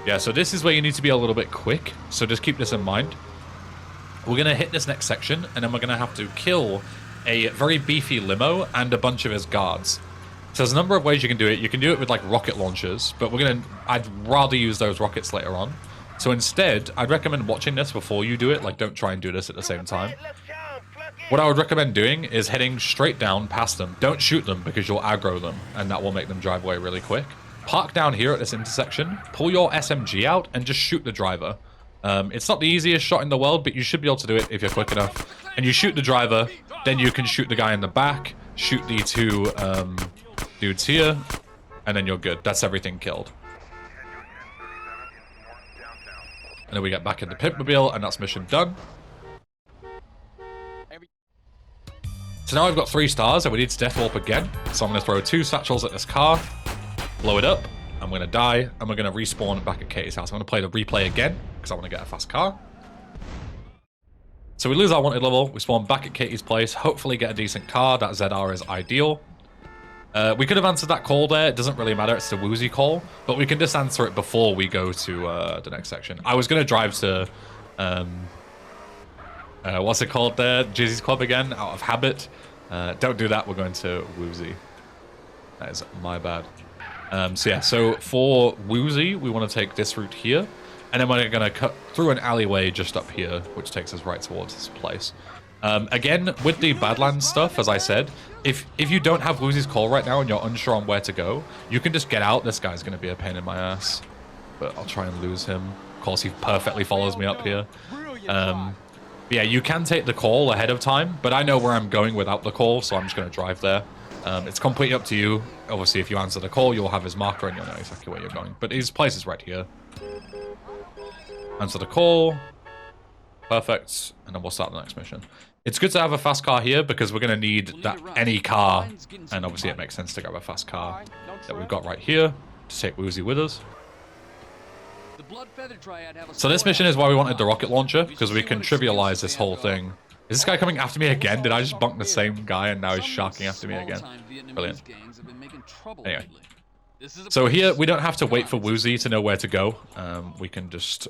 Yeah, so this is where you need to be a little bit quick. So just keep this in mind. We're going to hit this next section, and then we're going to have to kill a very beefy limo and a bunch of his guards. So there's a number of ways you can do it. You can do it with like rocket launchers, but I'd rather use those rockets later on. So instead, I'd recommend watching this before you do it. Like, don't try and do this at the same time. What I would recommend doing is heading straight down past them. Don't shoot them, because you'll aggro them, and that will make them drive away really quick. Park down here at this intersection, pull your SMG out, and just shoot the driver. It's not the easiest shot in the world, but you should be able to do it if you're quick enough. And you shoot the driver, then you can shoot the guy in the back, shoot the two dudes here, and then you're good. That's everything killed. And then we get back in the Pimpmobile, and that's mission done. So now I've got 3 stars, and we need to death warp again. So I'm going to throw 2 satchels at this car, blow it up, I'm going to die, and we're going to respawn back at Katie's house. I'm going to play the replay again, because I want to get a fast car. So we lose our wanted level, we spawn back at Katie's place, hopefully get a decent car. That ZR is ideal. We could have answered that call there, it doesn't really matter, it's the woozy call, but we can just answer it before we go to the next section. I was going to drive to, what's it called there? Jizzy's Club again, out of habit. Don't do that, we're going to Woozy. That is my bad. So yeah, so for Woozy, we want to take this route here. And then we're going to cut through an alleyway just up here, which takes us right towards this place. Again, with the Badlands stuff, as I said, if you don't have Woozy's call right now and you're unsure on where to go, you can just get out. This guy's going to be a pain in my ass. But I'll try and lose him. Of course, he perfectly follows me up here. Yeah, you can take the call ahead of time, but I know where I'm going without the call, so I'm just going to drive there. It's completely up to you. Obviously, if you answer the call, you'll have his marker and you'll know exactly where you're going. But his place is right here. Answer the call. Perfect. And then we'll start the next mission. It's good to have a fast car here because we're going to need that any car. And obviously it makes sense to grab a fast car that we've got right here to take Woozy with us. So this mission is why we wanted the rocket launcher, because we can trivialize this whole thing. Is this guy coming after me again? Did I just bonk the same guy and now he's sharking after me again? Brilliant. Anyway. So here, we don't have to wait for Woozy to know where to go. We can just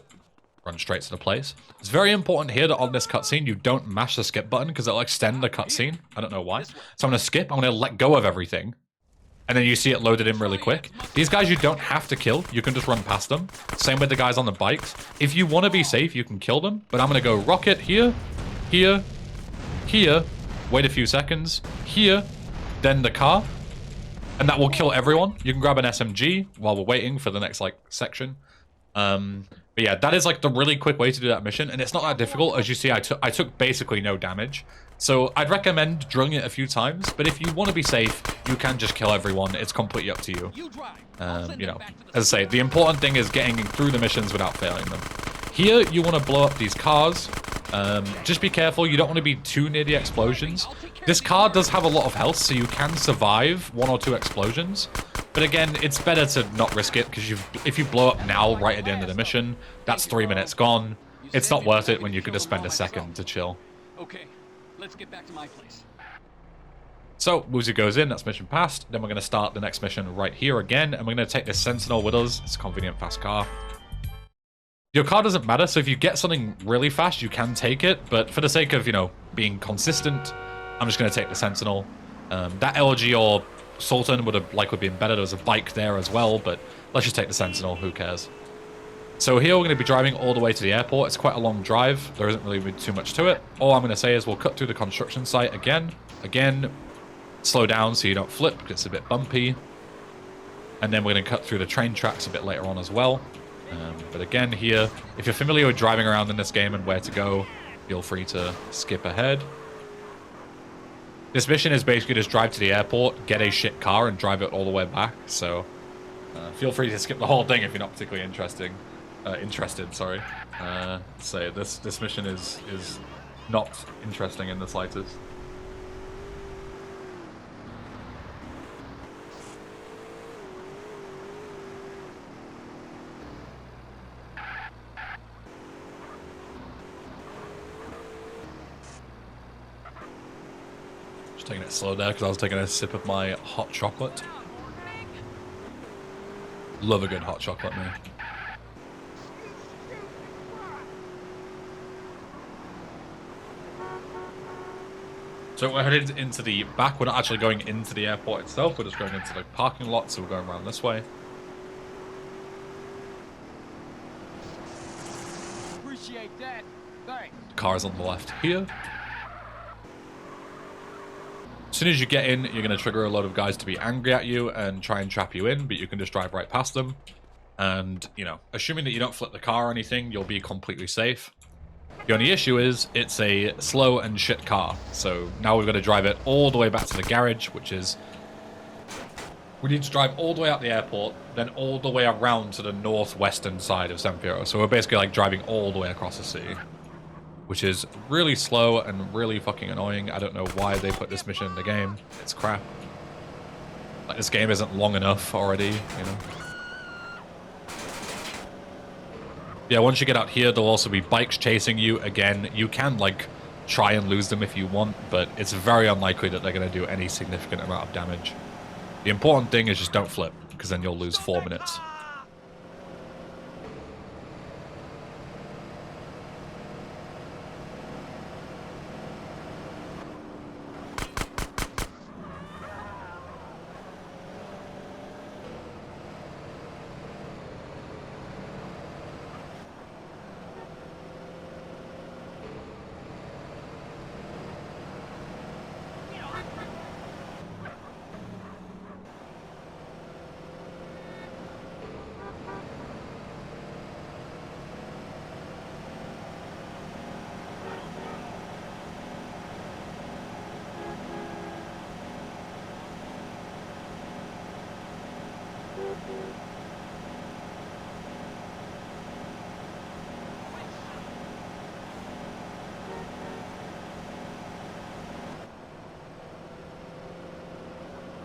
run straight to the place. It's very important here that on this cutscene, you don't mash the skip button because it'll extend the cutscene. I don't know why. So I'm going to skip. I'm going to let go of everything. And then you see it loaded in really quick. These guys you don't have to kill. You can just run past them. Same with the guys on the bikes. If you want to be safe, you can kill them. But I'm going to go rocket here, here, here. Wait a few seconds. Here. Then the car. And that will kill everyone. You can grab an SMG while we're waiting for the next, like, section. But yeah, that is, like, the really quick way to do that mission. And it's not that difficult. As you see, I took basically no damage. So I'd recommend drilling it a few times, but if you want to be safe, you can just kill everyone. It's completely up to you. You know, as I say, the important thing is getting through the missions without failing them. Here, you want to blow up these cars. Just be careful. You don't want to be too near the explosions. This car does have a lot of health, so you can survive 1 or 2 explosions. But again, it's better to not risk it, because if you blow up now, right at the end of the mission, that's 3 minutes gone. It's not worth it when you could just spend a second to chill. Okay, let's get back to my place. So, Woozy goes in, that's mission passed. Then we're going to start the next mission right here again, and we're going to take this Sentinel with us. It's a convenient, fast car. Your car doesn't matter, so if you get something really fast, you can take it. But for the sake of, you know, being consistent, I'm just going to take the Sentinel. That LG or Sultan would have likely been better. There was a bike there as well, but let's just take the Sentinel. Who cares? So here we're going to be driving all the way to the airport. It's quite a long drive. There isn't really too much to it. All I'm going to say is we'll cut through the construction site again. Slow down so you don't flip, because it's a bit bumpy. And then we're going to cut through the train tracks a bit later on as well. But again, here, if you're familiar with driving around in this game and where to go, feel free to skip ahead. This mission is basically just drive to the airport, get a shit car, and drive it all the way back. So feel free to skip the whole thing if you're not particularly interested. So this mission is not interesting in the slightest. Taking it slow there because I was taking a sip of my hot chocolate. Love a good hot chocolate, man. So we're headed into the back. We're not actually going into the airport itself. We're just going into the parking lot, so we're going around this way. Appreciate that. Thanks. The car is on the left here. As soon as you get in, you're going to trigger a lot of guys to be angry at you and try and trap you in, but you can just drive right past them. And, you know, assuming that you don't flip the car or anything, you'll be completely safe. The only issue is it's a slow and shit car. So now we've got to drive it all the way back to the garage, which is... We need to drive all the way out the airport, then all the way around to the northwestern side of San Fierro. So we're basically like driving all the way across the city, which is really slow and really fucking annoying. I don't know why they put this mission in the game. It's crap. Like, this game isn't long enough already, you know. Yeah, once you get out here, there'll also be bikes chasing you. Again, you can, like, try and lose them if you want, but it's very unlikely that they're going to do any significant amount of damage. The important thing is just don't flip, because then you'll lose 4 minutes.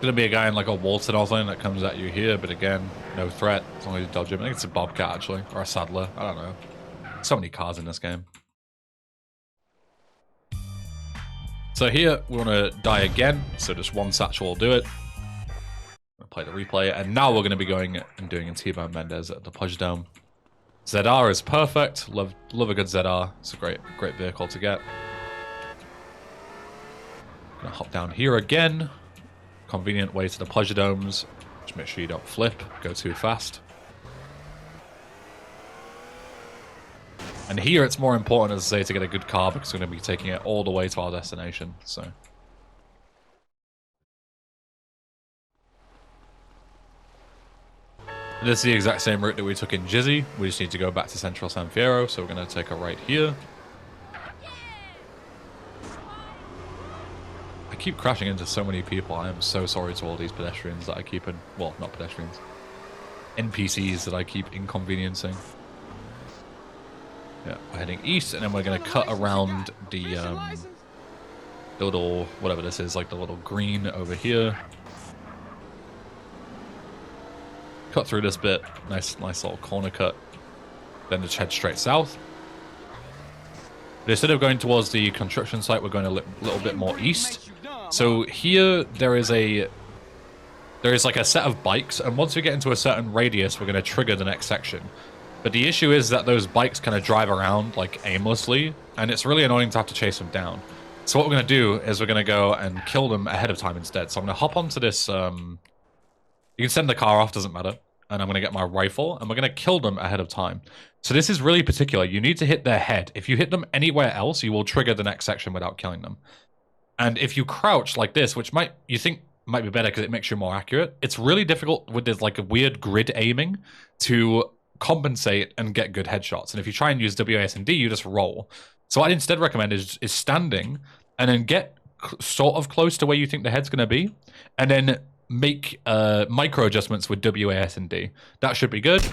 Gonna be a guy in like a Walton or something that comes at you here, but again, no threat as long as you dodge him. I think it's a Bobcat actually, or a Saddler. I don't know. So many cars in this game. So here we want to die again, so just one satchel will do it. I'll play the replay, and now we're going to be going and doing a T-Bone Mendez at the Pudge Dome. ZR is perfect. Love a good ZR. It's a great vehicle to get. Gonna hop down here again. Convenient way to the pleasure domes. Just make sure you don't flip, go too fast. And here it's more important, as I say, to get a good car because we're going to be taking it all the way to our destination. So and this is the exact same route that we took in Jizzy. We just need to go back to Central San Fierro, so we're going to take a right here. I keep crashing into so many people. I am so sorry to all these pedestrians that I keep in... Well, not pedestrians. NPCs that I keep inconveniencing. Yeah, we're heading east, and then we're going to cut around the little... Whatever this is, like the little green over here. Cut through this bit. Nice little corner cut. Then just head straight south. But instead of going towards the construction site, we're going a little bit more east. So here there is like a set of bikes, and once we get into a certain radius, we're going to trigger the next section. But the issue is that those bikes kind of drive around like aimlessly, and it's really annoying to have to chase them down. So what we're going to do is we're going to go and kill them ahead of time instead. So I'm going to hop onto this. You can send the car off, doesn't matter. And I'm going to get my rifle, and we're going to kill them ahead of time. So this is really particular. You need to hit their head. If you hit them anywhere else, you will trigger the next section without killing them. And if you crouch like this, which you think might be better because it makes you more accurate, it's really difficult with this like a weird grid aiming to compensate and get good headshots. And if you try and use WASD, you just roll. So what I'd instead recommend is standing and then get sort of close to where you think the head's going to be, and then make micro adjustments with WASD. That should be good.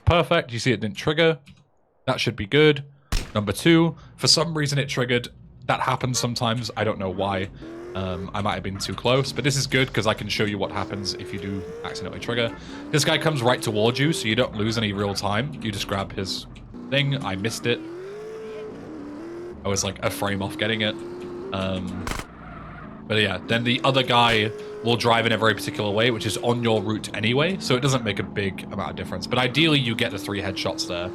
Perfect. You see it didn't trigger. That should be good. Number 2, for some reason it triggered. That happens sometimes. I don't know why. I might have been too close, but this is good because I can show you what happens if you do accidentally trigger. This guy comes right towards you, so you don't lose any real time. You just grab his thing. I missed it. I was like a frame off getting it. But yeah, then the other guy will drive in a very particular way, which is on your route anyway, so it doesn't make a big amount of difference. But ideally, you get the 3 headshots there.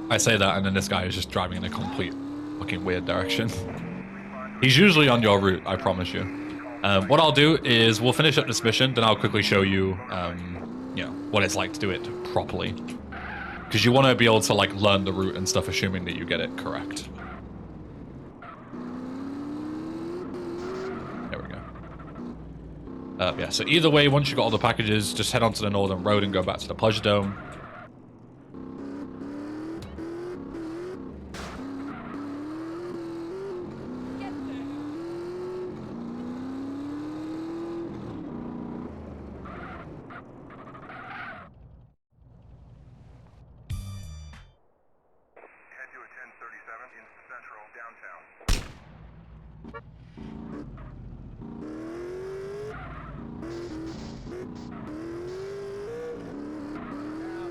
I say that, and then this guy is just driving in a complete fucking weird direction. He's usually on your route, I promise you. What I'll do is we'll finish up this mission, then I'll quickly show you, you know, what it's like to do it properly. Because you want to be able to like learn the route and stuff, assuming that you get it correct. There we go. Yeah, so either way, once you got all the packages, just head onto the northern road and go back to the Pleasure Dome.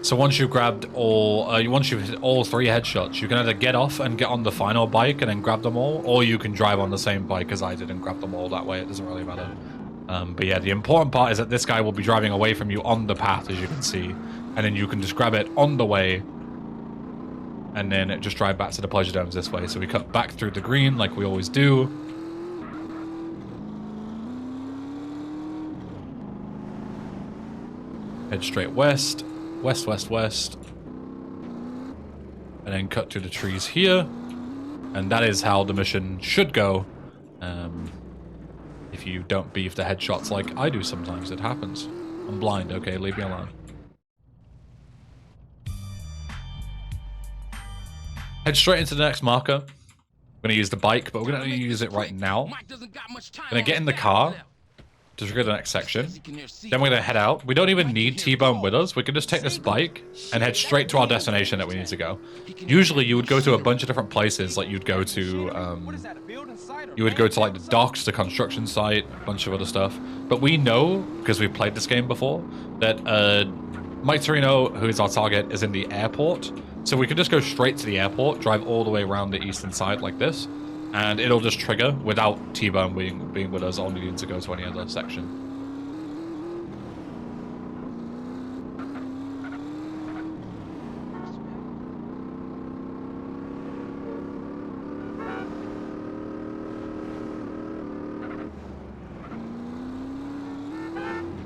So once you've grabbed all, once you've hit all 3 headshots, you can either get off and get on the final bike and then grab them all, or you can drive on the same bike as I did and grab them all that way. It doesn't really matter. But yeah, the important part is that this guy will be driving away from you on the path, as you can see, and then you can just grab it on the way, and then just drive back to the Pleasure Domes this way. So we cut back through the green like we always do. Head straight west. West, west, west. And then cut through the trees here. And that is how the mission should go. If you don't beef the headshots like I do sometimes. It happens. I'm blind, okay? Leave me alone. Head straight into the next marker. I'm going to use the bike, but we're going to use it right now. I'm going to get in the car. Just go to the next section. Then we're going to head out. We don't even need T-Bone with us. We can just take this bike and head straight to our destination that we need to go. Usually you would go to a bunch of different places. Like you'd go to like the docks, the construction site, a bunch of other stuff. But we know, because we've played this game before, that Mike Torino, who is our target, is in the airport. So we can just go straight to the airport, drive all the way around the eastern side like this. And it'll just trigger without T-Bone being with us or needing to go to any other section.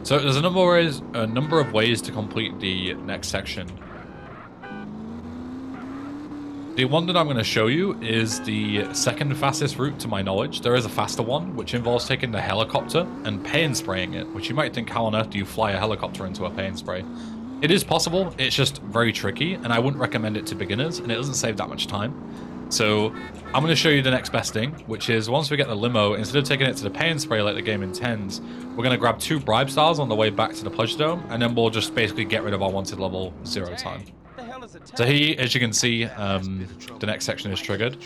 So there's a number of ways to complete the next section. The one that I'm going to show you is the second fastest route to my knowledge. There is a faster one, which involves taking the helicopter and paint spraying it, which you might think, how on earth do you fly a helicopter into a paint spray? It is possible, it's just very tricky, and I wouldn't recommend it to beginners, and it doesn't save that much time. So I'm going to show you the next best thing, which is once we get the limo, instead of taking it to the pay and spray like the game intends, we're going to grab 2 bribe stars on the way back to the Pleasure Dome, and then we'll just basically get rid of our wanted level 0 time. So here, as you can see, the next section is triggered.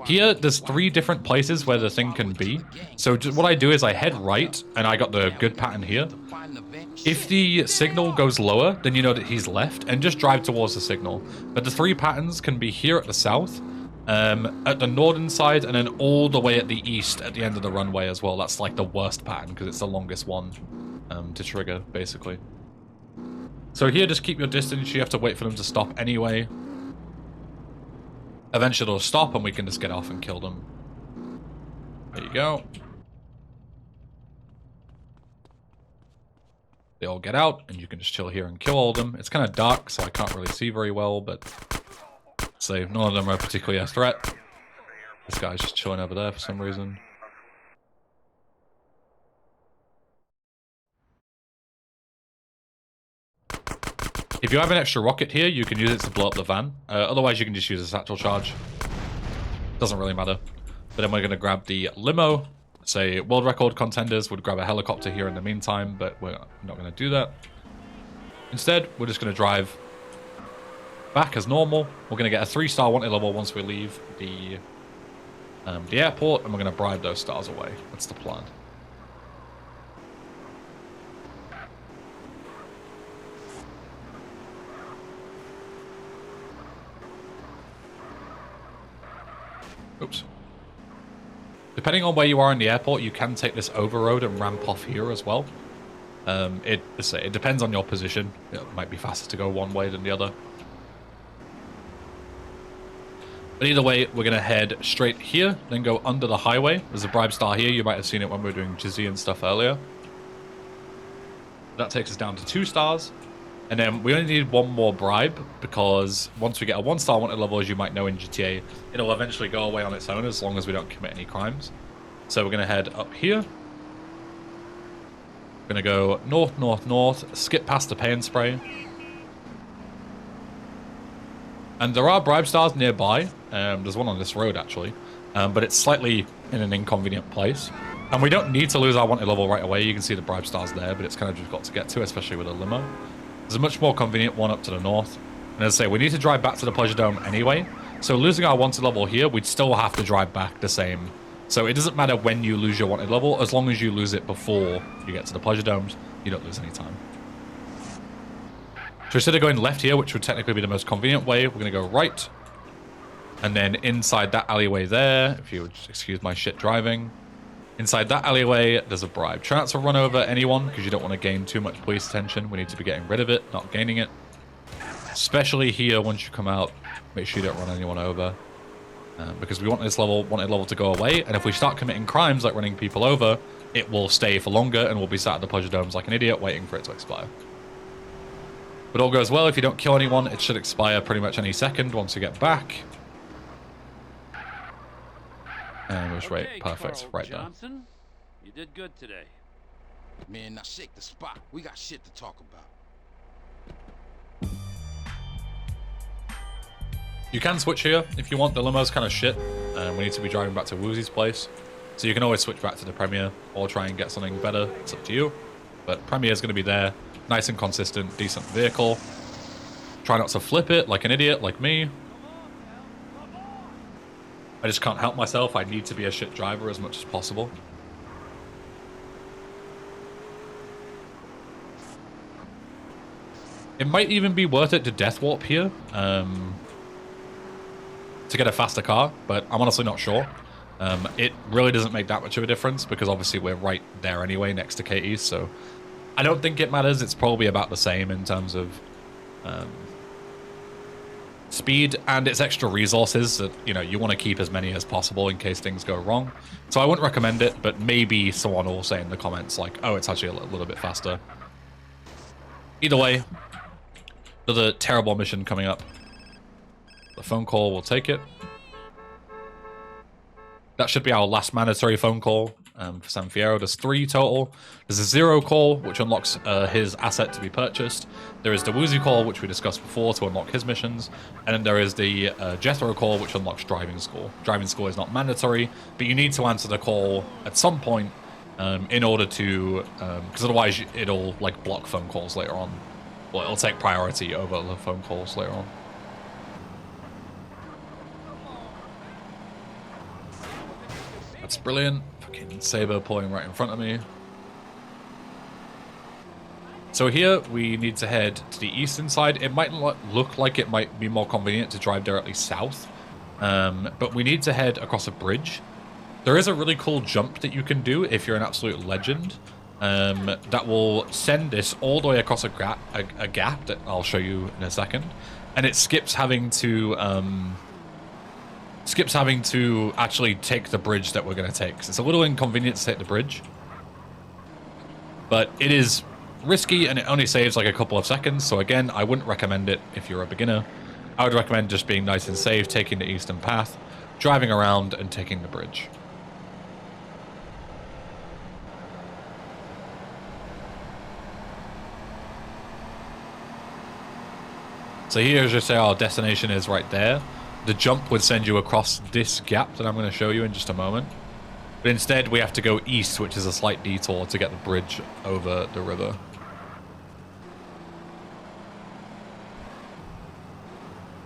Here, there's 3 different places where the thing can be. So what I do is I head right, and I got the good pattern here. If the signal goes lower, then you know that he's left, and just drive towards the signal. But the 3 patterns can be here at the south, at the northern side, and then all the way at the east at the end of the runway as well. That's like the worst pattern, because it's the longest one to trigger, basically. So here, just keep your distance. You have to wait for them to stop anyway. Eventually they'll stop and we can just get off and kill them. There you go. They all get out and you can just chill here and kill all of them. It's kind of dark, so I can't really see very well, but say none of them are particularly a threat. This guy's just chilling over there for some reason. If you have an extra rocket here, you can use it to blow up the van. Otherwise, you can just use a satchel charge. Doesn't really matter. But then we're going to grab the limo. Say, world record contenders would grab a helicopter here in the meantime, but we're not going to do that. Instead, we're just going to drive back as normal. We're going to get a 3-star wanted level once we leave the airport, and we're going to bribe those stars away. That's the plan. Oops. Depending on where you are in the airport, you can take this over road and ramp off here as well. It depends on your position. It might be faster to go one way than the other. But either way, we're going to head straight here, then go under the highway. There's a bribe star here. You might have seen it when we were doing Jizzy and stuff earlier. That takes us down to 2 stars. And then we only need 1 more bribe, because once we get a 1-star wanted level, as you might know in GTA, it'll eventually go away on its own as long as we don't commit any crimes. So we're going to head up here. We're going to go north, north, north, skip past the pay and spray. And there are bribe stars nearby. There's one on this road, actually. But it's slightly in an inconvenient place. And we don't need to lose our wanted level right away. You can see the bribe stars there, but it's kind of just got to get to, especially with a limo. There's a much more convenient one up to the north. And as I say, we need to drive back to the Pleasure Dome anyway. So losing our wanted level here, we'd still have to drive back the same. So it doesn't matter when you lose your wanted level, as long as you lose it before you get to the Pleasure Domes, you don't lose any time. So instead of going left here, which would technically be the most convenient way, we're going to go right. And then inside that alleyway there, if you would excuse my shit driving, inside that alleyway, there's a bribe. Try not to run over anyone, because you don't want to gain too much police attention. We need to be getting rid of it, not gaining it. Especially here, once you come out, make sure you don't run anyone over. Because we want this wanted level to go away, and if we start committing crimes like running people over, it will stay for longer, and we'll be sat at the Pleasure Domes like an idiot waiting for it to expire. But all goes well, if you don't kill anyone, it should expire pretty much any second once you get back. And just wait, perfect, right there. Johnson, you did good today. Man, now shake the spot. We got shit to talk about. You can switch here if you want. The limo's kind of shit, and we need to be driving back to Woozy's place. So you can always switch back to the Premier, or try and get something better. It's up to you. But Premier's going to be there. Nice and consistent, decent vehicle. Try not to flip it like an idiot, like me. I just can't help myself. I need to be a shit driver as much as possible. It might even be worth it to death warp here to get a faster car, but I'm honestly not sure. It really doesn't make that much of a difference because obviously we're right there anyway next to KE, so I don't think it matters. It's probably about the same in terms of speed, and it's extra resources that, you know, you want to keep as many as possible in case things go wrong. So I wouldn't recommend it, but maybe someone will say in the comments like, oh, it's actually a little bit faster. Either way, another terrible mission coming up. The phone call, we'll take it. That should be our last mandatory phone call. for San Fierro. There's 3 total. There's a 0 call, which unlocks his asset to be purchased. There is the Woozy call, which we discussed before, to unlock his missions. And then there is the Jethro call, which unlocks driving school. Driving school is not mandatory, but you need to answer the call at some point in order to... because otherwise it'll like block phone calls later on. Well, it'll take priority over the phone calls later on. That's brilliant. Fucking Saber pulling right in front of me. So here we need to head to the eastern side. It might look like it might be more convenient to drive directly south, but we need to head across a bridge. There is a really cool jump that you can do if you're an absolute legend, that will send this all the way across a gap that I'll show you in a second, and it skips having to actually take the bridge that we're going to take. It's a little inconvenient to take the bridge, but it is risky and it only saves like a couple of seconds. So again, I wouldn't recommend it if you're a beginner. I would recommend just being nice and safe, taking the eastern path, driving around and taking the bridge. So here, as you say, our destination is right there. The jump would send you across this gap that I'm going to show you in just a moment. But instead, we have to go east, which is a slight detour to get the bridge over the river.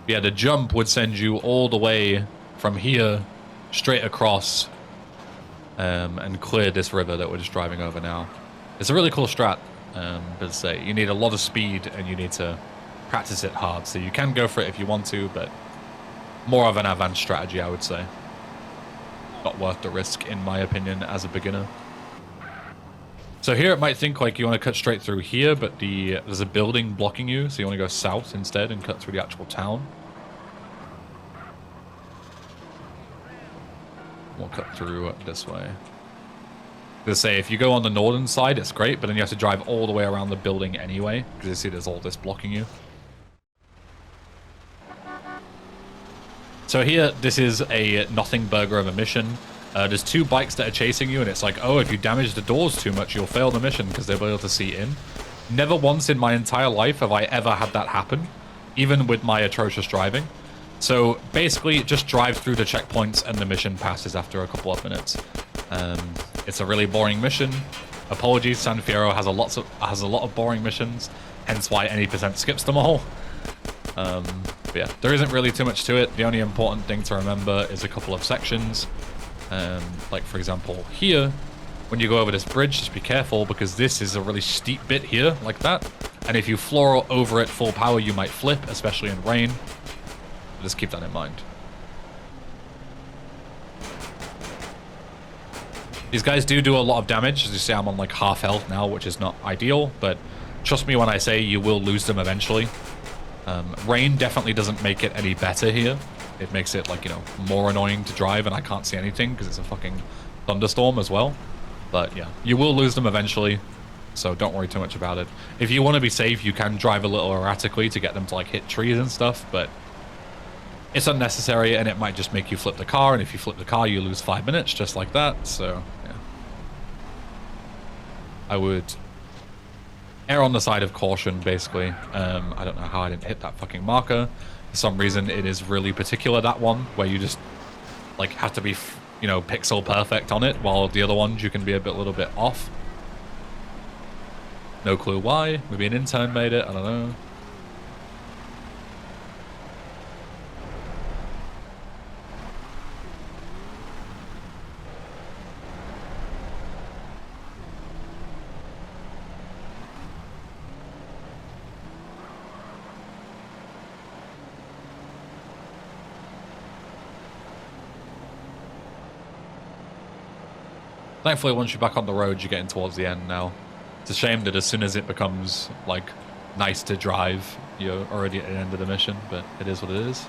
Yeah, the jump would send you all the way from here straight across and clear this river that we're just driving over now. It's a really cool strat, but say you need a lot of speed and you need to practice it hard. So you can go for it if you want to, but more of an advanced strategy, I would say. Not worth the risk, in my opinion, as a beginner. So here it might think like you want to cut straight through here, but there's a building blocking you, so you want to go south instead and cut through the actual town. We'll cut through this way. Let's say if you go on the northern side, it's great, but then you have to drive all the way around the building anyway, because you see there's all this blocking you. So here, this is a nothing burger of a mission. There's 2 bikes that are chasing you, and it's like, oh, if you damage the doors too much, you'll fail the mission because they'll be able to see in. Never once in my entire life have I ever had that happen, even with my atrocious driving. So basically, just drive through the checkpoints and the mission passes after a couple of minutes. It's a really boring mission. Apologies, San Fierro has a lot of boring missions, hence why any percent skips them all. But yeah, there isn't really too much to it. The only important thing to remember is a couple of sections. Like for example here, when you go over this bridge, just be careful because this is a really steep bit here, like that. And if you floor over it full power, you might flip, especially in rain. Just keep that in mind. These guys do a lot of damage. As you see, I'm on like half health now, which is not ideal, but trust me when I say you will lose them eventually. Rain definitely doesn't make it any better here. It makes it, like, you know, more annoying to drive, and I can't see anything because it's a fucking thunderstorm as well. But yeah, you will lose them eventually, so don't worry too much about it. If you want to be safe, you can drive a little erratically to get them to, like, hit trees and stuff, but it's unnecessary, and it might just make you flip the car, and if you flip the car, you lose 5 minutes, just like that, so, yeah. I would err on the side of caution, basically. I don't know how I didn't hit that fucking marker. For some reason, it is really particular, that one, where you just, like, have to be, you know, pixel perfect on it, while the other ones you can be a little bit off. No clue why. Maybe an intern made it, I don't know. Thankfully, once you're back on the road, you're getting towards the end now. It's a shame that as soon as it becomes, like, nice to drive, you're already at the end of the mission, but it is what it is.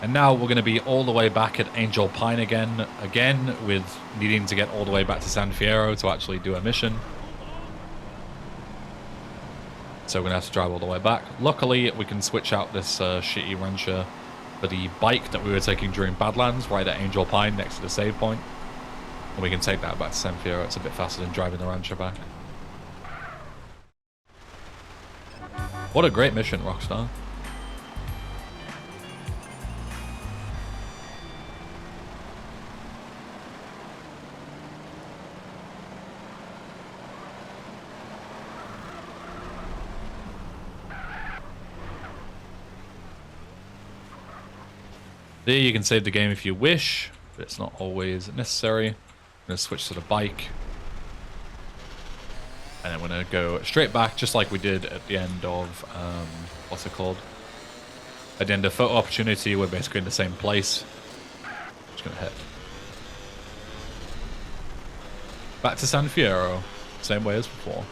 And now we're going to be all the way back at Angel Pine again, with needing to get all the way back to San Fierro to actually do a mission. So we're going to have to drive all the way back. Luckily, we can switch out this shitty Rancher for the bike that we were taking during Badlands, right at Angel Pine next to the save point. And we can take that back to San Fierro. It's a bit faster than driving the rancher back. What a great mission, Rockstar. There, you can save the game if you wish, but it's not always necessary. I'm going to switch to the bike. And then we're going to go straight back, just like we did at the end of, what's it called? At the end of Photo Opportunity, we're basically in the same place. Just going to head back to San Fierro, same way as before.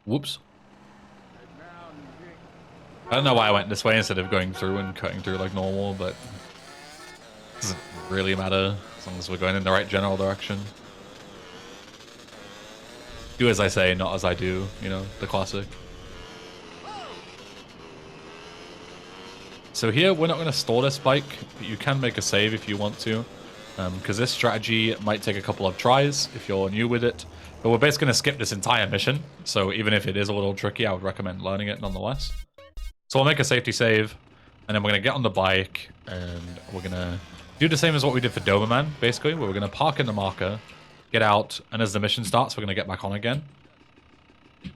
Whoops. I don't know why I went this way instead of going through and cutting through like normal, but it doesn't really matter as long as we're going in the right general direction. Do as I say, not as I do, you know, the classic. So here, we're not going to store this bike, but you can make a save if you want to, because this strategy might take a couple of tries if you're new with it. But we're basically going to skip this entire mission, so even if it is a little tricky, I would recommend learning it nonetheless. So we'll make a safety save, and then we're going to get on the bike, and we're going to do the same as what we did for Doberman, basically, where we're going to park in the marker, get out, and as the mission starts, we're going to get back on again. There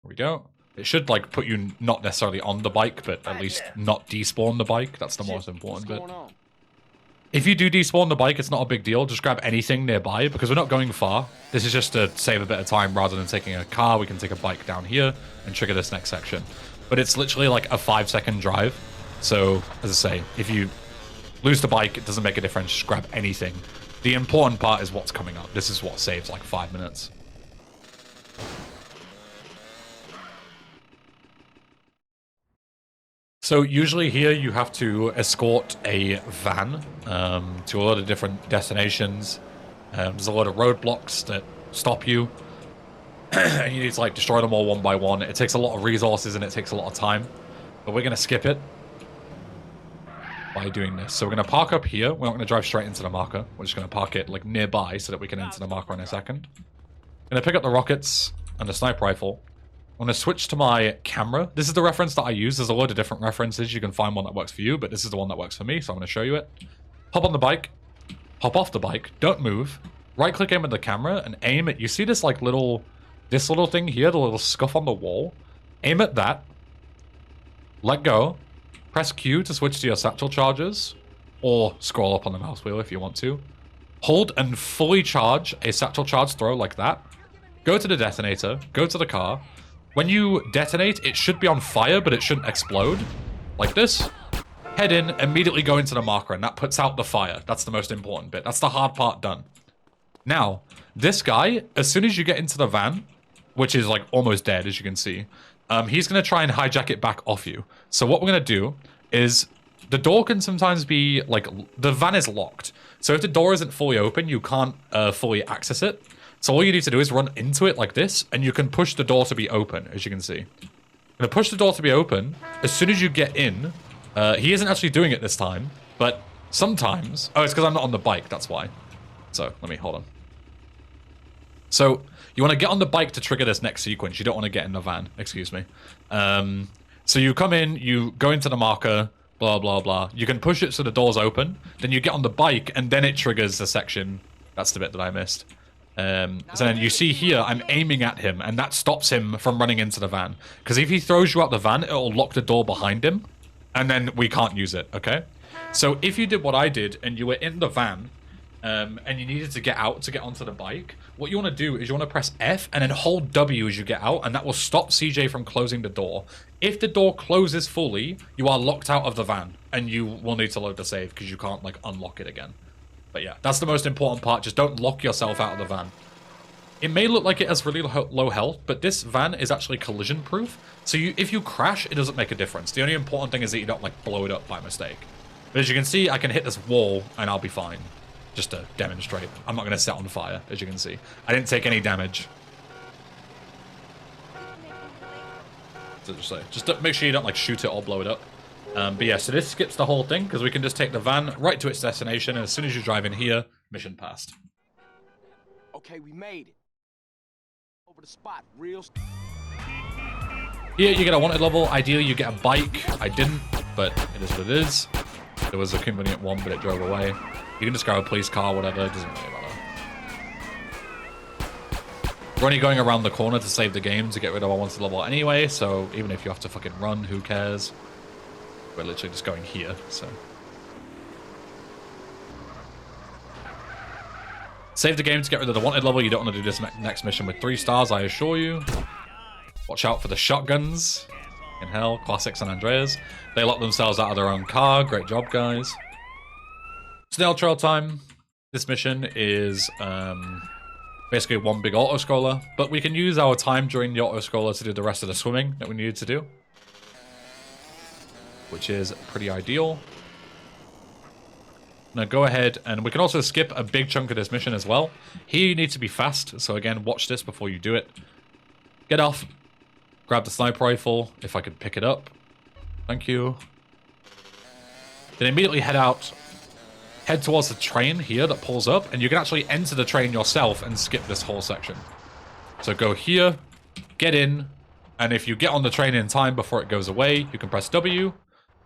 we go. It should, like, put you not necessarily on the bike, but at least not despawn the bike. That's the most important bit. If you do despawn the bike, it's not a big deal. Just grab anything nearby, because we're not going far. This is just to save a bit of time. Rather than taking a car, we can take a bike down here and trigger this next section. But it's literally like a 5-second drive. So, as I say, if you lose the bike, it doesn't make a difference. Just grab anything. The important part is what's coming up. This is what saves like 5 minutes. So usually here you have to escort a van to a lot of different destinations. There's a lot of roadblocks that stop you. And you need to like destroy them all one by one. It takes a lot of resources and it takes a lot of time. But we're going to skip it by doing this. So we're going to park up here. We're not going to drive straight into the marker. We're just going to park it like nearby so that we can enter the marker in a second. I'm going to pick up the rockets and the sniper rifle. I'm going to switch to my camera. This is the reference that I use. There's a load of different references. You can find one that works for you, but this is the one that works for me, so I'm going to show you it. Hop on the bike. Hop off the bike. Don't move. Right-click aim at the camera and aim at... You see this, like, this little thing here, the little scuff on the wall? Aim at that. Let go. Press Q to switch to your satchel charges, or scroll up on the mouse wheel if you want to. Hold and fully charge a satchel charge throw like that. Go to the detonator. Go to the car. When you detonate, it should be on fire, but it shouldn't explode. Like this. Head in, immediately go into the marker, and that puts out the fire. That's the most important bit. That's the hard part done. Now, this guy, as soon as you get into the van, which is like almost dead, as you can see, he's going to try and hijack it back off you. So what we're going to do is, the door can sometimes be, like, the van is locked. So if the door isn't fully open, you can't fully access it. So all you need to do is run into it like this, and you can push the door to be open, as you can see. I'm going to push the door to be open. As soon as you get in, he isn't actually doing it this time, but sometimes... Oh, it's because I'm not on the bike, that's why. So, let me, hold on. So, you want to get on the bike to trigger this next sequence. You don't want to get in the van, excuse me. So you come in, you go into the marker, blah, blah, blah. You can push it so the door's open. Then you get on the bike, and then it triggers the section. That's the bit that I missed. So then you see here, I'm aiming at him, and that stops him from running into the van. Because if he throws you out the van, it'll lock the door behind him, and then we can't use it, okay? So if you did what I did, and you were in the van, and you needed to get out to get onto the bike, what you want to do is you want to press F, and then hold W as you get out, and that will stop CJ from closing the door. If the door closes fully, you are locked out of the van, and you will need to load the save, because you can't, like, unlock it again. But yeah, that's the most important part. Just don't lock yourself out of the van. It may look like it has really low health, but this van is actually collision proof. So if you crash, it doesn't make a difference. The only important thing is that you don't like blow it up by mistake. But as you can see, I can hit this wall and I'll be fine. Just to demonstrate. I'm not going to set on fire, as you can see. I didn't take any damage. So just to make sure you don't like shoot it or blow it up. But yeah, so this skips the whole thing, because we can just take the van right to its destination, and as soon as you drive in here, mission passed. Okay, we made it. Over the spot, real. Here you get a wanted level. Ideally, you get a bike. I didn't, but it is what it is. There was a convenient one, but it drove away. You can just grab a police car, whatever. It doesn't really matter. We're only going around the corner to save the game to get rid of our wanted level anyway, so even if you have to fucking run, who cares? We're literally just going here, so. Save the game to get rid of the wanted level. You don't want to do this next mission with 3 stars, I assure you. Watch out for the shotguns. In hell, classic San Andreas. They lock themselves out of their own car. Great job, guys. Snail trail time. This mission is basically one big auto-scroller, but we can use our time during the auto-scroller to do the rest of the swimming that we needed to do, which is pretty ideal. Now go ahead, and we can also skip a big chunk of this mission as well. Here you need to be fast, so again, watch this before you do it. Get off, grab the sniper rifle, if I could pick it up. Thank you. Then immediately head out, head towards the train here that pulls up, and you can actually enter the train yourself and skip this whole section. So go here, get in, and if you get on the train in time before it goes away, you can press W.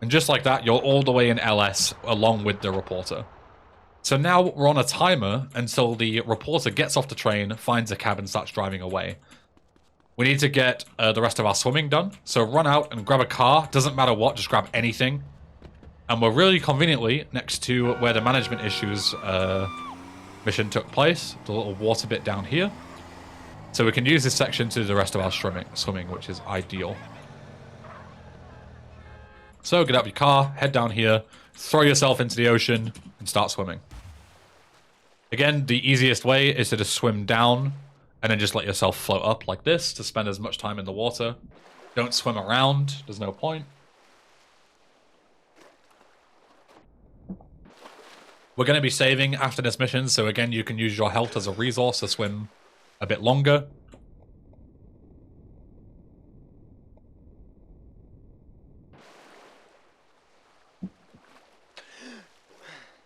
And just like that, you're all the way in LS along with the reporter. So now we're on a timer until the reporter gets off the train, finds a cab, and starts driving away. We need to get the rest of our swimming done. So run out and grab a car. Doesn't matter what, just grab anything. And we're really conveniently next to where the management issues mission took place. The little water bit down here. So we can use this section to do the rest of our swimming, which is ideal. So get out of your car, head down here, throw yourself into the ocean, and start swimming. Again, the easiest way is to just swim down, and then just let yourself float up like this to spend as much time in the water. Don't swim around, there's no point. We're going to be saving after this mission, so again, you can use your health as a resource to swim a bit longer.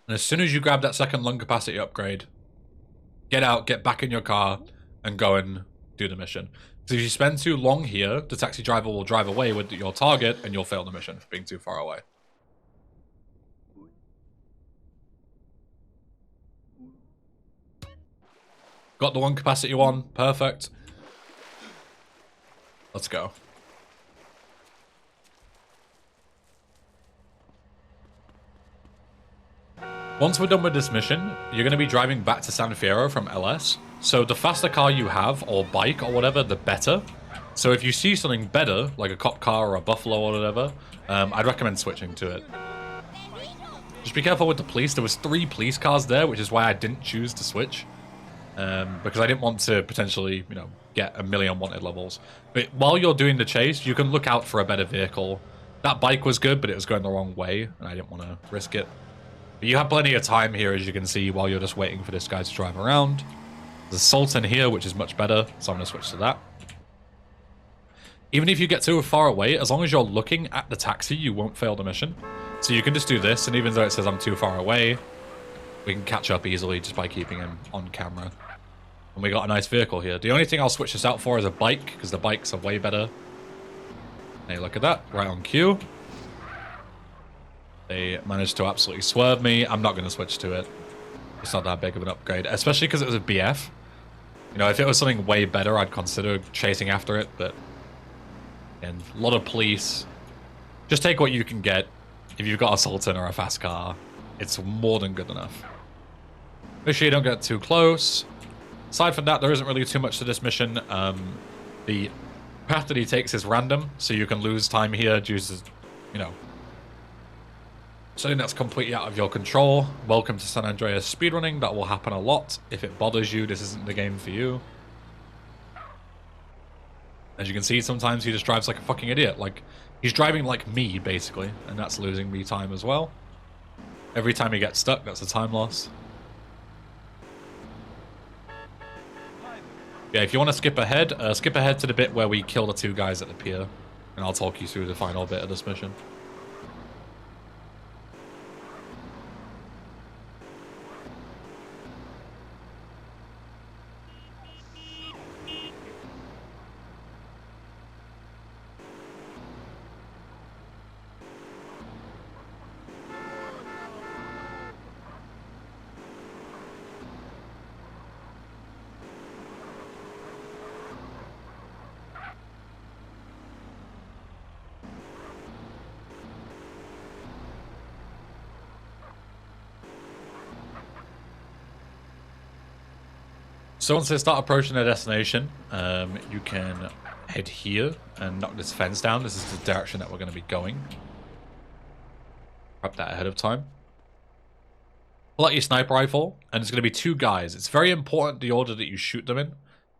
And as soon as you grab that second lung capacity upgrade, get out, get back in your car, and go and do the mission. Because if you spend too long here, the taxi driver will drive away with your target, and you'll fail the mission for being too far away. Got the lung capacity one, perfect. Let's go. Once we're done with this mission, you're going to be driving back to San Fierro from LS. So the faster car you have, or bike, or whatever, the better. So if you see something better, like a cop car or a buffalo or whatever, I'd recommend switching to it. Just be careful with the police. There was 3 police cars there, which is why I didn't choose to switch. Because I didn't want to potentially, you know, get a million wanted levels. But while you're doing the chase, you can look out for a better vehicle. That bike was good, but it was going the wrong way, and I didn't want to risk it. But you have plenty of time here, as you can see, while you're just waiting for this guy to drive around. There's a Sultan here, which is much better, so I'm going to switch to that. Even if you get too far away, as long as you're looking at the taxi, you won't fail the mission. So you can just do this, and even though it says I'm too far away, we can catch up easily just by keeping him on camera. And we got a nice vehicle here. The only thing I'll switch this out for is a bike, because the bikes are way better. Hey, look at that, right on cue. They managed to absolutely swerve me. I'm not going to switch to it. It's not that big of an upgrade, especially because it was a BF. You know, if it was something way better, I'd consider chasing after it, but... And a lot of police. Just take what you can get. If you've got a Sultan or a fast car, it's more than good enough. Make sure you don't get too close. Aside from that, there isn't really too much to this mission. The path that he takes is random, so you can lose time here due to, you know, something that's completely out of your control. Welcome to San Andreas speedrunning. That will happen a lot. If it bothers you, this isn't the game for you. As you can see, sometimes he just drives like a fucking idiot. Like, he's driving like me, basically, and that's losing me time as well. Every time he gets stuck, that's a time loss. Yeah, if you want to skip ahead to the bit where we kill the 2 guys at the pier, and I'll talk you through the final bit of this mission. So once they start approaching their destination, you can head here and knock this fence down. This is the direction that we're going to be going. Grab that ahead of time. Pull out your sniper rifle, and it's going to be 2 guys. It's very important the order that you shoot them in.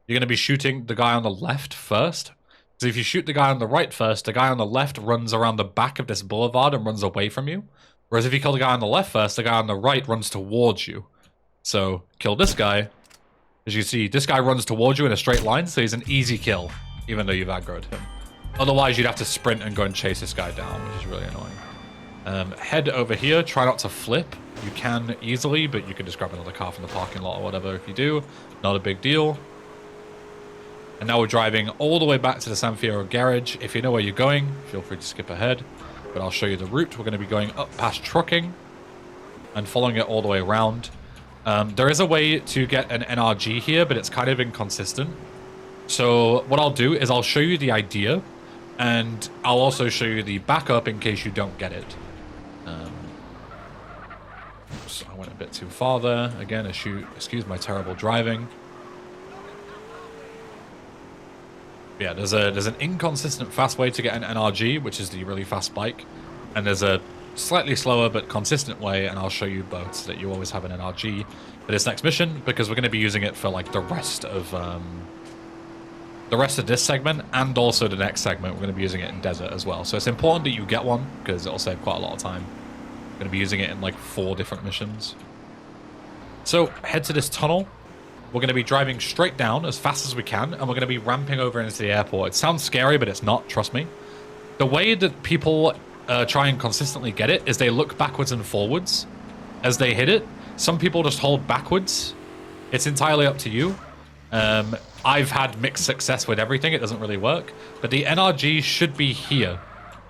You're going to be shooting the guy on the left first. So if you shoot the guy on the right first, the guy on the left runs around the back of this boulevard and runs away from you. Whereas if you kill the guy on the left first, the guy on the right runs towards you. So kill this guy. As you see, this guy runs towards you in a straight line, so he's an easy kill, even though you've aggroed him. Otherwise, you'd have to sprint and go and chase this guy down, which is really annoying. Head over here. Try not to flip. You can easily, but you can just grab another car from the parking lot or whatever if you do. Not a big deal. And now we're driving all the way back to the San Fierro garage. If you know where you're going, feel free to skip ahead. But I'll show you the route. We're going to be going up past trucking and following it all the way around. There is a way to get an NRG here, but it's kind of inconsistent. So what I'll do is I'll show you the idea, and I'll also show you the backup in case you don't get it. So I went a bit too far there. Again, excuse my terrible driving. Yeah, there's an inconsistent fast way to get an NRG, which is the really fast bike, and there's a slightly slower but consistent way, and I'll show you both so that you always have an NRG for this next mission, because we're going to be using it for like the rest of this segment, and also the next segment we're going to be using it in desert as well. So it's important that you get one, because it'll save quite a lot of time. We're going to be using it in like 4 different missions. So head to this tunnel. We're going to be driving straight down as fast as we can, and we're going to be ramping over into the airport. It sounds scary, but it's not, trust me. The way that people try and consistently get it is they look backwards and forwards as they hit it. Some people just hold backwards. It's entirely up to you. I've had mixed success with everything. It doesn't really work. But the NRG should be here,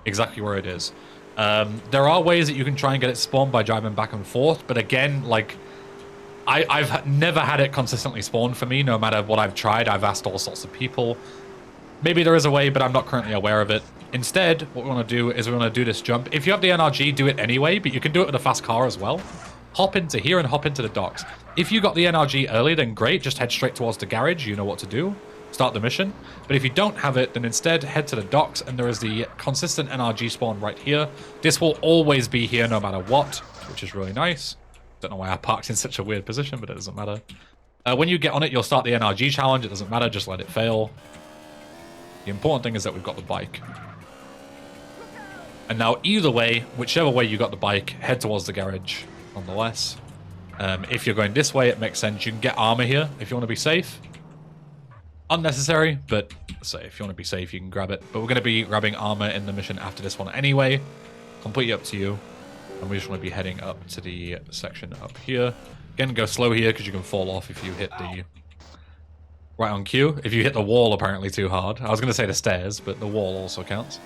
exactly where it is. There are ways that you can try and get it spawned by driving back and forth, but again, like, I've never had it consistently spawn for me, no matter what I've tried. I've asked all sorts of people. Maybe there is a way, but I'm not currently aware of it. Instead, what we want to do is we want to do this jump. If you have the NRG, do it anyway, but you can do it with a fast car as well. Hop into here and hop into the docks. If you got the NRG early, then great. Just head straight towards the garage. You know what to do. Start the mission. But if you don't have it, then instead head to the docks, and there is the consistent NRG spawn right here. This will always be here no matter what, which is really nice. Don't know why I parked in such a weird position, but it doesn't matter. When you get on it, you'll start the NRG challenge. It doesn't matter, just let it fail. The important thing is that we've got the bike. And now either way, whichever way you got the bike, head towards the garage nonetheless. If you're going this way, it makes sense. You can get armor here if you want to be safe. Unnecessary, but say if you want to be safe, you can grab it. But we're going to be grabbing armor in the mission after this one anyway. Completely up to you. And we just want to be heading up to the section up here. Again, go slow here because you can fall off if you hit the... Right on cue. If you hit the wall apparently too hard. I was going to say the stairs, but the wall also counts.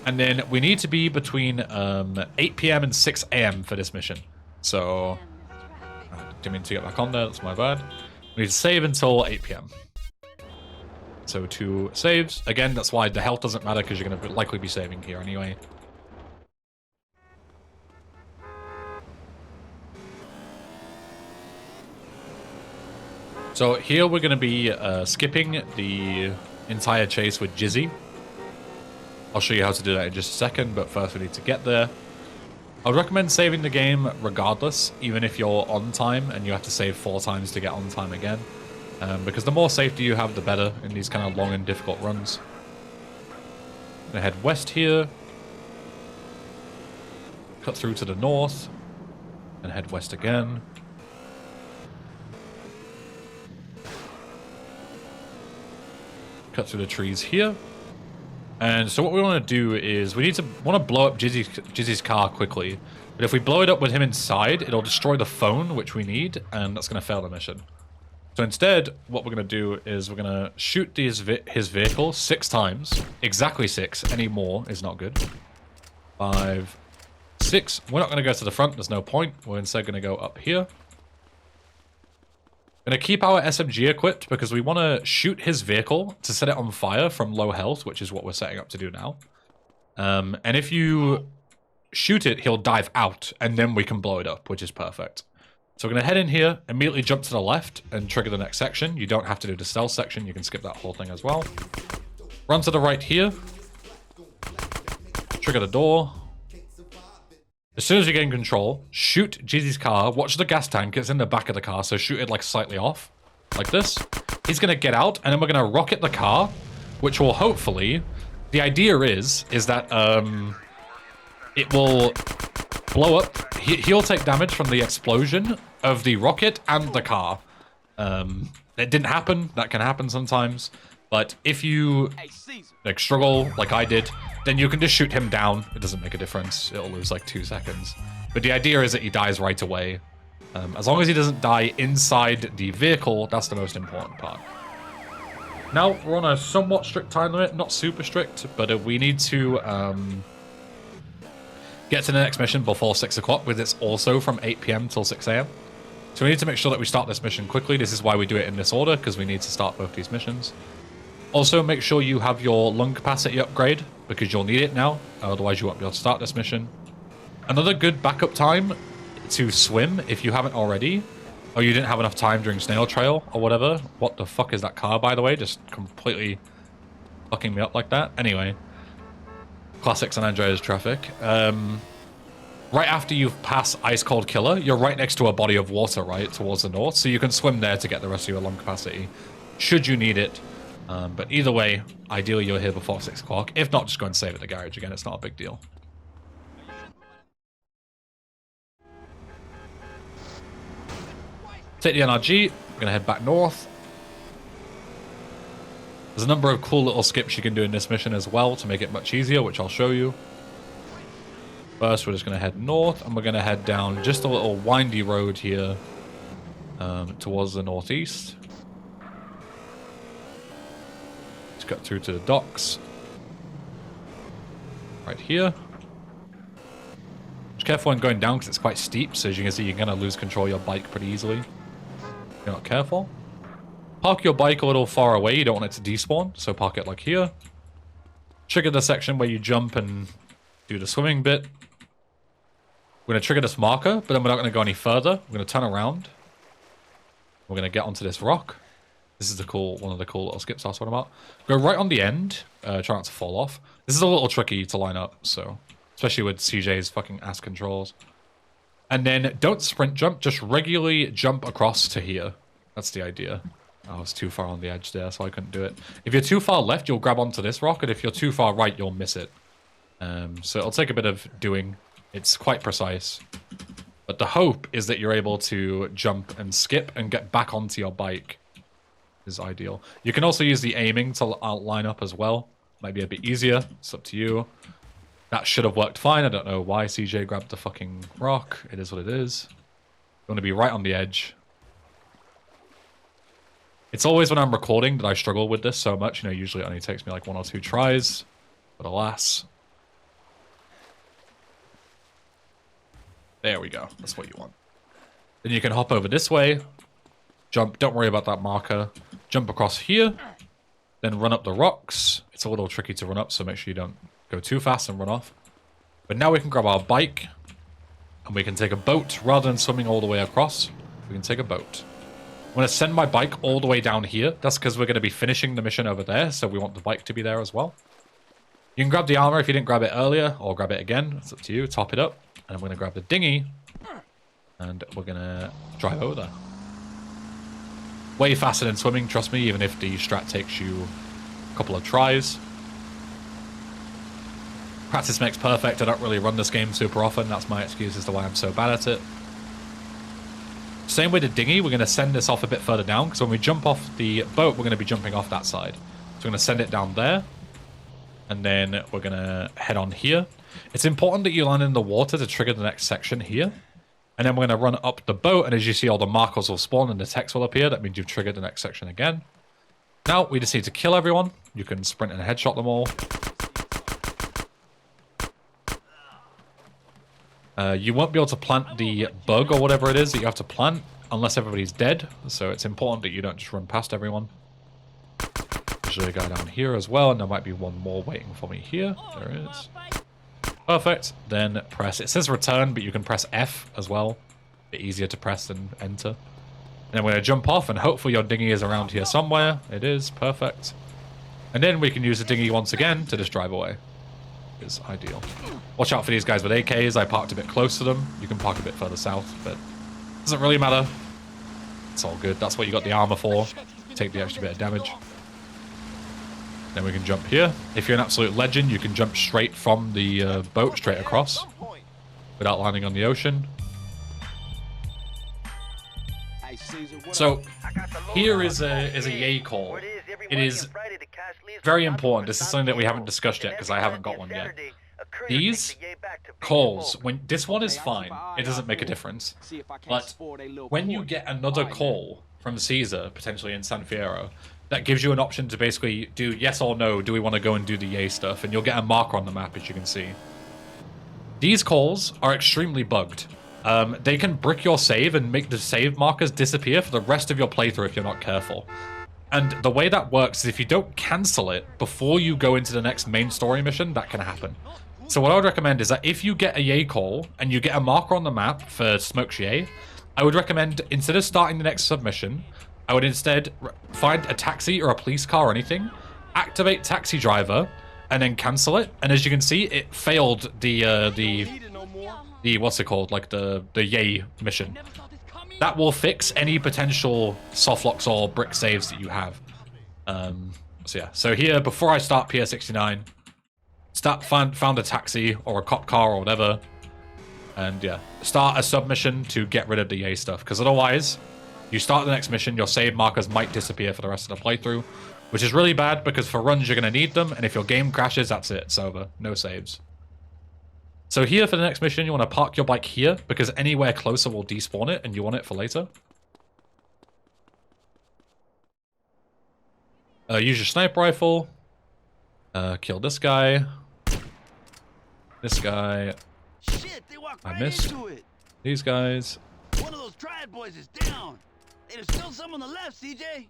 And then we need to be between 8 PM and 6 AM for this mission. So... I didn't mean to get back on there, that's my bad. We need to save until 8 p.m. So 2 saves. Again, that's why the health doesn't matter, because you're going to likely be saving here anyway. So here we're going to be skipping the entire chase with Jizzy. I'll show you how to do that in just a second, but first we need to get there. I would recommend saving the game regardless, even if you're on time and you have to save 4 times to get on time again. Because the more safety you have, the better in these kind of long and difficult runs. I'm going to head west here. Cut through to the north. And head west again. Cut through the trees here. And so what we want to do is we want to blow up Jizzy's car quickly. But if we blow it up with him inside, it'll destroy the phone, which we need, and that's going to fail the mission. So instead, what we're going to do is we're going to shoot his vehicle 6 times. Exactly 6. Any more is not good. 5, 6. We're not going to go to the front. There's no point. We're instead going to go up here. Going to keep our SMG equipped because we want to shoot his vehicle to set it on fire from low health, which is what we're setting up to do now. And if you shoot it, he'll dive out, and then we can blow it up, which is perfect. So we're going to head in here, immediately jump to the left, and trigger the next section. You don't have to do the stealth section. You can skip that whole thing as well. Run to the right here. Trigger the door. As soon as you gain control, shoot Jizzy's car. Watch the gas tank. It's in the back of the car, so shoot it like slightly off. Like this. He's going to get out, and then we're going to rocket the car, which will hopefully... The idea is that it will blow up. He'll take damage from the explosion of the rocket and the car. It didn't happen. That can happen sometimes. But if you like struggle like I did, then you can just shoot him down. It doesn't make a difference. It'll lose like 2 seconds. But the idea is that he dies right away. As long as he doesn't die inside the vehicle, that's the most important part. Now, we're on a somewhat strict time limit. Not super strict, but we need to get to the next mission before 6 o'clock, because it's also from 8 p.m. till 6 a.m. So we need to make sure that we start this mission quickly. This is why we do it in this order, because we need to start both these missions. Also, make sure you have your lung capacity upgrade, because you'll need it now. Otherwise, you won't be able to start this mission. Another good backup time to swim, if you haven't already, or you didn't have enough time during Snail Trail or whatever. What the fuck is that car, by the way? Just completely fucking me up like that. Anyway. Classic San Andreas traffic. Right after you pass Ice Cold Killer, you're right next to a body of water, right, towards the north. So you can swim there to get the rest of your lung capacity, should you need it. But either way, ideally you're here before 6 o'clock. If not, just go and save at the garage again. It's not a big deal. Take the NRG. We're going to head back north. There's a number of cool little skips you can do in this mission as well to make it much easier, which I'll show you. First, we're just going to head north, and we're going to head down just a little windy road here towards the northeast. Let's cut through to the docks. Right here. Just careful when going down because it's quite steep, so as you can see, you're going to lose control of your bike pretty easily. If you're not careful. Park your bike a little far away. You don't want it to despawn, so park it like here. Trigger the section where you jump and do the swimming bit. We're going to trigger this marker, but then we're not going to go any further. We're going to turn around. We're going to get onto this rock. This is one of the cool little skips I was talking about. Go right on the end. Try not to fall off. This is a little tricky to line up, so especially with CJ's fucking ass controls. And then don't sprint jump. Just regularly jump across to here. That's the idea. I was too far on the edge there, so I couldn't do it. If you're too far left, you'll grab onto this rock, and if you're too far right, you'll miss it. So it'll take a bit of doing. It's quite precise. But the hope is that you're able to jump and skip and get back onto your bike is ideal. You can also use the aiming to line up as well. Might be a bit easier. It's up to you. That should have worked fine. I don't know why CJ grabbed the fucking rock. It is what it is. You want to be right on the edge. It's always when I'm recording that I struggle with this so much. You know, usually it only takes me like 1 or 2 tries. But alas. There we go. That's what you want. Then you can hop over this way. Jump, don't worry about that marker. Jump across here, then run up the rocks. It's a little tricky to run up, so make sure you don't go too fast and run off. But now we can grab our bike, and we can take a boat. Rather than swimming all the way across, we can take a boat. I'm going to send my bike all the way down here. That's because we're going to be finishing the mission over there, so we want the bike to be there as well. You can grab the armor if you didn't grab it earlier, or grab it again. It's up to you. Top it up. And I'm going to grab the dinghy, and we're going to drive over there. Way faster than swimming, trust me, even if the strat takes you a couple of tries. Practice makes perfect. I don't really run this game super often. That's my excuse as to why I'm so bad at it. Same with the dinghy. We're going to send this off a bit further down, because when we jump off the boat, we're going to be jumping off that side. So we're going to send it down there, and then we're going to head on here. It's important that you land in the water to trigger the next section here. And then we're going to run up the boat, and as you see, all the markers will spawn and the text will appear. That means you've triggered the next section again. Now, we just need to kill everyone. You can sprint and headshot them all. You won't be able to plant the bug or whatever it is that you have to plant unless everybody's dead. So it's important that you don't just run past everyone. Usually a guy down here as well, and there might be one more waiting for me here. There is. Perfect. Then press. It says return, but you can press F as well. A bit easier to press than enter. And then we're going to jump off, and hopefully your dinghy is around here somewhere. It is. Perfect. And then we can use the dinghy once again to just drive away. Is ideal. Watch out for these guys with AKs. I parked a bit close to them. You can park a bit further south, but it doesn't really matter. It's all good. That's what you got the armor for. Take the extra bit of damage. Then we can jump here. If you're an absolute legend, you can jump straight from the boat straight across without landing on the ocean. So here is a yay call. It is very important. This is something that we haven't discussed yet because I haven't got one yet. These calls, when this one is fine, it doesn't make a difference. But when you get another call from Caesar, potentially in San Fierro, that gives you an option to basically do yes or no, do we want to go and do the yay stuff, and you'll get a marker on the map, as you can see. These calls are extremely bugged. They can brick your save and make the save markers disappear for the rest of your playthrough if you're not careful. And the way that works is if you don't cancel it before you go into the next main story mission, that can happen. So what I would recommend is that if you get a yay call and you get a marker on the map for Smoke's yay, I would recommend instead of starting the next submission, I would instead find a taxi or a police car or anything, activate taxi driver, and then cancel it. And as you can see, it failed the what's it called, like the yay mission. That will fix any potential softlocks or brick saves that you have. So yeah, so here before I start Pier 69, found a taxi or a cop car or whatever, and yeah, start a submission to get rid of the yay stuff, because otherwise, you start the next mission, your save markers might disappear for the rest of the playthrough, which is really bad because for runs you're going to need them, and if your game crashes, that's it, it's over, no saves. So here for the next mission, you want to park your bike here, because anywhere closer will despawn it, and you want it for later. Use your sniper rifle. Kill this guy. This guy. Shit, they walked I right missed. into it. These guys. One of those triad boys is down. Hey, there's still some on the left, CJ.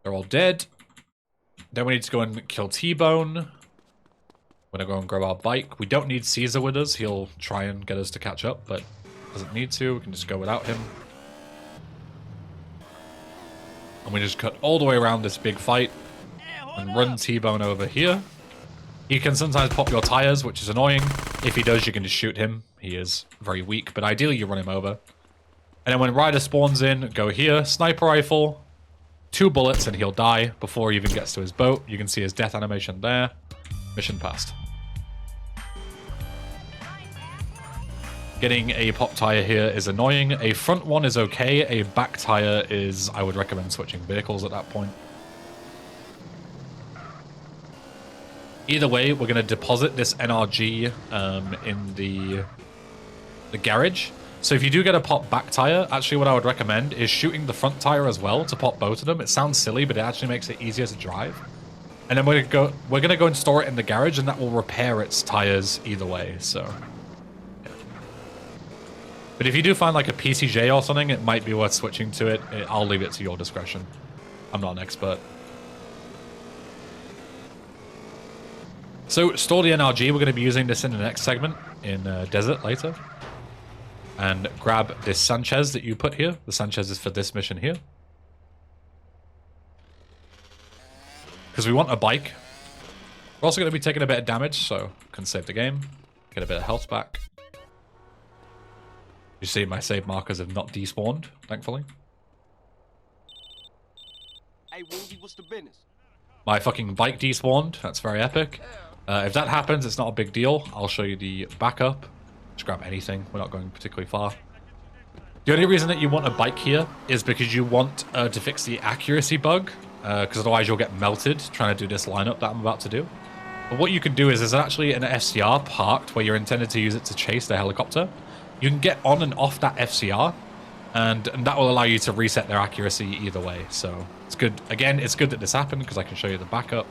They're all dead. Then we need to go and kill T-Bone. We're gonna go and grab our bike. We don't need Caesar with us. He'll try and get us to catch up, but doesn't need to. We can just go without him. And we just cut all the way around this big fight and run T-Bone over here. He can sometimes pop your tires, which is annoying. If he does, you can just shoot him. He is very weak, but ideally you run him over. And then when Ryder spawns in, go here, sniper rifle, 2 bullets, and he'll die before he even gets to his boat. You can see his death animation there. Mission passed. Getting a pop tire here is annoying. A front one is okay. A back tire is, I would recommend switching vehicles at that point. Either way, we're going to deposit this NRG in the garage. So if you do get a pop back tire, actually what I would recommend is shooting the front tire as well to pop both of them. It sounds silly, but it actually makes it easier to drive. And then we're gonna go and store it in the garage, and that will repair its tires either way. So, yeah. But if you do find like a PCJ or something, it might be worth switching to it. I'll leave it to your discretion. I'm not an expert. So, store the NRG. We're going to be using this in the next segment in Desert later. And grab this Sanchez that you put here. The Sanchez is for this mission here. Because we want a bike. We're also going to be taking a bit of damage, so can save the game. Get a bit of health back. You see my save markers have not despawned, thankfully. Hey, Woozy, what's the business? My fucking bike despawned. That's very epic. If that happens, it's not a big deal. I'll show you the backup. Just grab anything. We're not going particularly far. The only reason that you want a bike here is because you want to fix the accuracy bug. Because otherwise you'll get melted trying to do this lineup that I'm about to do. But what you can do is there's actually an FCR parked where you're intended to use it to chase the helicopter. You can get on and off that FCR. And that will allow you to reset their accuracy either way. So it's good. Again, it's good that this happened because I can show you the backup.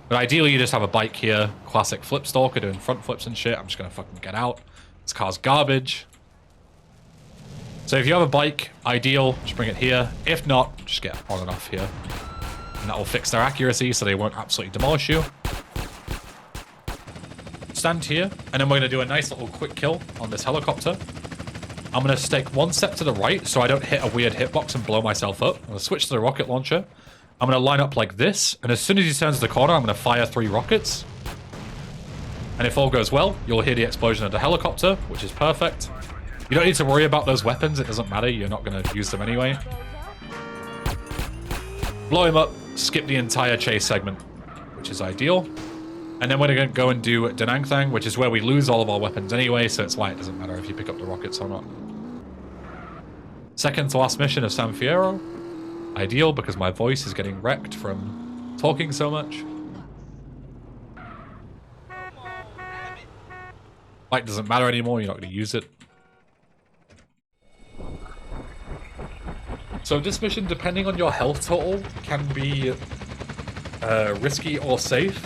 But ideally, you just have a bike here. Classic flip stalker doing front flips and shit. I'm just going to fucking get out. This car's garbage. So if you have a bike, ideal, just bring it here. If not, just get on and off here. And that will fix their accuracy so they won't absolutely demolish you. Stand here. And then we're going to do a nice little quick kill on this helicopter. I'm going to stake one step to the right so I don't hit a weird hitbox and blow myself up. I'm going to switch to the rocket launcher. I'm going to line up like this, and as soon as he turns the corner, I'm going to fire 3 rockets. And if all goes well, you'll hear the explosion of the helicopter, which is perfect. You don't need to worry about those weapons, it doesn't matter, you're not going to use them anyway. Blow him up, skip the entire chase segment, which is ideal. And then we're going to go and do Da Nang Thang, which is where we lose all of our weapons anyway, so it's why it doesn't matter if you pick up the rockets or not. Second to last mission of San Fierro. Ideal, because my voice is getting wrecked from talking so much. Bike doesn't matter anymore, you're not going to use it. So this mission, depending on your health total, can be risky or safe.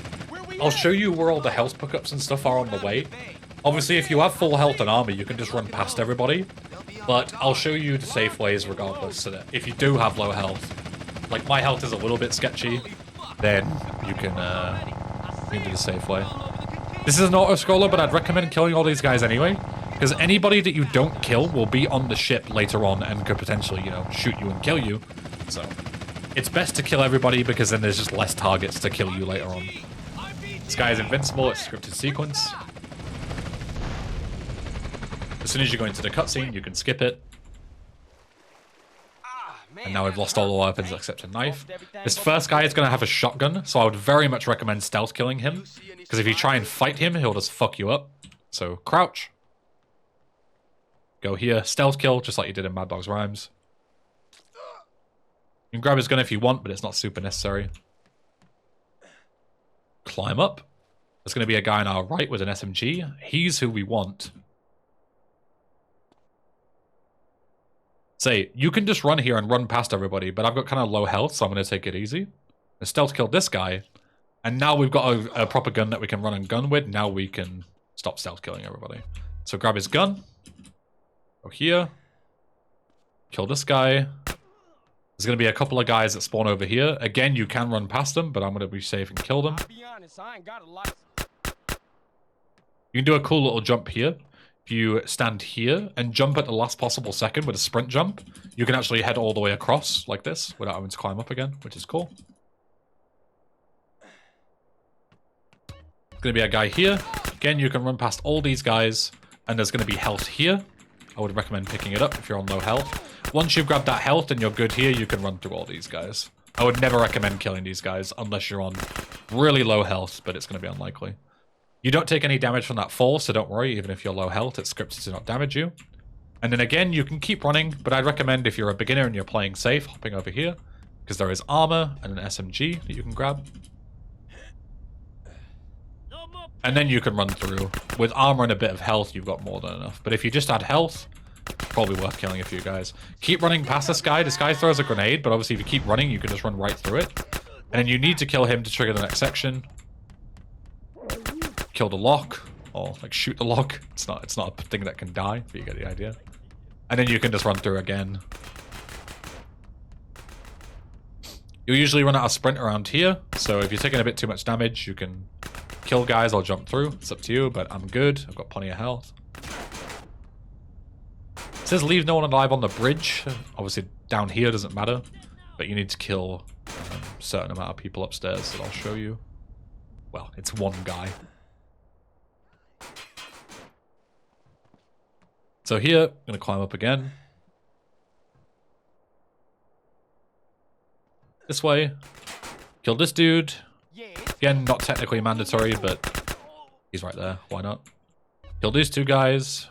I'll show you where all the health pickups and stuff are on the way. Obviously, if you have full health and armor, you can just run past everybody. But I'll show you the safe ways regardless, so that if you do have low health, like my health is a little bit sketchy, then you can do the safe way. This is an auto-scroller, but I'd recommend killing all these guys anyway, because anybody that you don't kill will be on the ship later on and could potentially, you know, shoot you and kill you. So it's best to kill everybody because then there's just less targets to kill you later on. This guy is invincible, it's a scripted sequence. As soon as you go into the cutscene, you can skip it. And now we've lost all the weapons except a knife. This first guy is going to have a shotgun, so I would very much recommend stealth killing him. Because if you try and fight him, he'll just fuck you up. So, crouch. Go here, stealth kill, just like you did in Mad Dog's Rhymes. You can grab his gun if you want, but it's not super necessary. Climb up. There's going to be a guy on our right with an SMG. He's who we want. Say, you can just run here and run past everybody, but I've got kind of low health, so I'm going to take it easy. And stealth kill this guy, and now we've got a proper gun that we can run and gun with. Now we can stop stealth killing everybody. So grab his gun. Go here. Kill this guy. There's going to be a couple of guys that spawn over here. Again, you can run past them, but I'm going to be safe and kill them. You can do a cool little jump here. If you stand here and jump at the last possible second with a sprint jump, you can actually head all the way across like this without having to climb up again, which is cool. There's going to be a guy here. Again, you can run past all these guys, and there's going to be health here. I would recommend picking it up if you're on low health. Once you've grabbed that health and you're good here, you can run through all these guys. I would never recommend killing these guys unless you're on really low health, but it's going to be unlikely. You don't take any damage from that fall, so don't worry. Even if you're low health, it's scripted to not damage you. And then again, you can keep running, but I'd recommend if you're a beginner and you're playing safe, hopping over here, because there is armor and an SMG that you can grab. And then you can run through. With armor and a bit of health, you've got more than enough. But if you just had health, probably worth killing a few guys. Keep running past this guy. This guy throws a grenade, but obviously if you keep running, you can just run right through it. And then you need to kill him to trigger the next section. Kill the lock. or like shoot the log. It's not a thing that can die, but you get the idea. And then you can just run through again. You'll usually run out of sprint around here, so if you're taking a bit too much damage, you can kill guys or jump through. It's up to you, but I'm good. I've got plenty of health. It says leave no one alive on the bridge. Obviously down here doesn't matter, but you need to kill a certain amount of people upstairs that I'll show you. Well, it's one guy. So here, I'm going to climb up again. This way. Kill this dude. Again, not technically mandatory, but he's right there. Why not? Kill these two guys.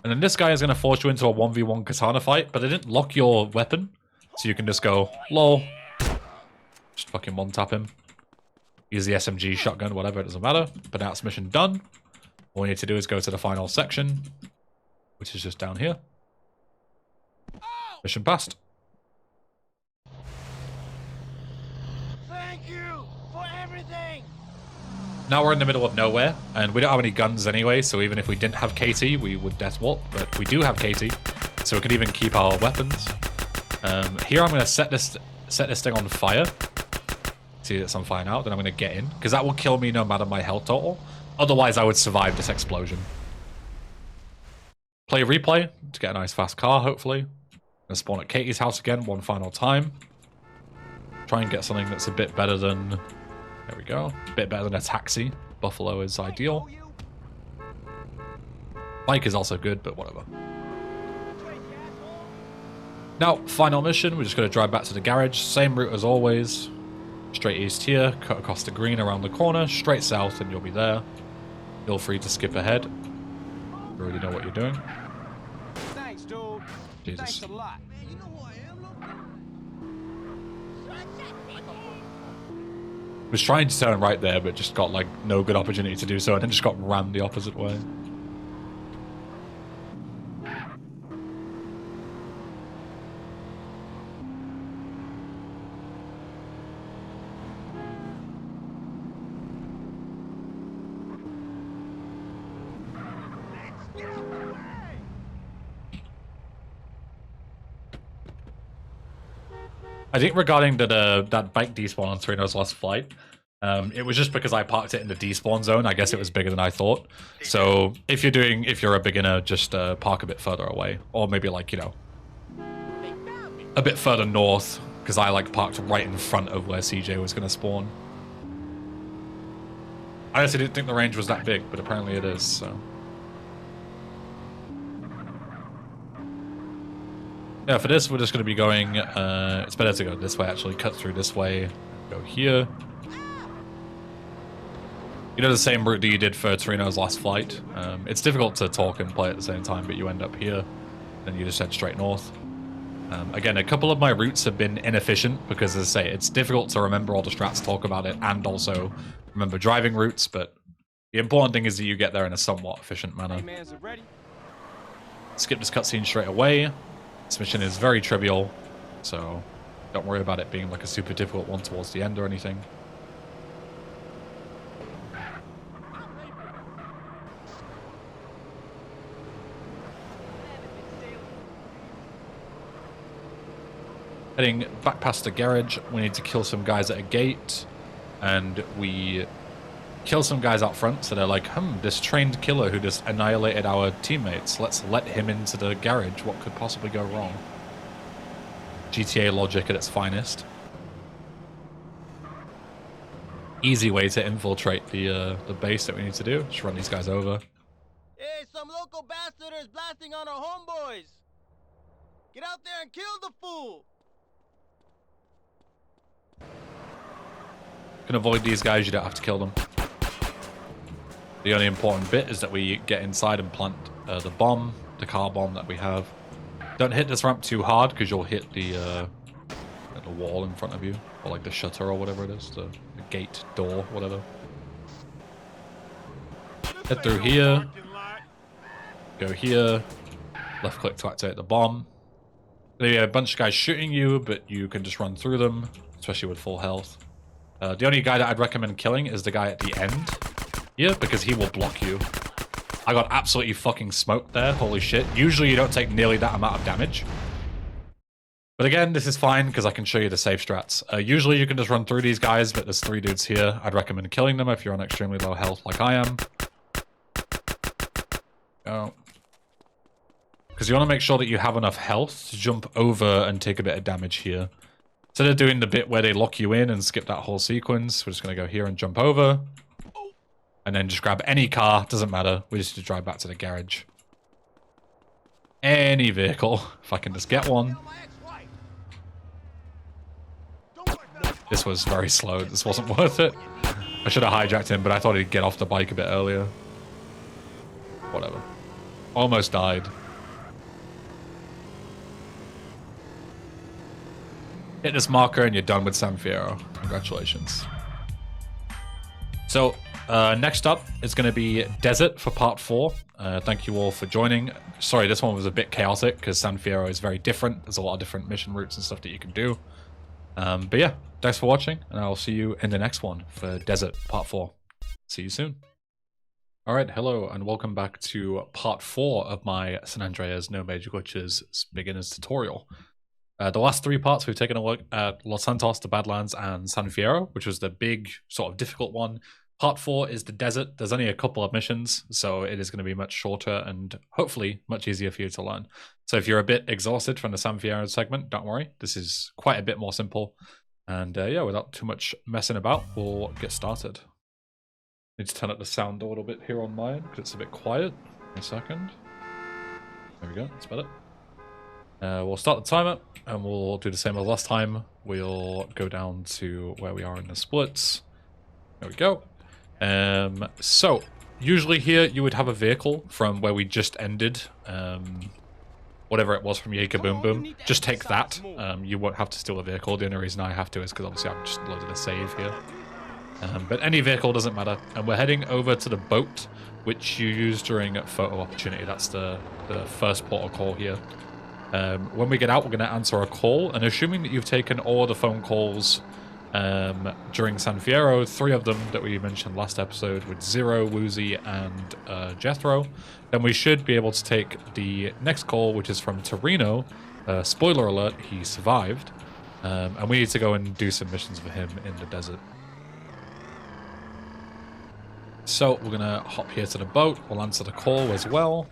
And then this guy is going to force you into a 1v1 katana fight, but they didn't lock your weapon. So you can just go, lol. Just fucking one-tap him. Use the SMG, shotgun, whatever, it doesn't matter. But now it's mission done. All you need to do is go to the final section, which is just down here. Mission passed. Thank you for everything. Now we're in the middle of nowhere, and we don't have any guns anyway, so even if we didn't have KT, we would death warp, but we do have KT, so we can even keep our weapons. Here I'm going to set this thing on fire. See it's on fire now, then I'm going to get in, because that will kill me no matter my health total. Otherwise, I would survive this explosion. Play replay to get a nice fast car, hopefully. Gonna spawn at Katie's house again one final time. Try and get something that's a bit better than... There we go. A bit better than a taxi. Buffalo is ideal. Bike is also good, but whatever. Now, final mission. We're just going to drive back to the garage. Same route as always. Straight east here. Cut across the green around the corner. Straight south and you'll be there. Feel free to skip ahead. You already know what you're doing. Thanks, dude. Jesus. Thanks a lot. Was trying to turn right there, but just got like no good opportunity to do so, and then just got rammed the opposite way. I think regarding that bike despawn on Torino's last flight, it was just because I parked it in the despawn zone. I guess it was bigger than I thought. So if you're a beginner, just park a bit further away, or maybe like, you know, a bit further north, because I like parked right in front of where CJ was going to spawn. I honestly didn't think the range was that big, but apparently it is. So. Yeah, for this, we're just going to be going, it's better to go this way, actually. Cut through this way, go here. You know the same route that you did for Torino's last flight. It's difficult to talk and play at the same time, but you end up here, and you just head straight north. Again, a couple of my routes have been inefficient, because as I say, it's difficult to remember all the strats, talk about it, and also remember driving routes, but the important thing is that you get there in a somewhat efficient manner. Hey, man, is it ready? Skip this cutscene straight away. This mission is very trivial, so don't worry about it being like a super difficult one towards the end or anything. Heading back past the garage, we need to kill some guys at a gate, and we kill some guys out front, so they're like, this trained killer who just annihilated our teammates. Let's let him into the garage. What could possibly go wrong? GTA logic at its finest. Easy way to infiltrate the base that we need to do. Just run these guys over. Hey, some local bastard is blasting on our homeboys. Get out there and kill the fool. Can avoid these guys, you don't have to kill them. The only important bit is that we get inside and plant the bomb, the car bomb that we have. Don't hit this ramp too hard, because you'll hit the wall in front of you, or like the shutter or whatever it is, the gate, door, whatever. Head through here, go here, left click to activate the bomb. There'll be a bunch of guys shooting you, but you can just run through them, especially with full health. The only guy that I'd recommend killing is the guy at the end here, because he will block you. I got absolutely fucking smoked there, holy shit. Usually you don't take nearly that amount of damage. But again, this is fine because I can show you the safe strats. Usually you can just run through these guys, but there's 3 dudes here. I'd recommend killing them if you're on extremely low health like I am. Oh. Because you want to make sure that you have enough health to jump over and take a bit of damage here. Instead of doing the bit where they lock you in and skip that whole sequence, we're just going to go here and jump over. And then just grab any car, doesn't matter. We just need to drive back to the garage. Any vehicle, if I can just get one. This was very slow, this wasn't worth it. I should have hijacked him, but I thought he'd get off the bike a bit earlier. Whatever. Almost died. Hit this marker and you're done with San Fierro. Congratulations. So, next up is going to be Desert for part 4. Thank you all for joining. Sorry, this one was a bit chaotic because San Fierro is very different. There's a lot of different mission routes and stuff that you can do. But yeah, thanks for watching, and I'll see you in the next one for Desert part 4. See you soon. Alright, hello, and welcome back to part 4 of my San Andreas No Major Glitches beginner's tutorial. The last 3 parts, we've taken a look at Los Santos, the Badlands, and San Fierro, which was the big, sort of difficult one. Part 4 is the desert. There's only a couple of missions, so it is going to be much shorter and hopefully much easier for you to learn. So if you're a bit exhausted from the San Fierro segment, don't worry. This is quite a bit more simple. And yeah, without too much messing about, we'll get started. Need to turn up the sound a little bit here on mine because it's a bit quiet. A second. There we go, that's better. We'll start the timer and we'll do the same as last time. We'll go down to where we are in the splits. There we go. So usually here you would have a vehicle from where we just ended. Whatever it was from Jaeger Boom Boom. Just take that. You won't have to steal a vehicle. The only reason I have to is because obviously I've just loaded a save here. But any vehicle doesn't matter. And we're heading over to the boat, which you use during photo opportunity. That's the first port of call here. When we get out, we're going to answer a call, and assuming that you've taken all the phone calls during San Fierro, 3 of them that we mentioned last episode with Zero, Woozy, and Jethro, then we should be able to take the next call, which is from Torino. Spoiler alert, he survived. And we need to go and do some missions for him in the desert. So we're going to hop here to the boat. We'll answer the call as well.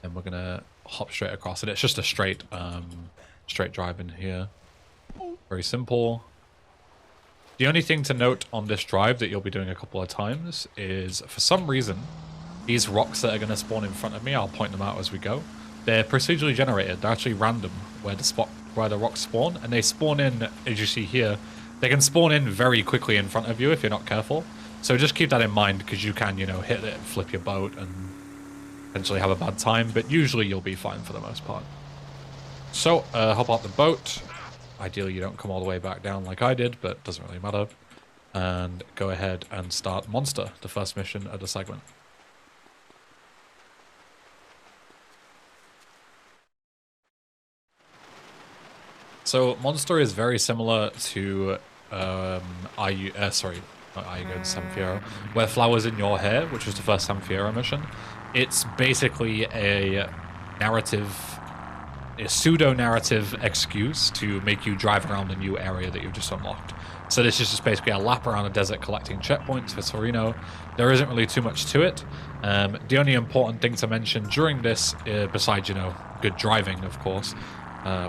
And we're gonna hop straight across it. It's just a straight drive in here. Very simple. The only thing to note on this drive that you'll be doing a couple of times is, for some reason, these rocks that are going to spawn in front of me, I'll point them out as we go. They're procedurally generated. They're actually random where the rocks spawn, and they spawn in, as you see here. They can spawn in very quickly in front of you if you're not careful. So just keep that in mind, because you can, you know, hit it, flip your boat, and potentially have a bad time, but usually you'll be fine for the most part. So, hop out the boat. Ideally you don't come all the way back down like I did, but it doesn't really matter. And go ahead and start Monster, the first mission of the segment. So, Monster is very similar to San Fierro, where Flowers in Your Hair, which was the first San Fierro mission. It's basically a pseudo-narrative excuse to make you drive around a new area that you've just unlocked. So this is just basically a lap around the desert collecting checkpoints for Torino. There isn't really too much to it. The only important thing to mention during this, besides, you know, good driving, of course,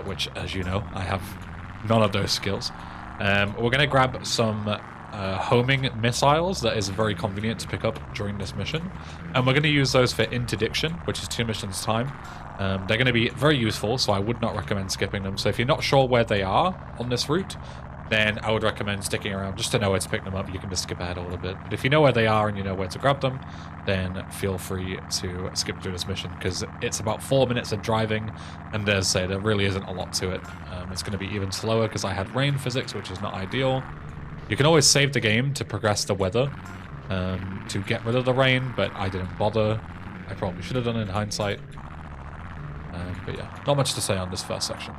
which, as you know, I have none of those skills. We're going to grab some homing missiles that is very convenient to pick up during this mission, and we're going to use those for interdiction, which is 2 missions time. They're going to be very useful, so I would not recommend skipping them. So if you're not sure where they are on this route, then I would recommend sticking around just to know where to pick them up. You can just skip ahead a little bit, but if you know where they are and you know where to grab them, then feel free to skip through this mission, because it's about 4 minutes of driving, and as I say, there really isn't a lot to it. It's going to be even slower because I had rain physics, which is not ideal. You can always save the game to progress the weather, to get rid of the rain, but I didn't bother. I probably should have done it in hindsight. But yeah, not much to say on this first section.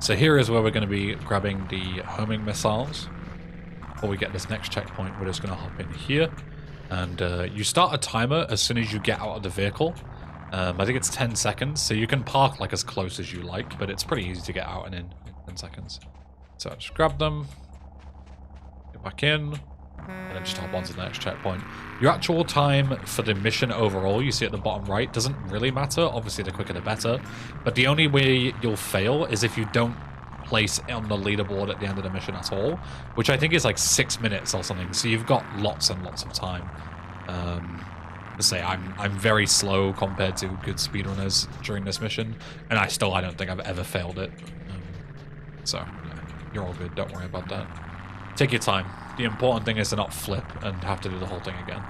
So here is where we're going to be grabbing the homing missiles. Before we get this next checkpoint, we're just going to hop in here. And you start a timer as soon as you get out of the vehicle. I think it's 10 seconds, so you can park like as close as you like, but it's pretty easy to get out and in 10 seconds. So just grab them, get back in, and then just hop on to the next checkpoint. Your actual time for the mission overall, you see at the bottom right, doesn't really matter. Obviously, the quicker the better. But the only way you'll fail is if you don't place on the leaderboard at the end of the mission at all, which I think is like 6 minutes or something. So you've got lots and lots of time. Let's say I'm very slow compared to good speedrunners during this mission, and I don't think I've ever failed it. So yeah, you're all good. Don't worry about that. Take your time. The important thing is to not flip and have to do the whole thing again.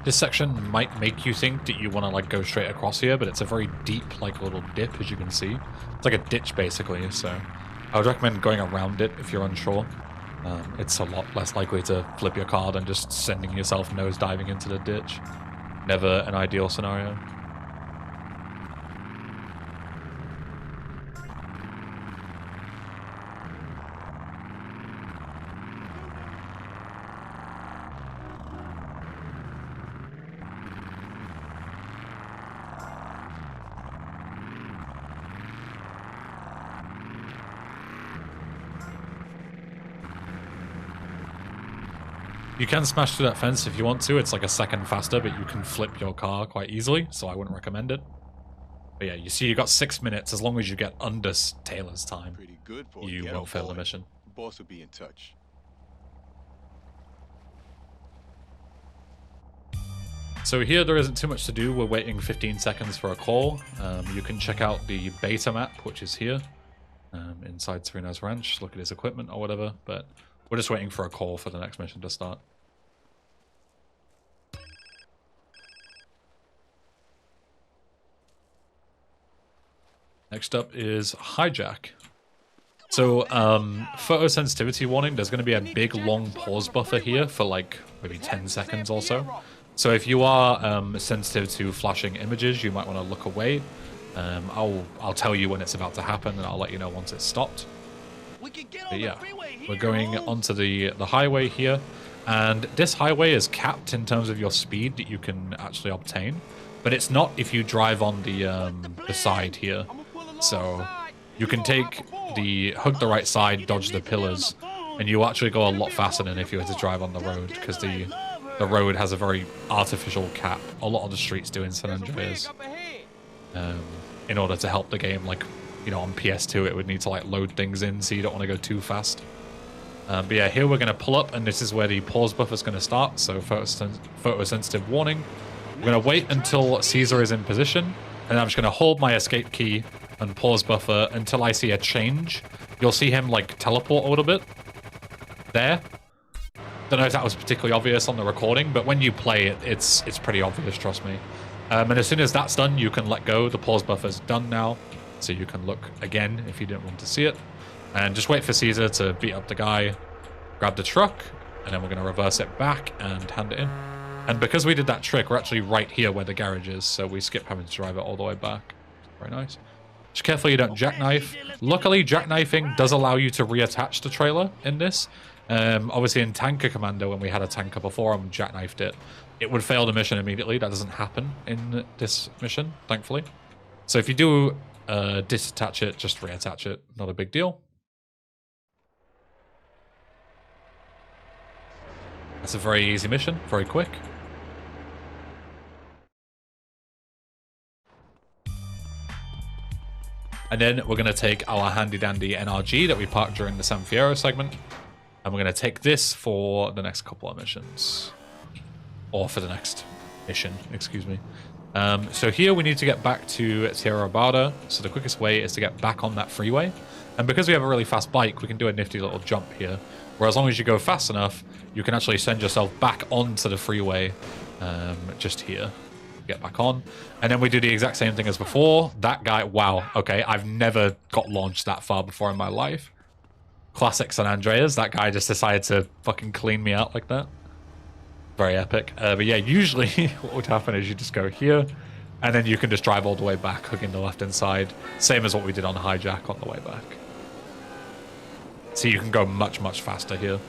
This section might make you think that you want to like go straight across here, but it's a very deep like little dip, as you can see. It's like a ditch basically, so I would recommend going around it if you're unsure. It's a lot less likely to flip your car than just sending yourself nose diving into the ditch. Never an ideal scenario. You can smash through that fence if you want to. It's like a second faster, but you can flip your car quite easily, so I wouldn't recommend it. But yeah, you see you got 6 minutes. As long as you get under Taylor's time, Pretty good for you won't fail the mission. Boss will be in touch. So here there isn't too much to do. We're waiting 15 seconds for a call. You can check out the beta map, which is here, inside Sereno's Ranch. Look at his equipment or whatever, but we're just waiting for a call for the next mission to start. Next up is hijack. So, photosensitivity warning, there's going to be a big long pause buffer here for like maybe 10 seconds or so. So if you are sensitive to flashing images, you might want to look away. I'll tell you when it's about to happen, and I'll let you know once it's stopped. But yeah, we're going onto the highway here, and this highway is capped in terms of your speed that you can actually obtain, but it's not if you drive on the side here. So you can hug the right side, dodge the pillars, and you'll actually go a lot faster than if you were to drive on the road, because the road has a very artificial cap. A lot of the streets do in San Andreas, in order to help the game. Like, you know, on PS2 it would need to like load things in, so you don't want to go too fast. But yeah, here we're going to pull up, and this is where the pause buffer is going to start. So photosensitive warning. We're going to wait until Caesar is in position, and I'm just going to hold my escape key and pause buffer until I see a change. You'll see him like teleport a little bit there. Don't know if that was particularly obvious on the recording, but when you play it, it's pretty obvious, trust me. And as soon as that's done, you can let go. The pause buffer's done now, so you can look again if you didn't want to see it. And just wait for Caesar to beat up the guy, grab the truck, and then we're going to reverse it back and hand it in. And because we did that trick, we're actually right here where the garage is, so we skip having to drive it all the way back. Very nice. Just careful you don't jackknife. Luckily, jackknifing does allow you to reattach the trailer in this. Obviously, in Tanker Commando, when we had a tanker before and jackknifed it, it would fail the mission immediately. That doesn't happen in this mission, thankfully. So if you do disattach it, just reattach it. Not a big deal. That's a very easy mission, very quick. And then we're going to take our handy-dandy NRG that we parked during the San Fierro segment. And we're going to take this for the next couple of missions. Or for the next mission, excuse me. So here we need to get back to Tierra Barda. So the quickest way is to get back on that freeway. And because we have a really fast bike, we can do a nifty little jump here. Where as long as you go fast enough, you can actually send yourself back onto the freeway just here. Get back on. And then we do the exact same thing as before. That guy, wow, okay, I've never got launched that far before in my life. Classic San Andreas. That guy just decided to fucking clean me out like that. Very epic. But yeah, usually what would happen is you just go here, and then you can just drive all the way back, hooking the left-hand side. Same as what we did on Hijack on the way back. So you can go much, much faster here.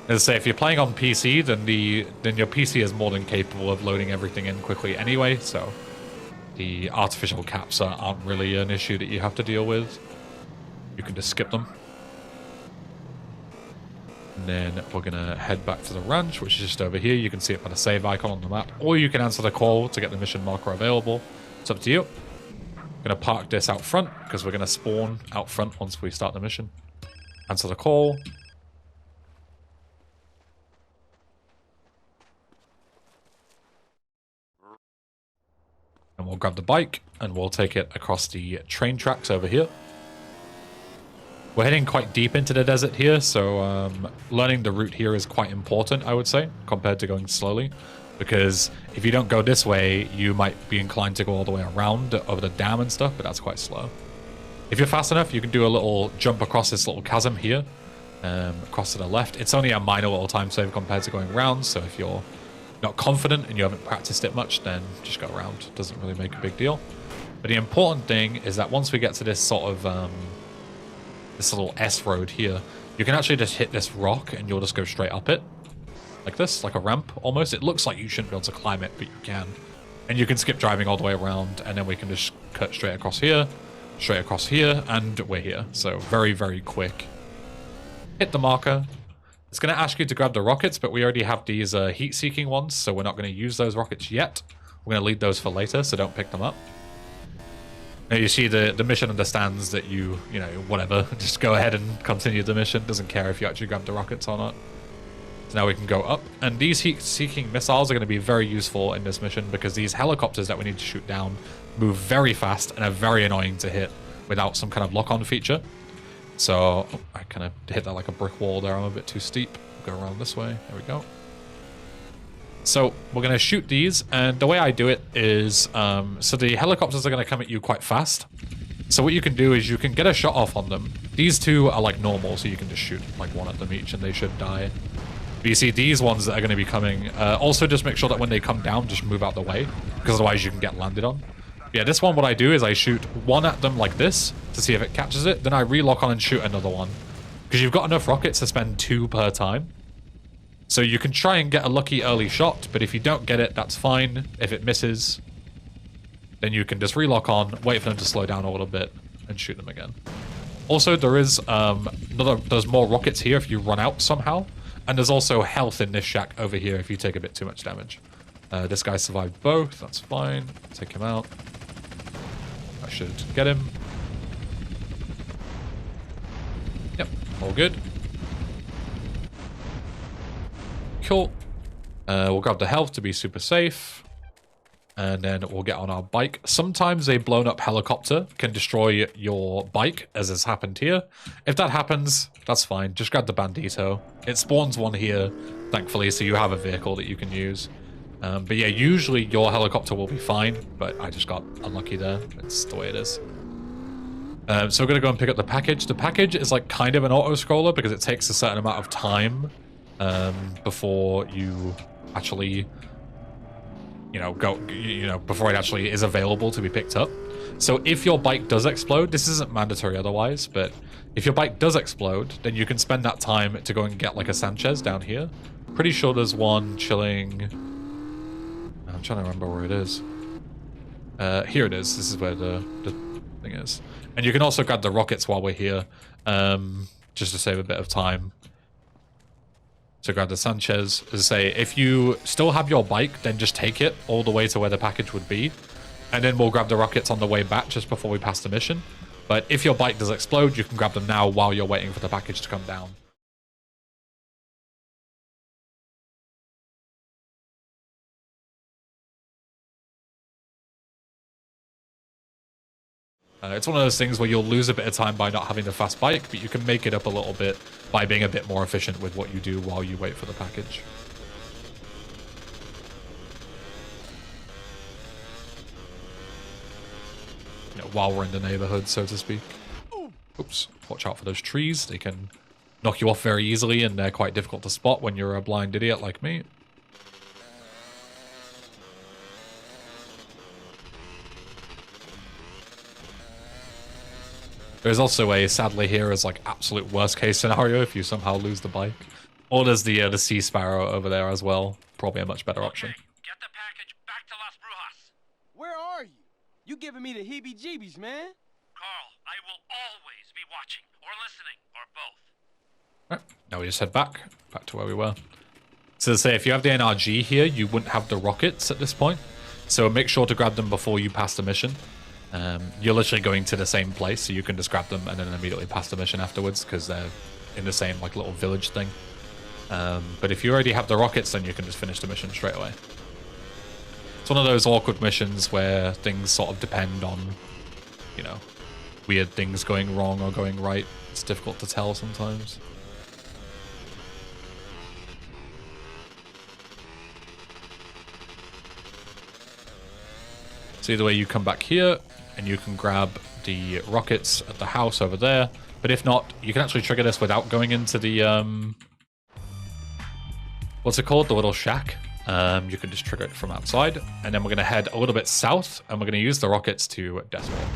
As I say, if you're playing on PC, then your PC is more than capable of loading everything in quickly anyway, so the artificial caps aren't really an issue that you have to deal with. You can just skip them. And then we're going to head back to the ranch, which is just over here. You can see it by the save icon on the map, or you can answer the call to get the mission marker available. It's up to you. I'm going to park this out front, because we're going to spawn out front once we start the mission. Answer the call. And we'll grab the bike, and we'll take it across the train tracks over here. We're heading quite deep into the desert here, so learning the route here is quite important, I would say, compared to going slowly. Because if you don't go this way, you might be inclined to go all the way around over the dam and stuff, but that's quite slow. If you're fast enough, you can do a little jump across this little chasm here, across to the left. It's only a minor little time save compared to going around, so if you're not confident and you haven't practiced it much, then just go around. It doesn't really make a big deal. But the important thing is that once we get to this sort of this little S road here, you can actually just hit this rock and you'll just go straight up it. Like this, like a ramp almost. It looks like you shouldn't be able to climb it, but you can. And you can skip driving all the way around, and then we can just cut straight across here, and we're here. So very, very quick. Hit the marker. It's going to ask you to grab the rockets, but we already have these heat-seeking ones, so we're not going to use those rockets yet. We're going to leave those for later, so don't pick them up. Now you see the mission understands that you know, whatever. Just go ahead and continue the mission. Doesn't care if you actually grab the rockets or not. So now we can go up. And these heat-seeking missiles are going to be very useful in this mission because these helicopters that we need to shoot down move very fast and are very annoying to hit without some kind of lock-on feature. So, oh, I kind of hit that like a brick wall there. I'm a bit too steep. Go around this way. There we go. So, we're going to shoot these, and the way I do it is, so the helicopters are going to come at you quite fast. So what you can do is you can get a shot off on them. These two are like normal, so you can just shoot like one at them each, and they should die. But you see these ones that are going to be coming, also just make sure that when they come down, just move out the way, because otherwise you can get landed on. Yeah, this one, what I do is I shoot one at them like this to see if it catches it. Then I relock on and shoot another one. Because you've got enough rockets to spend 2 per time. So you can try and get a lucky early shot, but if you don't get it, that's fine. If it misses, then you can just relock on, wait for them to slow down a little bit, and shoot them again. Also, there is there's more rockets here if you run out somehow. And there's also health in this shack over here if you take a bit too much damage. This guy survived both, that's fine. Take him out. I should get him. Yep, all good. Cool. We'll grab the health to be super safe. And then we'll get on our bike. Sometimes a blown up helicopter can destroy your bike, as has happened here. If that happens, that's fine. Just grab the Bandito. It spawns one here, thankfully, so you have a vehicle that you can use. But yeah, usually your helicopter will be fine, but I just got unlucky there. It's the way it is. So we're going to go and pick up the package. The package is like kind of an auto-scroller because it takes a certain amount of time before you actually you know, before it actually is available to be picked up. So if your bike does explode, this isn't mandatory otherwise, but if your bike does explode, then you can spend that time to go and get like a Sanchez down here. Pretty sure there's one chilling. I'm trying to remember where it is. Here it is. This is where the thing is. And you can also grab the rockets while we're here, just to save a bit of time. So grab the Sanchez. As I say, if you still have your bike, then just take it all the way to where the package would be. And then we'll grab the rockets on the way back just before we pass the mission. But if your bike does explode, you can grab them now while you're waiting for the package to come down. It's one of those things where you'll lose a bit of time by not having the fast bike, but you can make it up a little bit by being a bit more efficient with what you do while you wait for the package. You know, while we're in the neighborhood, so to speak. Oops, watch out for those trees. They can knock you off very easily, and they're quite difficult to spot when you're a blind idiot like me. There's also a, sadly here, is like absolute worst case scenario if you somehow lose the bike. Or there's the Sea Sparrow over there as well. Probably a much better option. Get the package back to Las Brujas. Where are you? You giving me the heebie-jeebies, man. Carl, I will always be watching, or listening, or both. Right, now we just head back to where we were. So to say, if you have the NRG here, you wouldn't have the rockets at this point. So make sure to grab them before you pass the mission. You're literally going to the same place, so you can just grab them and then immediately pass the mission afterwards, because they're in the same like little village thing. But if you already have the rockets, then you can just finish the mission straight away. It's one of those awkward missions where things sort of depend on, you know, weird things going wrong or going right. It's difficult to tell sometimes. So either way, you come back here and you can grab the rockets at the house over there. But if not, you can actually trigger this without going into the, what's it called? The little shack. You can just trigger it from outside. And then we're going to head a little bit south, and we're going to use the rockets to death walk.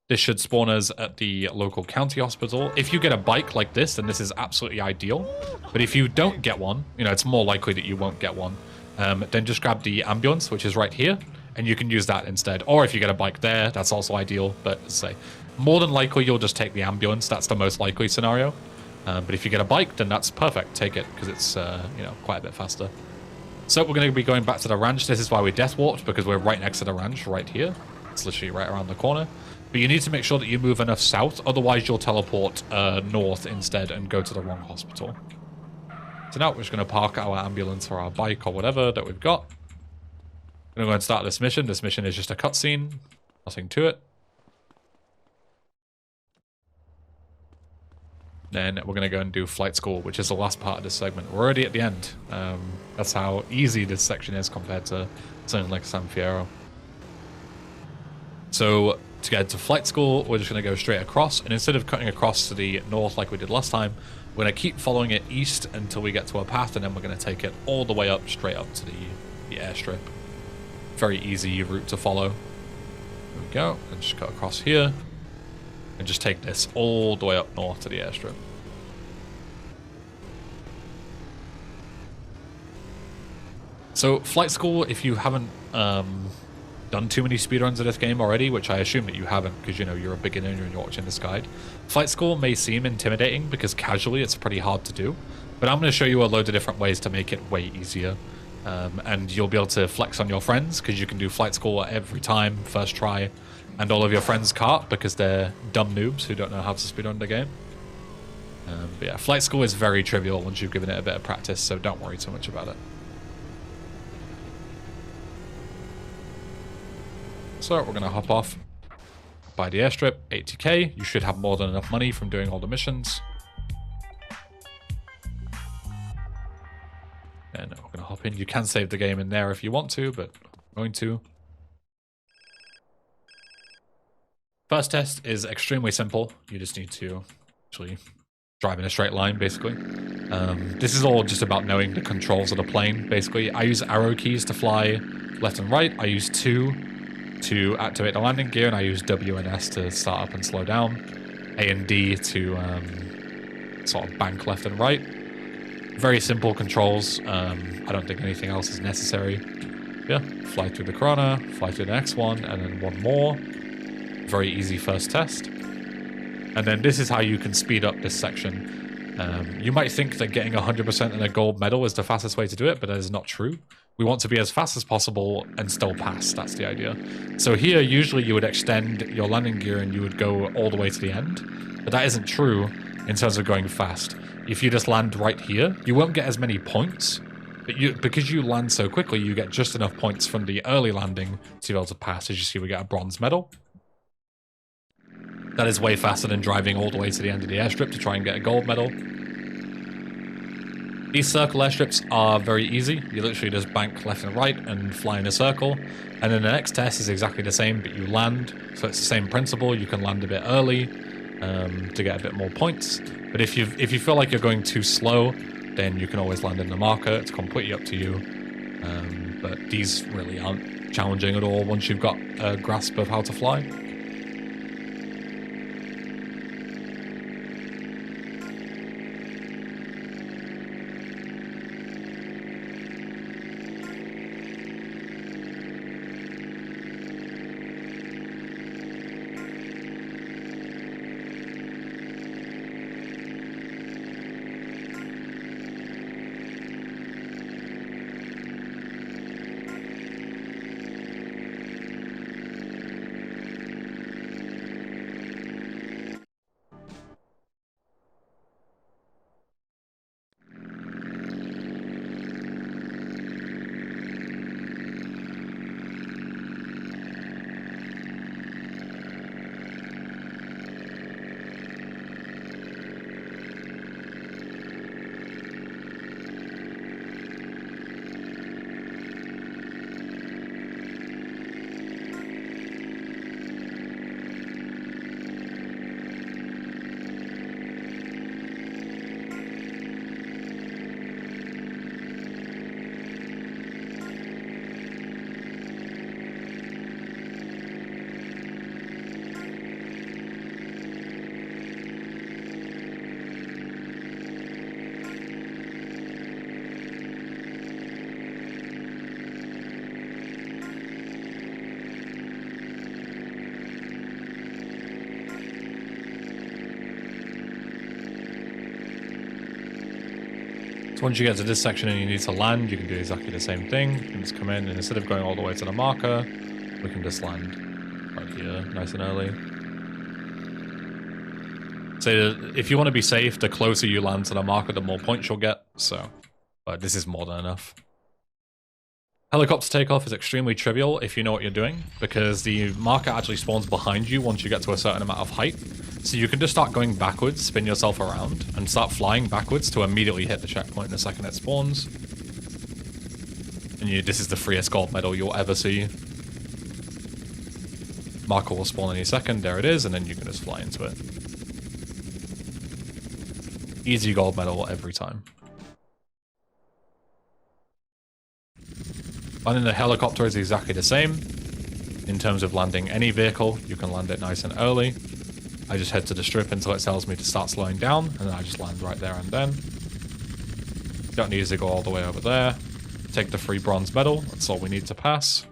This should spawn us at the local county hospital. If you get a bike like this, then this is absolutely ideal. But if you don't get one, you know, it's more likely that you won't get one. Then just grab the ambulance, which is right here, and you can use that instead. Or if you get a bike there, that's also ideal. But as I say, more than likely you'll just take the ambulance. That's the most likely scenario. But if you get a bike, then that's perfect. Take it, because it's you know, quite a bit faster. So we're going to be going back to the ranch. This is why we death walked, because we're right next to the ranch, right here. It's literally right around the corner. But you need to make sure that you move enough south, otherwise you'll teleport north instead and go to the wrong hospital. So now we're just going to park our ambulance or our bike or whatever that we've got. We're going to go and start this mission. This mission is just a cutscene, nothing to it. Then we're going to go and do flight school, which is the last part of this segment. We're already at the end. That's how easy this section is compared to something like San Fierro. So to get to flight school, we're just going to go straight across, and instead of cutting across to the north like we did last time, we're going to keep following it east until we get to a path, and then we're going to take it all the way up, straight up to the airstrip. Very easy route to follow. There we go, and just cut across here, and just take this all the way up north to the airstrip. So flight school, if you haven't done too many speedruns of this game already, which I assume that you haven't, because you know you're a beginner and you're watching this guide. Flight school may seem intimidating because casually it's pretty hard to do, but I'm going to show you a load of different ways to make it way easier, and you'll be able to flex on your friends because you can do flight school every time, first try, and all of your friends can't because they're dumb noobs who don't know how to speedrun the game. But yeah, flight school is very trivial once you've given it a bit of practice, so don't worry too much about it. So we're going to hop off by the airstrip, 80k. You should have more than enough money from doing all the missions. And we're going to hop in. You can save the game in there if you want to, but I'm going to. First test is extremely simple. You just need to Actually, drive in a straight line, basically. This is all just about knowing the controls of the plane, basically. I use arrow keys to fly left and right. I use 2 to activate the landing gear, and I use W and S to start up and slow down. A and D to sort of bank left and right. Very simple controls. I don't think anything else is necessary. Yeah, fly through the corner, fly through the next one, and then one more. Very easy first test. And then this is how you can speed up this section. You might think that getting 100% in a gold medal is the fastest way to do it, but that is not true. We want to be as fast as possible and still pass. That's the idea. So here, usually you would extend your landing gear and you would go all the way to the end. But that isn't true in terms of going fast. If you just land right here, you won't get as many points. But because you land so quickly, you get just enough points from the early landing to be able to pass. As you see, we get a bronze medal. That is way faster than driving all the way to the end of the airstrip to try and get a gold medal. These circle airstrips are very easy. You literally just bank left and right and fly in a circle. And then the next test is exactly the same, but you land. So it's the same principle. You can land a bit early to get a bit more points. But if you feel like you're going too slow, then you can always land in the marker. It's completely up to you. But these really aren't challenging at all once you've got a grasp of how to fly. Once you get to this section and you need to land, you can do exactly the same thing. You can just come in and instead of going all the way to the marker, we can just land right here, nice and early. So if you want to be safe, the closer you land to the marker, the more points you'll get. So, but this is more than enough. Helicopter takeoff is extremely trivial if you know what you're doing, because the marker actually spawns behind you once you get to a certain amount of height. So you can just start going backwards, spin yourself around, and start flying backwards to immediately hit the checkpoint the second it spawns. And this is the freest gold medal you'll ever see. Marker will spawn any second, there it is, and then you can just fly into it. Easy gold medal every time. Landing the helicopter is exactly the same. In terms of landing any vehicle, you can land it nice and early. I just head to the strip until it tells me to start slowing down, and then I just land right there and then. Don't need to go all the way over there. Take the free bronze medal, that's all we need to pass.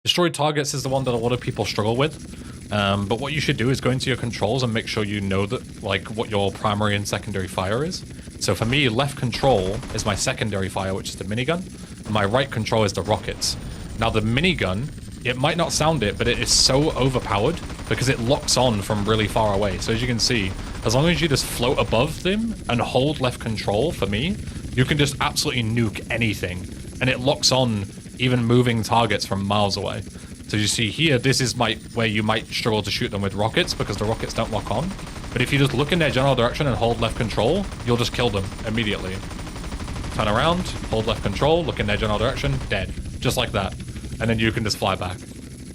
Destroyed targets is the one that a lot of people struggle with. But what you should do is go into your controls and make sure you know that, like, what your primary and secondary fire is. So for me, left control is my secondary fire, which is the minigun, and my right control is the rockets. Now the minigun, it might not sound it, but it is so overpowered because it locks on from really far away. So as you can see, as long as you just float above them and hold left control, for me, you can just absolutely nuke anything. And it locks on even moving targets from miles away. So you see here, this is where you might struggle to shoot them with rockets because the rockets don't lock on. But if you just look in their general direction and hold left control, you'll just kill them immediately. Turn around, hold left control, look in their general direction, dead. Just like that. And then you can just fly back.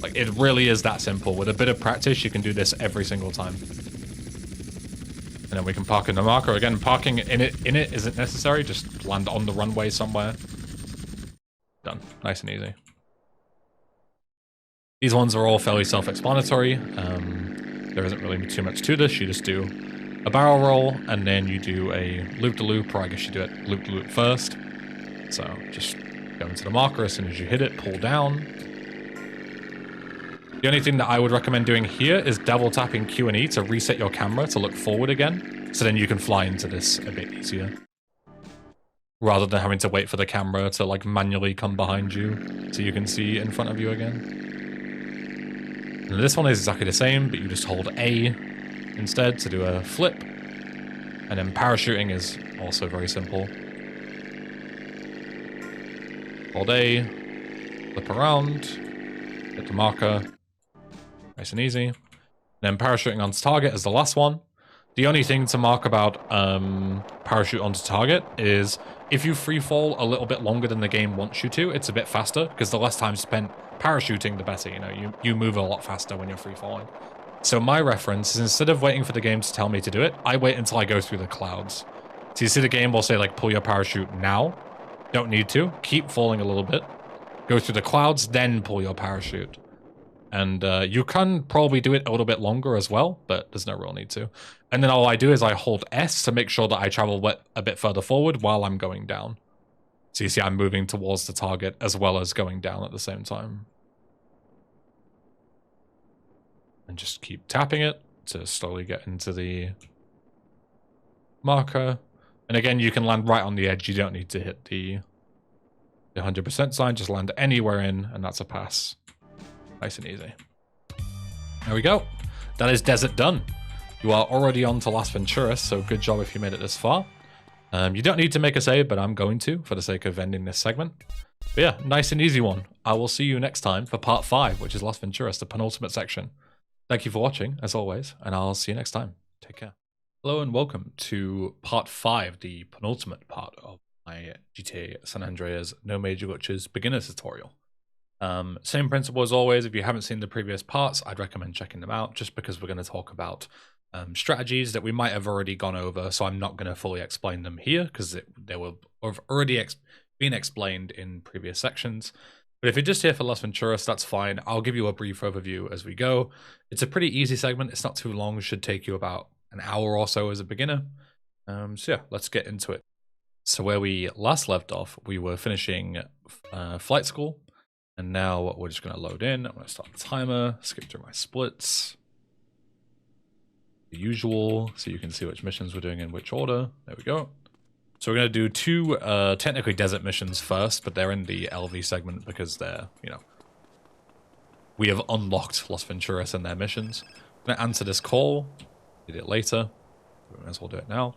Like, it really is that simple. With a bit of practice, you can do this every single time. And then we can park in the marker. Again, parking in it isn't necessary. Just land on the runway somewhere. Done. Nice and easy. These ones are all fairly self-explanatory. There isn't really too much to this. You just do a barrel roll, and then you do a loop-de-loop, or I guess you do it loop-de-loop first. So just go into the marker as soon as you hit it, pull down. The only thing that I would recommend doing here is double tapping Q and E to reset your camera to look forward again, so then you can fly into this a bit easier. Rather than having to wait for the camera to like manually come behind you so you can see in front of you again. And this one is exactly the same, but you just hold A instead to do a flip. And then parachuting is also very simple. Hold A, flip around, hit the marker, nice and easy. And then parachuting onto target is the last one. The only thing to mark about parachute onto target is if you free fall a little bit longer than the game wants you to, it's a bit faster, because the less time spent parachuting, the better. You know, you move a lot faster when you're free falling. So my reference is, instead of waiting for the game to tell me to do it, I wait until I go through the clouds. So you see the game will say, like, pull your parachute now. Don't need to. Keep falling a little bit. Go through the clouds, then pull your parachute. And you can probably do it a little bit longer as well, but there's no real need to. And then all I do is I hold S to make sure that I travel a bit further forward while I'm going down. So you see I'm moving towards the target as well as going down at the same time. And just keep tapping it to slowly get into the marker. And again, you can land right on the edge. You don't need to hit the 100% sign. Just land anywhere in, and that's a pass. Nice and easy. There we go. That is desert done. You are already on to Las Venturas, so good job if you made it this far. You don't need to make a save, but I'm going to, for the sake of ending this segment. But yeah, nice and easy one. I will see you next time for part 5, which is Las Venturas, the penultimate section. Thank you for watching, as always, and I'll see you next time. Take care. Hello and welcome to part 5, the penultimate part of my GTA San Andreas No Major Glitches beginner tutorial. Same principle as always. If you haven't seen the previous parts, I'd recommend checking them out, just because we're going to talk about strategies that we might have already gone over, so I'm not going to fully explain them here, because they will have already been explained in previous sections. But if you're just here for Las Venturas, that's fine. I'll give you a brief overview as we go. It's a pretty easy segment. It's not too long. It should take you about an hour or so as a beginner. So yeah, let's get into it. So where we last left off, we were finishing flight school. And now we're just going to load in. I'm going to start the timer, skip through my splits. The usual, so you can see which missions we're doing in which order. There we go. So we're going to do 2 technically desert missions first, but they're in the LV segment because they're, you know, we have unlocked Las Venturas and their missions. I'm going to answer this call. Did it later. We might as well do it now.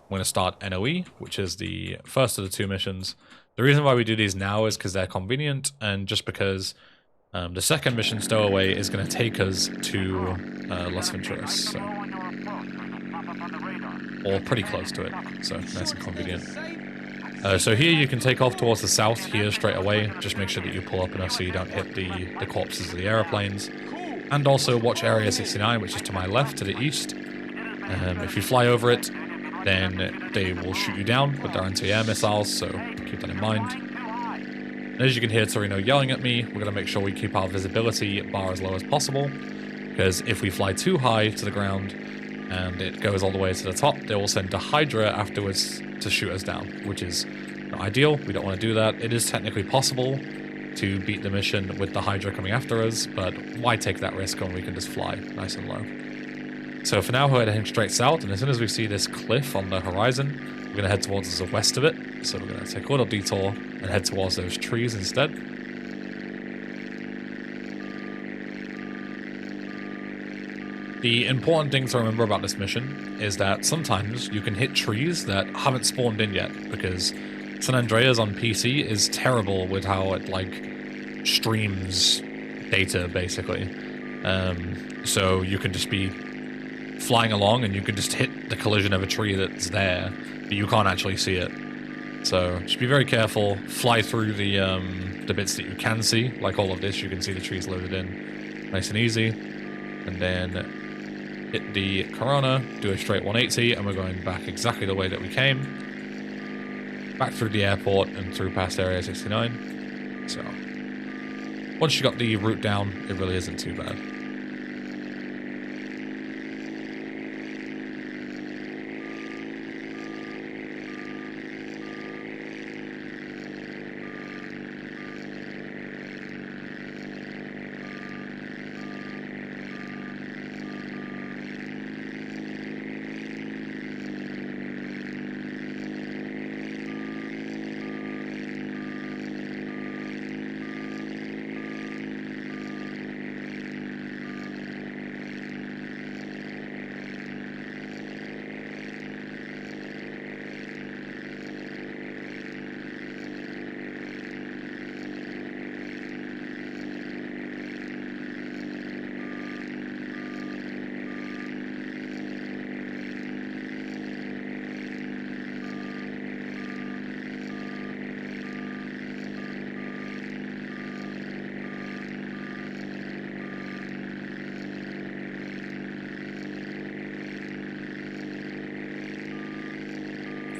I'm going to start NOE, which is the first of the 2 missions. The reason why we do these now is because they're convenient, and just because the second mission, Stowaway, is going to take us to Las Venturas. So. Or pretty close to it, so nice and convenient. So here you can take off towards the south here straight away. Just make sure that you pull up enough so you don't hit the corpses of the aeroplanes. And also watch Area 69, which is to my left, to the east. If you fly over it, then they will shoot you down with their anti-air missiles, so keep that in mind. And as you can hear Torino yelling at me, we're going to make sure we keep our visibility bar as low as possible, because if we fly too high to the ground and it goes all the way to the top, they will send a Hydra afterwards to shoot us down, which is not ideal. We don't want to do that. It is technically possible to beat the mission with the Hydra coming after us, but why take that risk when we can just fly nice and low? So for now, we're heading straight south, and as soon as we see this cliff on the horizon, we're going to head towards the west of it. So we're going to take a little detour and head towards those trees instead. The important thing to remember about this mission is that sometimes you can hit trees that haven't spawned in yet, because San Andreas on PC is terrible with how it, like, streams data, basically. So you can just be flying along and you can just hit the collision of a tree that's there, but you can't actually see it. So just be very careful, fly through the the bits that you can see, like all of this, you can see the trees loaded in nice and easy. And then hit the Corona, do a straight 180, and we're going back exactly the way that we came. Back through the airport and through past Area 69. So, once you got the route down, it really isn't too bad.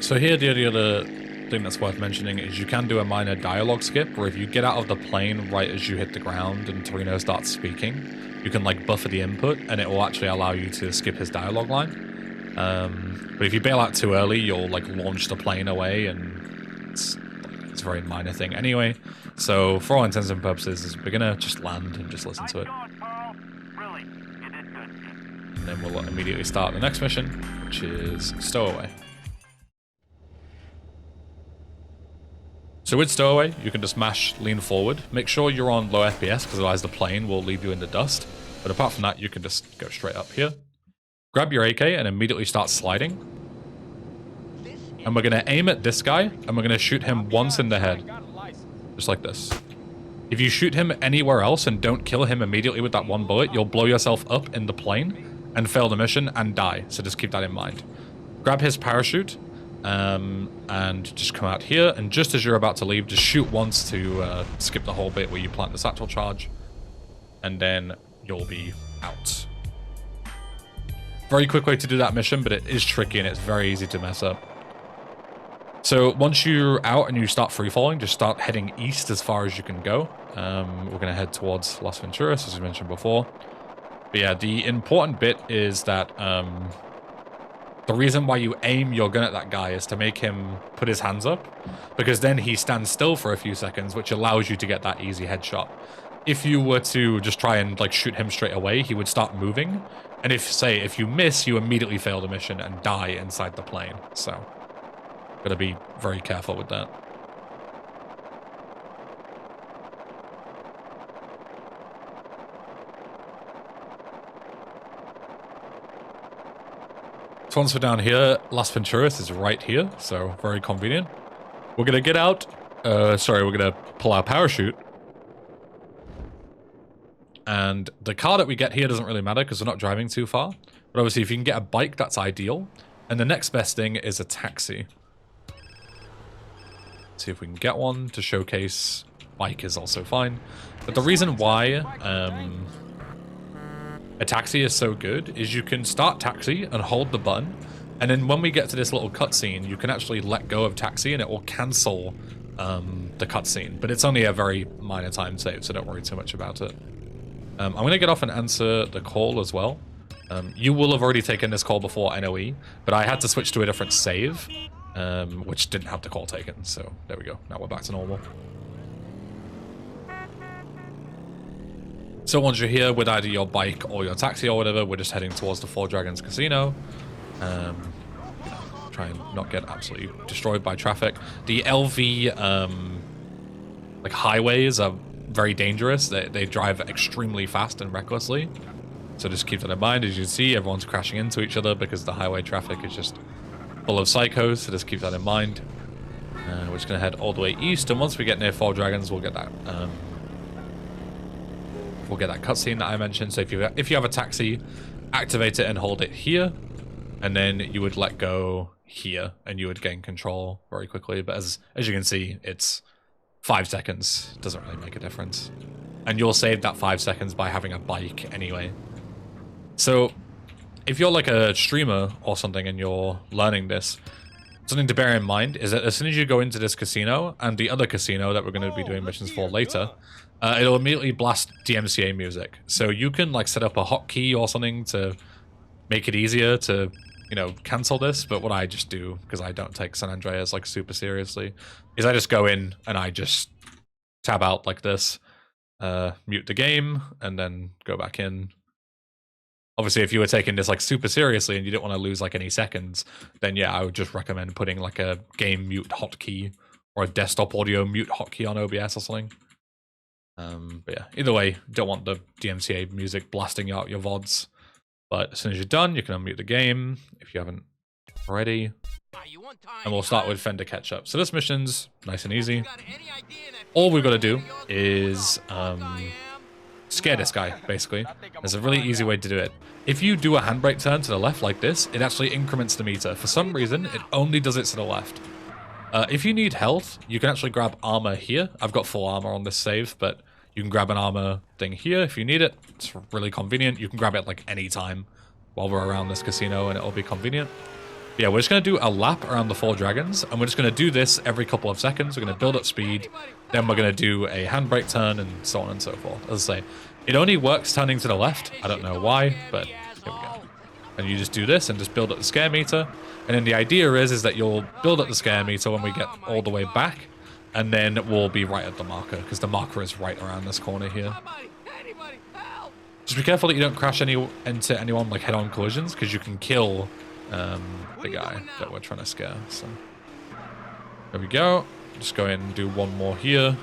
So here, the other thing that's worth mentioning is you can do a minor dialogue skip, where if you get out of the plane right as you hit the ground and Torino starts speaking, you can like buffer the input and it will actually allow you to skip his dialogue line. But if you bail out too early, you'll like launch the plane away, and it's a very minor thing anyway. So for all intents and purposes, as a beginner, just land and just listen to it. And then we'll immediately start the next mission, which is Stowaway. So with Stowaway, you can just mash lean forward. Make sure you're on low FPS, because otherwise the plane will leave you in the dust. But apart from that, you can just go straight up here. Grab your AK and immediately start sliding. And we're going to aim at this guy, and we're going to shoot him once in the head. Just like this. If you shoot him anywhere else and don't kill him immediately with that one bullet, you'll blow yourself up in the plane and fail the mission and die. So just keep that in mind. Grab his parachute. And just come out here, and just as you're about to leave, just shoot once to skip the whole bit where you plant the satchel charge, and then you'll be out. Very quick way to do that mission, but it is tricky and it's very easy to mess up. So once you're out and you start free falling, just start heading east as far as you can go. We're going to head towards Las Venturas, as we mentioned before. But yeah, the important bit is that the reason why you aim your gun at that guy is to make him put his hands up, because then he stands still for a few seconds, which allows you to get that easy headshot. If you were to just try and like shoot him straight away, he would start moving, and if you miss, you immediately fail the mission and die inside the plane. So gotta be very careful with that. So once we're down here, Las Venturas is right here, so very convenient. We're gonna get out, we're gonna pull our parachute. And the car that we get here doesn't really matter because we're not driving too far. But obviously if you can get a bike, that's ideal. And the next best thing is a taxi. Let's see if we can get one to showcase. Bike is also fine. But the reason why a taxi is so good is you can start taxi and hold the button, and then when we get to this little cutscene, you can actually let go of taxi and it will cancel the cutscene. But it's only a very minor time save, so don't worry too much about it. I'm going to get off and answer the call as well. You will have already taken this call before NOE, but I had to switch to a different save, which didn't have the call taken. So there we go. Now we're back to normal. So once you're here with either your bike or your taxi or whatever, we're just heading towards the Four Dragons Casino. Try and not get absolutely destroyed by traffic. The LV like highways are very dangerous. They drive extremely fast and recklessly. So just keep that in mind. As you can see, everyone's crashing into each other because the highway traffic is just full of psychos. So just keep that in mind. We're just going to head all the way east, and once we get near Four Dragons, we'll get that cutscene that I mentioned. So if you have a taxi, activate it and hold it here, and then you would let go here, and you would gain control very quickly. But as you can see, it's 5 seconds doesn't really make a difference. And you'll save that 5 seconds by having a bike anyway. So if you're like a streamer or something and you're learning this, something to bear in mind is that as soon as you go into this casino and the other casino that we're going to be doing missions for later, it'll immediately blast DMCA music. So you can like set up a hotkey or something to make it easier to, you know, cancel this. But what I just do, because I don't take San Andreas like super seriously, is I just go in and I just tab out like this, mute the game, and then go back in. Obviously, if you were taking this like super seriously and you didn't want to lose like any seconds, then yeah, I would just recommend putting like a game mute hotkey or a desktop audio mute hotkey on OBS or something. But yeah, either way, don't want the DMCA music blasting out your VODs. But as soon as you're done, you can unmute the game if you haven't already. And we'll start with Fender Ketchup. So this mission's nice and easy. All we've got to do is scare this guy, basically. There's a really easy way to do it. If you do a handbrake turn to the left like this, it actually increments the meter. For some reason, it only does it to the left. If you need health, you can actually grab armor here. I've got full armor on this save, but you can grab an armor thing here if you need it. It's really convenient. You can grab it like any time while we're around this casino and it'll be convenient. But yeah, we're just going to do a lap around the 4 dragons, and we're just going to do this every couple of seconds. We're going to build up speed, then we're going to do a handbrake turn, and so on and so forth. As I say, it only works turning to the left. I don't know why, but here we go. And you just do this and just build up the scare meter. And then the idea is that you'll build up the scare meter when we get all the way back, and then we'll be right at the marker, because the marker is right around this corner here. Just be careful that you don't crash into anyone like head-on collisions, because you can kill the guy that we're trying to scare. So there we go. Just go in and do one more here,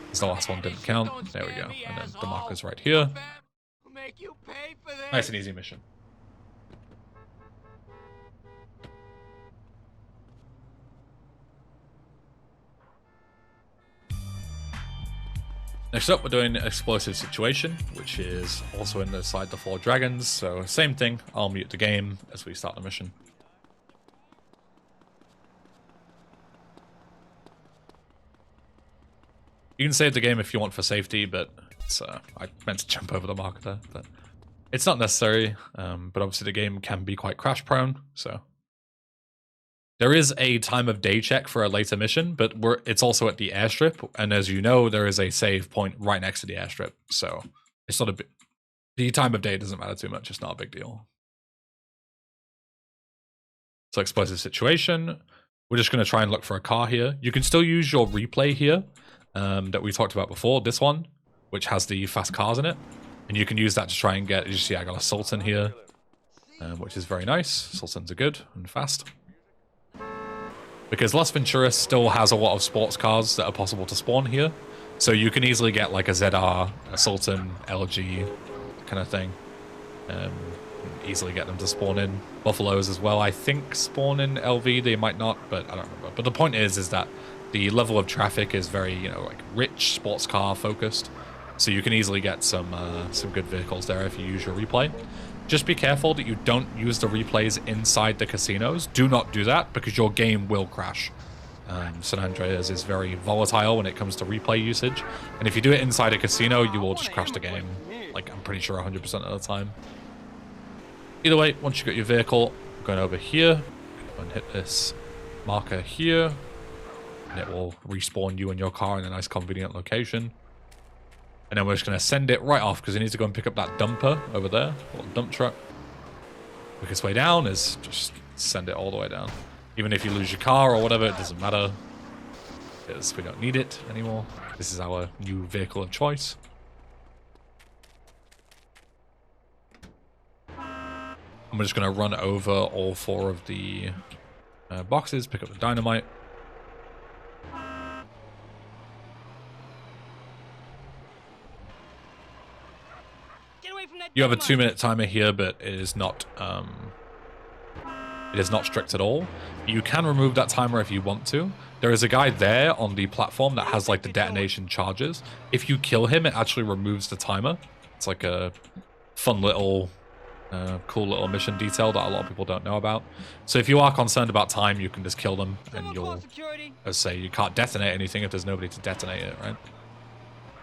because the last one didn't count. There we go. And then the marker's right here. Nice and easy mission. Next up, we're doing Explosive Situation, which is also inside the 4 dragons. So same thing, I'll mute the game as we start the mission. You can save the game if you want for safety, but it's, I meant to jump over the marker there, but it's not necessary. But obviously the game can be quite crash prone, so. There is a time of day check for a later mission, but it's also at the airstrip, and as you know, there is a save point right next to the airstrip, so it's not a big... The time of day doesn't matter too much, it's not a big deal. So Explosive Situation, we're just going to try and look for a car here. You can still use your replay here, that we talked about before, this one, which has the fast cars in it, and you can use that to try and get... You see I got a Sultan here, which is very nice. Sultans are good and fast. Because Las Venturas still has a lot of sports cars that are possible to spawn here. So you can easily get like a ZR, a Sultan, LG kind of thing. Easily get them to spawn in. Buffaloes as well, I think, spawn in LV. They might not, but I don't remember. But the point is that the level of traffic is very, you know, like rich sports car focused. So you can easily get some good vehicles there if you use your replay. Just be careful that you don't use the replays inside the casinos. Do not do that, because your game will crash. San Andreas is very volatile when it comes to replay usage. And if you do it inside a casino, you will just crash the game. Like, I'm pretty sure 100% of the time. Either way, once you got your vehicle, we're going over here. And hit this marker here. And it will respawn you and your car in a nice convenient location. And then we're just going to send it right off, because we need to go and pick up that dumper over there, or dump truck. Quickest way down is just send it all the way down. Even if you lose your car or whatever, it doesn't matter, because we don't need it anymore. This is our new vehicle of choice. And we're just going to run over all 4 of the boxes, pick up the dynamite. You have a 2-minute timer here, but it is not strict at all. You can remove that timer if you want to. There is a guy there on the platform that has like the detonation charges. If you kill him, it actually removes the timer. It's like a fun little Cool little mission detail that a lot of people don't know about. So if you are concerned about time, you can just kill them, and you'll, as say, you can't detonate anything if there's nobody to detonate it, right?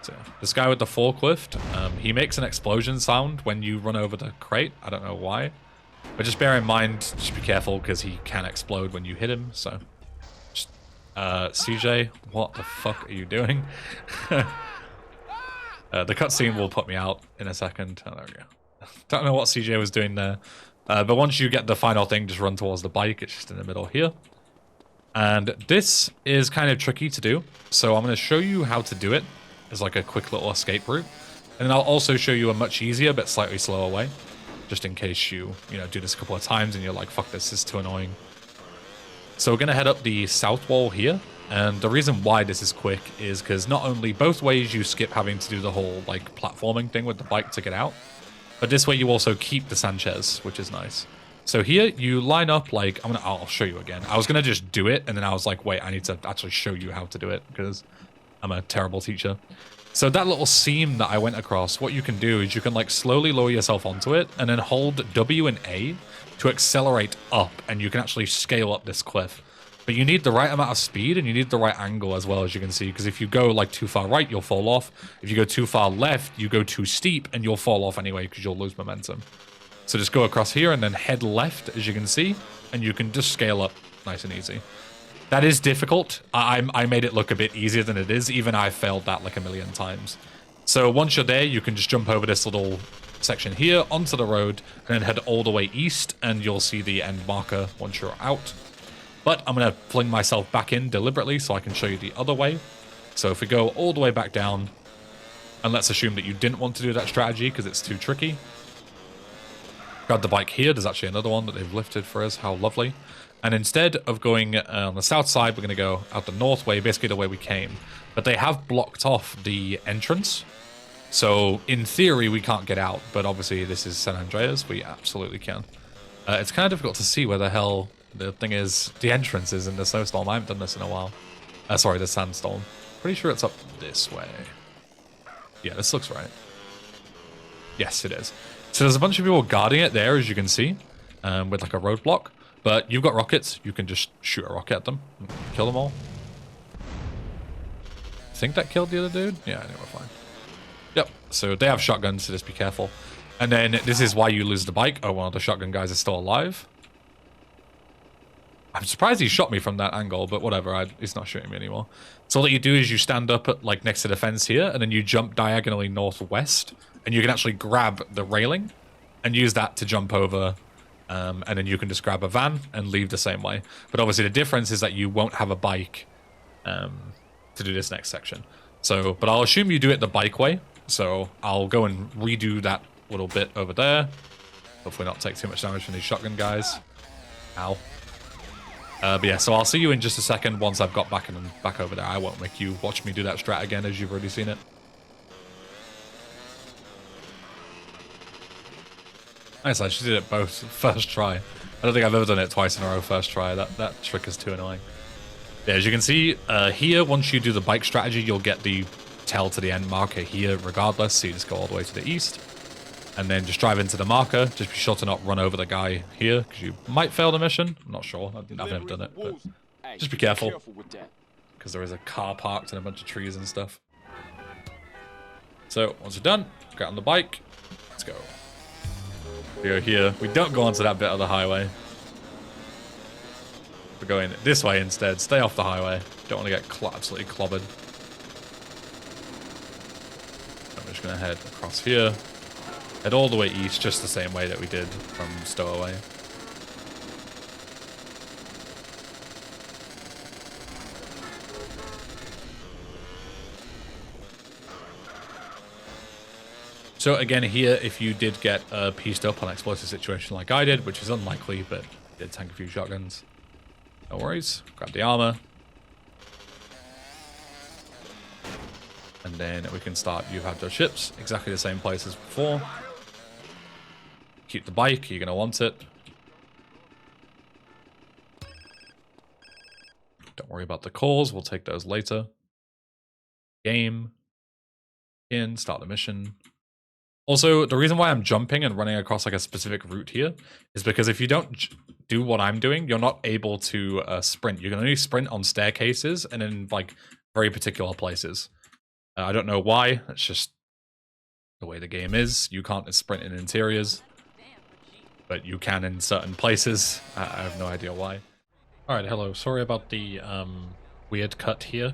So this guy with the forklift, he makes an explosion sound when you run over the crate. I don't know why, but just bear in mind, just be careful because he can explode when you hit him. So, just, CJ, what the fuck are you doing? The cutscene will put me out in a second. Oh, there we go. Don't know what CJ was doing there. But once you get the final thing, just run towards the bike. It's just in the middle here. And this is kind of tricky to do. So I'm going to show you how to do it as like a quick little escape route. And then I'll also show you a much easier but slightly slower way. Just in case you do this a couple of times and you're like, fuck, this is too annoying. So we're going to head up the south wall here. And the reason why this is quick is because not only both ways you skip having to do the whole like platforming thing with the bike to get out, but this way you also keep the Sanchez, which is nice. So here you line up like, I'll show you again. I was going to just do it, and then I was like, wait, I need to actually show you how to do it because I'm a terrible teacher. So that little seam that I went across, what you can do is you can like slowly lower yourself onto it and then hold W and A to accelerate up, and you can actually scale up this cliff. But you need the right amount of speed and you need the right angle as well, as you can see, because if you go like too far right, you'll fall off. If you go too far left, you go too steep and you'll fall off anyway because you'll lose momentum. So just go across here and then head left, as you can see, and you can just scale up nice and easy. That is difficult. I made it look a bit easier than it is. Even I failed that like a million times. So once you're there, you can just jump over this little section here onto the road and then head all the way east, and you'll see the end marker once you're out. But I'm going to fling myself back in deliberately so I can show you the other way. So if we go all the way back down, and let's assume that you didn't want to do that strategy because it's too tricky. Grab the bike here. There's actually another one that they've lifted for us. How lovely. And instead of going on the south side, we're going to go out the north way, basically the way we came. But they have blocked off the entrance. So in theory, we can't get out. But obviously, this is San Andreas. We absolutely can. It's kind of difficult to see where the hell the thing is. The entrance is in the snowstorm. I haven't done this in a while. Sorry, the sandstorm. Pretty sure it's up this way. Yeah, this looks right. Yes, it is. So there's a bunch of people guarding it there, as you can see, with like a roadblock. But you've got rockets. You can just shoot a rocket at them and kill them all. I think that killed the other dude. Yeah, I think we're fine. Yep. So they have shotguns, so just be careful. And then this is why you lose the bike. Oh, one of the shotgun guys is still alive. I'm surprised he shot me from that angle, but whatever. He's not shooting me anymore. So all that you do is you stand up at, like next to the fence here, and then you jump diagonally northwest, and you can actually grab the railing and use that to jump over. And then you can just grab a van and leave the same way. But obviously the difference is that you won't have a bike to do this next section. So, but I'll assume you do it the bike way. So I'll go and redo that little bit over there. Hopefully not take too much damage from these shotgun guys. Ow. But yeah, so I'll see you in just a second once I've got back over there. I won't make you watch me do that strat again, as you've already seen it. Nice, I just did it both first try. I don't think I've ever done it twice in a row first try. That trick is too annoying. Yeah, as you can see, here, once you do the bike strategy, you'll get the tail to the end marker here regardless. So you just go all the way to the east. And then just drive into the marker. Just be sure to not run over the guy here, because you might fail the mission. I'm not sure. I've never done it, but just be careful. Because there is a car parked and a bunch of trees and stuff. So, once you're done, get on the bike. Let's go. We go here. We don't go onto that bit of the highway. We're going this way instead. Stay off the highway. Don't want to get absolutely clobbered. I'm just going to head across here. Head all the way east, just the same way that we did from Stowaway. So again here, if you did get pieced up on an explosive situation like I did, which is unlikely, but I did tank a few shotguns. No worries. Grab the armor. And then we can start. You have those ships, exactly the same place as before. Keep the bike, you're going to want it. Don't worry about the calls, we'll take those later. Game. In, start the mission. Also, the reason why I'm jumping and running across like a specific route here is because if you don't do what I'm doing, you're not able to sprint. You can only sprint on staircases and in like very particular places. I don't know why. It's just the way the game is. You can't sprint in interiors, but you can in certain places. I have no idea why. Alright, hello. Sorry about the weird cut here.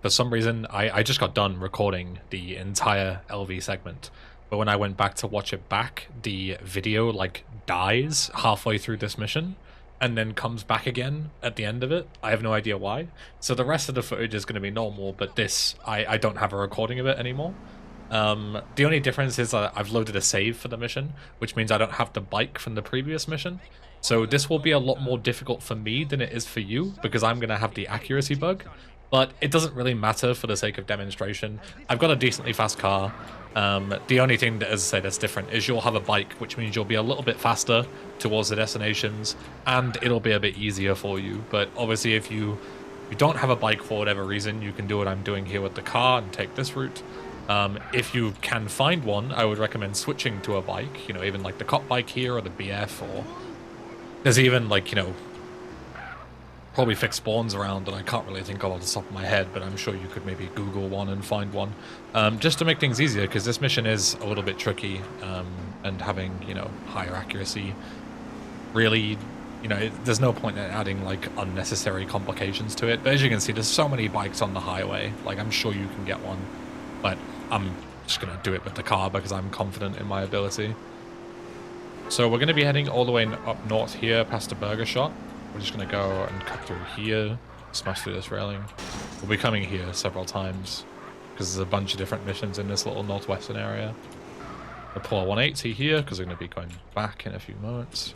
For some reason, I just got done recording the entire LV segment. But when I went back to watch it back, the video like dies halfway through this mission and then comes back again at the end of it. I have no idea why. So the rest of the footage is going to be normal, but this, I don't have a recording of it anymore. The only difference is I've loaded a save for the mission, which means I don't have the bike from the previous mission. So this will be a lot more difficult for me than it is for you, because I'm going to have the accuracy bug. But it doesn't really matter for the sake of demonstration. I've got a decently fast car. The only thing that, as I say, that's different is you'll have a bike, which means you'll be a little bit faster towards the destinations, and it'll be a bit easier for you. But obviously, if you don't have a bike for whatever reason, you can do what I'm doing here with the car and take this route. If you can find one, I would recommend switching to a bike, you know, even like the cop bike here or the BF, or there's even like, you know, probably fixed spawns around that I can't really think of off the top of my head, but I'm sure you could maybe Google one and find one, just to make things easier, because this mission is a little bit tricky, and having, you know, higher accuracy really, you know, there's no point in adding like unnecessary complications to it. But as you can see, there's so many bikes on the highway, like I'm sure you can get one, but I'm just gonna do it with the car because I'm confident in my ability. So we're going to be heading all the way up north here past the burger shop. We're just going to go and cut through here, smash through this railing. We'll be coming here several times because there's a bunch of different missions in this little northwestern area. We'll pull a 180 here because we're going to be going back in a few moments.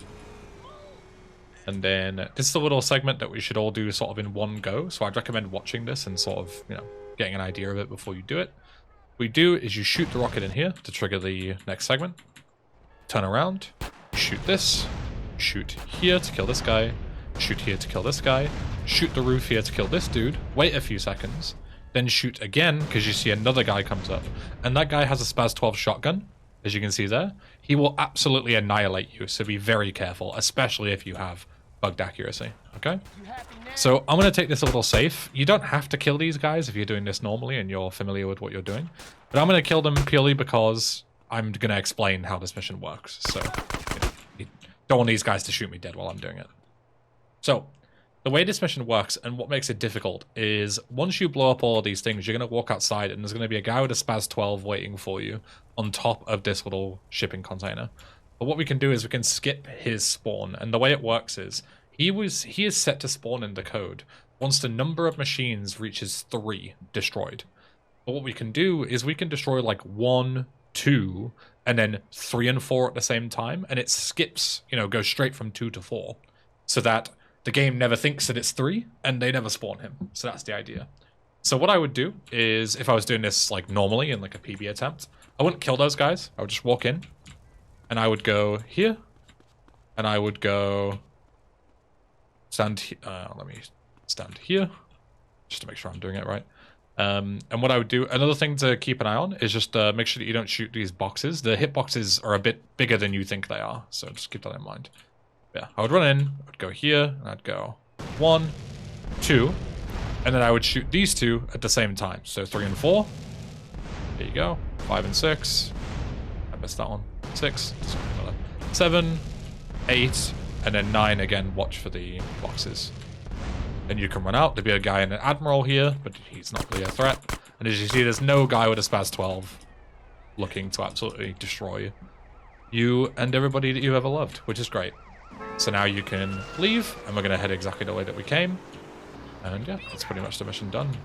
And then this is a little segment that we should all do sort of in one go. So I'd recommend watching this and sort of, you know, getting an idea of it before you do it. What you do is you shoot the rocket in here to trigger the next segment. Turn around, shoot this, shoot here to kill this guy, shoot here to kill this guy, shoot the roof here to kill this dude, wait a few seconds, then shoot again because you see another guy comes up, and that guy has a Spaz 12 shotgun, as you can see there. He will absolutely annihilate you, so be very careful, especially if you have bugged accuracy, okay? So I'm going to take this a little safe. You don't have to kill these guys if you're doing this normally and you're familiar with what you're doing, but I'm going to kill them purely because I'm going to explain how this mission works, so you don't want these guys to shoot me dead while I'm doing it. So, the way this mission works and what makes it difficult is once you blow up all of these things, you're going to walk outside and there's going to be a guy with a Spaz 12 waiting for you on top of this little shipping container. But what we can do is we can skip his spawn, and the way it works is he is set to spawn in the code once the number of machines reaches 3 destroyed. But what we can do is we can destroy like 1, 2, and then 3 and 4 at the same time, and it skips, you know, goes straight from 2 to 4, so that the game never thinks that it's 3, and they never spawn him. So that's the idea. So what I would do is, if I was doing this like normally in like a PB attempt, I wouldn't kill those guys. I would just walk in, and I would go here, and I would go stand. Let me stand here, just to make sure I'm doing it right. And what I would do, another thing to keep an eye on is just make sure that you don't shoot these boxes. The hitboxes are a bit bigger than you think they are, so just keep that in mind. Yeah, I would run in, I'd go here, and I'd go 1, 2, and then I would shoot these 2 at the same time. So 3 and 4, there you go, 5 and 6, I missed that one, 6, 7, 8, and then 9 again, watch for the boxes. Then you can run out. There'll be a guy in an Admiral here, but he's not really a threat. And as you see, there's no guy with a Spaz 12 looking to absolutely destroy you and everybody that you ever loved, which is great. So now you can leave, and we're going to head exactly the way that we came. And yeah, that's pretty much the mission done.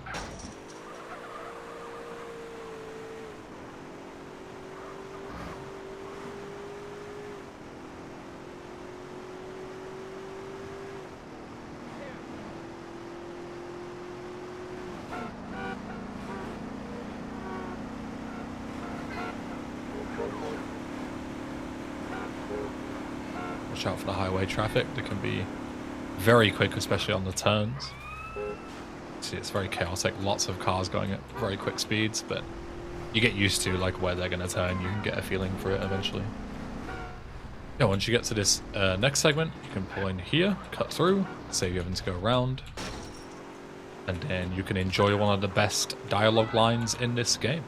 Watch out for the highway traffic. They can be very quick, especially on the turns. See, it's very chaotic. Lots of cars going at very quick speeds, but you get used to like where they're gonna turn. You can get a feeling for it eventually. Yeah, once you get to this next segment, you can pull in here, cut through, save you having to go around, and then you can enjoy one of the best dialogue lines in this game.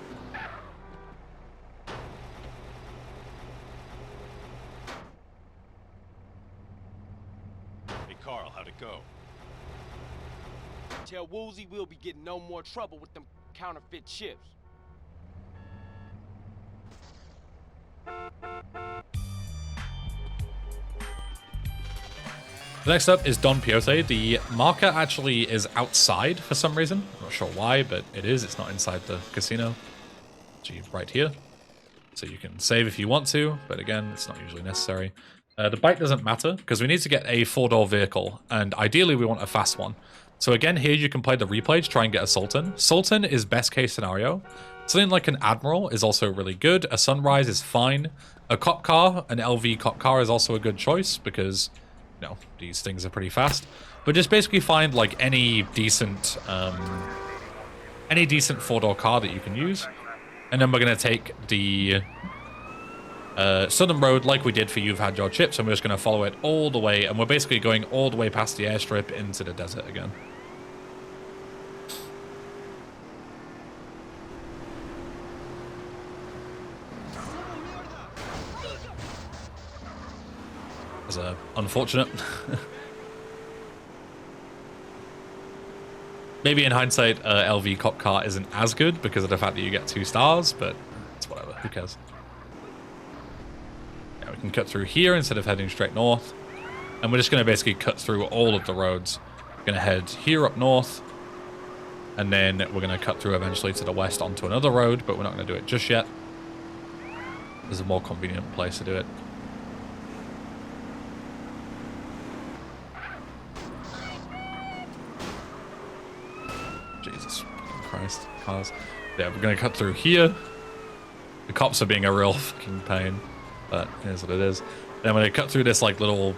Hey Carl, how'd it go? Tell Woozy we'll be getting no more trouble with them counterfeit chips. Next up is Don Quixote. The marker actually is outside for some reason. I'm not sure why, but it is. It's not inside the casino. Actually, right here. So you can save if you want to, but again, it's not usually necessary. The bike doesn't matter because we need to get a 4-door vehicle, and ideally we want a fast one. So again, here you can play the replay to try and get a Sultan. Sultan is best case scenario. Something like an Admiral is also really good. A Sunrise is fine. A cop car, an LV cop car is also a good choice because, you know, these things are pretty fast. But just basically find like any decent 4-door car that you can use. And then we're going to take the Southern Road like we did for You've Had Your Chips, and we're just going to follow it all the way, and we're basically going all the way past the airstrip into the desert again. That's unfortunate. Maybe in hindsight, LV cop car isn't as good because of the fact that you get 2 stars, but it's whatever, who cares. Yeah, we can cut through here instead of heading straight north. And we're just going to basically cut through all of the roads. We're going to head here up north, and then we're going to cut through eventually to the west onto another road, but we're not going to do it just yet. There's a more convenient place to do it. Jesus Christ, cars. Yeah, we're going to cut through here. The cops are being a real fucking pain, but here's what it is. Then we're going to cut through this like little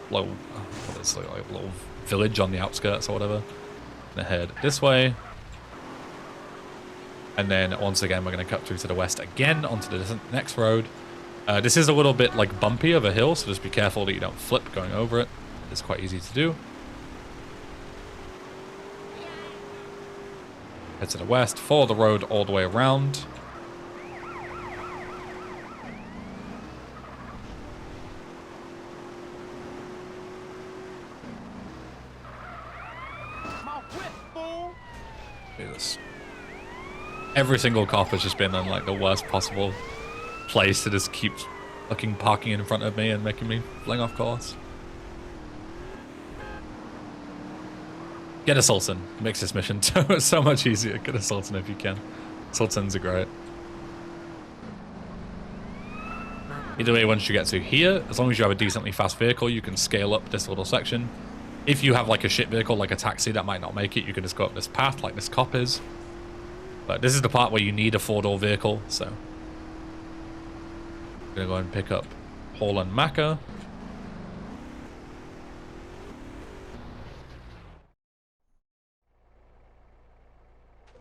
village on the outskirts or whatever. Gonna head this way. And then once again, we're going to cut through to the west again onto the next road. This is a little bit like bumpy of a hill, so just be careful that you don't flip going over it. It's quite easy to do. Head to the west, follow the road all the way around. Jesus. Every single cop has just been on like the worst possible place to just keep fucking parking in front of me and making me fling off course. Get a Sultan. Makes this mission so much easier. Get a Sultan if you can. Sultans are great. Either way, once you get to here, as long as you have a decently fast vehicle, you can scale up this little section. If you have like a shit vehicle, like a taxi that might not make it, you can just go up this path like this cop is. But this is the part where you need a 4-door vehicle, so. I'm gonna go and pick up Paul and Macca.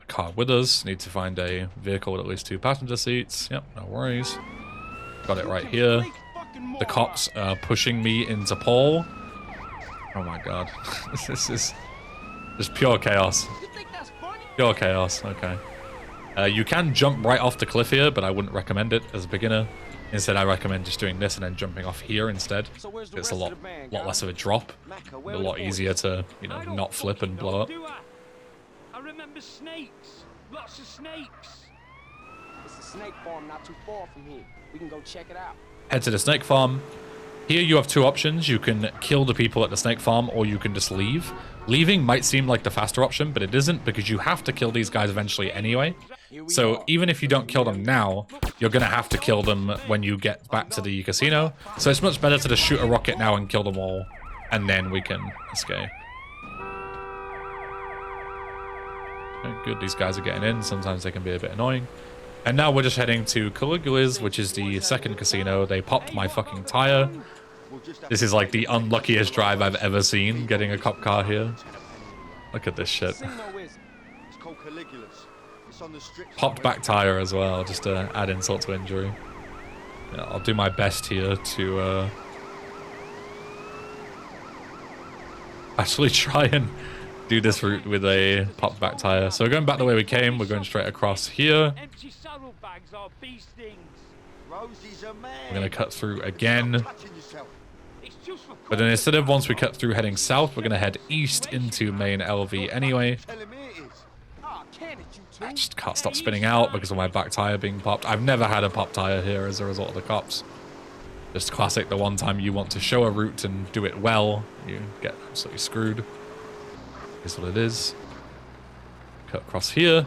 Car with us. Need to find a vehicle with at least 2 passenger seats. Yep, no worries. Got it right here. The cops are pushing me into Paul. Oh my god. This is just pure chaos. Pure chaos, okay. You can jump right off the cliff here, but I wouldn't recommend it as a beginner. Instead, I recommend just doing this and then jumping off here instead. It's a lot less of a drop. A lot easier to, you know, not flip and blow up. I remember snakes. Lots of snakes. It's a snake farm not too far from here. We can go check it out. Head to the snake farm. Here you have 2 options. You can kill the people at the snake farm, or you can just leave. Leaving might seem like the faster option, but it isn't, because you have to kill these guys eventually anyway. So even if you don't kill them now, you're going to have to kill them when you get back to the casino. So it's much better to just shoot a rocket now and kill them all, and then we can escape. Okay, good, these guys are getting in. Sometimes they can be a bit annoying. And now we're just heading to Caligula's, which is the second casino. They popped my fucking tire. This is like the unluckiest drive I've ever seen, getting a cop car here. Look at this shit. It's called Caligula's. It's popped back tire as well, just to add insult to injury. Yeah, I'll do my best here to actually try and do this route with a popped back tire. So we're going back the way we came. We're going straight across here. Empty saddle bags are bee stings. We're going to cut through again. But then instead of once we cut through heading south, we're going to head east into main LV anyway. I just can't stop spinning out because of my back tire being popped. I've never had a popped tire here as a result of the cops. Just classic, the one time you want to show a route and do it well, you get absolutely screwed. Is what it is. Cut across here.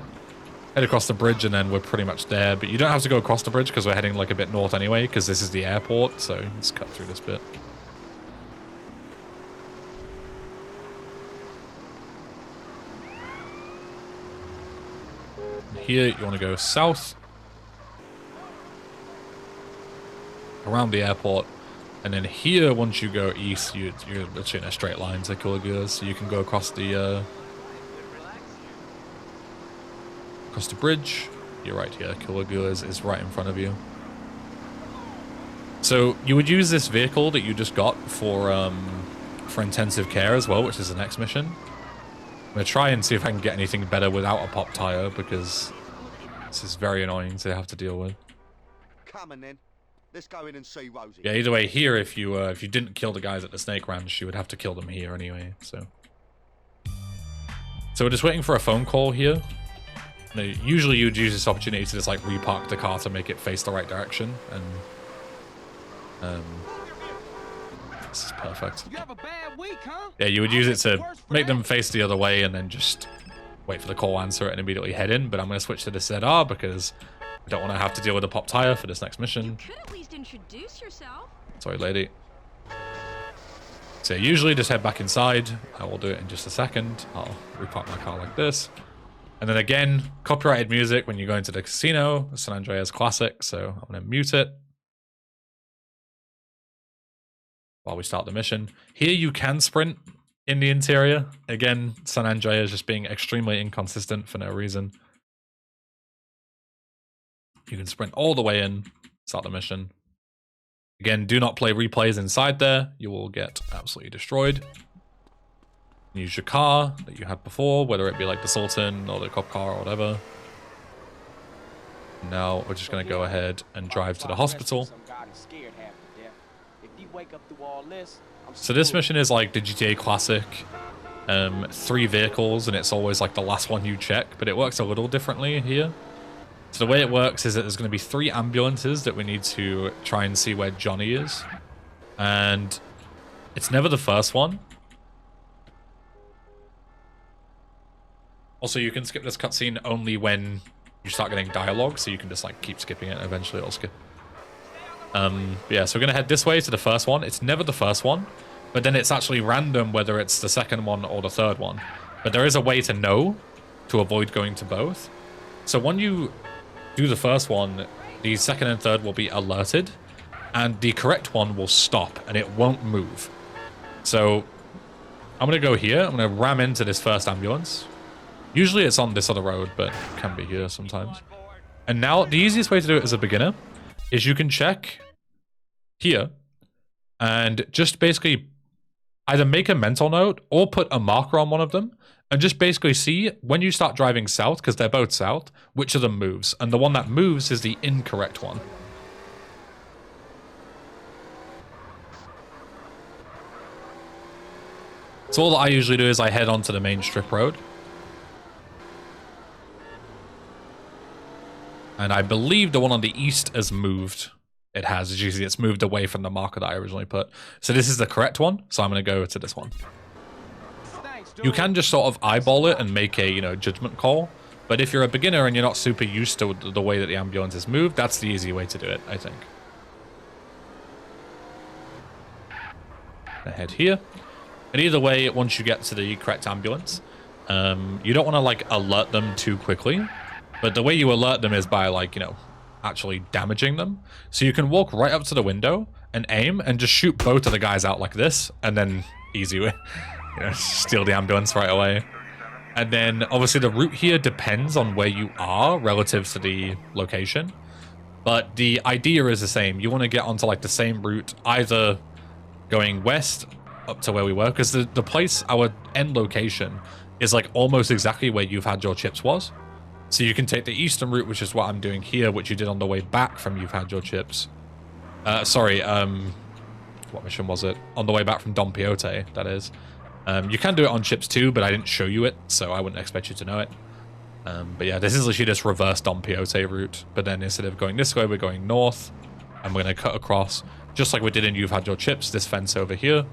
Head across the bridge and then we're pretty much there. But you don't have to go across the bridge because we're heading like a bit north anyway because this is the airport. So let's cut through this bit. Here you want to go south. Around the airport. And then here, once you go east, you're literally in a straight line to Caligula, so you can go across the bridge. You're right here. Caligula is right in front of you. So you would use this vehicle that you just got for intensive care as well, which is the next mission. I'm gonna try and see if I can get anything better without a pop tire because this is very annoying to have to deal with. Come on then. Let's go in and see Rosie. Yeah, either way, here if you didn't kill the guys at the Snake Ranch, you would have to kill them here anyway. So we're just waiting for a phone call here. Now, usually you'd use this opportunity to just like repark the car to make it face the right direction, and this is perfect. You have a bad week, huh? Yeah, you would use it to make them face the other way and then just wait for the call, answer it, and immediately head in. But I'm going to switch to the ZR because I don't want to have to deal with a pop tire for this next mission. You could at least introduce yourself. Sorry, lady. So usually just head back inside. I will do it in just a second. I'll repark my car like this. And then again, copyrighted music when you go into the casino. San Andreas classic, so I'm going to mute it while we start the mission. Here you can sprint in the interior. Again, San Andreas just being extremely inconsistent for no reason. You can sprint all the way in, start the mission. Again, do not play replays inside there. You will get absolutely destroyed. Use your car that you had before, whether it be like the Sultan or the cop car or whatever. Now we're just going to go ahead and drive to the hospital. So this mission is like the GTA classic, 3 vehicles, and it's always like the last one you check, but it works a little differently here. So the way it works is that there's going to be 3 ambulances that we need to try and see where Johnny is. And it's never the first one. Also, you can skip this cutscene only when you start getting dialogue, so you can just like keep skipping it and eventually it'll skip. Yeah, so we're going to head this way to the first one. It's never the first one, but then it's actually random whether it's the second one or the third one. But there is a way to know to avoid going to both. So when you do the first one, the second and third will be alerted, and the correct one will stop, and it won't move. So I'm going to go here. I'm going to ram into this first ambulance. Usually it's on this other road, but it can be here sometimes. And now the easiest way to do it as a beginner is you can check here and just basically either make a mental note or put a marker on one of them and just basically see when you start driving south, because they're both south, which of them moves. And the one that moves is the incorrect one. So all that I usually do is I head onto the main strip road. And I believe the one on the east has moved. It has. It's moved away from the marker that I originally put. So this is the correct one. So I'm going to go to this one. You can just sort of eyeball it and make a, judgment call. But if you're a beginner and you're not super used to the way that the ambulance is moved, that's the easy way to do it, I think. Head here. And either way, once you get to the correct ambulance, you don't want to, like, alert them too quickly. But the way you alert them is by, like, actually damaging them. So you can walk right up to the window and aim and just shoot both of the guys out like this. And then easy way, steal the ambulance right away. And then obviously the route here depends on where you are relative to the location. But the idea is the same. You want to get onto like the same route, either going west up to where we were, because the place, our end location, is like almost exactly where You've Had Your Chips was. So you can take the eastern route, which is what I'm doing here, which you did on the way back from You've Had Your Chips. What mission was it? On the way back from Don Quixote, that is. You can do it on Chips too, but I didn't show you it, so I wouldn't expect you to know it. But yeah, this is literally just reverse Don Quixote route, but then instead of going this way, we're going north, and we're going to cut across, just like we did in You've Had Your Chips, this fence over here.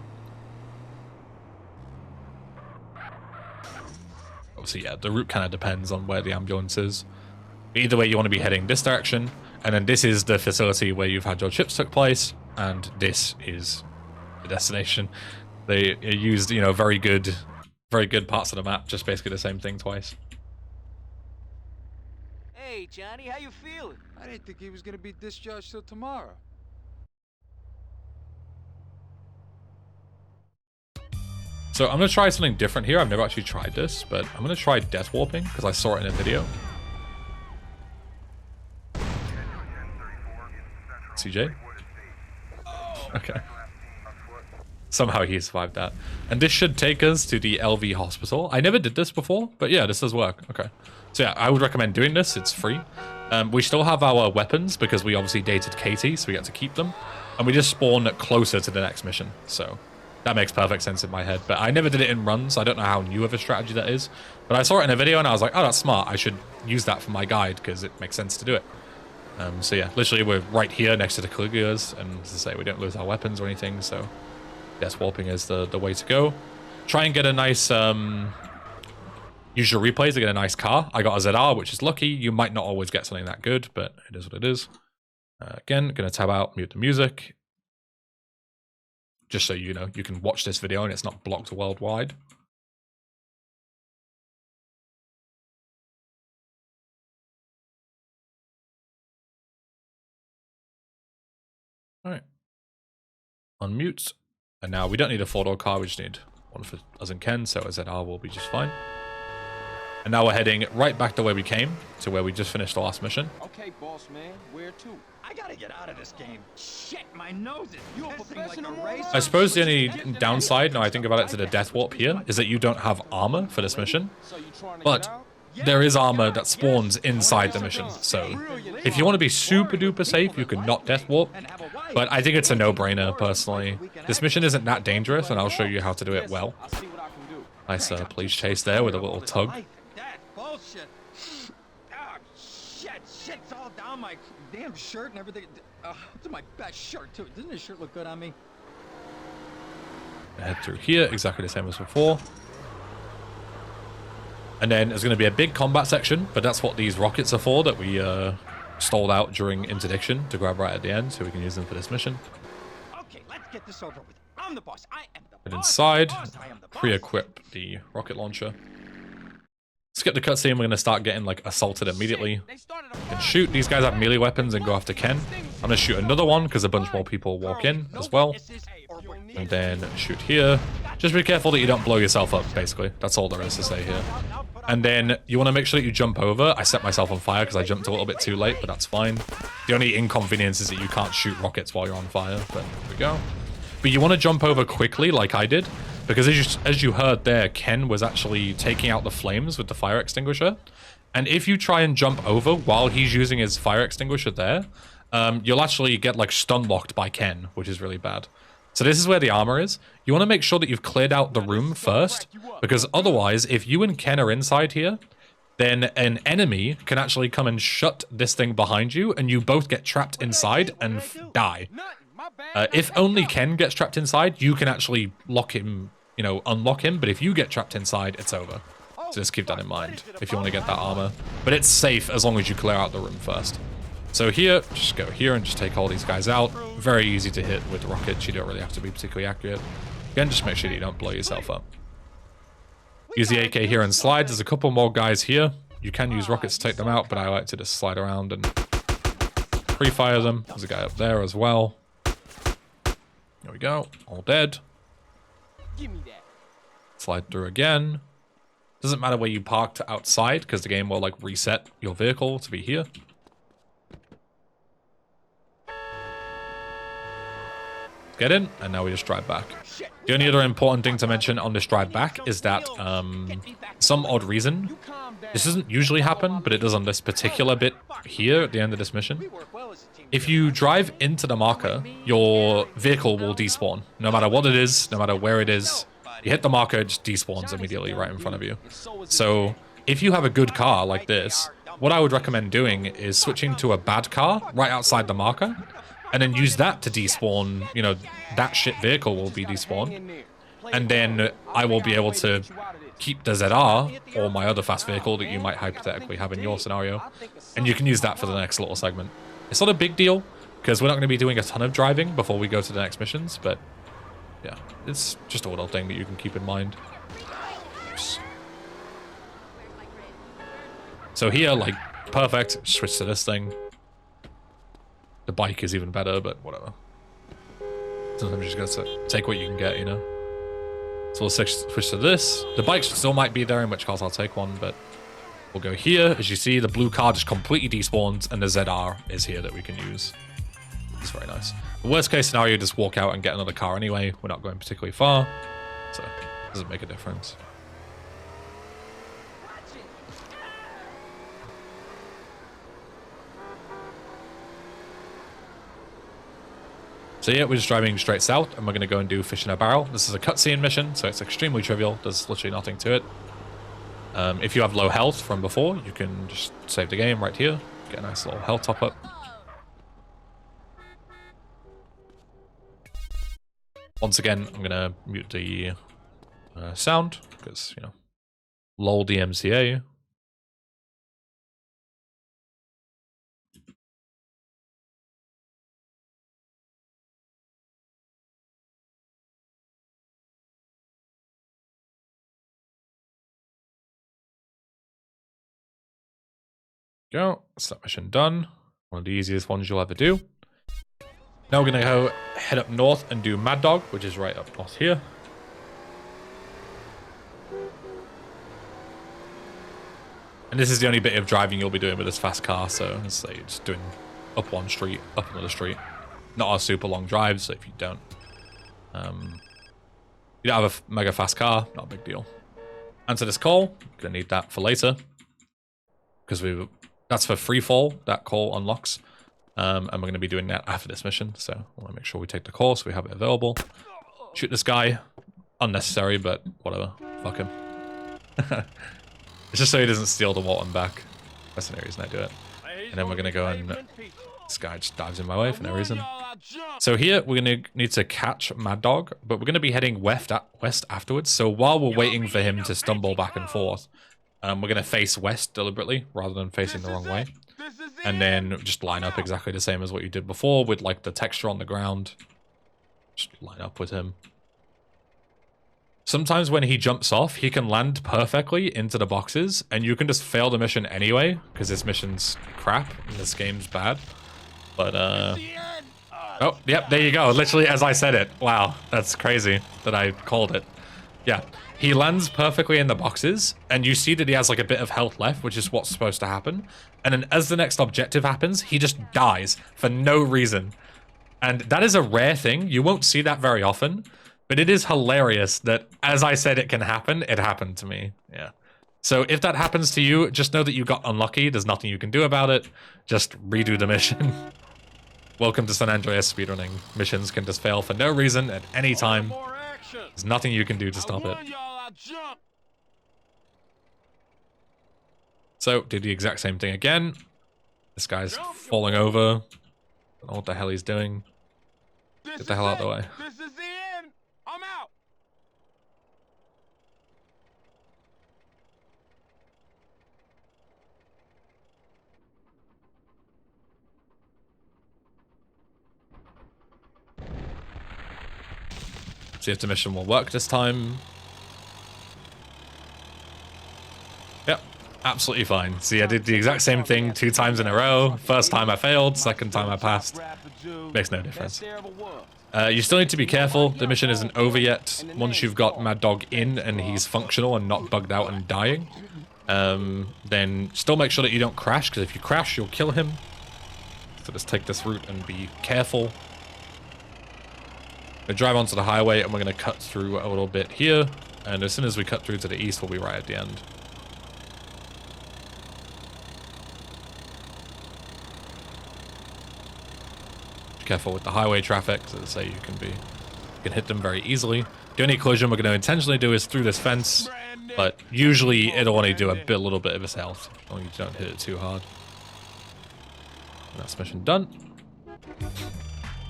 Obviously, yeah, the route kind of depends on where the ambulance is. But either way, you want to be heading this direction, and then this is the facility where You've Had Your Chips took place, and this is the destination. They used, you know, very good parts of the map, just basically the same thing twice. Hey, Johnny, how you feeling? I didn't think he was gonna be discharged till tomorrow. So I'm going to try something different here. I've never actually tried this, but I'm going to try death warping because I saw it in a video. CJ? Okay. Somehow he survived that. And this should take us to the LV hospital. I never did this before, but yeah, this does work. Okay. So yeah, I would recommend doing this. It's free. We still have our weapons because we obviously dated Katie, so we get to keep them. And we just spawn closer to the next mission. So that makes perfect sense in my head. But I never did it in runs. I don't know how new of a strategy that is. But I saw it in a video and I was like, oh, that's smart. I should use that for my guide because it makes sense to do it. So yeah, literally we're right here next to the Caligulas. And as I say, we don't lose our weapons or anything. So death warping is the way to go. Try and get a nice... use your replays to get a nice car. I got a ZR, which is lucky. You might not always get something that good, but it is what it is. Again, going to tab out, mute the music. Just so you know, you can watch this video and it's not blocked worldwide. All right. Unmute. And now we don't need a 4-door car, we just need one for us and Ken, so a ZR will be just fine. And now we're heading right back to where we came, to where we just finished the last mission. Okay, boss man, where to? I gotta get out of this game. Shit, my nose is You a professional like I suppose the only downside, now I think about it, to the death warp here, is that you don't have armor for this mission. But there is armor that spawns inside the mission, so if you want to be super duper safe, you can not death warp. But I think it's a no-brainer, personally. This mission isn't that dangerous, and I'll show you how to do it well. Nice police chase there with a little tug. bullshit. Oh, shit's all down my damn shirt and everything. It's my best shirt, too. Doesn't this shirt look good on me? Head through here, exactly the same as before. And then there's going to be a big combat section, but that's what these rockets are for that we stalled out during interdiction to grab right at the end, so we can use them for this mission. Okay, let's get this over with. I'm the boss. I am the But boss. inside, I am the boss. pre-equip the rocket launcher. Skip the cutscene, we're going to start getting like assaulted immediately. And shoot, these guys have melee weapons and go after Ken. I'm going to shoot another one because a bunch more people walk in as well. And then shoot here. Just be careful that you don't blow yourself up, basically. That's all there is to say here. And then you want to make sure that you jump over. I set myself on fire because I jumped a little bit too late, but that's fine. The only inconvenience is that you can't shoot rockets while you're on fire, but there we go. But you want to jump over quickly like I did, because as you heard there, Ken was actually taking out the flames with the fire extinguisher. And if you try and jump over while he's using his fire extinguisher there, you'll actually get like stun locked by Ken, which is really bad. So this is where the armor is. You want to make sure that you've cleared out the room first, because otherwise, if you and Ken are inside here, then an enemy can actually come and shut this thing behind you, and you both get trapped inside and die. If only Ken gets trapped inside, you can actually lock him, you know, unlock him, but if you get trapped inside, it's over. So just keep that in mind if you want to get that armor. But it's safe as long as you clear out the room first. So here, just go here and just take all these guys out. Very easy to hit with rockets. You don't really have to be particularly accurate. Again, just make sure that you don't blow yourself up. Use the AK here and slide. There's a couple more guys here. You can use rockets to take them out, but I like to just slide around and pre-fire them. There's a guy up there as well. There we go. All dead. Give me that. Slide through again. Doesn't matter where you parked outside, because the game will like reset your vehicle to be here. Get in, and now we just drive back. The only other important thing to mention on this drive back is that some odd reason, this doesn't usually happen, but it does on this particular bit here at the end of this mission. If you drive into the marker, your vehicle will despawn. No matter what it is, no matter where it is, you hit the marker, it just despawns immediately right in front of you. So if you have a good car like this, what I would recommend doing is switching to a bad car right outside the marker, and then use that to despawn, you know, that shit vehicle will be despawned. And then I will be able to keep the ZR, or my other fast vehicle that you might hypothetically have in your scenario, and you can use that for the next little segment. It's not a big deal, because we're not going to be doing a ton of driving before we go to the next missions, but yeah, it's just a little thing that you can keep in mind. So here, like, perfect, switch to this thing. The bike is even better, but whatever. Sometimes you just gotta take what you can get, you know? So we'll switch to this. The bike still might be there, in which case I'll take one, but we'll go here. As you see, the blue car just completely despawns, and the ZR is here that we can use. It's very nice. The worst case scenario, just walk out and get another car anyway. We're not going particularly far, so it doesn't make a difference. So yeah, we're just driving straight south, and we're going to go and do Fish in a Barrel. This is a cutscene mission, so it's extremely trivial. There's literally nothing to it. If you have low health from before, you can just save the game right here. Get a nice little health top up. Once again, I'm going to mute the sound, because, you know, lol DMCA. Go. That's that mission done. One of the easiest ones you'll ever do. Now we're going to go head up north and do Mad Dog, which is right up north here. And this is the only bit of driving you'll be doing with this fast car, so it's like just doing up one street, up another street. Not a super long drive, so if you don't have a mega fast car, not a big deal. Answer this call. Gonna need that for later, because that's for free fall. That call unlocks, and we're going to be doing that after this mission. So I want to make sure we take the call so we have it available. Shoot this guy, unnecessary, but whatever. Fuck him. It's just so he doesn't steal the Walton back. That's the only reason I do it. And then we're going to go and this guy just dives in my way for no reason. So here we're going to need to catch Mad Dog, but we're going to be heading west afterwards. So while we're waiting for him to stumble back and forth, we're going to face west deliberately rather than facing the wrong way. And then just line up exactly the same as what you did before with like the texture on the ground. Just line up with him. Sometimes when he jumps off, he can land perfectly into the boxes, and you can just fail the mission anyway, because this mission's crap and this game's bad. But, oh, yep, there you go. Literally as I said it. Wow, that's crazy that I called it. Yeah, he lands perfectly in the boxes, and you see that he has like a bit of health left, which is what's supposed to happen. And then as the next objective happens, he just dies for no reason. And that is a rare thing. You won't see that very often. But it is hilarious that, as I said it can happen, it happened to me. Yeah. So if that happens to you, just know that you got unlucky. There's nothing you can do about it. Just redo the mission. Welcome to San Andreas speedrunning. Missions can just fail for no reason at any time. There's nothing you can do to stop it. So, do the exact same thing again. This guy's falling over. I don't know what the hell he's doing. Get the hell out of the way. This is the end. I'm out. See if the mission will work this time. Yep, absolutely fine. See, I did the exact same thing 2 times in a row. First time I failed, second time I passed. Makes no difference. You still need to be careful. The mission isn't over yet. Once you've got Mad Dog in and he's functional and not bugged out and dying, then still make sure that you don't crash, because if you crash, you'll kill him. So just take this route and be careful. We drive onto the highway and we're going to cut through a little bit here. And as soon as we cut through to the east, we'll be right at the end. Careful with the highway traffic, as I say, you can hit them very easily. The only collision we're going to intentionally do is through this fence, but usually it'll only do a little bit of his health, as long as you don't hit it too hard. And that's mission done.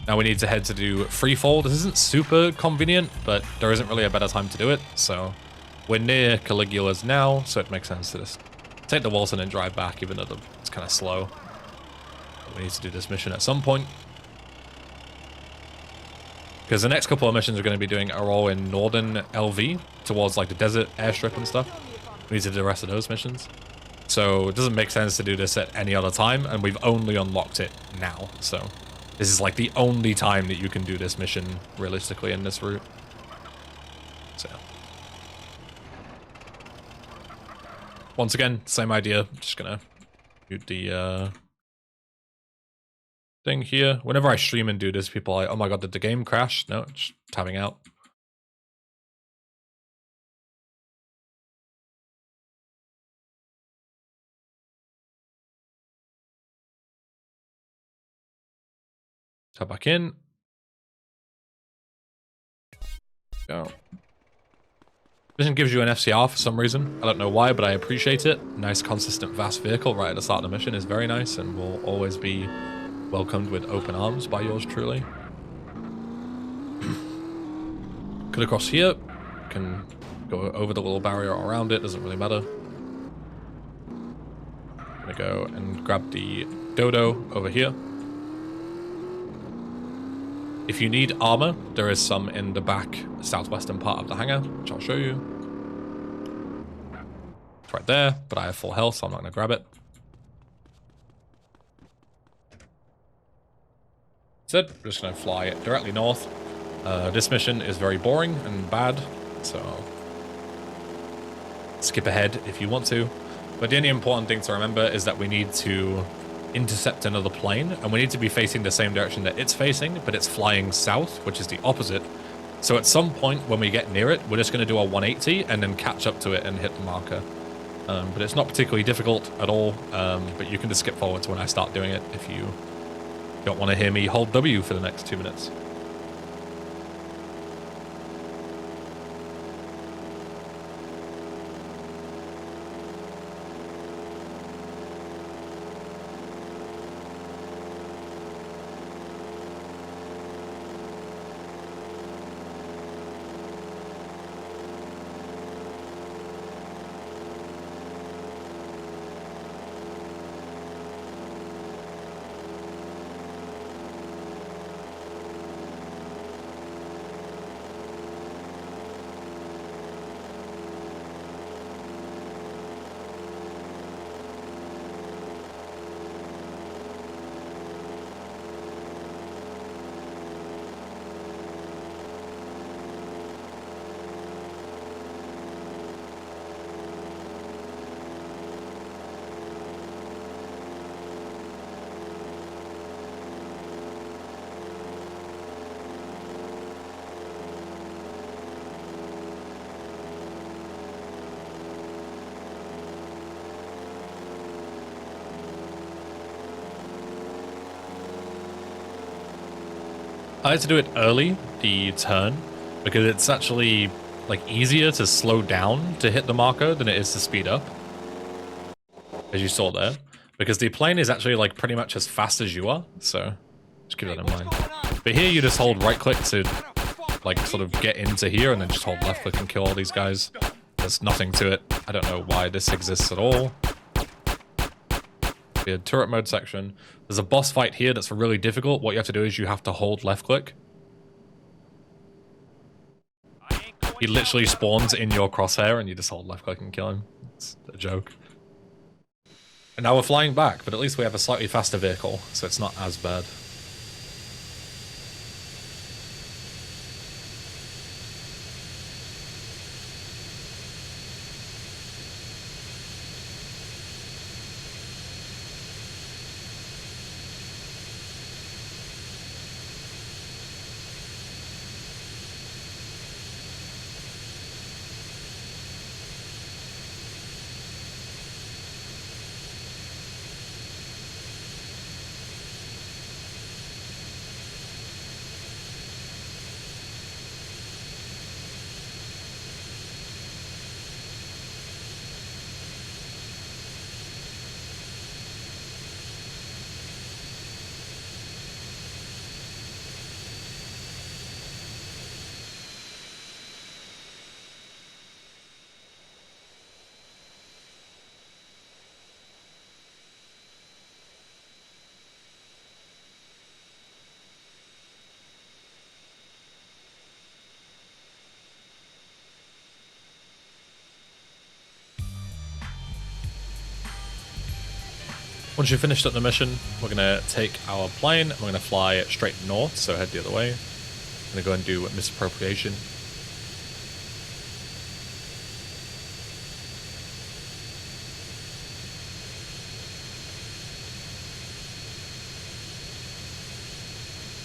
Now we need to head to do freefall. This isn't super convenient, but there isn't really a better time to do it, so we're near Caligula's now, so it makes sense to just take the Wilson and drive back, even though it's kind of slow. But we need to do this mission at some point. Because the next couple of missions we're going to be doing are all in northern LV, towards like the desert airstrip and stuff. We need to do the rest of those missions. So it doesn't make sense to do this at any other time, and we've only unlocked it now. So this is like the only time that you can do this mission realistically in this route. So once again, same idea. Just gonna do the thing here. Whenever I stream and do this, people are like, oh my god, did the game crash? No, just tabbing out. Tab back in. Go. Mission gives you an FCR for some reason. I don't know why, but I appreciate it. Nice, consistent, vast vehicle right at the start of the mission is very nice and will always be welcomed with open arms by yours truly. Cut across here. Can go over the little barrier or around it, doesn't really matter. Gonna go and grab the dodo over here. If you need armor, there is some in the back southwestern part of the hangar, which I'll show you. It's right there, but I have full health, so I'm not gonna grab it. Instead, we're just going to fly directly north. This mission is very boring and bad, so skip ahead if you want to. But the only important thing to remember is that we need to intercept another plane, and we need to be facing the same direction that it's facing, but it's flying south, which is the opposite. So at some point when we get near it, we're just going to do a 180 and then catch up to it and hit the marker. But it's not particularly difficult at all, but you can just skip forward to when I start doing it if you don't want to hear me hold W for the next 2 minutes. I like to do it early, the turn, because it's actually like easier to slow down to hit the marker than it is to speed up, as you saw there, because the plane is actually like pretty much as fast as you are, so just keep that in mind. But here you just hold right click to like sort of get into here, and then just hold left click and kill all these guys. There's nothing to it. I don't know why this exists at all. The turret mode section. There's a boss fight here that's really difficult. What you have to do is you have to hold left click. He literally spawns in your crosshair and you just hold left click and kill him. It's a joke. And now we're flying back, but at least we have a slightly faster vehicle, so it's not as bad. Once you've finished up the mission, we're going to take our plane and we're going to fly straight north, so head the other way. I'm going to go and do misappropriation.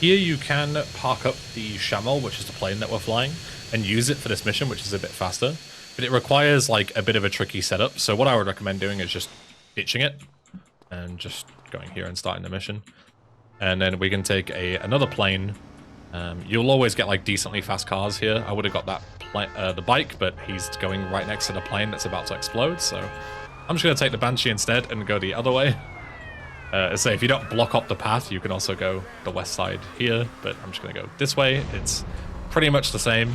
Here you can park up the Chamel, which is the plane that we're flying, and use it for this mission, which is a bit faster. But it requires like a bit of a tricky setup, so what I would recommend doing is just ditching it and just going here and starting the mission. And then we can take another plane. You'll always get like decently fast cars here. I would have got that the bike, but he's going right next to the plane that's about to explode, so I'm just going to take the Banshee instead and go the other way. Say if you don't block up the path, you can also go the west side here, but I'm just going to go this way. It's pretty much the same.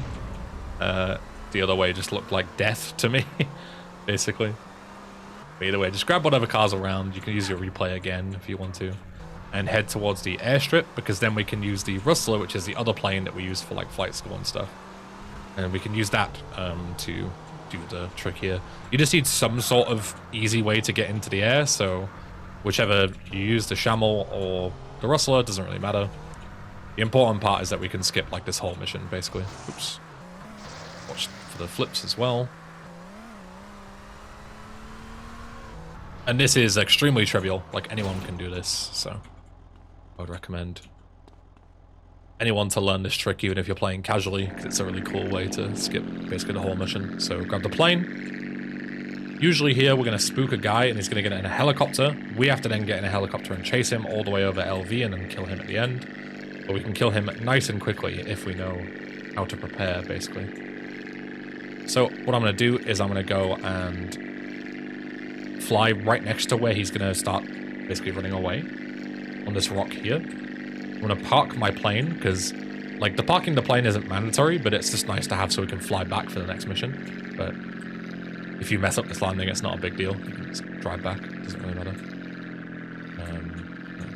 The other way just looked like death to me, basically. But either way, just grab whatever car's around. You can use your replay again if you want to. And head towards the airstrip, because then we can use the Rustler, which is the other plane that we use for like flight school and stuff. And we can use that to do the trick here. You just need some sort of easy way to get into the air, so whichever you use, the Chamel or the Rustler, doesn't really matter. The important part is that we can skip like this whole mission, basically. Oops. Watch for the flips as well. And this is extremely trivial, like anyone can do this, so I would recommend anyone to learn this trick, even if you're playing casually, because it's a really cool way to skip basically the whole mission. So grab the plane. Usually here we're going to spook a guy and he's going to get in a helicopter. We have to then get in a helicopter and chase him all the way over LV and then kill him at the end. But we can kill him nice and quickly if we know how to prepare, basically. So what I'm going to do is I'm going to go and fly right next to where he's going to start basically running away on this rock here. I'm going to park my plane because like the parking the plane isn't mandatory, but it's just nice to have so we can fly back for the next mission. But if you mess up this landing, it's not a big deal. You can just drive back. It doesn't really matter.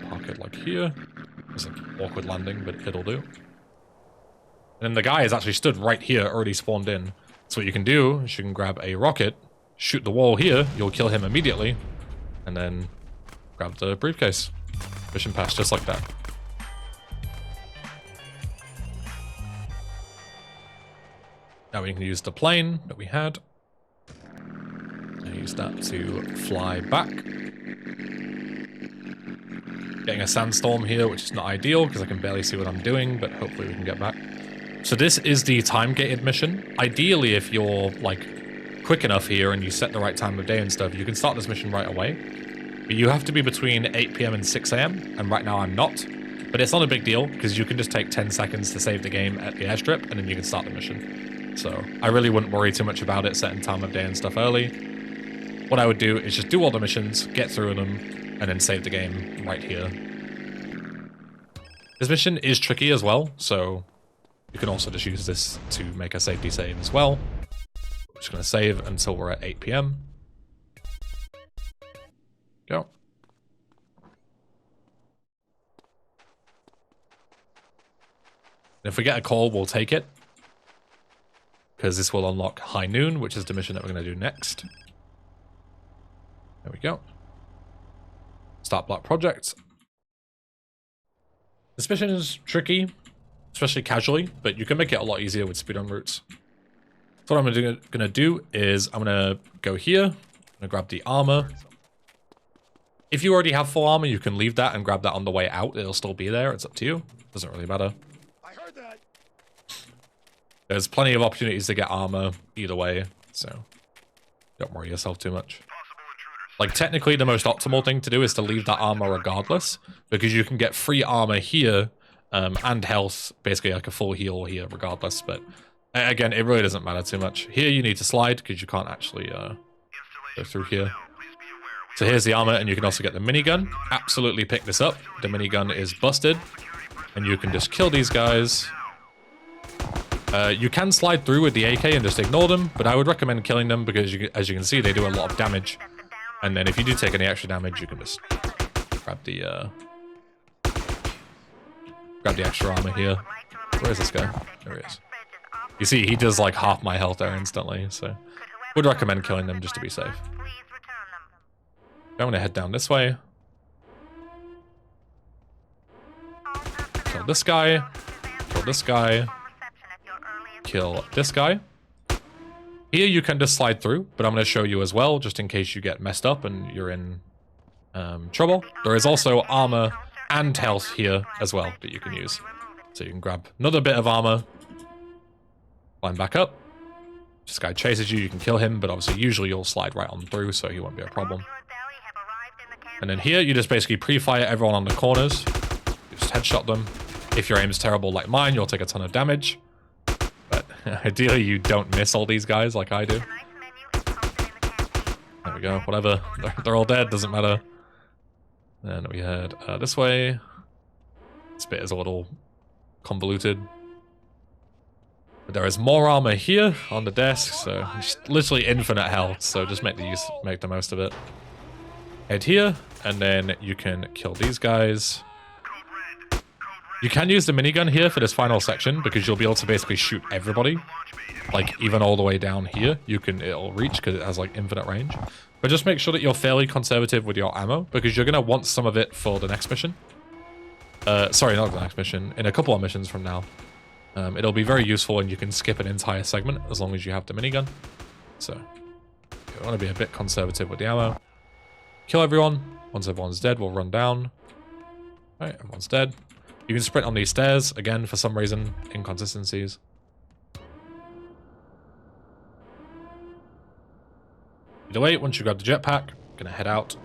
Park it like here. It's like awkward landing, but it'll do. And then the guy is actually stood right here, already spawned in. So what you can do is you can grab a rocket, shoot the wall here, you'll kill him immediately, and then grab the briefcase. Mission pass, just like that. Now we can use the plane that we had. Use that to fly back. Getting a sandstorm here, which is not ideal because I can barely see what I'm doing, but hopefully we can get back. So this is the time-gated mission. Ideally, if you're like quick enough here and you set the right time of day and stuff, you can start this mission right away. But you have to be between 8 PM and 6 AM, and right now I'm not. But it's not a big deal because you can just take 10 seconds to save the game at the airstrip and then you can start the mission. So I really wouldn't worry too much about it setting time of day and stuff early. What I would do is just do all the missions, get through them, and then save the game right here. This mission is tricky as well, so you can also just use this to make a safety save as well. I'm just going to save until we're at 8 PM. Go. And if we get a call, we'll take it, because this will unlock High Noon, which is the mission that we're going to do next. There we go. Start block project. This mission is tricky, especially casually, but you can make it a lot easier with speedrun routes. So what I'm gonna do is I'm gonna go here. I'm gonna grab the armor. If you already have full armor, you can leave that and grab that on the way out. It'll still be there. It's up to you. Doesn't really matter. I heard that. There's plenty of opportunities to get armor either way, so don't worry yourself too much. Like, technically, the most optimal thing to do is to leave that armor regardless, because you can get free armor here, and health, basically like a full heal here regardless, but again, it really doesn't matter too much. Here you need to slide, because you can't actually go through here. So here's the armor, and you can also get the minigun. Absolutely pick this up. The minigun is busted, and you can just kill these guys. You can slide through with the AK and just ignore them, but I would recommend killing them because, as you can see, they do a lot of damage. And then if you do take any extra damage, you can just grab the extra armor here. Where is this guy? There he is. You see, he does like half my health there instantly, so would recommend killing them just to be safe. I'm gonna head down this way. Kill this guy. Kill this guy. Kill this guy. Here you can just slide through, but I'm going to show you as well, just in case you get messed up and you're in trouble. There is also armor and health here as well that you can use. So you can grab another bit of armor, climb back up. This guy chases you, you can kill him, but obviously usually you'll slide right on through, so he won't be a problem. And then here you just basically pre-fire everyone on the corners. You just headshot them. If your aim is terrible like mine, you'll take a ton of damage. But ideally you don't miss all these guys like I do. There we go, whatever. They're all dead, doesn't matter. Then we head this way. This bit is a little convoluted. But there is more armor here on the desk, so just literally infinite health, so just make the most of it. Head here, and then you can kill these guys. You can use the minigun here for this final section, because you'll be able to basically shoot everybody. Like, even all the way down here, it'll reach, because it has, like, infinite range. But just make sure that you're fairly conservative with your ammo, because you're going to want some of it for the next mission. Sorry, not the next mission. In a couple of missions from now. It'll be very useful, and you can skip an entire segment, as long as you have the minigun. So, you want to be a bit conservative with the ammo. Kill everyone. Once everyone's dead, we'll run down. Alright, everyone's dead. You can sprint on these stairs, again, for some reason, inconsistencies. Either way, once you grab the jetpack, gonna head out.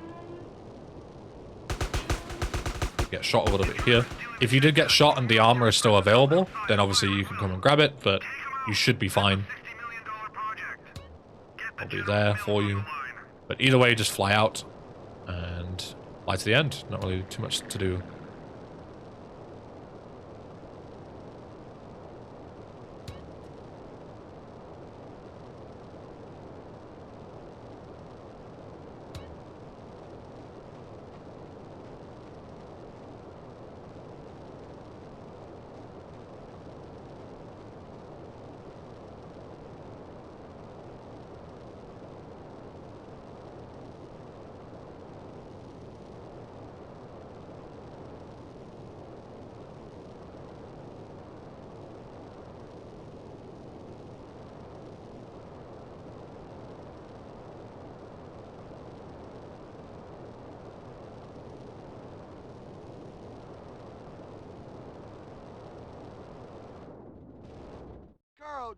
Get shot a little bit here. If you did get shot and the armor is still available, then obviously you can come and grab it, but you should be fine. I'll be there for you. But either way, just fly out and fly to the end. Not really too much to do.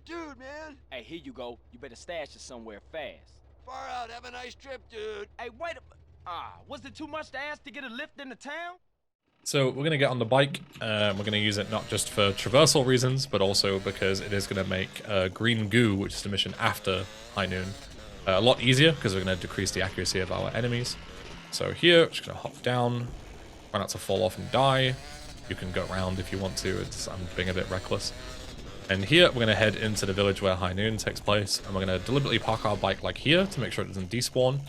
Dude, man. Hey, here you go. You better stash it somewhere fast. Far out. Have a nice trip, dude. Hey, wait was it too much to ask to get a lift into town? So we're going to get on the bike. We're going to use it not just for traversal reasons, but also because it is going to make green goo, which is the mission after high noon, a lot easier, because we're going to decrease the accuracy of our enemies. So here, just going to hop down, try not to fall off and die. You can go around if you want to. I'm being a bit reckless. And here, we're going to head into the village where high noon takes place, and we're going to deliberately park our bike like here to make sure it doesn't despawn,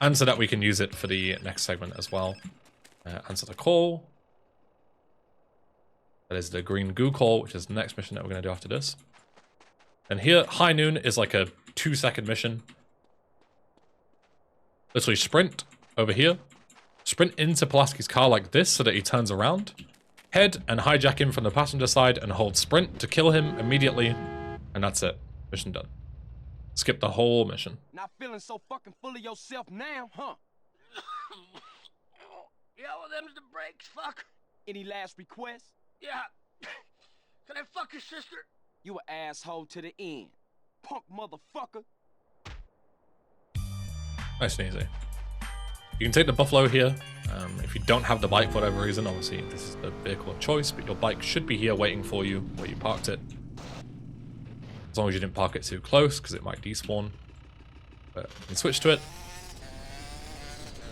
and so that we can use it for the next segment as well. Answer the call. That is the green goo call, which is the next mission that we're going to do after this. And here, high noon is like a 2-second mission. Literally sprint over here. Sprint into Pulaski's car like this so that he turns around. Head and hijack him from the passenger side and hold sprint to kill him immediately. And that's it. Mission done. Skip the whole mission. Not feeling so fucking full of yourself now, huh? Yeah, well, them's the breaks, fuck. Any last requests? Yeah. Can I fuck your sister? You an asshole to the end. Punk motherfucker. Nice and easy. You can take the Buffalo here. If you don't have the bike for whatever reason, obviously this is the vehicle of choice, but your bike should be here waiting for you where you parked it. As long as you didn't park it too close, because it might despawn. But you can switch to it.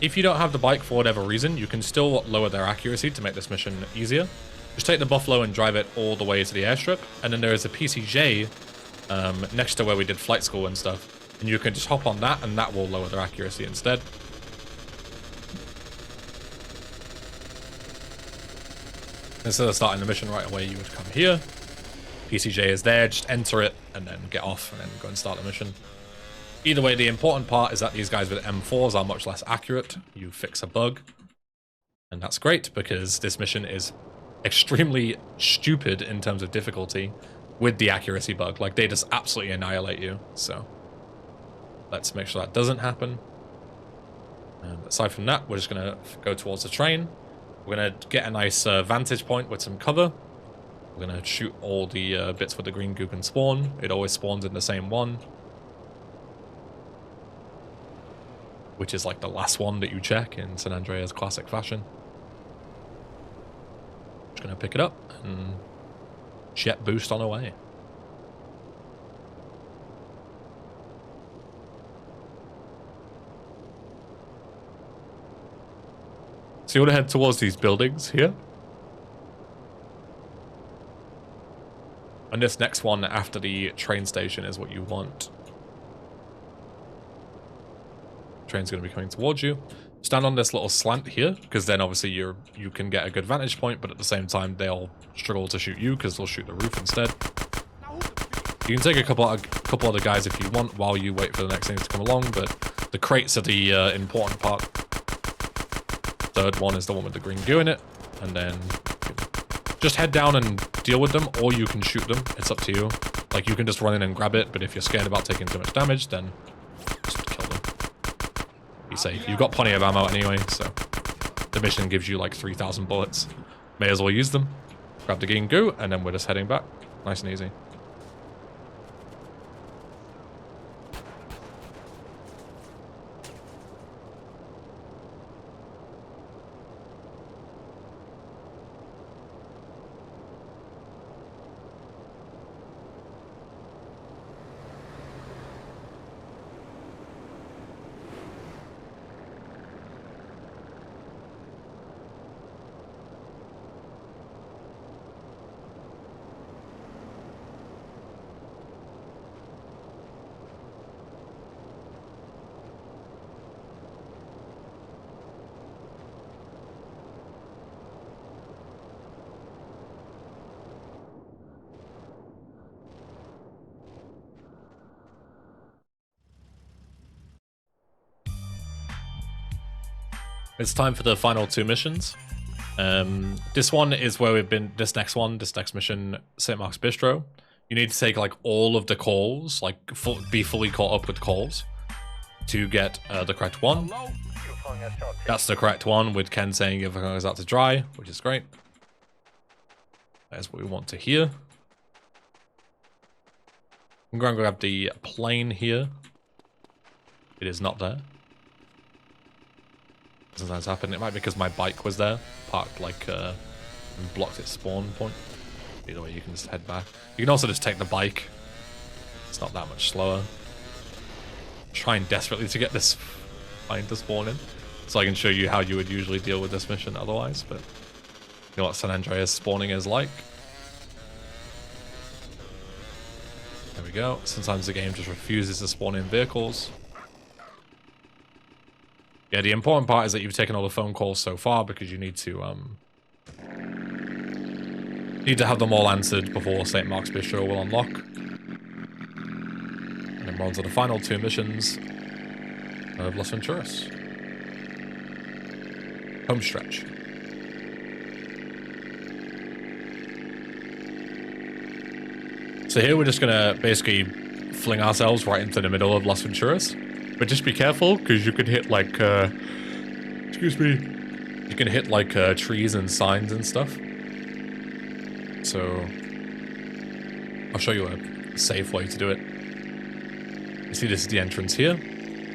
If you don't have the bike for whatever reason, you can still lower their accuracy to make this mission easier. Just take the Buffalo and drive it all the way to the airstrip, and then there is a PCJ next to where we did flight school and stuff, and you can just hop on that, and that will lower their accuracy instead. Instead of starting the mission right away, you would come here. PCJ is there, just enter it, and then get off, and then go and start the mission. Either way, the important part is that these guys with M4s are much less accurate. You fix a bug, and that's great, because this mission is extremely stupid in terms of difficulty with the accuracy bug. Like, they just absolutely annihilate you. So let's make sure that doesn't happen. And aside from that, we're just going to go towards the train. We're going to get a nice vantage point with some cover. We're going to shoot all the bits where the green goo can spawn. It always spawns in the same one, which is like the last one that you check in San Andreas classic fashion. Just going to pick it up and jet boost on away. So you want to head towards these buildings here. And this next one after the train station is what you want. Train's going to be coming towards you. Stand on this little slant here, because then obviously you can get a good vantage point, but at the same time they'll struggle to shoot you because they'll shoot the roof instead. You can take a couple other guys if you want while you wait for the next thing to come along, but the crates are the important part. Third one is the one with the green goo in it, and then just head down and deal with them, or you can shoot them. It's up to you. Like, you can just run in and grab it, but if you're scared about taking too much damage, then just kill them. Be safe. You've got plenty of ammo anyway, so the mission gives you like 3,000 bullets. May as well use them. Grab the green goo, and then we're just heading back. Nice and easy. It's time for the final two missions. This one is where we've been, this next mission, St. Mark's Bistro. You need to take like all of the calls, like be fully caught up with calls to get the correct one. That's the correct one, with Ken saying everything is out to dry, which is great. That's what we want to hear. I'm going to grab the plane here. It is not there. Sometimes happen. It might be because my bike was there, parked like and blocked its spawn point. Either way, you can just head back. You can also just take the bike. It's not that much slower. I'm trying desperately to get this plane to spawn in, so I can show you how you would usually deal with this mission otherwise. But you know what San Andreas spawning is like. There we go. Sometimes the game just refuses to spawn in vehicles. Yeah, the important part is that you've taken all the phone calls so far, because you need to have them all answered before St. Mark's Bistro will unlock. And then we're on to the final two missions of Las Venturas. Home stretch. So here we're just gonna basically fling ourselves right into the middle of Las Venturas. But just be careful, because you could hit like, excuse me, you can hit like trees and signs and stuff. So I'll show you a safe way to do it. You see, this is the entrance here.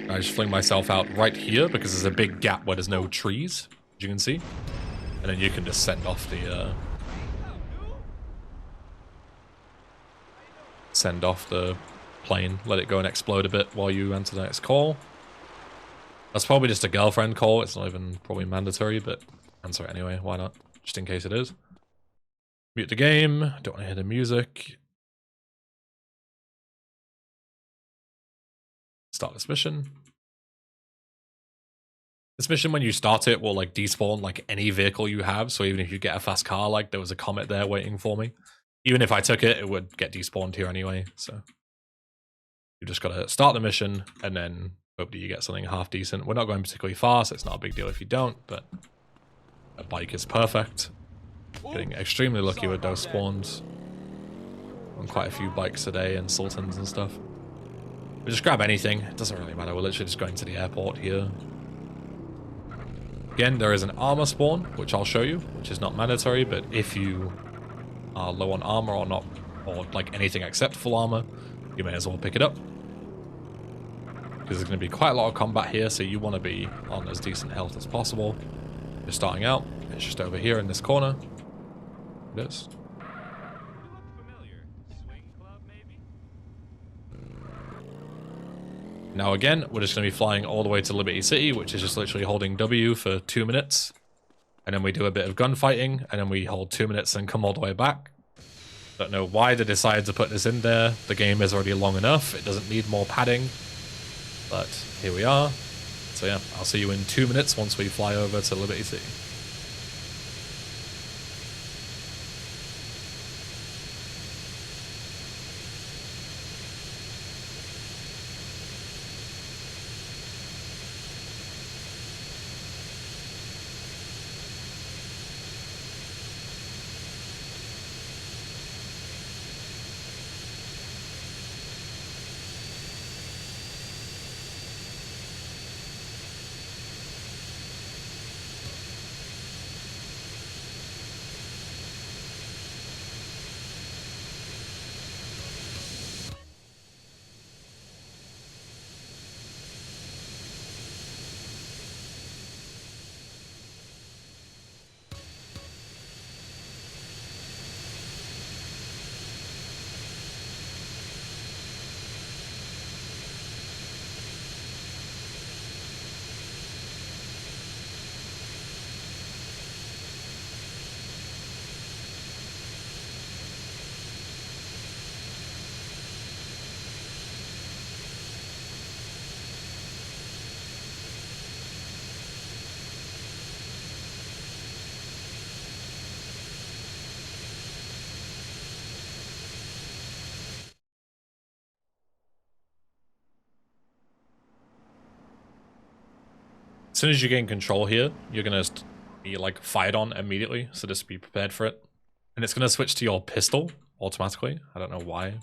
I just fling myself out right here because there's a big gap where there's no trees, as you can see. And then you can just send off the plane, let it go and explode a bit while you answer the next call. That's probably just a girlfriend call. It's not even probably mandatory, but answer it anyway. Why not? Just in case it is. Mute the game. Don't want to hear the music. Start this mission. This mission, when you start it, will like despawn like any vehicle you have. So even if you get a fast car, like there was a Comet there waiting for me, even if I took it, it would get despawned here anyway. So you just got to start the mission and then hope that you get something half decent. We're not going particularly fast. So it's not a big deal if you don't, but a bike is perfect. Getting extremely lucky with those spawns. On quite a few bikes today and sultans and stuff. We just grab anything, it doesn't really matter, we're literally just going to the airport here. Again, there is an armor spawn, which I'll show you, which is not mandatory, but if you are low on armor or not, or like anything except full armor, you may as well pick it up. Because there's going to be quite a lot of combat here, so you want to be on as decent health as possible. You're starting out, it's just over here in this corner. It is. Now again, we're just going to be flying all the way to Liberty City, which is just literally holding W for 2 minutes. And then we do a bit of gunfighting, and then we hold 2 minutes and come all the way back. Don't know why they decided to put this in there. The game is already long enough, it doesn't need more padding. But here we are. So yeah, I'll see you in 2 minutes once we fly over to Liberty City. As soon as you gain control here, you're going to be like fired on immediately, so just be prepared for it. And it's going to switch to your pistol automatically. I don't know why.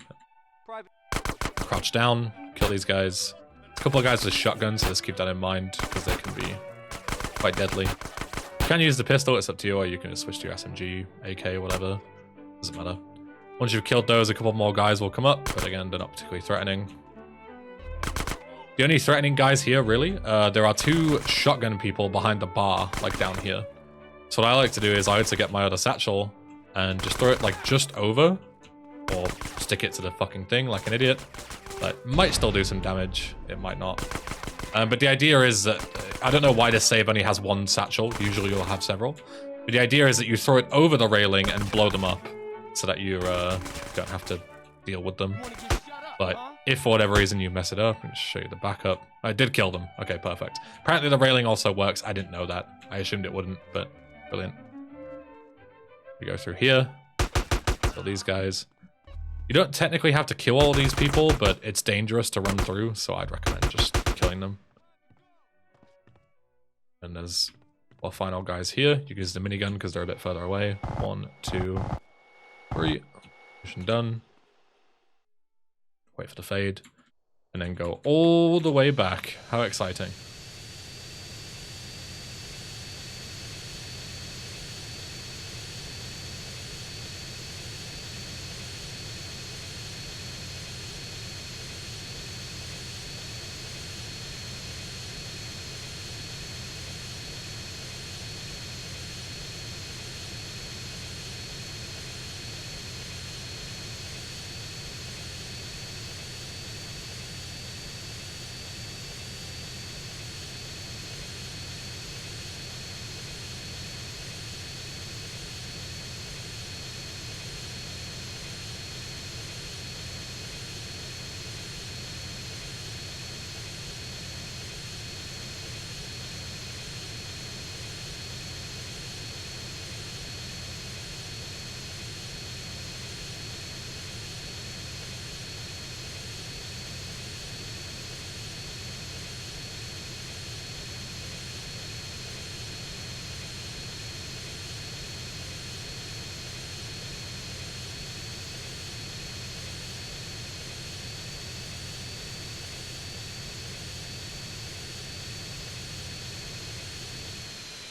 Crouch down, kill these guys. A couple of guys with shotguns, so just keep that in mind, because they can be quite deadly. You can use the pistol, it's up to you, or you can just switch to your SMG, AK, whatever. Doesn't matter. Once you've killed those, a couple more guys will come up, but again, they're not particularly threatening. The only threatening guys here, really, there are 2 shotgun people behind the bar, like down here. So what I like to do is I like to get my other satchel and just throw it like just over, or stick it to the fucking thing like an idiot. That might still do some damage, it might not. But the idea is that, I don't know why this save only has 1 satchel, usually you'll have several. But the idea is that you throw it over the railing and blow them up, so that you don't have to deal with them. But if for whatever reason you mess it up, I'll just show you the backup. I did kill them. Okay, perfect. Apparently the railing also works. I didn't know that. I assumed it wouldn't, but brilliant. We go through here. Kill these guys. You don't technically have to kill all these people, but it's dangerous to run through, so I'd recommend just killing them. And there's our final guys here. You can use the minigun because they're a bit further away. 1, 2, 3. Mission done. Wait for the fade, and then go all the way back. How exciting.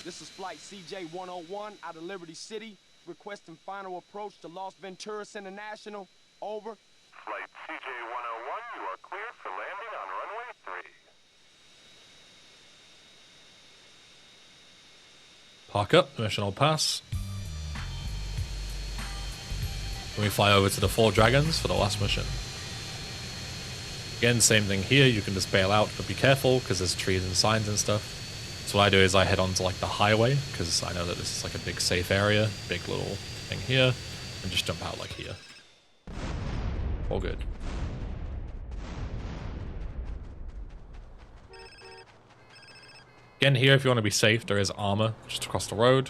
This is flight CJ-101 out of Liberty City, requesting final approach to Los Venturas International. Over. Flight CJ-101, you are cleared for landing on runway 3. Park up, mission will pass. We fly over to the 4 Dragons for the last mission. Again, same thing here, you can just bail out, but be careful because there's trees and signs and stuff. So what I do is I head on to like the highway because I know that this is like a big safe area, big little thing here, and just jump out like here. All good. Again, here, if you want to be safe, there is armor just across the road.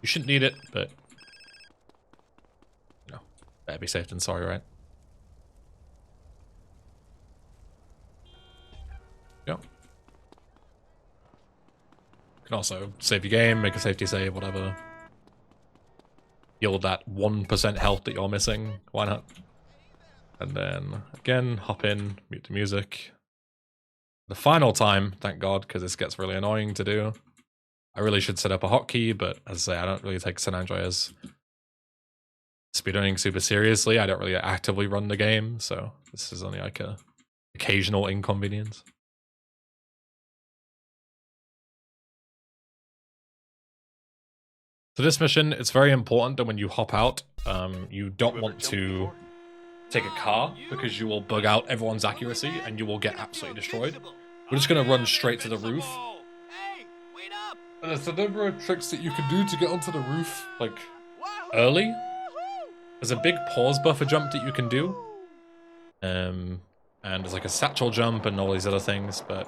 You shouldn't need it, but you know, better be safe than sorry, right? Yeah. You can also save your game, make a safety save, whatever. Heal that 1% health that you're missing. Why not? And then, again, hop in, mute the music. The final time, thank God, because this gets really annoying to do. I really should set up a hotkey, but as I say, I don't really take San Andreas speedrunning super seriously. I don't really actively run the game, so this is only like a occasional inconvenience. So this mission, it's very important that when you hop out, you don't want to take a car because you will bug out everyone's accuracy and you will get absolutely destroyed. We're just going to run straight to the roof. And there's a number of tricks that you can do to get onto the roof, like, early. There's a big pause buffer jump that you can do. And there's like a satchel jump and all these other things, but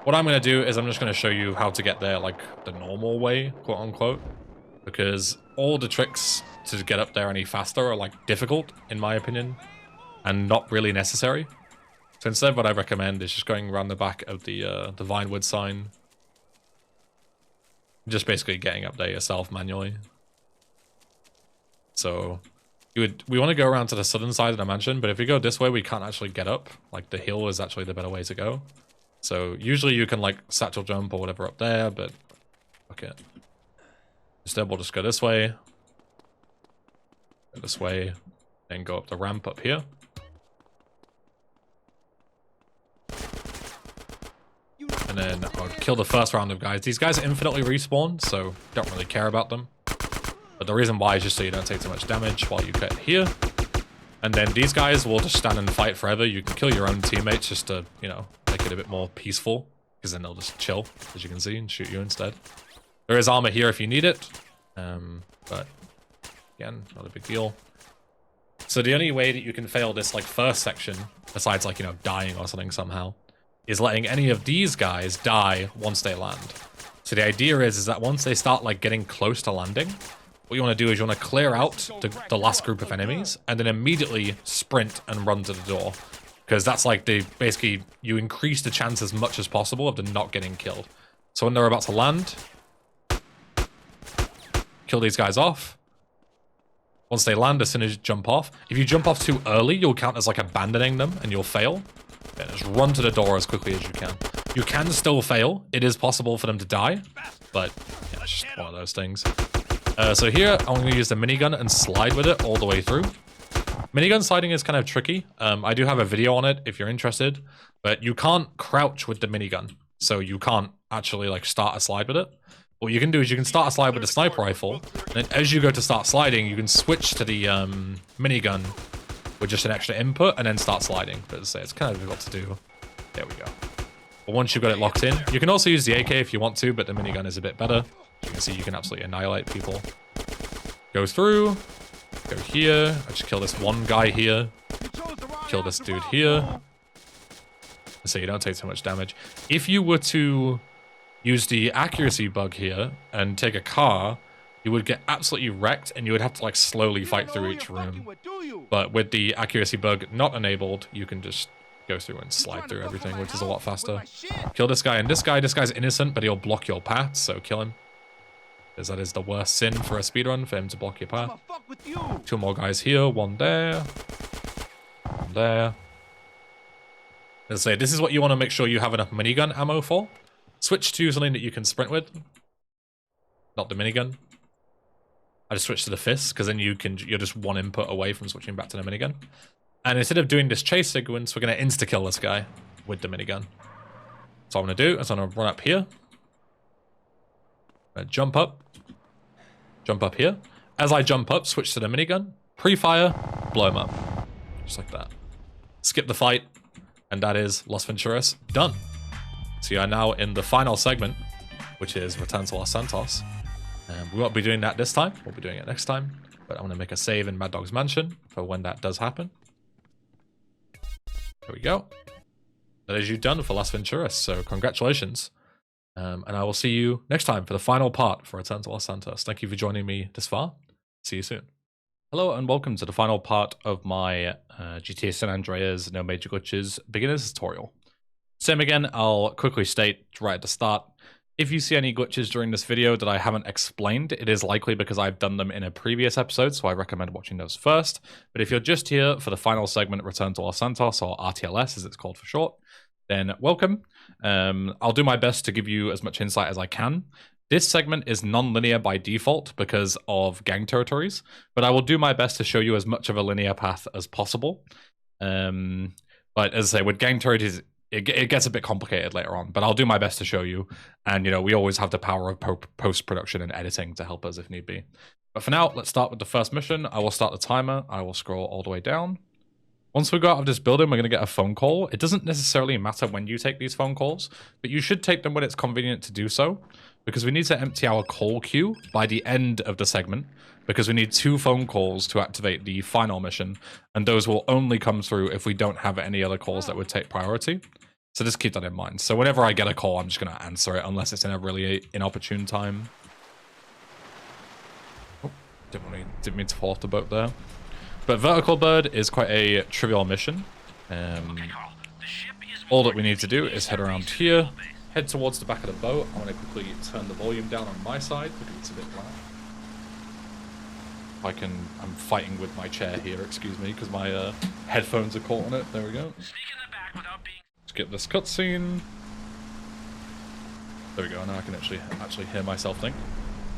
what I'm going to do is I'm just going to show you how to get there like the normal way, quote unquote. Because all the tricks to get up there any faster are like difficult, in my opinion, and not really necessary. So instead, what I recommend is just going around the back of the Vinewood sign, just basically getting up there yourself manually. So we want to go around to the southern side of the mansion, but if we go this way, we can't actually get up. Like the hill is actually the better way to go. So usually you can like satchel jump or whatever up there, but okay. Instead, we'll just go this way, and go up the ramp up here. And then I'll kill the first round of guys. These guys are infinitely respawn, so don't really care about them. But the reason why is just so you don't take too much damage while you get here. And then these guys will just stand and fight forever. You can kill your own teammates just to, you know, make it a bit more peaceful. Because then they'll just chill, as you can see, and shoot you instead. There is armor here if you need it. But again, not a big deal. So the only way that you can fail this like first section, besides like, you know, dying or something somehow, is letting any of these guys die once they land. So the idea is that once they start like getting close to landing, what you want to do is you want to clear out the last group of enemies and then immediately sprint and run to the door. Because that's like basically you increase the chance as much as possible of them not getting killed. So when they're about to land, kill these guys off. Once they land, as soon as you jump off. If you jump off too early, you'll count as like abandoning them and you'll fail. Then just run to the door as quickly as you can. You can still fail. It is possible for them to die, but yeah, it's just one of those things. So here, I'm going to use the minigun and slide with it all the way through. Minigun sliding is kind of tricky. I do have a video on it if you're interested, but you can't crouch with the minigun. So you can't actually like start a slide with it. What you can do is you can start a slide with the sniper rifle, and then as you go to start sliding, you can switch to the minigun with just an extra input, and then start sliding. But as I say, it's kind of difficult to do. There we go. But once you've got it locked in, you can also use the AK if you want to, but the minigun is a bit better. As you can see, you can absolutely annihilate people. Go through, go here, I just kill this one guy here, kill this dude here. So you don't take so much damage. If you were to use the accuracy bug here and take a car, you would get absolutely wrecked and you would have to like slowly fight through each room. But with the accuracy bug not enabled, you can just go through and slide through everything, which is a lot faster. Kill this guy and this guy. This guy's innocent, but he'll block your path, so kill him. Because that is the worst sin for a speedrun, for him to block your path. Two more guys here, one there. One there. As I say, this is what you want to make sure you have enough minigun ammo for. Switch to something that you can sprint with. Not the minigun. I just switched to the fist, because then you're just one input away from switching back to the minigun. And instead of doing this chase sequence, we're going to insta-kill this guy with the minigun. So what I'm going to do is I'm going to run up here. Jump up here. As I jump up, switch to the minigun. Pre-fire, blow him up. Just like that. Skip the fight, and that is Los Venturas done. So you are now in the final segment, which is Return to Los Santos. We won't be doing that this time. We'll be doing it next time. But I'm going to make a save in Mad Dog's Mansion for when that does happen. There we go. That is you done for Las Venturas, so congratulations. And I will see you next time for the final part for Return to Los Santos. Thank you for joining me this far. See you soon. Hello and welcome to the final part of my GTA San Andreas No Major Glitches beginner's tutorial. Same again, I'll quickly state right at the start, if you see any glitches during this video that I haven't explained, it is likely because I've done them in a previous episode, so I recommend watching those first. But if you're just here for the final segment, Return to Los Santos, or RTLS as it's called for short, then welcome. I'll do my best to give you as much insight as I can. This segment is non-linear by default because of gang territories, but I will do my best to show you as much of a linear path as possible. But as I say, with gang territories, it gets a bit complicated later on, but I'll do my best to show you. And, you know, we always have the power of post-production and editing to help us if need be. But for now, let's start with the first mission. I will start the timer. I will scroll all the way down. Once we go out of this building, we're going to get a phone call. It doesn't necessarily matter when you take these phone calls, but you should take them when it's convenient to do so, because we need to empty our call queue by the end of the segment, because we need 2 phone calls to activate the final mission, and those will only come through if we don't have any other calls that would take priority. So just keep that in mind. So whenever I get a call, I'm just going to answer it, unless it's in a really inopportune time. Oh, didn't mean to fall off the boat there. But Vertical Bird is quite a trivial mission. All that we need to do is head around here, head towards the back of the boat. I want to quickly turn the volume down on my side because it's a bit loud. I'm fighting with my chair here, excuse me, because my headphones are caught on it. There we go. Skip this cutscene. There we go, now I can actually hear myself think.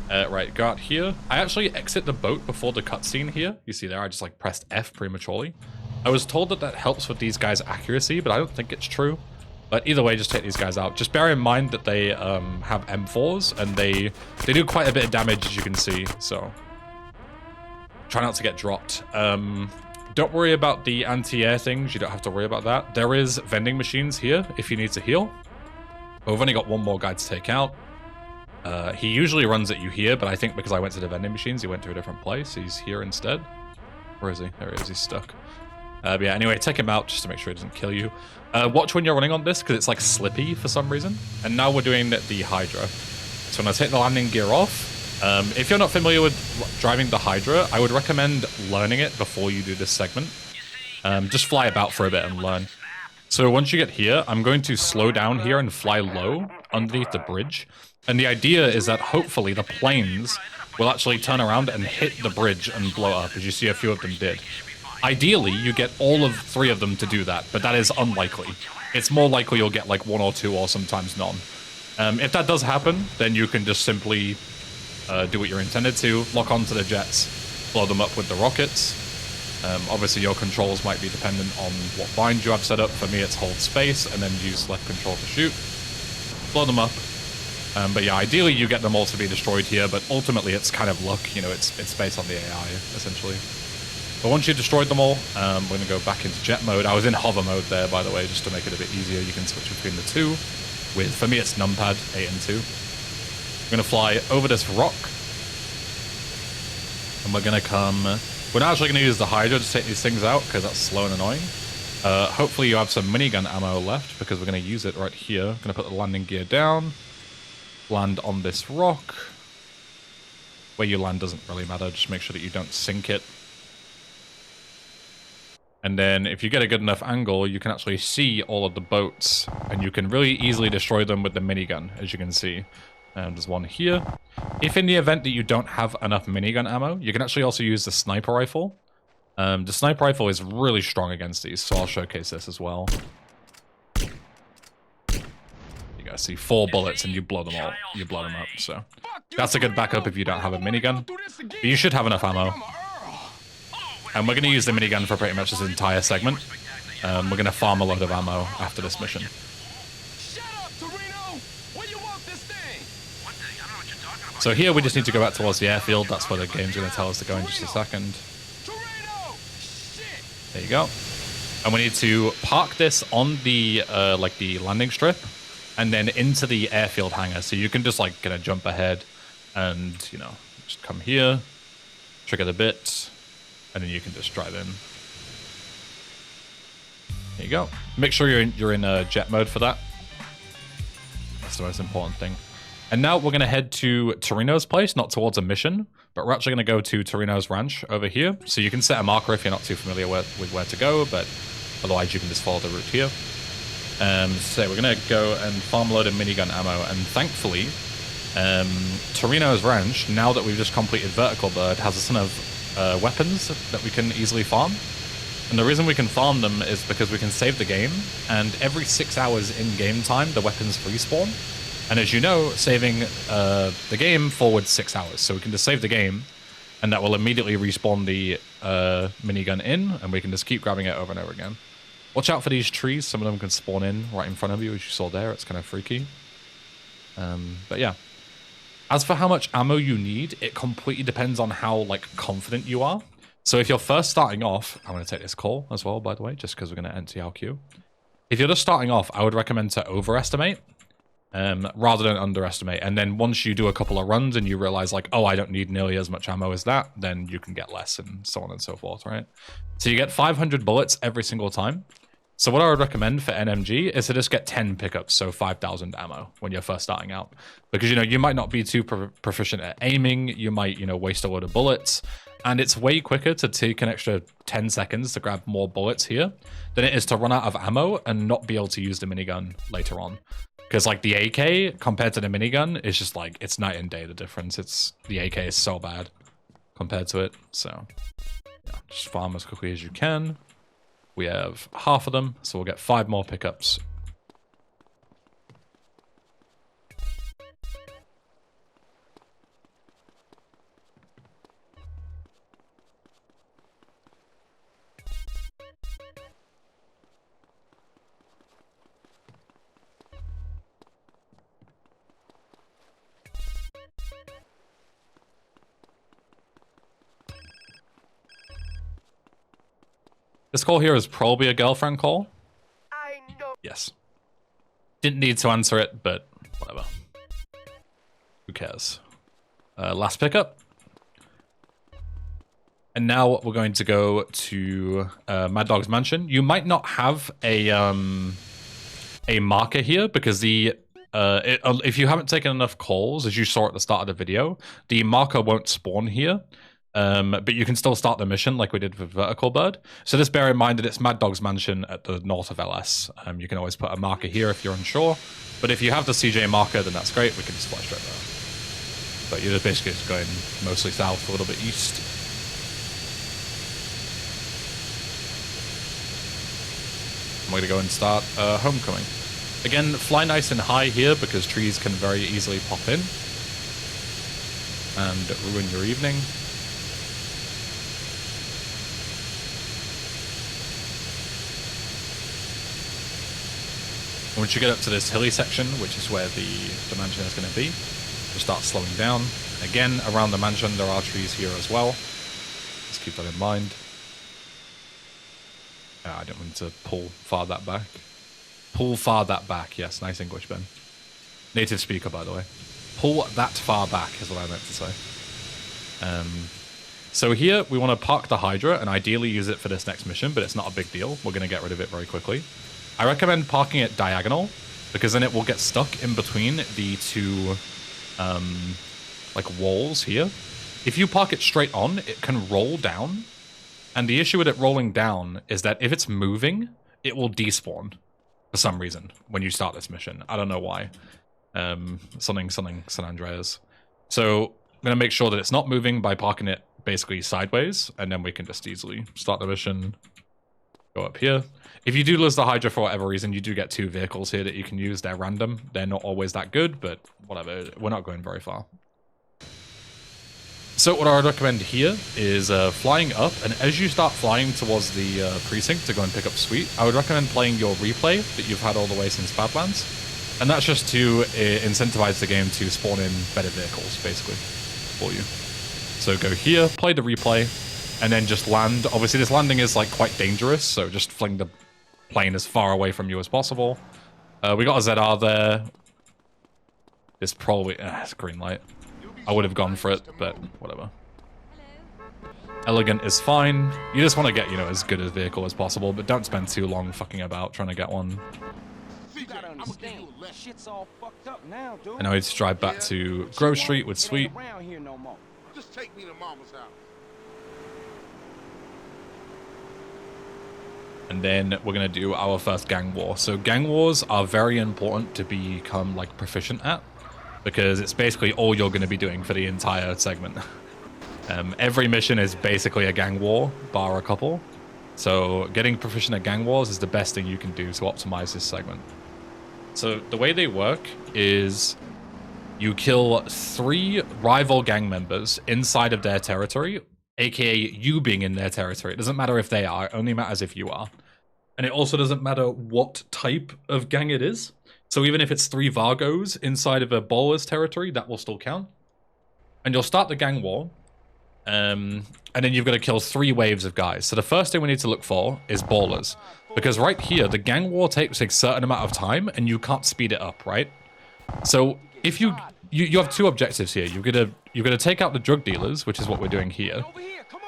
Right, go out here. I actually exit the boat before the cutscene here. You see there, I just like pressed F prematurely. I was told that that helps with these guys' accuracy, but I don't think it's true. But either way, just take these guys out. Just bear in mind that they have M4s, and they do quite a bit of damage, as you can see, so try not to get dropped. Don't worry about the anti-air things. You don't have to worry about that. There is vending machines here if you need to heal. But we've only got one more guy to take out. He usually runs at you here, but I think because I went to the vending machines, he went to a different place. He's here instead. Where is he? There he is. He's stuck. But yeah, anyway, take him out just to make sure he doesn't kill you. Watch when you're running on this because it's like slippy for some reason. And now we're doing the Hydra. So I'm going to take the landing gear off. If you're not familiar with driving the Hydra, I would recommend learning it before you do this segment. Just fly about for a bit and learn. So once you get here, I'm going to slow down here and fly low underneath the bridge. And the idea is that hopefully the planes will actually turn around and hit the bridge and blow up, as you see a few of them did. Ideally, you get all of 3 of them to do that, but that is unlikely. It's more likely you'll get like 1 or 2 or sometimes none. If that does happen, then you can just simply do what you're intended to, lock onto the jets, blow them up with the rockets. Obviously your controls might be dependent on what bind you have set up. For me it's hold space and then use left control to shoot. Blow them up. But yeah, ideally you get them all to be destroyed here, but ultimately it's kind of luck, you know, it's based on the AI, essentially. But once you've destroyed them all, we're going to go back into jet mode. I was in hover mode there, by the way, just to make it a bit easier. You can switch between the 2. For me it's numpad, A and 2. We're going to fly over this rock. And we're going to come... We're not actually going to use the Hydra to take these things out, because that's slow and annoying. Hopefully you have some minigun ammo left, because we're going to use it right here. I'm going to put the landing gear down. Land on this rock. Where you land doesn't really matter, just make sure that you don't sink it. And then if you get a good enough angle, you can actually see all of the boats, and you can really easily destroy them with the minigun, as you can see. There's one here. If in the event that you don't have enough minigun ammo, you can actually also use the sniper rifle. The sniper rifle is really strong against these, so I'll showcase this as well. There you go. See, 4 bullets and you blow them all. You blow them up. So that's a good backup if you don't have a minigun. But you should have enough ammo. And we're going to use the minigun for pretty much this entire segment. We're going to farm a load of ammo after this mission. So here we just need to go back towards the airfield. That's where the game's going to tell us to go in just a second. There you go. And we need to park this on the like the landing strip, and then into the airfield hangar. So you can just like kind of jump ahead, and you know, just come here, trigger the bit, and then you can just drive in. There you go. Make sure you're in jet mode for that. That's the most important thing. And now we're going to head to Torino's place, not towards a mission, but we're actually going to go to Torino's ranch over here. So you can set a marker if you're not too familiar with where to go, but otherwise you can just follow the route here. So we're going to go and farm a load of minigun ammo, and thankfully, Torino's ranch, now that we've just completed Vertical Bird, has a ton of weapons that we can easily farm. And the reason we can farm them is because we can save the game, and every 6 hours in game time, the weapons respawn. And as you know, saving the game forwards 6 hours. So we can just save the game, and that will immediately respawn the minigun in, and we can just keep grabbing it over and over again. Watch out for these trees. Some of them can spawn in right in front of you, as you saw there. It's kind of freaky. But yeah. As for how much ammo you need, it completely depends on how like confident you are. So if you're first starting off, I'm going to take this call as well, by the way, just because we're going to empty our queue. If you're just starting off, I would recommend to overestimate. Rather than underestimate. And then once you do a couple of runs and you realize like, oh, I don't need nearly as much ammo as that, then you can get less and so on and so forth, right? So you get 500 bullets every single time. So what I would recommend for NMG is to just get 10 pickups, so 5,000 ammo when you're first starting out. Because, you know, you might not be too proficient at aiming, you might, you know, waste a load of bullets, and it's way quicker to take an extra 10 seconds to grab more bullets here than it is to run out of ammo and not be able to use the minigun later on. Because like the AK compared to the minigun is just like, it's night and day, the difference. The AK is so bad compared to it. So yeah, just farm as quickly as you can. We have half of them, so we'll get 5 more pickups. This call here is probably a girlfriend call. I know. Yes. Didn't need to answer it, but whatever. Who cares? Last pickup. And now we're going to go to Mad Dog's mansion. You might not have a marker here because if you haven't taken enough calls, as you saw at the start of the video, the marker won't spawn here. But you can still start the mission like we did with Vertical Bird. So just bear in mind that it's Mad Dog's mansion at the north of LS. You can always put a marker here if you're unsure. But if you have the CJ marker, then that's great. We can just fly straight there. But you're basically just going mostly south, a little bit east. I'm going to go and start Homecoming. Again, fly nice and high here because trees can very easily pop in and ruin your evening. Once you get up to this hilly section, which is where the mansion is going to be, you'll start slowing down. Again, around the mansion, there are trees here as well. Just keep that in mind. I didn't want to pull far that back. Pull far that back. Yes, nice English, Ben. Native speaker, by the way. Pull that far back is what I meant to say. So here, we want to park the Hydra and ideally use it for this next mission, but it's not a big deal. We're going to get rid of it very quickly. I recommend parking it diagonal, because then it will get stuck in between the two like walls here. If you park it straight on, it can roll down. And the issue with it rolling down is that if it's moving, it will despawn for some reason when you start this mission. I don't know why. Something San Andreas. So I'm going to make sure that it's not moving by parking it basically sideways, and then we can just easily start the mission Go up here. If you do lose the Hydra for whatever reason, you do get 2 vehicles here that you can use. They're random. They're not always that good, but whatever. We're not going very far. So what I would recommend here is flying up, and as you start flying towards the precinct to go and pick up Sweet, I would recommend playing your replay that you've had all the way since Badlands. And that's just to incentivize the game to spawn in better vehicles, basically, for you. So go here, play the replay, and then just land. Obviously, this landing is like quite dangerous, so just fling the plane as far away from you as possible. We got a ZR there. It's probably... it's green light. I would have gone for it, but whatever. Elegant is fine. You just want to get, you know, as good a vehicle as possible, but don't spend too long fucking about trying to get one. And now we just drive back to Grove Street with Sweet. Just take me to Mama's house. And then we're going to do our first gang war. So gang wars are very important to become like proficient at, because it's basically all you're going to be doing for the entire segment. Every mission is basically a gang war, bar a couple. So getting proficient at gang wars is the best thing you can do to optimize this segment. So the way they work is you kill 3 rival gang members inside of their territory, aka you being in their territory. It doesn't matter if they are, it only matters if you are. And it also doesn't matter what type of gang it is. So even if it's 3 Vargos inside of a Ballers territory, that will still count. And you'll start the gang war. And then you've got to kill 3 waves of guys. So the first thing we need to look for is Ballers. Because right here, the gang war takes a certain amount of time and you can't speed it up, right? So if you have 2 objectives here. You've got to take out the drug dealers, which is what we're doing here.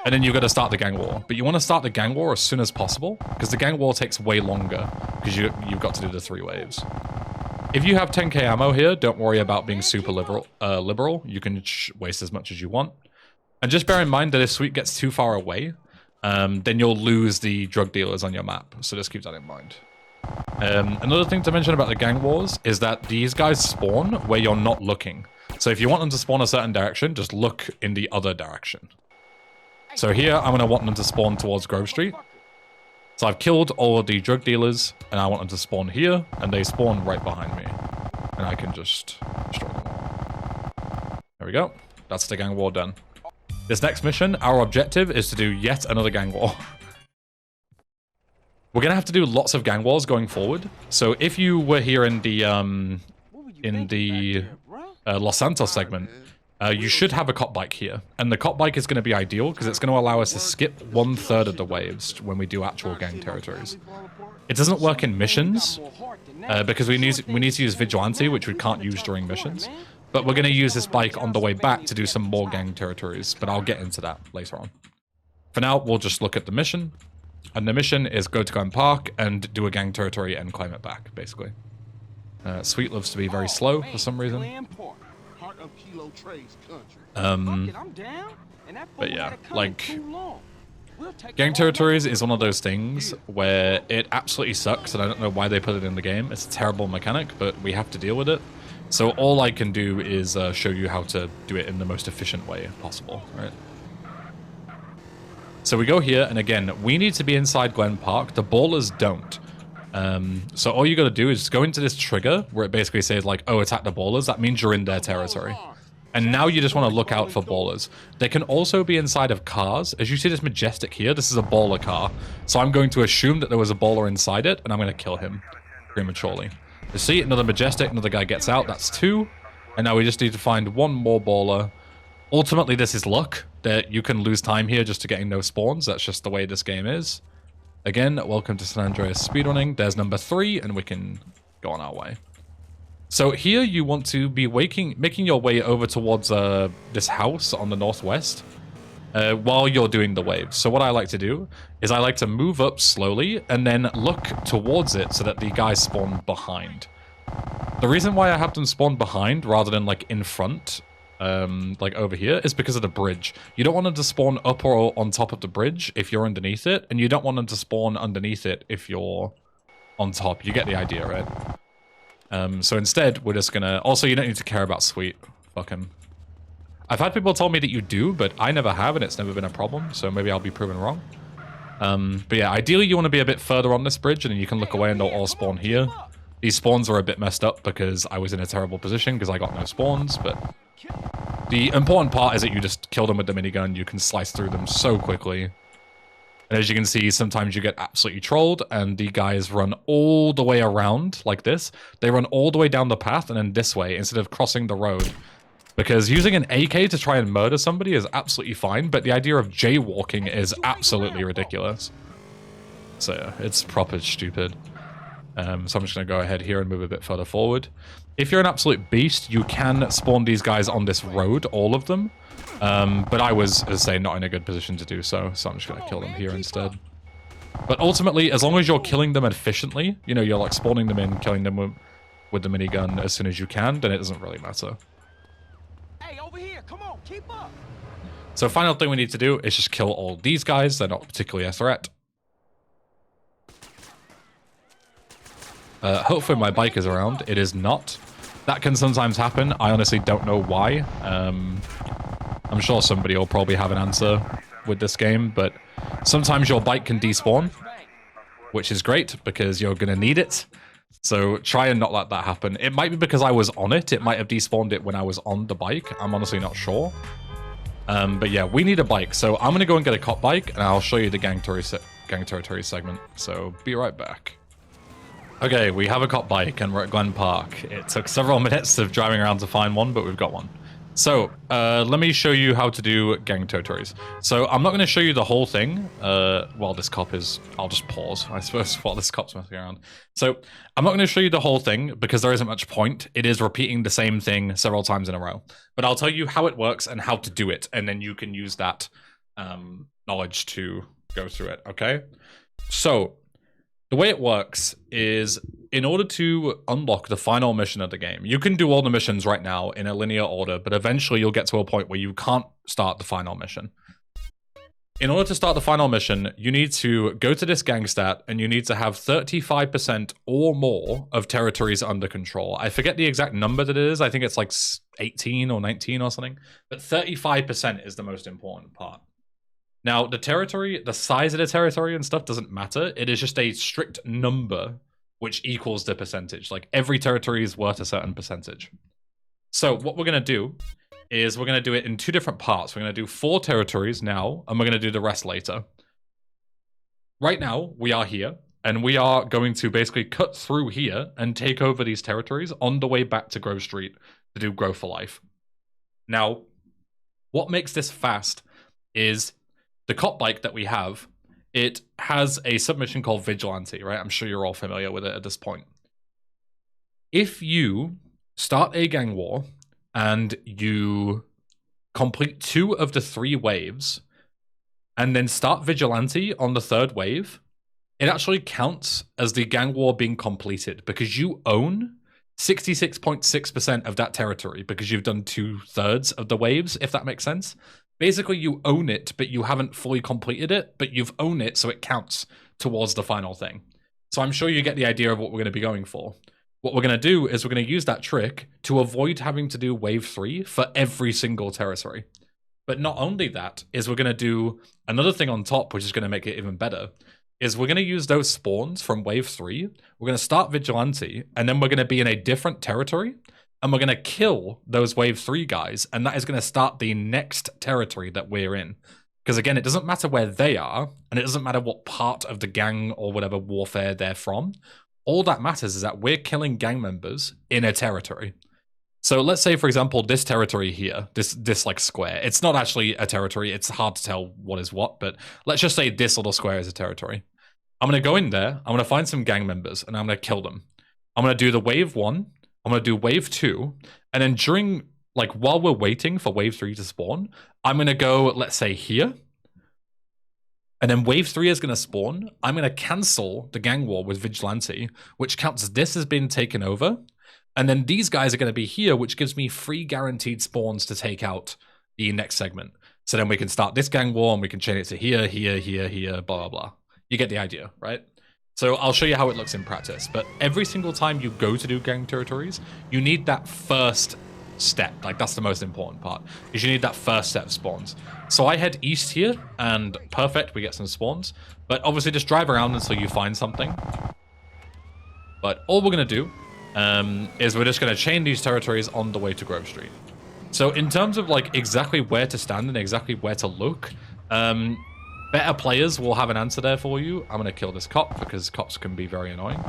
And then you've got to start the gang war. But you want to start the gang war as soon as possible, because the gang war takes way longer, because you've got to do the 3 waves. If you have 10k ammo here, don't worry about being super liberal. You can waste as much as you want. And just bear in mind that if Sweet gets too far away, then you'll lose the drug dealers on your map. So just keep that in mind. Another thing to mention about the gang wars is that these guys spawn where you're not looking. So if you want them to spawn a certain direction, just look in the other direction. So here, I'm going to want them to spawn towards Grove Street. So I've killed all of the drug dealers, and I want them to spawn here, and they spawn right behind me. And I can just destroy them all. There we go. That's the gang war done. This next mission, our objective is to do yet another gang war. We're going to have to do lots of gang wars going forward. So if you were here in the Los Santos segment, you should have a cop bike here. And the cop bike is going to be ideal because it's going to allow us to skip 1/3 of the waves when we do actual gang territories. It doesn't work in missions because we need to use Vigilante, which we can't use during missions. But we're going to use this bike on the way back to do some more gang territories. But I'll get into that later on. For now, we'll just look at the mission. And the mission is go to Glen Park and do a gang territory and climb it back, basically. Sweet loves to be very slow for some reason. But yeah, like, gang territories is one of those things where it absolutely sucks, and I don't know why they put it in the game. It's a terrible mechanic, but we have to deal with it. So all I can do is show you how to do it in the most efficient way possible, right? So we go here, and again, we need to be inside Glen Park. The Ballers don't. So all you got to do is go into this trigger where it basically says like, oh, attack the Ballers. That means you're in their territory. And now you just want to look out for Ballers. They can also be inside of cars. As you see this Majestic here, this is a Baller car. So I'm going to assume that there was a Baller inside it, and I'm going to kill him prematurely. You see, another Majestic, another guy gets out. That's 2. And now we just need to find 1 more Baller. Ultimately, this is luck. That you can lose time here just to getting no spawns. That's just the way this game is. Again, welcome to San Andreas speedrunning. There's number 3, and we can go on our way. So here you want to be making your way over towards this house on the northwest while you're doing the waves. So what I like to do is I like to move up slowly and then look towards it so that the guys spawn behind. The reason why I have them spawn behind rather than like in front, like over here, is because of the bridge. You don't want them to spawn up or on top of the bridge if you're underneath it, and you don't want them to spawn underneath it if you're on top. You get the idea, right? So instead, we're just gonna... Also, you don't need to care about Sweet. Fuck him. I've had people tell me that you do, but I never have, and it's never been a problem, so maybe I'll be proven wrong. But yeah, ideally you want to be a bit further on this bridge, and then you can look away and they'll all spawn here. These spawns are a bit messed up because I was in a terrible position because I got no spawns, but the important part is that you just kill them with the minigun. You can slice through them so quickly. And as you can see, sometimes you get absolutely trolled, and the guys run all the way around like this. They run all the way down the path and then this way instead of crossing the road. Because using an AK to try and murder somebody is absolutely fine, but the idea of jaywalking is absolutely ridiculous. So yeah, it's proper stupid. So I'm just going to go ahead here and move a bit further forward. If you're an absolute beast, you can spawn these guys on this road, all of them. But I was, as I say, not in a good position to do so, so I'm just going to kill them here instead. But ultimately, as long as you're killing them efficiently, you know, you're like spawning them in, killing them with the minigun as soon as you can, then it doesn't really matter. Hey, over here, come on, keep up. So final thing we need to do is just kill all these guys. They're not particularly a threat. Hopefully my bike is around. It is not. That can sometimes happen. I honestly don't know why. I'm sure somebody will probably have an answer with this game, but sometimes your bike can despawn, which is great because you're going to need it. So try and not let that happen. It might be because I was on it. It might have despawned it when I was on the bike. I'm honestly not sure. But yeah, we need a bike. So I'm going to go and get a cop bike, and I'll show you the gang territory segment. So be right back. Okay, we have a cop bike, and we're at Glen Park. It took several minutes of driving around to find one, but we've got one. So, let me show you how to do gang territories. So, I'm not going to show you the whole thing while this cop is... I'll just pause, I suppose, while this cop's messing around. So, I'm not going to show you the whole thing because there isn't much point. It is repeating the same thing several times in a row. But I'll tell you how it works and how to do it, and then you can use that knowledge to go through it, okay? So, the way it works is, in order to unlock the final mission of the game, you can do all the missions right now in a linear order, but eventually you'll get to a point where you can't start the final mission. In order to start the final mission, you need to go to this gang stat, and you need to have 35% or more of territories under control. I forget the exact number that it is. I think it's like 18 or 19 or something, but 35% is the most important part. Now, the territory, the size of the territory and stuff doesn't matter. It is just a strict number which equals the percentage. Like, every territory is worth a certain percentage. So what we're going to do is we're going to do it in two different parts. We're going to do 4 territories now, and we're going to do the rest later. Right now, we are here, and we are going to basically cut through here and take over these territories on the way back to Grove Street to do Grow for Life. Now, what makes this fast is... the cop bike that we have, it has a submission called Vigilante, right? I'm sure you're all familiar with it at this point. If you start a gang war and you complete 2 of the 3 waves and then start Vigilante on the 3rd wave, it actually counts as the gang war being completed because you own 66.6% of that territory because you've done 2/3 of the waves, if that makes sense. Basically, you own it, but you haven't fully completed it, but you've owned it, so it counts towards the final thing. So I'm sure you get the idea of what we're going to be going for. What we're going to do is we're going to use that trick to avoid having to do Wave 3 for every single territory. But not only that, is we're going to do another thing on top, which is going to make it even better, is we're going to use those spawns from Wave 3, we're going to start Vigilante, and then we're going to be in a different territory, and we're going to kill those Wave 3 guys, and that is going to start the next territory that we're in. Because again, it doesn't matter where they are, and it doesn't matter what part of the gang or whatever warfare they're from. All that matters is that we're killing gang members in a territory. So let's say, for example, this territory here, this like square, it's not actually a territory, it's hard to tell what is what, but let's just say this little square is a territory. I'm going to go in there, I'm going to find some gang members, and I'm going to kill them. I'm going to do the Wave 1, I'm going to do Wave 2, and then during, like, while we're waiting for Wave 3 to spawn, I'm going to go, let's say, here. And then Wave 3 is going to spawn. I'm going to cancel the gang war with Vigilante, which counts this as being taken over. And then these guys are going to be here, which gives me 3 guaranteed spawns to take out the next segment. So then we can start this gang war, and we can chain it to here, here, here, here, blah, blah, blah. You get the idea, right? So I'll show you how it looks in practice, but every single time you go to do gang territories, you need that first step. Like, that's the most important part, is you need that first set of spawns. So I head east here, and perfect, we get some spawns. But obviously just drive around until you find something. But all we're going to do is we're just going to chain these territories on the way to Grove Street. So in terms of like exactly where to stand and exactly where to look, better players will have an answer there for you. I'm going to kill this cop because cops can be very annoying.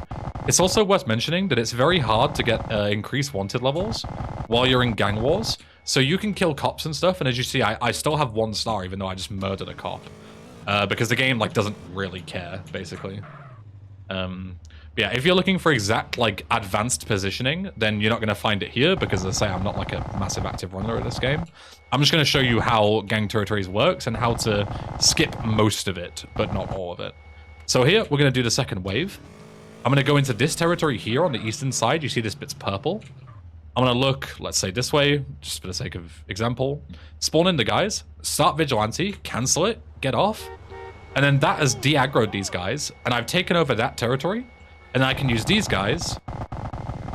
It's also worth mentioning that it's very hard to get increased wanted levels while you're in gang wars. So you can kill cops and stuff, and as you see, I still have 1 star even though I just murdered a cop. Because the game like doesn't really care, basically. Yeah, if you're looking for exact like advanced positioning, then you're not going to find it here because, as I say, I'm not like a massive active runner of this game. I'm just going to show you how gang territories works and how to skip most of it, but not all of it. So here, we're going to do the second wave. I'm going to go into this territory here on the eastern side. You see this bit's purple. I'm going to look, let's say this way, just for the sake of example. Spawn in the guys, start Vigilante, cancel it, get off. And then that has de-aggroed these guys, and I've taken over that territory. And I can use these guys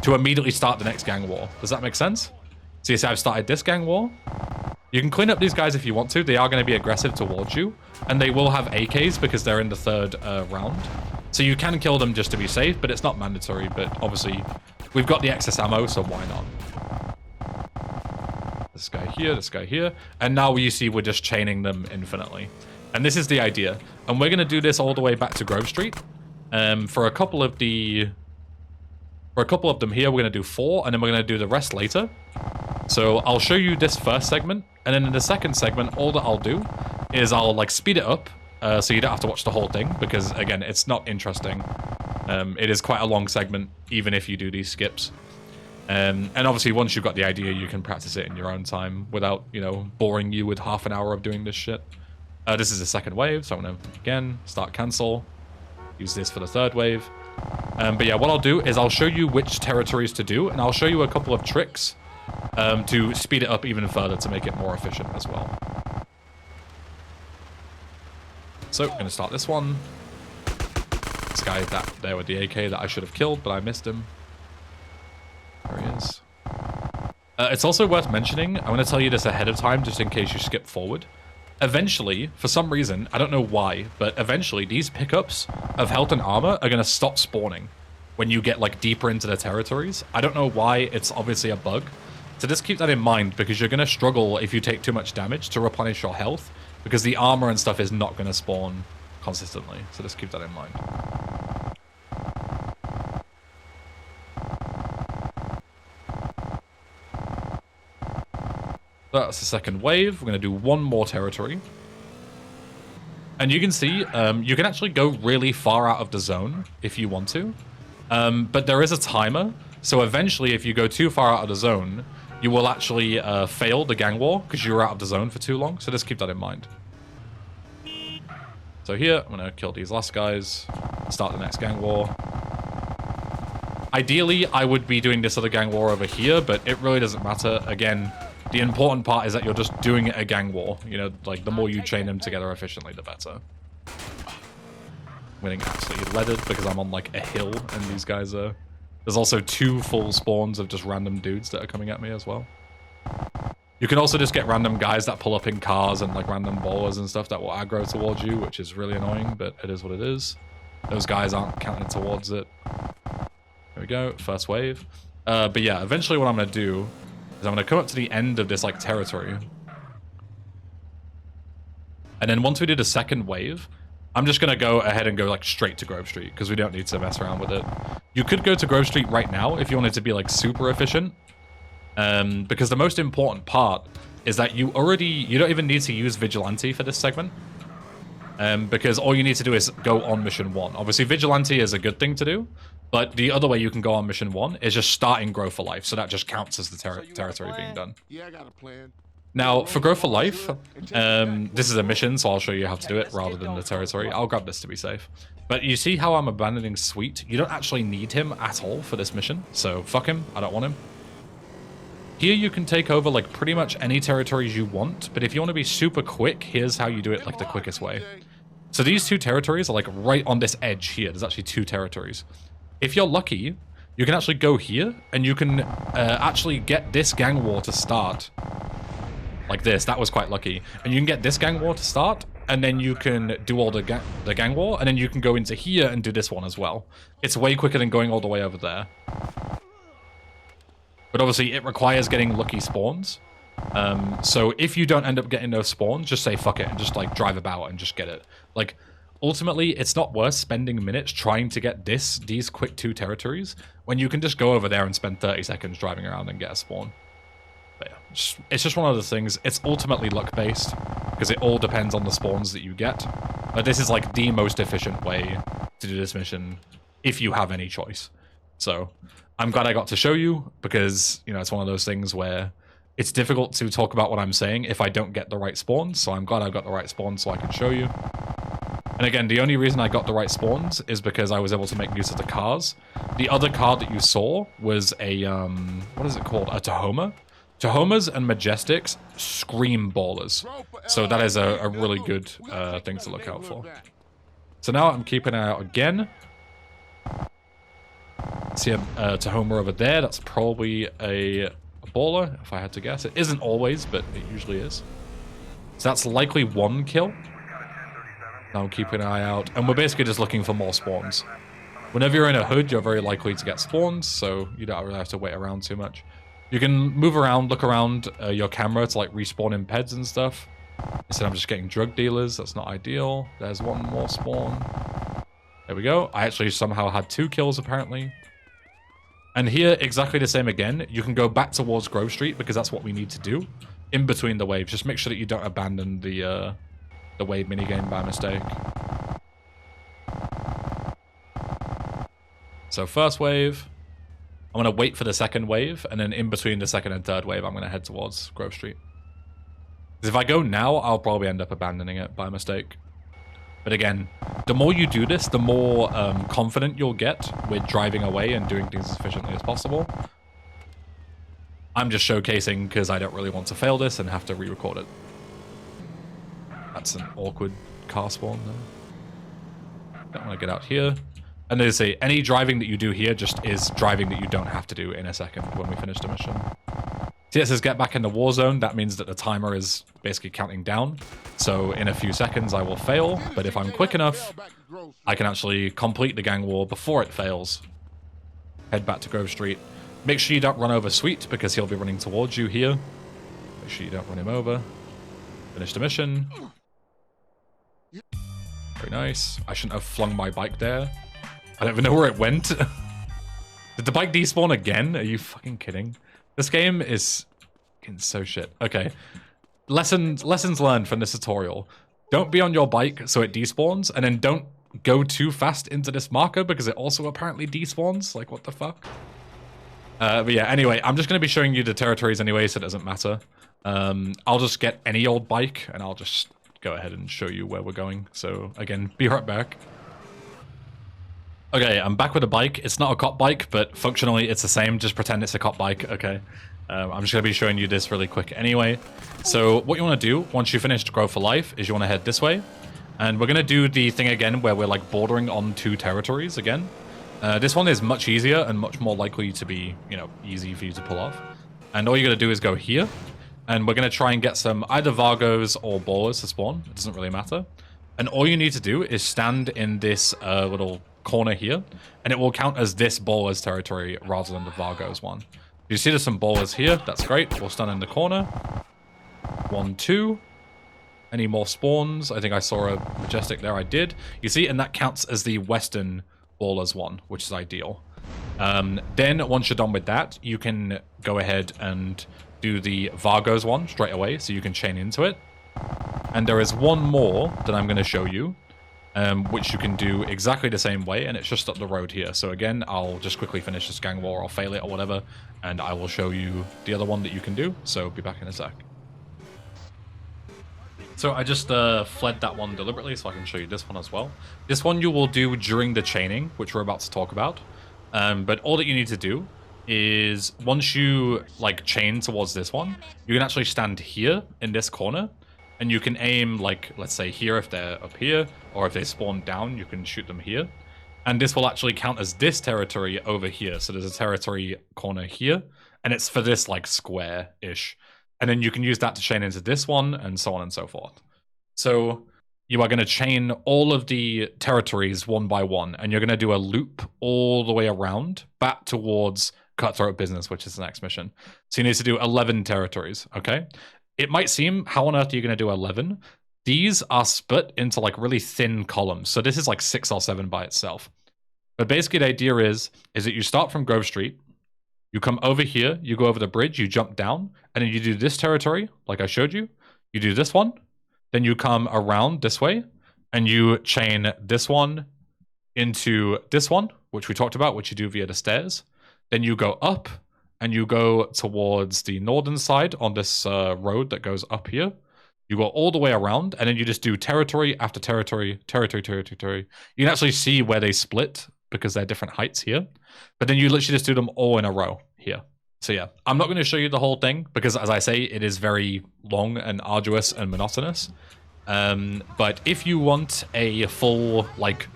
to immediately start the next gang war. Does that make sense? So you see I've started this gang war. You can clean up these guys if you want to. They are going to be aggressive towards you. And they will have AKs because they're in the 3rd round. So you can kill them just to be safe, but it's not mandatory. But obviously, we've got the excess ammo, so why not? This guy here. And now you see we're just chaining them infinitely. And this is the idea. And we're going to do this all the way back to Grove Street. For a couple of them here, we're going to do 4, and then we're going to do the rest later. So I'll show you this first segment, and then in the second segment, all that I'll do is I'll like speed it up, so you don't have to watch the whole thing, because again, it's not interesting. It is quite a long segment, even if you do these skips. And obviously, once you've got the idea, you can practice it in your own time without, you know, boring you with half an hour of doing this shit. This is the second wave, so I'm going to, again, start cancel. Use this for the 3rd wave. But yeah, what I'll do is I'll show you which territories to do, and I'll show you a couple of tricks to speed it up even further to make it more efficient as well. So, I'm going to start this one. This guy there with the AK that I should have killed, but I missed him. There he is. It's also worth mentioning, I'm going to tell you this ahead of time just in case you skip forward. Eventually, for some reason, I don't know why, but eventually these pickups of health and armor are going to stop spawning when you get like deeper into the territories. I don't know why, it's obviously a bug. So just keep that in mind because you're going to struggle if you take too much damage to replenish your health because the armor and stuff is not going to spawn consistently. So just keep that in mind. That's the second wave. We're going to do 1 more territory. And you can see, you can actually go really far out of the zone if you want to. But there is a timer. So eventually, if you go too far out of the zone, you will actually fail the gang war because you were out of the zone for too long. So just keep that in mind. So here, I'm going to kill these last guys, start the next gang war. Ideally, I would be doing this other gang war over here, but it really doesn't matter. Again, the important part is that you're just doing it a gang war. You know, like the more you chain them together efficiently, the better. I'm getting absolutely leathered because I'm on like a hill and these guys are... There's also 2 full spawns of just random dudes that are coming at me as well. You can also just get random guys that pull up in cars and like random ballers and stuff that will aggro towards you, which is really annoying, but it is what it is. Those guys aren't counting towards it. There we go, first wave. But yeah, eventually what I'm going to do is I'm going to come up to the end of this like territory. And then once we do the second wave, I'm just going to go ahead and go like straight to Grove Street because we don't need to mess around with it. You could go to Grove Street right now if you wanted to be like super efficient. Because the most important part is that you don't even need to use Vigilante for this segment. Because all you need to do is go on mission 1. Obviously, Vigilante is a good thing to do, but the other way you can go on mission 1 is just starting Grow for Life, so that just counts as the territory being done. Yeah, I got a plan. Now, for Grow for Life, this is a mission, so I'll show you how to do it rather than the territory. I'll grab this to be safe. But you see how I'm abandoning Sweet? You don't actually need him at all for this mission, so fuck him. I don't want him. Here you can take over like pretty much any territories you want, but if you want to be super quick, here's how you do it like the quickest way. So these 2 territories are like right on this edge here. There's actually 2 territories. If you're lucky, you can actually go here, and you can actually get this gang war to start. Like this, that was quite lucky. And you can get this gang war to start, and then you can do all the gang war, and then you can go into here and do this one as well. It's way quicker than going all the way over there. But obviously, it requires getting lucky spawns. So if you don't end up getting those spawns, just say fuck it and just like drive about and just get it. Like, ultimately, it's not worth spending minutes trying to get these quick 2 territories when you can just go over there and spend 30 seconds driving around and get a spawn. But yeah, it's just one of those things. It's ultimately luck-based, because it all depends on the spawns that you get. But this is like the most efficient way to do this mission, if you have any choice. So, I'm glad I got to show you, because, you know, it's one of those things where it's difficult to talk about what I'm saying if I don't get the right spawns, so I'm glad I got the right spawns so I can show you. And again, the only reason I got the right spawns is because I was able to make use of the cars. The other car that you saw was a, what is it called? A Tahoma? Tahomas and Majestics scream ballers. So that is a really good thing to look out for. So now I'm keeping an eye out again. See a Tahoma over there. That's probably a baller, if I had to guess. It isn't always, but it usually is. So that's likely 1 kill. Now I'm keeping an eye out. And we're basically just looking for more spawns. Whenever you're in a hood, you're very likely to get spawns, so you don't really have to wait around too much. You can move around, look around your camera to like respawn in peds and stuff. Instead I'm just getting drug dealers. That's not ideal. There's 1 more spawn. There we go. I actually somehow had 2 kills apparently. And here, exactly the same again. You can go back towards Grove Street because that's what we need to do. In between the waves. Just make sure that you don't abandon the wave minigame by mistake. So first wave. I'm going to wait for the second wave. And then in between the second and third wave, I'm going to head towards Grove Street. Because if I go now, I'll probably end up abandoning it by mistake. But again, the more you do this, the more confident you'll get with driving away and doing things as efficiently as possible. I'm just showcasing because I don't really want to fail this and have to re-record it. That's an awkward car spawn though. Don't want to get out here. And they say, any driving that you do here just is driving that you don't have to do in a second when we finish the mission. See, it says get back in the war zone. That means that the timer is basically counting down. So in a few seconds I will fail, but if I'm quick enough, I can actually complete the gang war before it fails. Head back to Grove Street. Make sure you don't run over Sweet because he'll be running towards you here. Make sure you don't run him over. Finish the mission. Very nice. I shouldn't have flung my bike there. I don't even know where it went. Did the bike despawn again? Are you fucking kidding? This game is fucking so shit. Okay. Lessons learned from this tutorial. Don't be on your bike so it despawns, and then don't go too fast into this marker because it also apparently despawns. Like, what the fuck? But yeah, anyway, I'm just going to be showing you the territories anyway, so it doesn't matter. I'll just get any old bike, and I'll just go ahead and show you where we're going. So, again, be right back. Okay, I'm back with a bike. It's not a cop bike, but functionally it's the same. Just pretend it's a cop bike, okay? I'm just going to be showing you this really quick anyway. So what you want to do, once you finish Grow for Life, is you want to head this way. And we're going to do the thing again where we're like bordering on 2 territories again. This one is much easier and much more likely to be, you know, easy for you to pull off. And all you got to do is go here. And we're going to try and get some either Vargos or Ballers to spawn. It doesn't really matter. And all you need to do is stand in this little corner here, and it will count as this Ballers territory rather than the Vargos one. You see there's some Ballers here. That's great. We'll stand in the corner. 1, 2. Any more spawns? I think I saw a Majestic there. I did. You see, and that counts as the Western Ballers one, which is ideal. Then once you're done with that, you can go ahead and do the Vargos one straight away, so you can chain into it. And there is one more that I'm going to show you, which you can do exactly the same way, and it's just up the road here. So again, I'll just quickly finish this gang war, or fail it, or whatever, and I will show you the other one that you can do, so be back in a sec. So I just fled that one deliberately, so I can show you this one as well. This one you will do during the chaining, which we're about to talk about, but all that you need to do is, once you like chain towards this one, you can actually stand here in this corner, and you can aim, like, let's say here if they're up here, or if they spawn down, you can shoot them here. And this will actually count as this territory over here. So there's a territory corner here, and it's for this like square-ish. And then you can use that to chain into this one, and so on and so forth. So you are going to chain all of the territories one by one, and you're going to do a loop all the way around back towards Cutthroat Business, which is the next mission. So you need to do 11 territories, okay? It might seem, how on earth are you going to do 11? These are split into like really thin columns. So this is like 6 or 7 by itself. But basically the idea is that you start from Grove Street, you come over here, you go over the bridge, you jump down, and then you do this territory, like I showed you. You do this one, then you come around this way, and you chain this one into this one, which we talked about, which you do via the stairs. Then you go up, and you go towards the northern side on this road that goes up here. You go all the way around, and then you just do territory after territory, territory. You can actually see where they split, because they're different heights here. But then you literally just do them all in a row here. So yeah, I'm not going to show you the whole thing, because as I say, it is very long and arduous and monotonous. But if you want a full, like,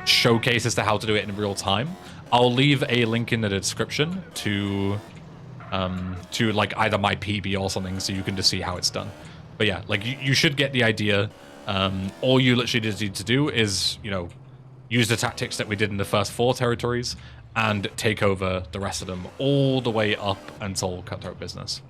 showcase as to how to do it in real time, I'll leave a link in the description to like either my PB or something, so you can just see how it's done. But yeah, like you should get the idea. All you literally just need to do is, you know, use the tactics that we did in the first 4 territories and take over the rest of them all the way up until Cutthroat Business.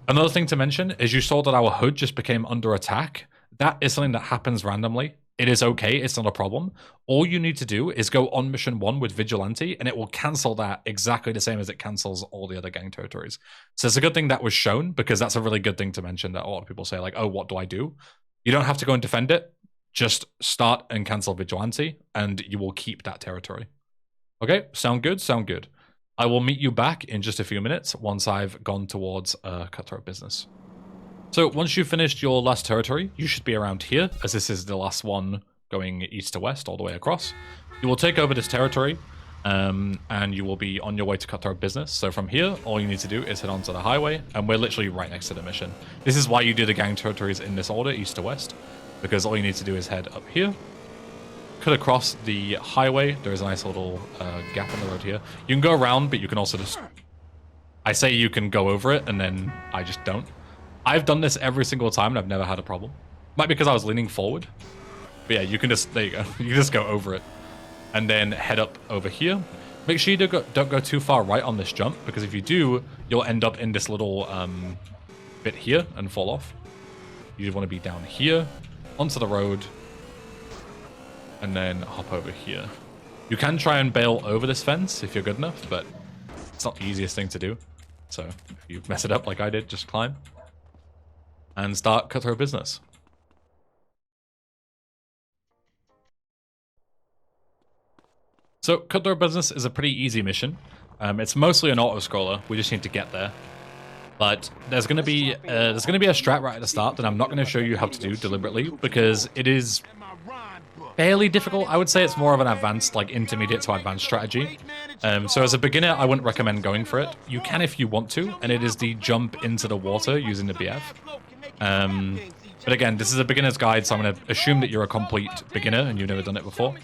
Another thing to mention is you saw that our hood just became under attack. That is something that happens randomly. It is okay, it's not a problem. All you need to do is go on mission 1 with Vigilante, and it will cancel that exactly the same as it cancels all the other gang territories. So it's a good thing that was shown, because that's a really good thing to mention that a lot of people say, like, oh, what do I do? You don't have to go and defend it. Just start and cancel Vigilante, and you will keep that territory. Okay, sound good? Sound good. I will meet you back in just a few minutes once I've gone towards Cutthroat Business. So once you've finished your last territory, you should be around here, as this is the last one going east to west all the way across. You will take over this territory, and you will be on your way to Cutthroat Business. So from here, all you need to do is head onto the highway, and we're literally right next to the mission. This is why you do the gang territories in this order, east to west, because all you need to do is head up here, cut across the highway. There is a nice little gap in the road here. You can go around, but you can also just... I say you can go over it, and then I just don't. I've done this every single time, and I've never had a problem. Might be because I was leaning forward. But yeah, you can just... There you go. You can just go over it. And then head up over here. Make sure you don't go too far right on this jump, because if you do, you'll end up in this little bit here and fall off. You want to be down here, onto the road, and then hop over here. You can try and bail over this fence if you're good enough, but it's not the easiest thing to do. So if you mess it up like I did, just climb and start Cutthroat Business. So Cutthroat Business is a pretty easy mission. It's mostly an auto-scroller. We just need to get there. But there's going to be a strat right at the start that I'm not going to show you how to do deliberately, because it is fairly difficult. I would say it's more of an advanced, like intermediate to advanced strategy. So as a beginner, I wouldn't recommend going for it. You can if you want to, and it is the jump into the water using the BF. But again, this is a beginner's guide, so I'm going to assume that you're a complete beginner and you've never done it before.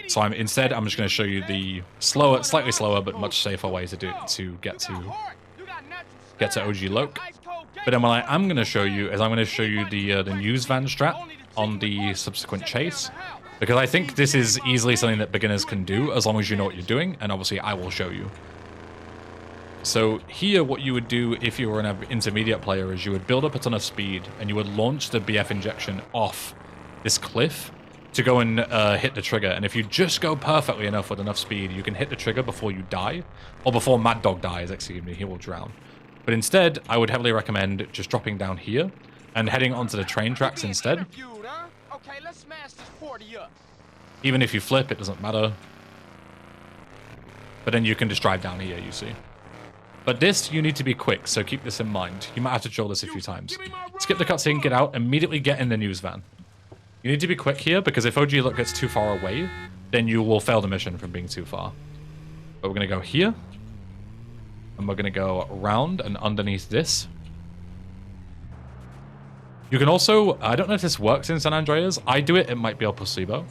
So instead, I'm just going to show you the slower, slightly slower, but much safer way to do it, to get to OG Loke. But then what I am going to show you is I'm going to show you the news van strat on the subsequent chase, because I think this is easily something that beginners can do as long as you know what you're doing, and obviously I will show you. So here, what you would do if you were an intermediate player is you would build up a ton of speed, and you would launch the BF injection off this cliff to go and hit the trigger. And if you just go perfectly enough with enough speed, you can hit the trigger before you die, or before Mad Dog dies, excuse me, he will drown. But instead, I would heavily recommend just dropping down here and heading onto the train tracks instead. Even if you flip, it doesn't matter. But then you can just drive down here, you see. But this, you need to be quick, so keep this in mind. You might have to drill this a few times. Skip the cutscene, get out, immediately get in the news van. You need to be quick here, because if OG Look gets too far away, then you will fail the mission from being too far. But we're going to go here. And we're going to go around and underneath this. You can also... I don't know if this works in San Andreas. I do it. It might be a placebo.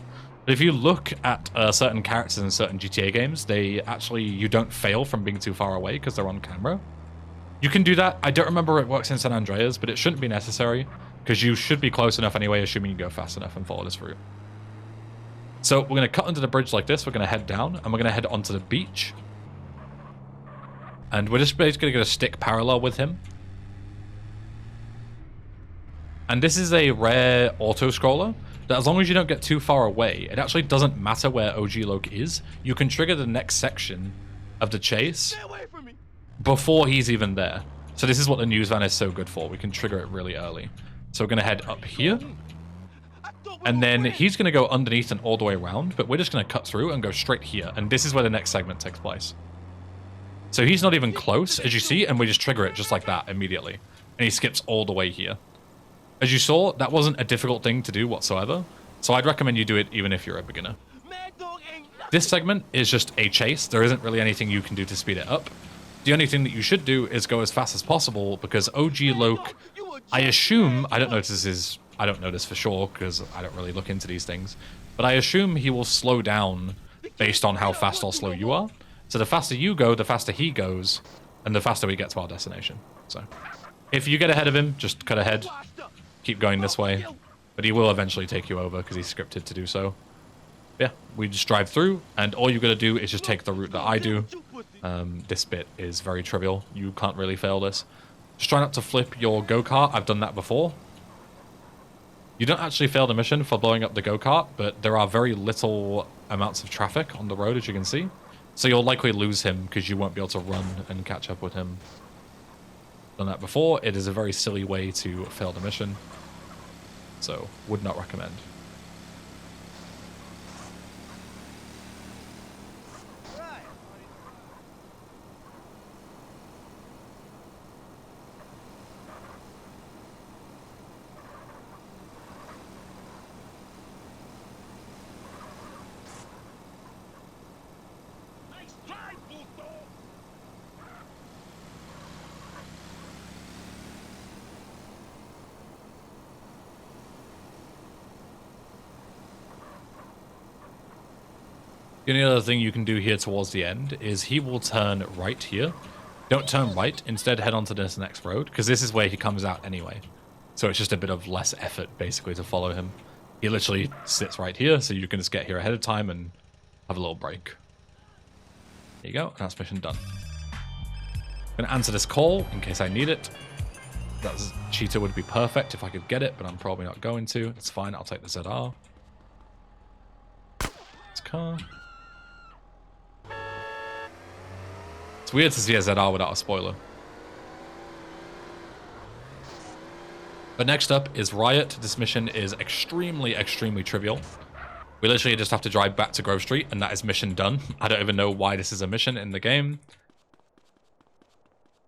But if you look at certain characters in certain GTA games, they actually, you don't fail from being too far away because they're on camera. You can do that. I don't remember it works in San Andreas, but it shouldn't be necessary because you should be close enough anyway, assuming you go fast enough and follow this route. So we're going to cut under the bridge like this. We're going to head down and we're going to head onto the beach. And we're just basically going to stick parallel with him. And this is a rare auto-scroller that as long as you don't get too far away, it actually doesn't matter where OG Loke is. You can trigger the next section of the chase before he's even there. So this is what the news van is so good for. We can trigger it really early. So we're going to head up here. And then he's going to go underneath and all the way around, but we're just going to cut through and go straight here. And this is where the next segment takes place. So he's not even close, as you see, and we just trigger it just like that immediately. And he skips all the way here. As you saw, that wasn't a difficult thing to do whatsoever. So I'd recommend you do it even if you're a beginner. This segment is just a chase. There isn't really anything you can do to speed it up. The only thing that you should do is go as fast as possible because OG Loke, I assume, I don't know this for sure because I don't really look into these things, but I assume he will slow down based on how fast or slow you are. So the faster you go, the faster he goes, and the faster we get to our destination. So if you get ahead of him, just cut ahead, keep going this way, but he will eventually take you over because he's scripted to do so. Yeah, we just drive through, and all you got to do is just take the route that I do. This bit is very trivial. You can't really fail this. Just try not to flip your go-kart. I've done that before. You don't actually fail the mission for blowing up the go-kart, but there are very little amounts of traffic on the road, as you can see. So you'll likely lose him because you won't be able to run and catch up with him. Done that before. It is a very silly way to fail the mission. So, would not recommend. The only other thing you can do here towards the end is he will turn right here. Don't turn right, instead head onto this next road, because this is where he comes out anyway. So it's just a bit of less effort, basically, to follow him. He literally sits right here, so you can just get here ahead of time and have a little break. There you go, and that's mission done. I'm going to answer this call in case I need it. That cheetah would be perfect if I could get it, but I'm probably not going to. It's fine, I'll take the ZR. It's car. It's weird to see a ZR without a spoiler. But next up is Riot. This mission is extremely, extremely trivial. We literally just have to drive back to Grove Street, and that is mission done. I don't even know why this is a mission in the game.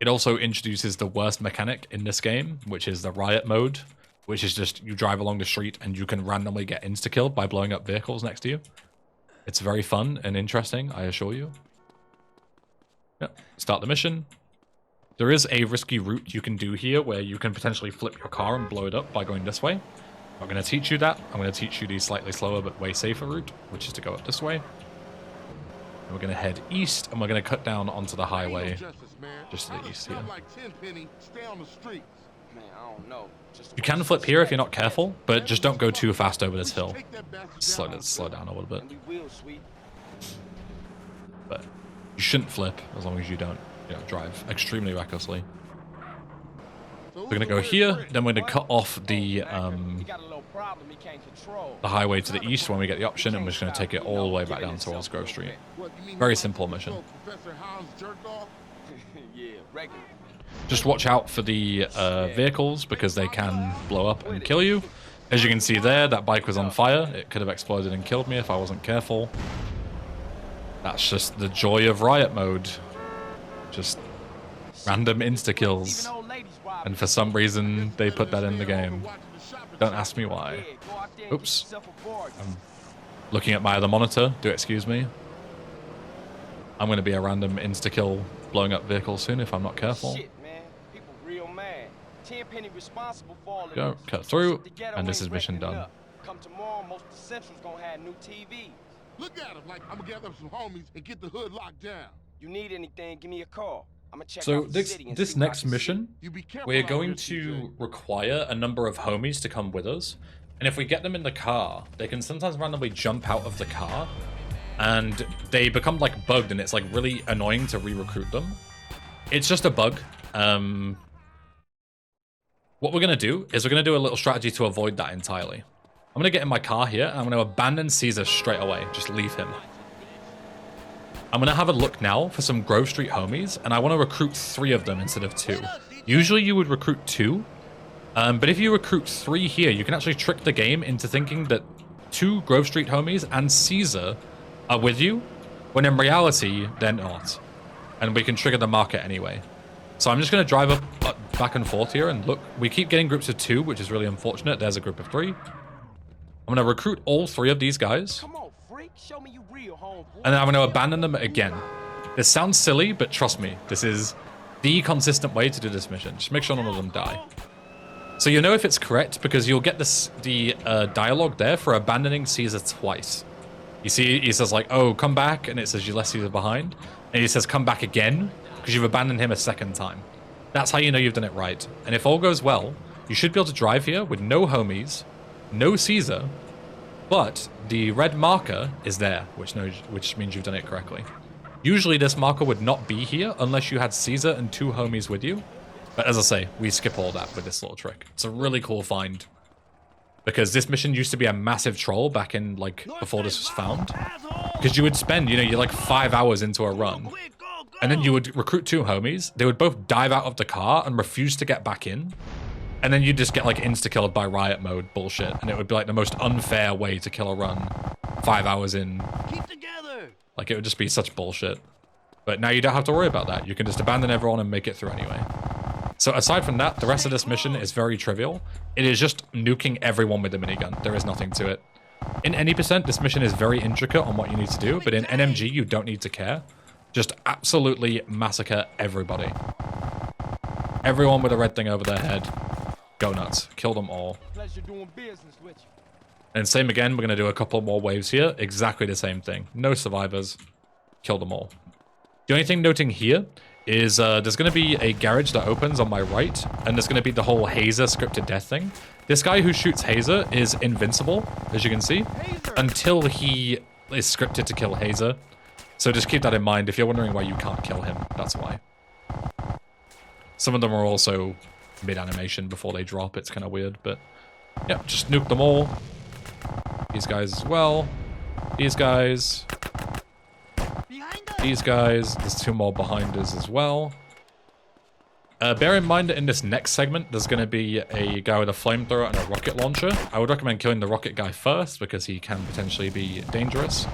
It also introduces the worst mechanic in this game, which is the Riot mode, which is just you drive along the street and you can randomly get insta-killed by blowing up vehicles next to you. It's very fun and interesting, I assure you. Yep. Start the mission. There is a risky route you can do here where you can potentially flip your car and blow it up by going this way. I'm going to teach you that. I'm going to teach you the slightly slower but way safer route, which is to go up this way. And we're going to head east, and we're going to cut down onto the highway just to the east here. You can flip here if you're not careful, but just don't go too fast over this hill. Slow down a little bit. But you shouldn't flip as long as you don't, drive extremely recklessly. We're going to go here, then we're going to cut off the highway to the east when we get the option, and we're just going to take it all the way back down towards Grove Street. Very simple mission. Just watch out for the vehicles because they can blow up and kill you. As you can see there, that bike was on fire. It could have exploded and killed me if I wasn't careful. That's just the joy of Riot mode. Just random insta-kills. And for some reason, they put that in the game. Don't ask me why. Oops. I'm looking at my other monitor. Do excuse me. I'm going to be a random insta-kill blowing up vehicles soon if I'm not careful. Go, cut through, and this is mission done. Come tomorrow, most of the Central's gonna have new TVs. Look at him like I'm gonna gather up some homies and get the hood locked down. You need anything, give me a call. I'm gonna check So out the city and this see what I next can see. mission, You be careful we're out going here, to TJ. require a number of homies to come with us. And if we get them in the car, they can sometimes randomly jump out of the car. And they become like bugged, and it's like really annoying to re-recruit them. It's just a bug. What we're going to do is we're going to do a little strategy to avoid that entirely. I'm going to get in my car here, and I'm going to abandon Caesar straight away. Just leave him. I'm going to have a look now for some Grove Street homies, and I want to recruit 3 of them instead of 2. Usually you would recruit 2, but if you recruit 3 here, you can actually trick the game into thinking that 2 Grove Street homies and Caesar are with you, when in reality, they're not. And we can trigger the market anyway. So I'm just going to drive up back and forth here, and look, we keep getting groups of 2, which is really unfortunate. There's a group of 3. I'm going to recruit all 3 of these guys. Come on, freak. Show me you real, homeboy. And then I'm going to abandon them again. This sounds silly, but trust me, this is the consistent way to do this mission. Just make sure none of them die. So you know if it's correct because you'll get the dialogue there for abandoning Caesar twice. You see, he says like, oh, come back, and it says you left Caesar behind. And he says come back again because you've abandoned him a second time. That's how you know you've done it right. And if all goes well, you should be able to drive here with no homies, no Caesar, but the red marker is there, which means you've done it correctly. Usually this marker would not be here unless you had Caesar and 2 homies with you. But as I say, we skip all that with this little trick. It's a really cool find. Because this mission used to be a massive troll back in, like, before this was found. Because you would spend, you know, you're like 5 hours into a run. And then you would recruit 2 homies. They would both dive out of the car and refuse to get back in. And then you'd just get, like, insta-killed by riot mode bullshit. And it would be, like, the most unfair way to kill a run 5 hours in. Keep together. Like, it would just be such bullshit. But now you don't have to worry about that. You can just abandon everyone and make it through anyway. So aside from that, the rest of this mission is very trivial. It is just nuking everyone with the minigun. There is nothing to it. In any percent, this mission is very intricate on what you need to do, but in NMG, you don't need to care. Just absolutely massacre everybody. Everyone with a red thing over their head. Go nuts. Kill them all. Pleasure doing business with you. And same again, we're going to do a couple more waves here. Exactly the same thing. No survivors. Kill them all. The only thing noting here is there's going to be a garage that opens on my right, and there's going to be the whole Hazer scripted death thing. This guy who shoots Hazer is invincible, as you can see, until he is scripted to kill Hazer. So just keep that in mind. If you're wondering why you can't kill him, that's why. Some of them are also mid-animation before they drop. It's kind of weird, but yeah, just nuke them all. These guys as well. These guys. These guys. There's 2 more behind us as well. Bear in mind that in this next segment, there's going to be a guy with a flamethrower and a rocket launcher. I would recommend killing the rocket guy first because he can potentially be dangerous.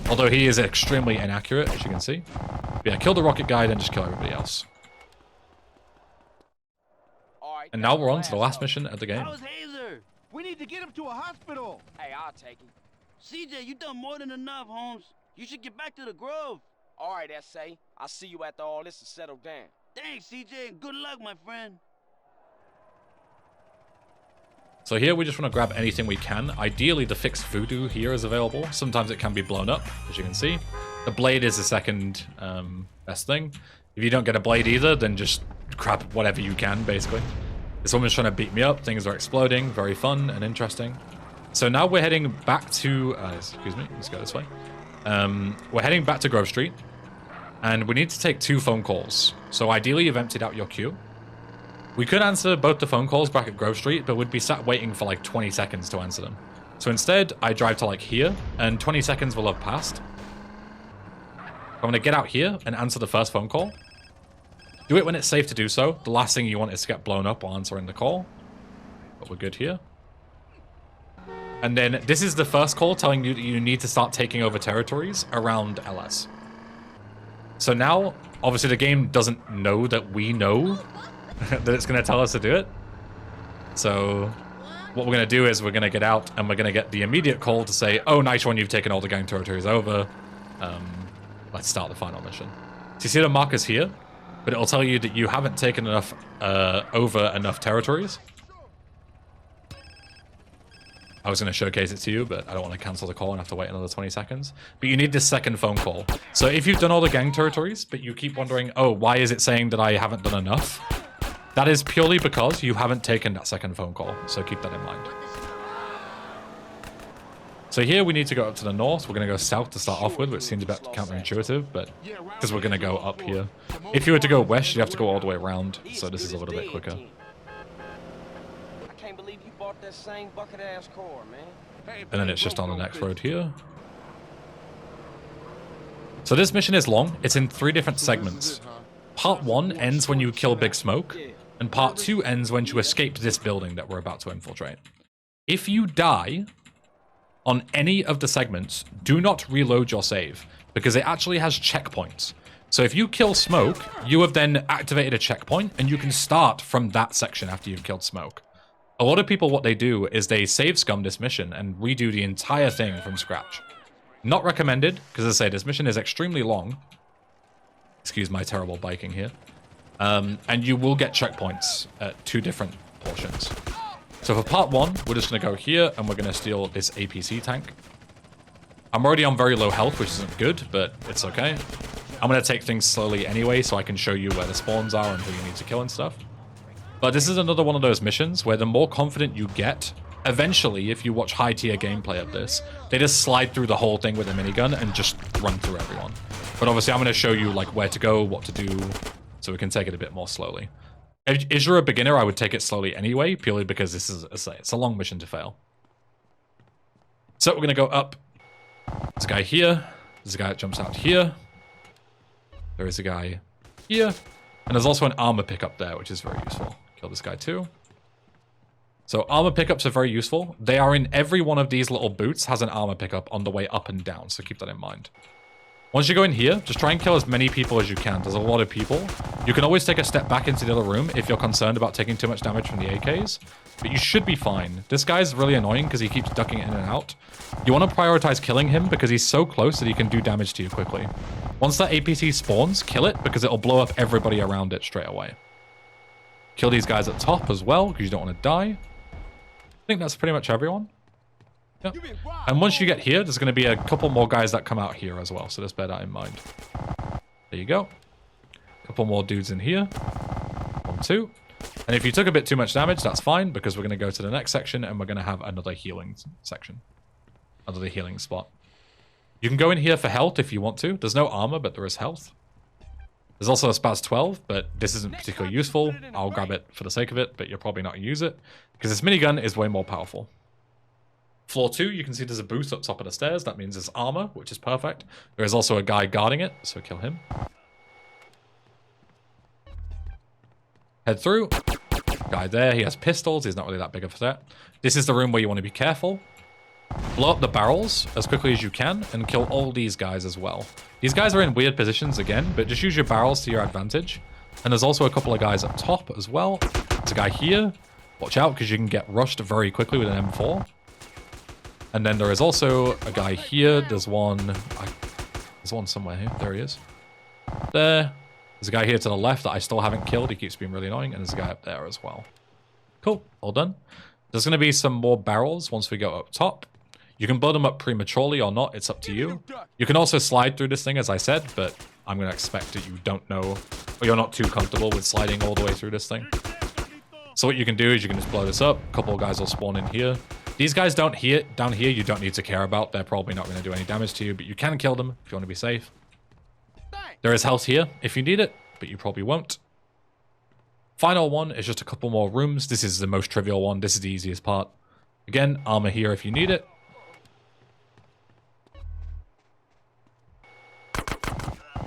Although he is extremely inaccurate, as you can see. But yeah, kill the rocket guy, then just kill everybody else. And now we're on to the last mission of the game. How's Hazer? We need to get him to a hospital. Hey, I'll take him. CJ, you done more than enough, Holmes. You should get back to the Grove. All right, S.A. I'll see you after all this is settled down. Thanks, CJ, and good luck, my friend. So here we just want to grab anything we can. Ideally, the fixed voodoo here is available. Sometimes it can be blown up, as you can see. The blade is the second best thing. If you don't get a blade either, then just grab whatever you can, basically. This woman's trying to beat me up. Things are exploding. Very fun and interesting. So now we're heading back to... excuse me. Let's go this way. We're heading back to Grove Street. And we need to take 2 phone calls. So ideally, you've emptied out your queue. We could answer both the phone calls back at Grove Street, but we'd be sat waiting for like 20 seconds to answer them. So instead, I drive to like here, and 20 seconds will have passed. I'm going to get out here and answer the first phone call. Do it when it's safe to do so. The last thing you want is to get blown up while answering the call. But we're good here. And then this is the first call telling you that you need to start taking over territories around LS. So now, obviously the game doesn't know that we know that it's going to tell us to do it. So what we're going to do is we're going to get out and we're going to get the immediate call to say, oh, nice one, you've taken all the gang territories over. Let's start the final mission. So you see the markers here, but it'll tell you that you haven't taken enough over enough territories. I was going to showcase it to you, but I don't want to cancel the call and have to wait another 20 seconds. But you need this second phone call. So if you've done all the gang territories, but you keep wondering, oh, why is it saying that I haven't done enough? That is purely because you haven't taken that second phone call. So keep that in mind. So here we need to go up to the north. We're going to go south to start off with, which seems a bit counterintuitive, but because we're going to go up here. If you were to go west, you'd have to go all the way around. So this is a little bit quicker. I can't believe you bought that same bucket ass car, man. And then it's just on the next road here. So this mission is long. It's in 3 different segments. Part 1 ends when you kill Big Smoke, and part 2 ends when you escape this building that we're about to infiltrate. If you die on any of the segments, do not reload your save, because it actually has checkpoints. So if you kill Smoke, you have then activated a checkpoint, and you can start from that section after you've killed Smoke. A lot of people, what they do is they save scum this mission and redo the entire thing from scratch. Not recommended, because as I say, this mission is extremely long. Excuse my terrible biking here. And you will get checkpoints at 2 different portions. So for part 1, we're just going to go here, and we're going to steal this APC tank. I'm already on very low health, which isn't good, but it's okay. I'm going to take things slowly anyway, so I can show you where the spawns are and who you need to kill and stuff. But this is another one of those missions where the more confident you get, eventually, if you watch high-tier gameplay of this, they just slide through the whole thing with a minigun and just run through everyone. But obviously, I'm going to show you like where to go, what to do, so we can take it a bit more slowly. If you're a beginner, I would take it slowly anyway, purely because this is, it's a long mission to fail. So we're going to go up. There's a guy here. There's a guy that jumps out here. There is a guy here. And there's also an armor pickup there, which is very useful. Kill this guy too. So armor pickups are very useful. They are in every one of these little boots has an armor pickup on the way up and down, so keep that in mind. Once you go in here, just try and kill as many people as you can. There's a lot of people. You can always take a step back into the other room if you're concerned about taking too much damage from the AKs, but you should be fine. This guy's really annoying because he keeps ducking in and out. You want to prioritize killing him because he's so close that he can do damage to you quickly. Once that APC spawns, kill it because it'll blow up everybody around it straight away. Kill these guys at top as well because you don't want to die. I think that's pretty much everyone. Yep. And once you get here, there's going to be a couple more guys that come out here as well, so just bear that in mind. There you go. A couple more dudes in here. 1, 2. And if you took a bit too much damage, that's fine, because we're going to go to the next section and we're going to have another healing section. Another healing spot. You can go in here for health if you want to. There's no armor, but there is health. There's also a Spaz 12, but this isn't particularly useful. I'll grab it for the sake of it, but you'll probably not use it, because this minigun is way more powerful. Floor 2, you can see there's a booth up top of the stairs. That means there's armor, which is perfect. There is also a guy guarding it, so kill him. Head through. Guy there, he has pistols. He's not really that big of a threat. This is the room where you want to be careful. Blow up the barrels as quickly as you can and kill all these guys as well. These guys are in weird positions again, but just use your barrels to your advantage. And there's also a couple of guys up top as well. There's a guy here. Watch out, because you can get rushed very quickly with an M4. And then there is also a guy here. There's one... there's one somewhere here. There he is. There. There's a guy here to the left that I still haven't killed. He keeps being really annoying. And there's a guy up there as well. Cool. All done. There's going to be some more barrels once we go up top. You can blow them up prematurely or not. It's up to you. You can also slide through this thing, as I said, but I'm going to expect that you don't know, or you're not too comfortable with sliding all the way through this thing. So what you can do is you can just blow this up. A couple of guys will spawn in here. These guys down here you don't need to care about. They're probably not going to do any damage to you, but you can kill them if you want to be safe. There is health here if you need it, but you probably won't. Final one is just a couple more rooms. This is the most trivial one. This is the easiest part. Again, armor here if you need it.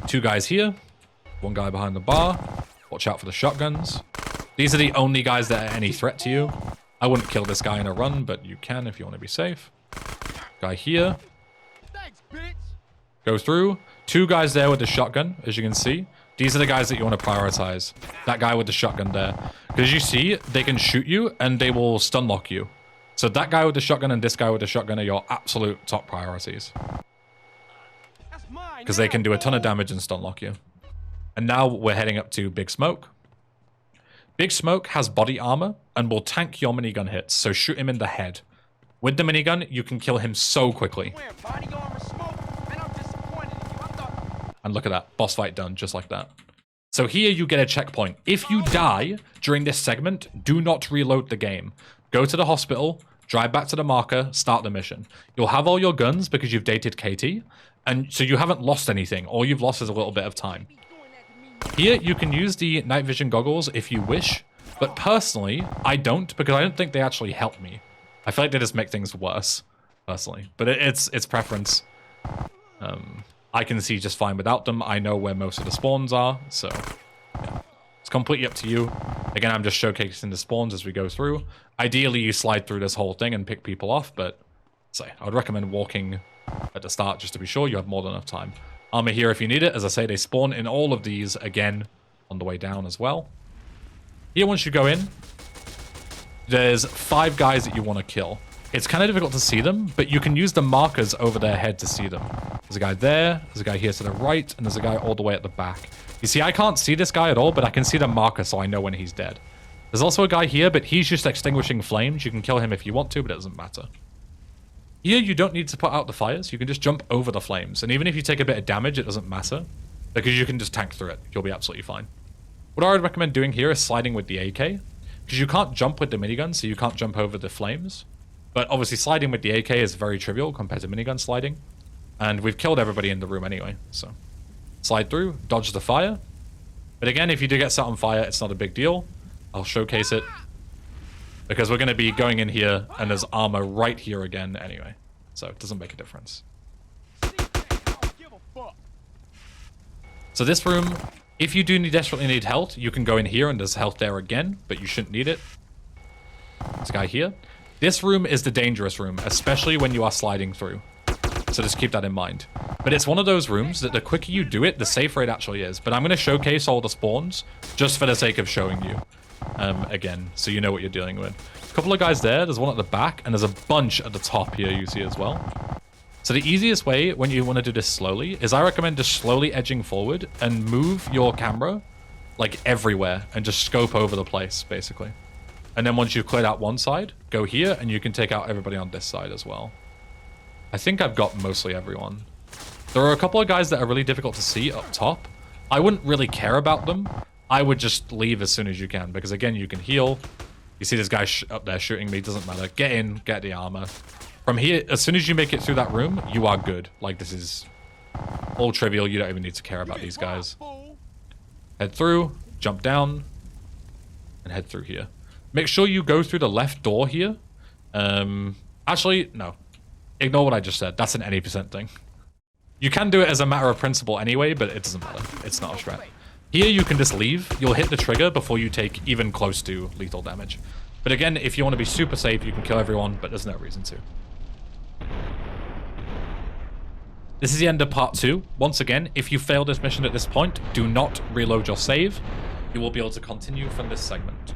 Two guys here. One guy behind the bar. Watch out for the shotguns. These are the only guys that are any threat to you. I wouldn't kill this guy in a run, but you can if you want to be safe. Guy here. Go through. Two guys there with the shotgun, as you can see. These are the guys that you want to prioritize. That guy with the shotgun there. Because you see, they can shoot you and they will stun lock you. So that guy with the shotgun and this guy with the shotgun are your absolute top priorities. Because they can do a ton of damage and stun lock you. And now we're heading up to Big Smoke. Big Smoke has body armor and will tank your minigun hits, so shoot him in the head. With the minigun, you can kill him so quickly. And look at that, boss fight done just like that. So here you get a checkpoint. If you die during this segment, do not reload the game. Go to the hospital, drive back to the marker, start the mission. You'll have all your guns because you've dated Katie, and so you haven't lost anything. All you've lost is a little bit of time. Here you can use the night vision goggles if you wish, but personally, I don't, because I don't think they actually help me. I feel like they just make things worse, personally. But it's preference. I can see just fine without them. I know where most of the spawns are, so yeah. It's completely up to you. Again, I'm just showcasing the spawns as we go through. Ideally, you slide through this whole thing and pick people off, but say I would recommend walking at the start just to be sure you have more than enough time. Armor here if you need it. As I say, they spawn in all of these again on the way down as well. Here, once you go in, there's 5 guys that you want to kill. It's kind of difficult to see them, but you can use the markers over their head to see them. There's a guy there, there's a guy here to the right, and there's a guy all the way at the back. You see, I can't see this guy at all, but I can see the marker, so I know when he's dead. There's also a guy here, but he's just extinguishing flames. You can kill him if you want to, but it doesn't matter. Here, you don't need to put out the fires. You can just jump over the flames. And even if you take a bit of damage, it doesn't matter, because you can just tank through it. You'll be absolutely fine. What I would recommend doing here is sliding with the AK, because you can't jump with the minigun, so you can't jump over the flames. But obviously sliding with the AK is very trivial compared to minigun sliding. And we've killed everybody in the room anyway, so. Slide through, dodge the fire. But again, if you do get set on fire, it's not a big deal. I'll showcase it. Because we're going to be going in here, and there's armor right here again anyway. So it doesn't make a difference. So this room, if you do desperately need health, you can go in here and there's health there again, but you shouldn't need it. There's a guy here. This room is the dangerous room, especially when you are sliding through. So just keep that in mind. But it's one of those rooms that the quicker you do it, the safer it actually is. But I'm going to showcase all the spawns just for the sake of showing you. Again, so you know what you're dealing with. A couple of guys there. There's one at the back, and there's a bunch at the top here you see as well. So the easiest way when you want to do this slowly is I recommend just slowly edging forward and move your camera like everywhere and just scope over the place, basically. And then once you've cleared out one side, go here and you can take out everybody on this side as well. I think I've got mostly everyone. There are a couple of guys that are really difficult to see up top. I wouldn't really care about them. I would just leave as soon as you can because again, you can heal. You see this guy up there shooting me, doesn't matter. Get in, get the armor. From here, as soon as you make it through that room, you are good. Like this is all trivial. You don't even need to care about these guys. Head through, jump down, and head through here. Make sure you go through the left door here. Actually, no. Ignore what I just said. That's an any % thing. You can do it as a matter of principle anyway, but it doesn't matter. It's not a strat. Here you can just leave. You'll hit the trigger before you take even close to lethal damage. But again, if you want to be super safe, you can kill everyone, but there's no reason to. This is the end of part 2. Once again, if you fail this mission at this point, do not reload your save. You will be able to continue from this segment.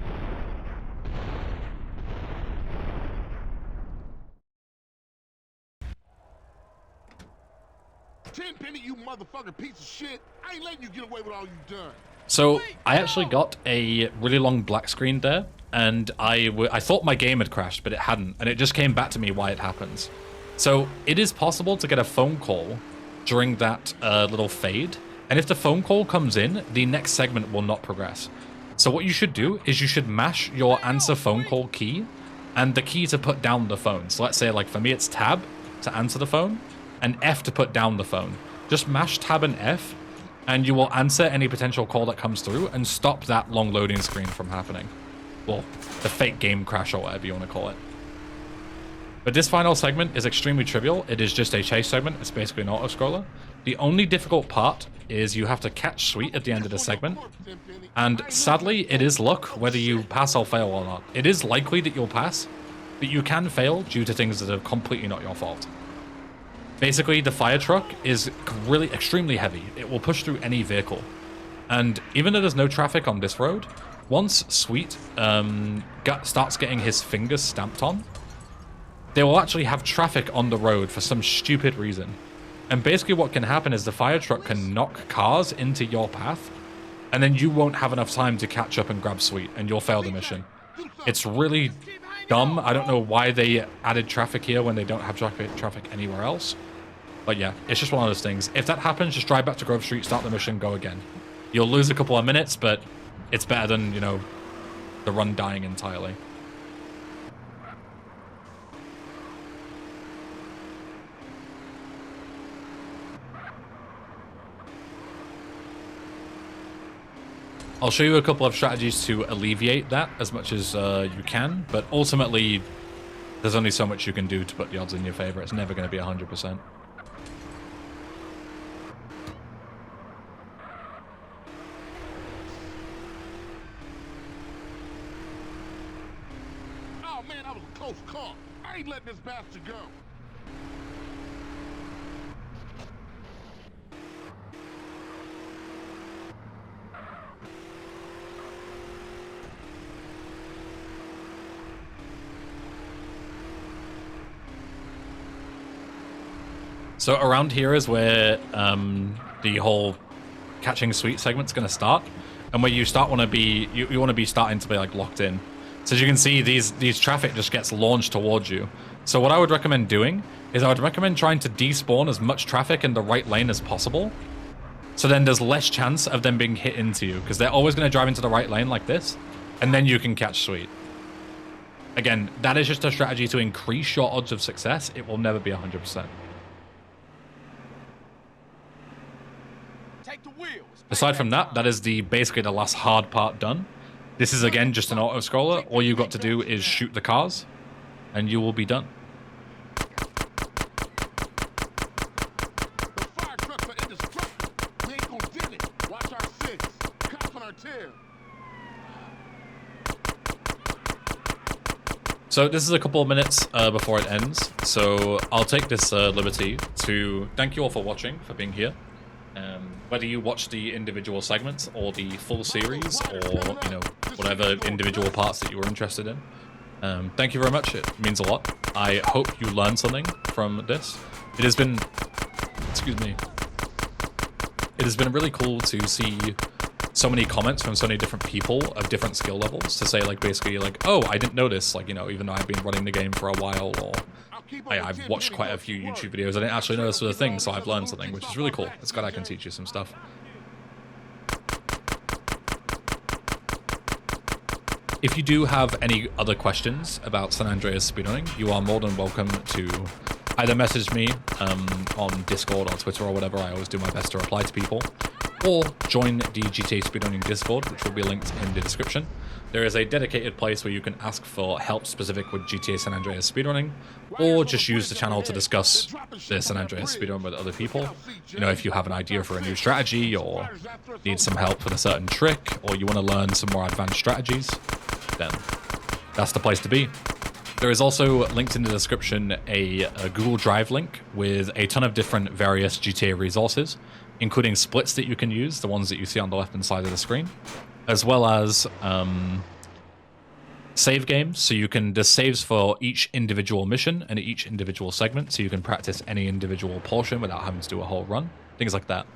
Tenpenny, you motherfucking piece of shit. I ain't letting you get away with all you've done. So, I actually got a really long black screen there, and I thought my game had crashed, but it hadn't, and it just came back to me why it happens. So, it is possible to get a phone call during that little fade, and if the phone call comes in, the next segment will not progress. So what you should do is you should mash your answer phone call key, and the key to put down the phone. So let's say, like for me, it's tab to answer the phone, and F to put down the phone. Just mash tab and F, and you will answer any potential call that comes through and stop that long loading screen from happening. Well, the fake game crash or whatever you want to call it. But this final segment is extremely trivial. It is just a chase segment. It's basically an auto-scroller. The only difficult part is you have to catch Sweet at the end of the segment. And sadly, it is luck whether you pass or fail or not. It is likely that you'll pass, but you can fail due to things that are completely not your fault. Basically, the fire truck is really extremely heavy. It will push through any vehicle. And even though there's no traffic on this road, once Sweet starts getting his fingers stamped on, they will actually have traffic on the road for some stupid reason. And basically what can happen is the fire truck can knock cars into your path, and then you won't have enough time to catch up and grab Sweet, and you'll fail the mission. It's really dumb. I don't know why they added traffic here when they don't have traffic anywhere else. But yeah, it's just one of those things. If that happens, just drive back to Grove Street, start the mission, go again. You'll lose a couple of minutes, but it's better than, you know, the run dying entirely. I'll show you a couple of strategies to alleviate that as much as you can, but ultimately, there's only so much you can do to put the odds in your favor. It's never going to be 100%. Oh man, that was a close call. I ain't letting this bastard go. So around here is where the whole catching sweet segment's going to start, and where you start want to be, you want to be starting to be like locked in. So as you can see, these traffic just gets launched towards you. So what I would recommend doing is I would recommend trying to despawn as much traffic in the right lane as possible. So then there's less chance of them being hit into you, because they're always going to drive into the right lane like this, and then you can catch sweet. Again, that is just a strategy to increase your odds of success. It will never be 100%. Aside from that, that is basically the last hard part done. This is again just an auto scroller. All you've got to do is shoot the cars, and you will be done. The fire trucks are indestructible. We ain't gonna get it. Watch our six. Cops on our tail. So this is a couple of minutes before it ends. So I'll take this liberty to thank you all for watching, for being here. Whether you watch the individual segments or the full series, or you know, whatever individual parts that you were interested in, thank you very much. It means a lot. I hope you learned something from this. It has been, excuse me, it has been really cool to see so many comments from so many different people of different skill levels to say, like, basically like, oh, I didn't know this, like, you know, even though I've been running the game for a while, or I've watched quite a few YouTube videos. I didn't actually know this was a thing, so I've learned something, which is really cool. It's glad I can teach you some stuff. If you do have any other questions about San Andreas speedrunning, you are more than welcome to either message me on Discord or Twitter or whatever. I always do my best to reply to people. Or join the GTA Speedrunning Discord, which will be linked in the description. There is a dedicated place where you can ask for help specific with GTA San Andreas speedrunning, or just use the channel to discuss the San Andreas speedrun with other people. You know, if you have an idea for a new strategy, or need some help with a certain trick, or you want to learn some more advanced strategies, then that's the place to be. There is also linked in the description a Google Drive link with a ton of different various GTA resources, including splits that you can use, the ones that you see on the left-hand side of the screen, as well as save games. So you can, there's saves for each individual mission and each individual segment, so you can practice any individual portion without having to do a whole run, things like that.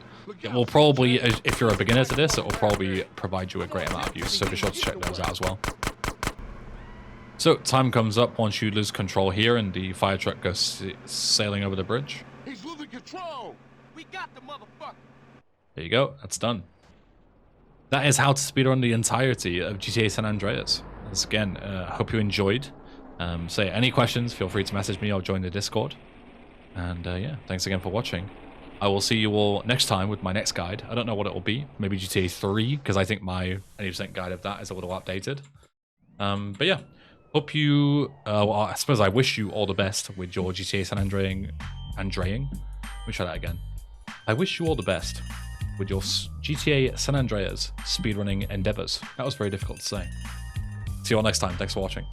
It will probably, if you're a beginner to this, it will probably provide you a great amount of use, so be sure to check those out as well. So time comes up once you lose control here and the fire truck goes sailing over the bridge. He's losing control. We got the motherfucker. There you go, that's done. That is how to speedrun the entirety of GTA San Andreas. Once again, hope you enjoyed. Say any questions, feel free to message me or join the Discord. And yeah, thanks again for watching. I will see you all next time with my next guide. I don't know what it will be. Maybe GTA 3, because I think my 80% guide of that is a little outdated. But yeah, hope you, well, I suppose I wish you all the best with your GTA San Andreas. Let me try that again. I wish you all the best with your GTA San Andreas speedrunning endeavors. That was very difficult to say. See you all next time. Thanks for watching.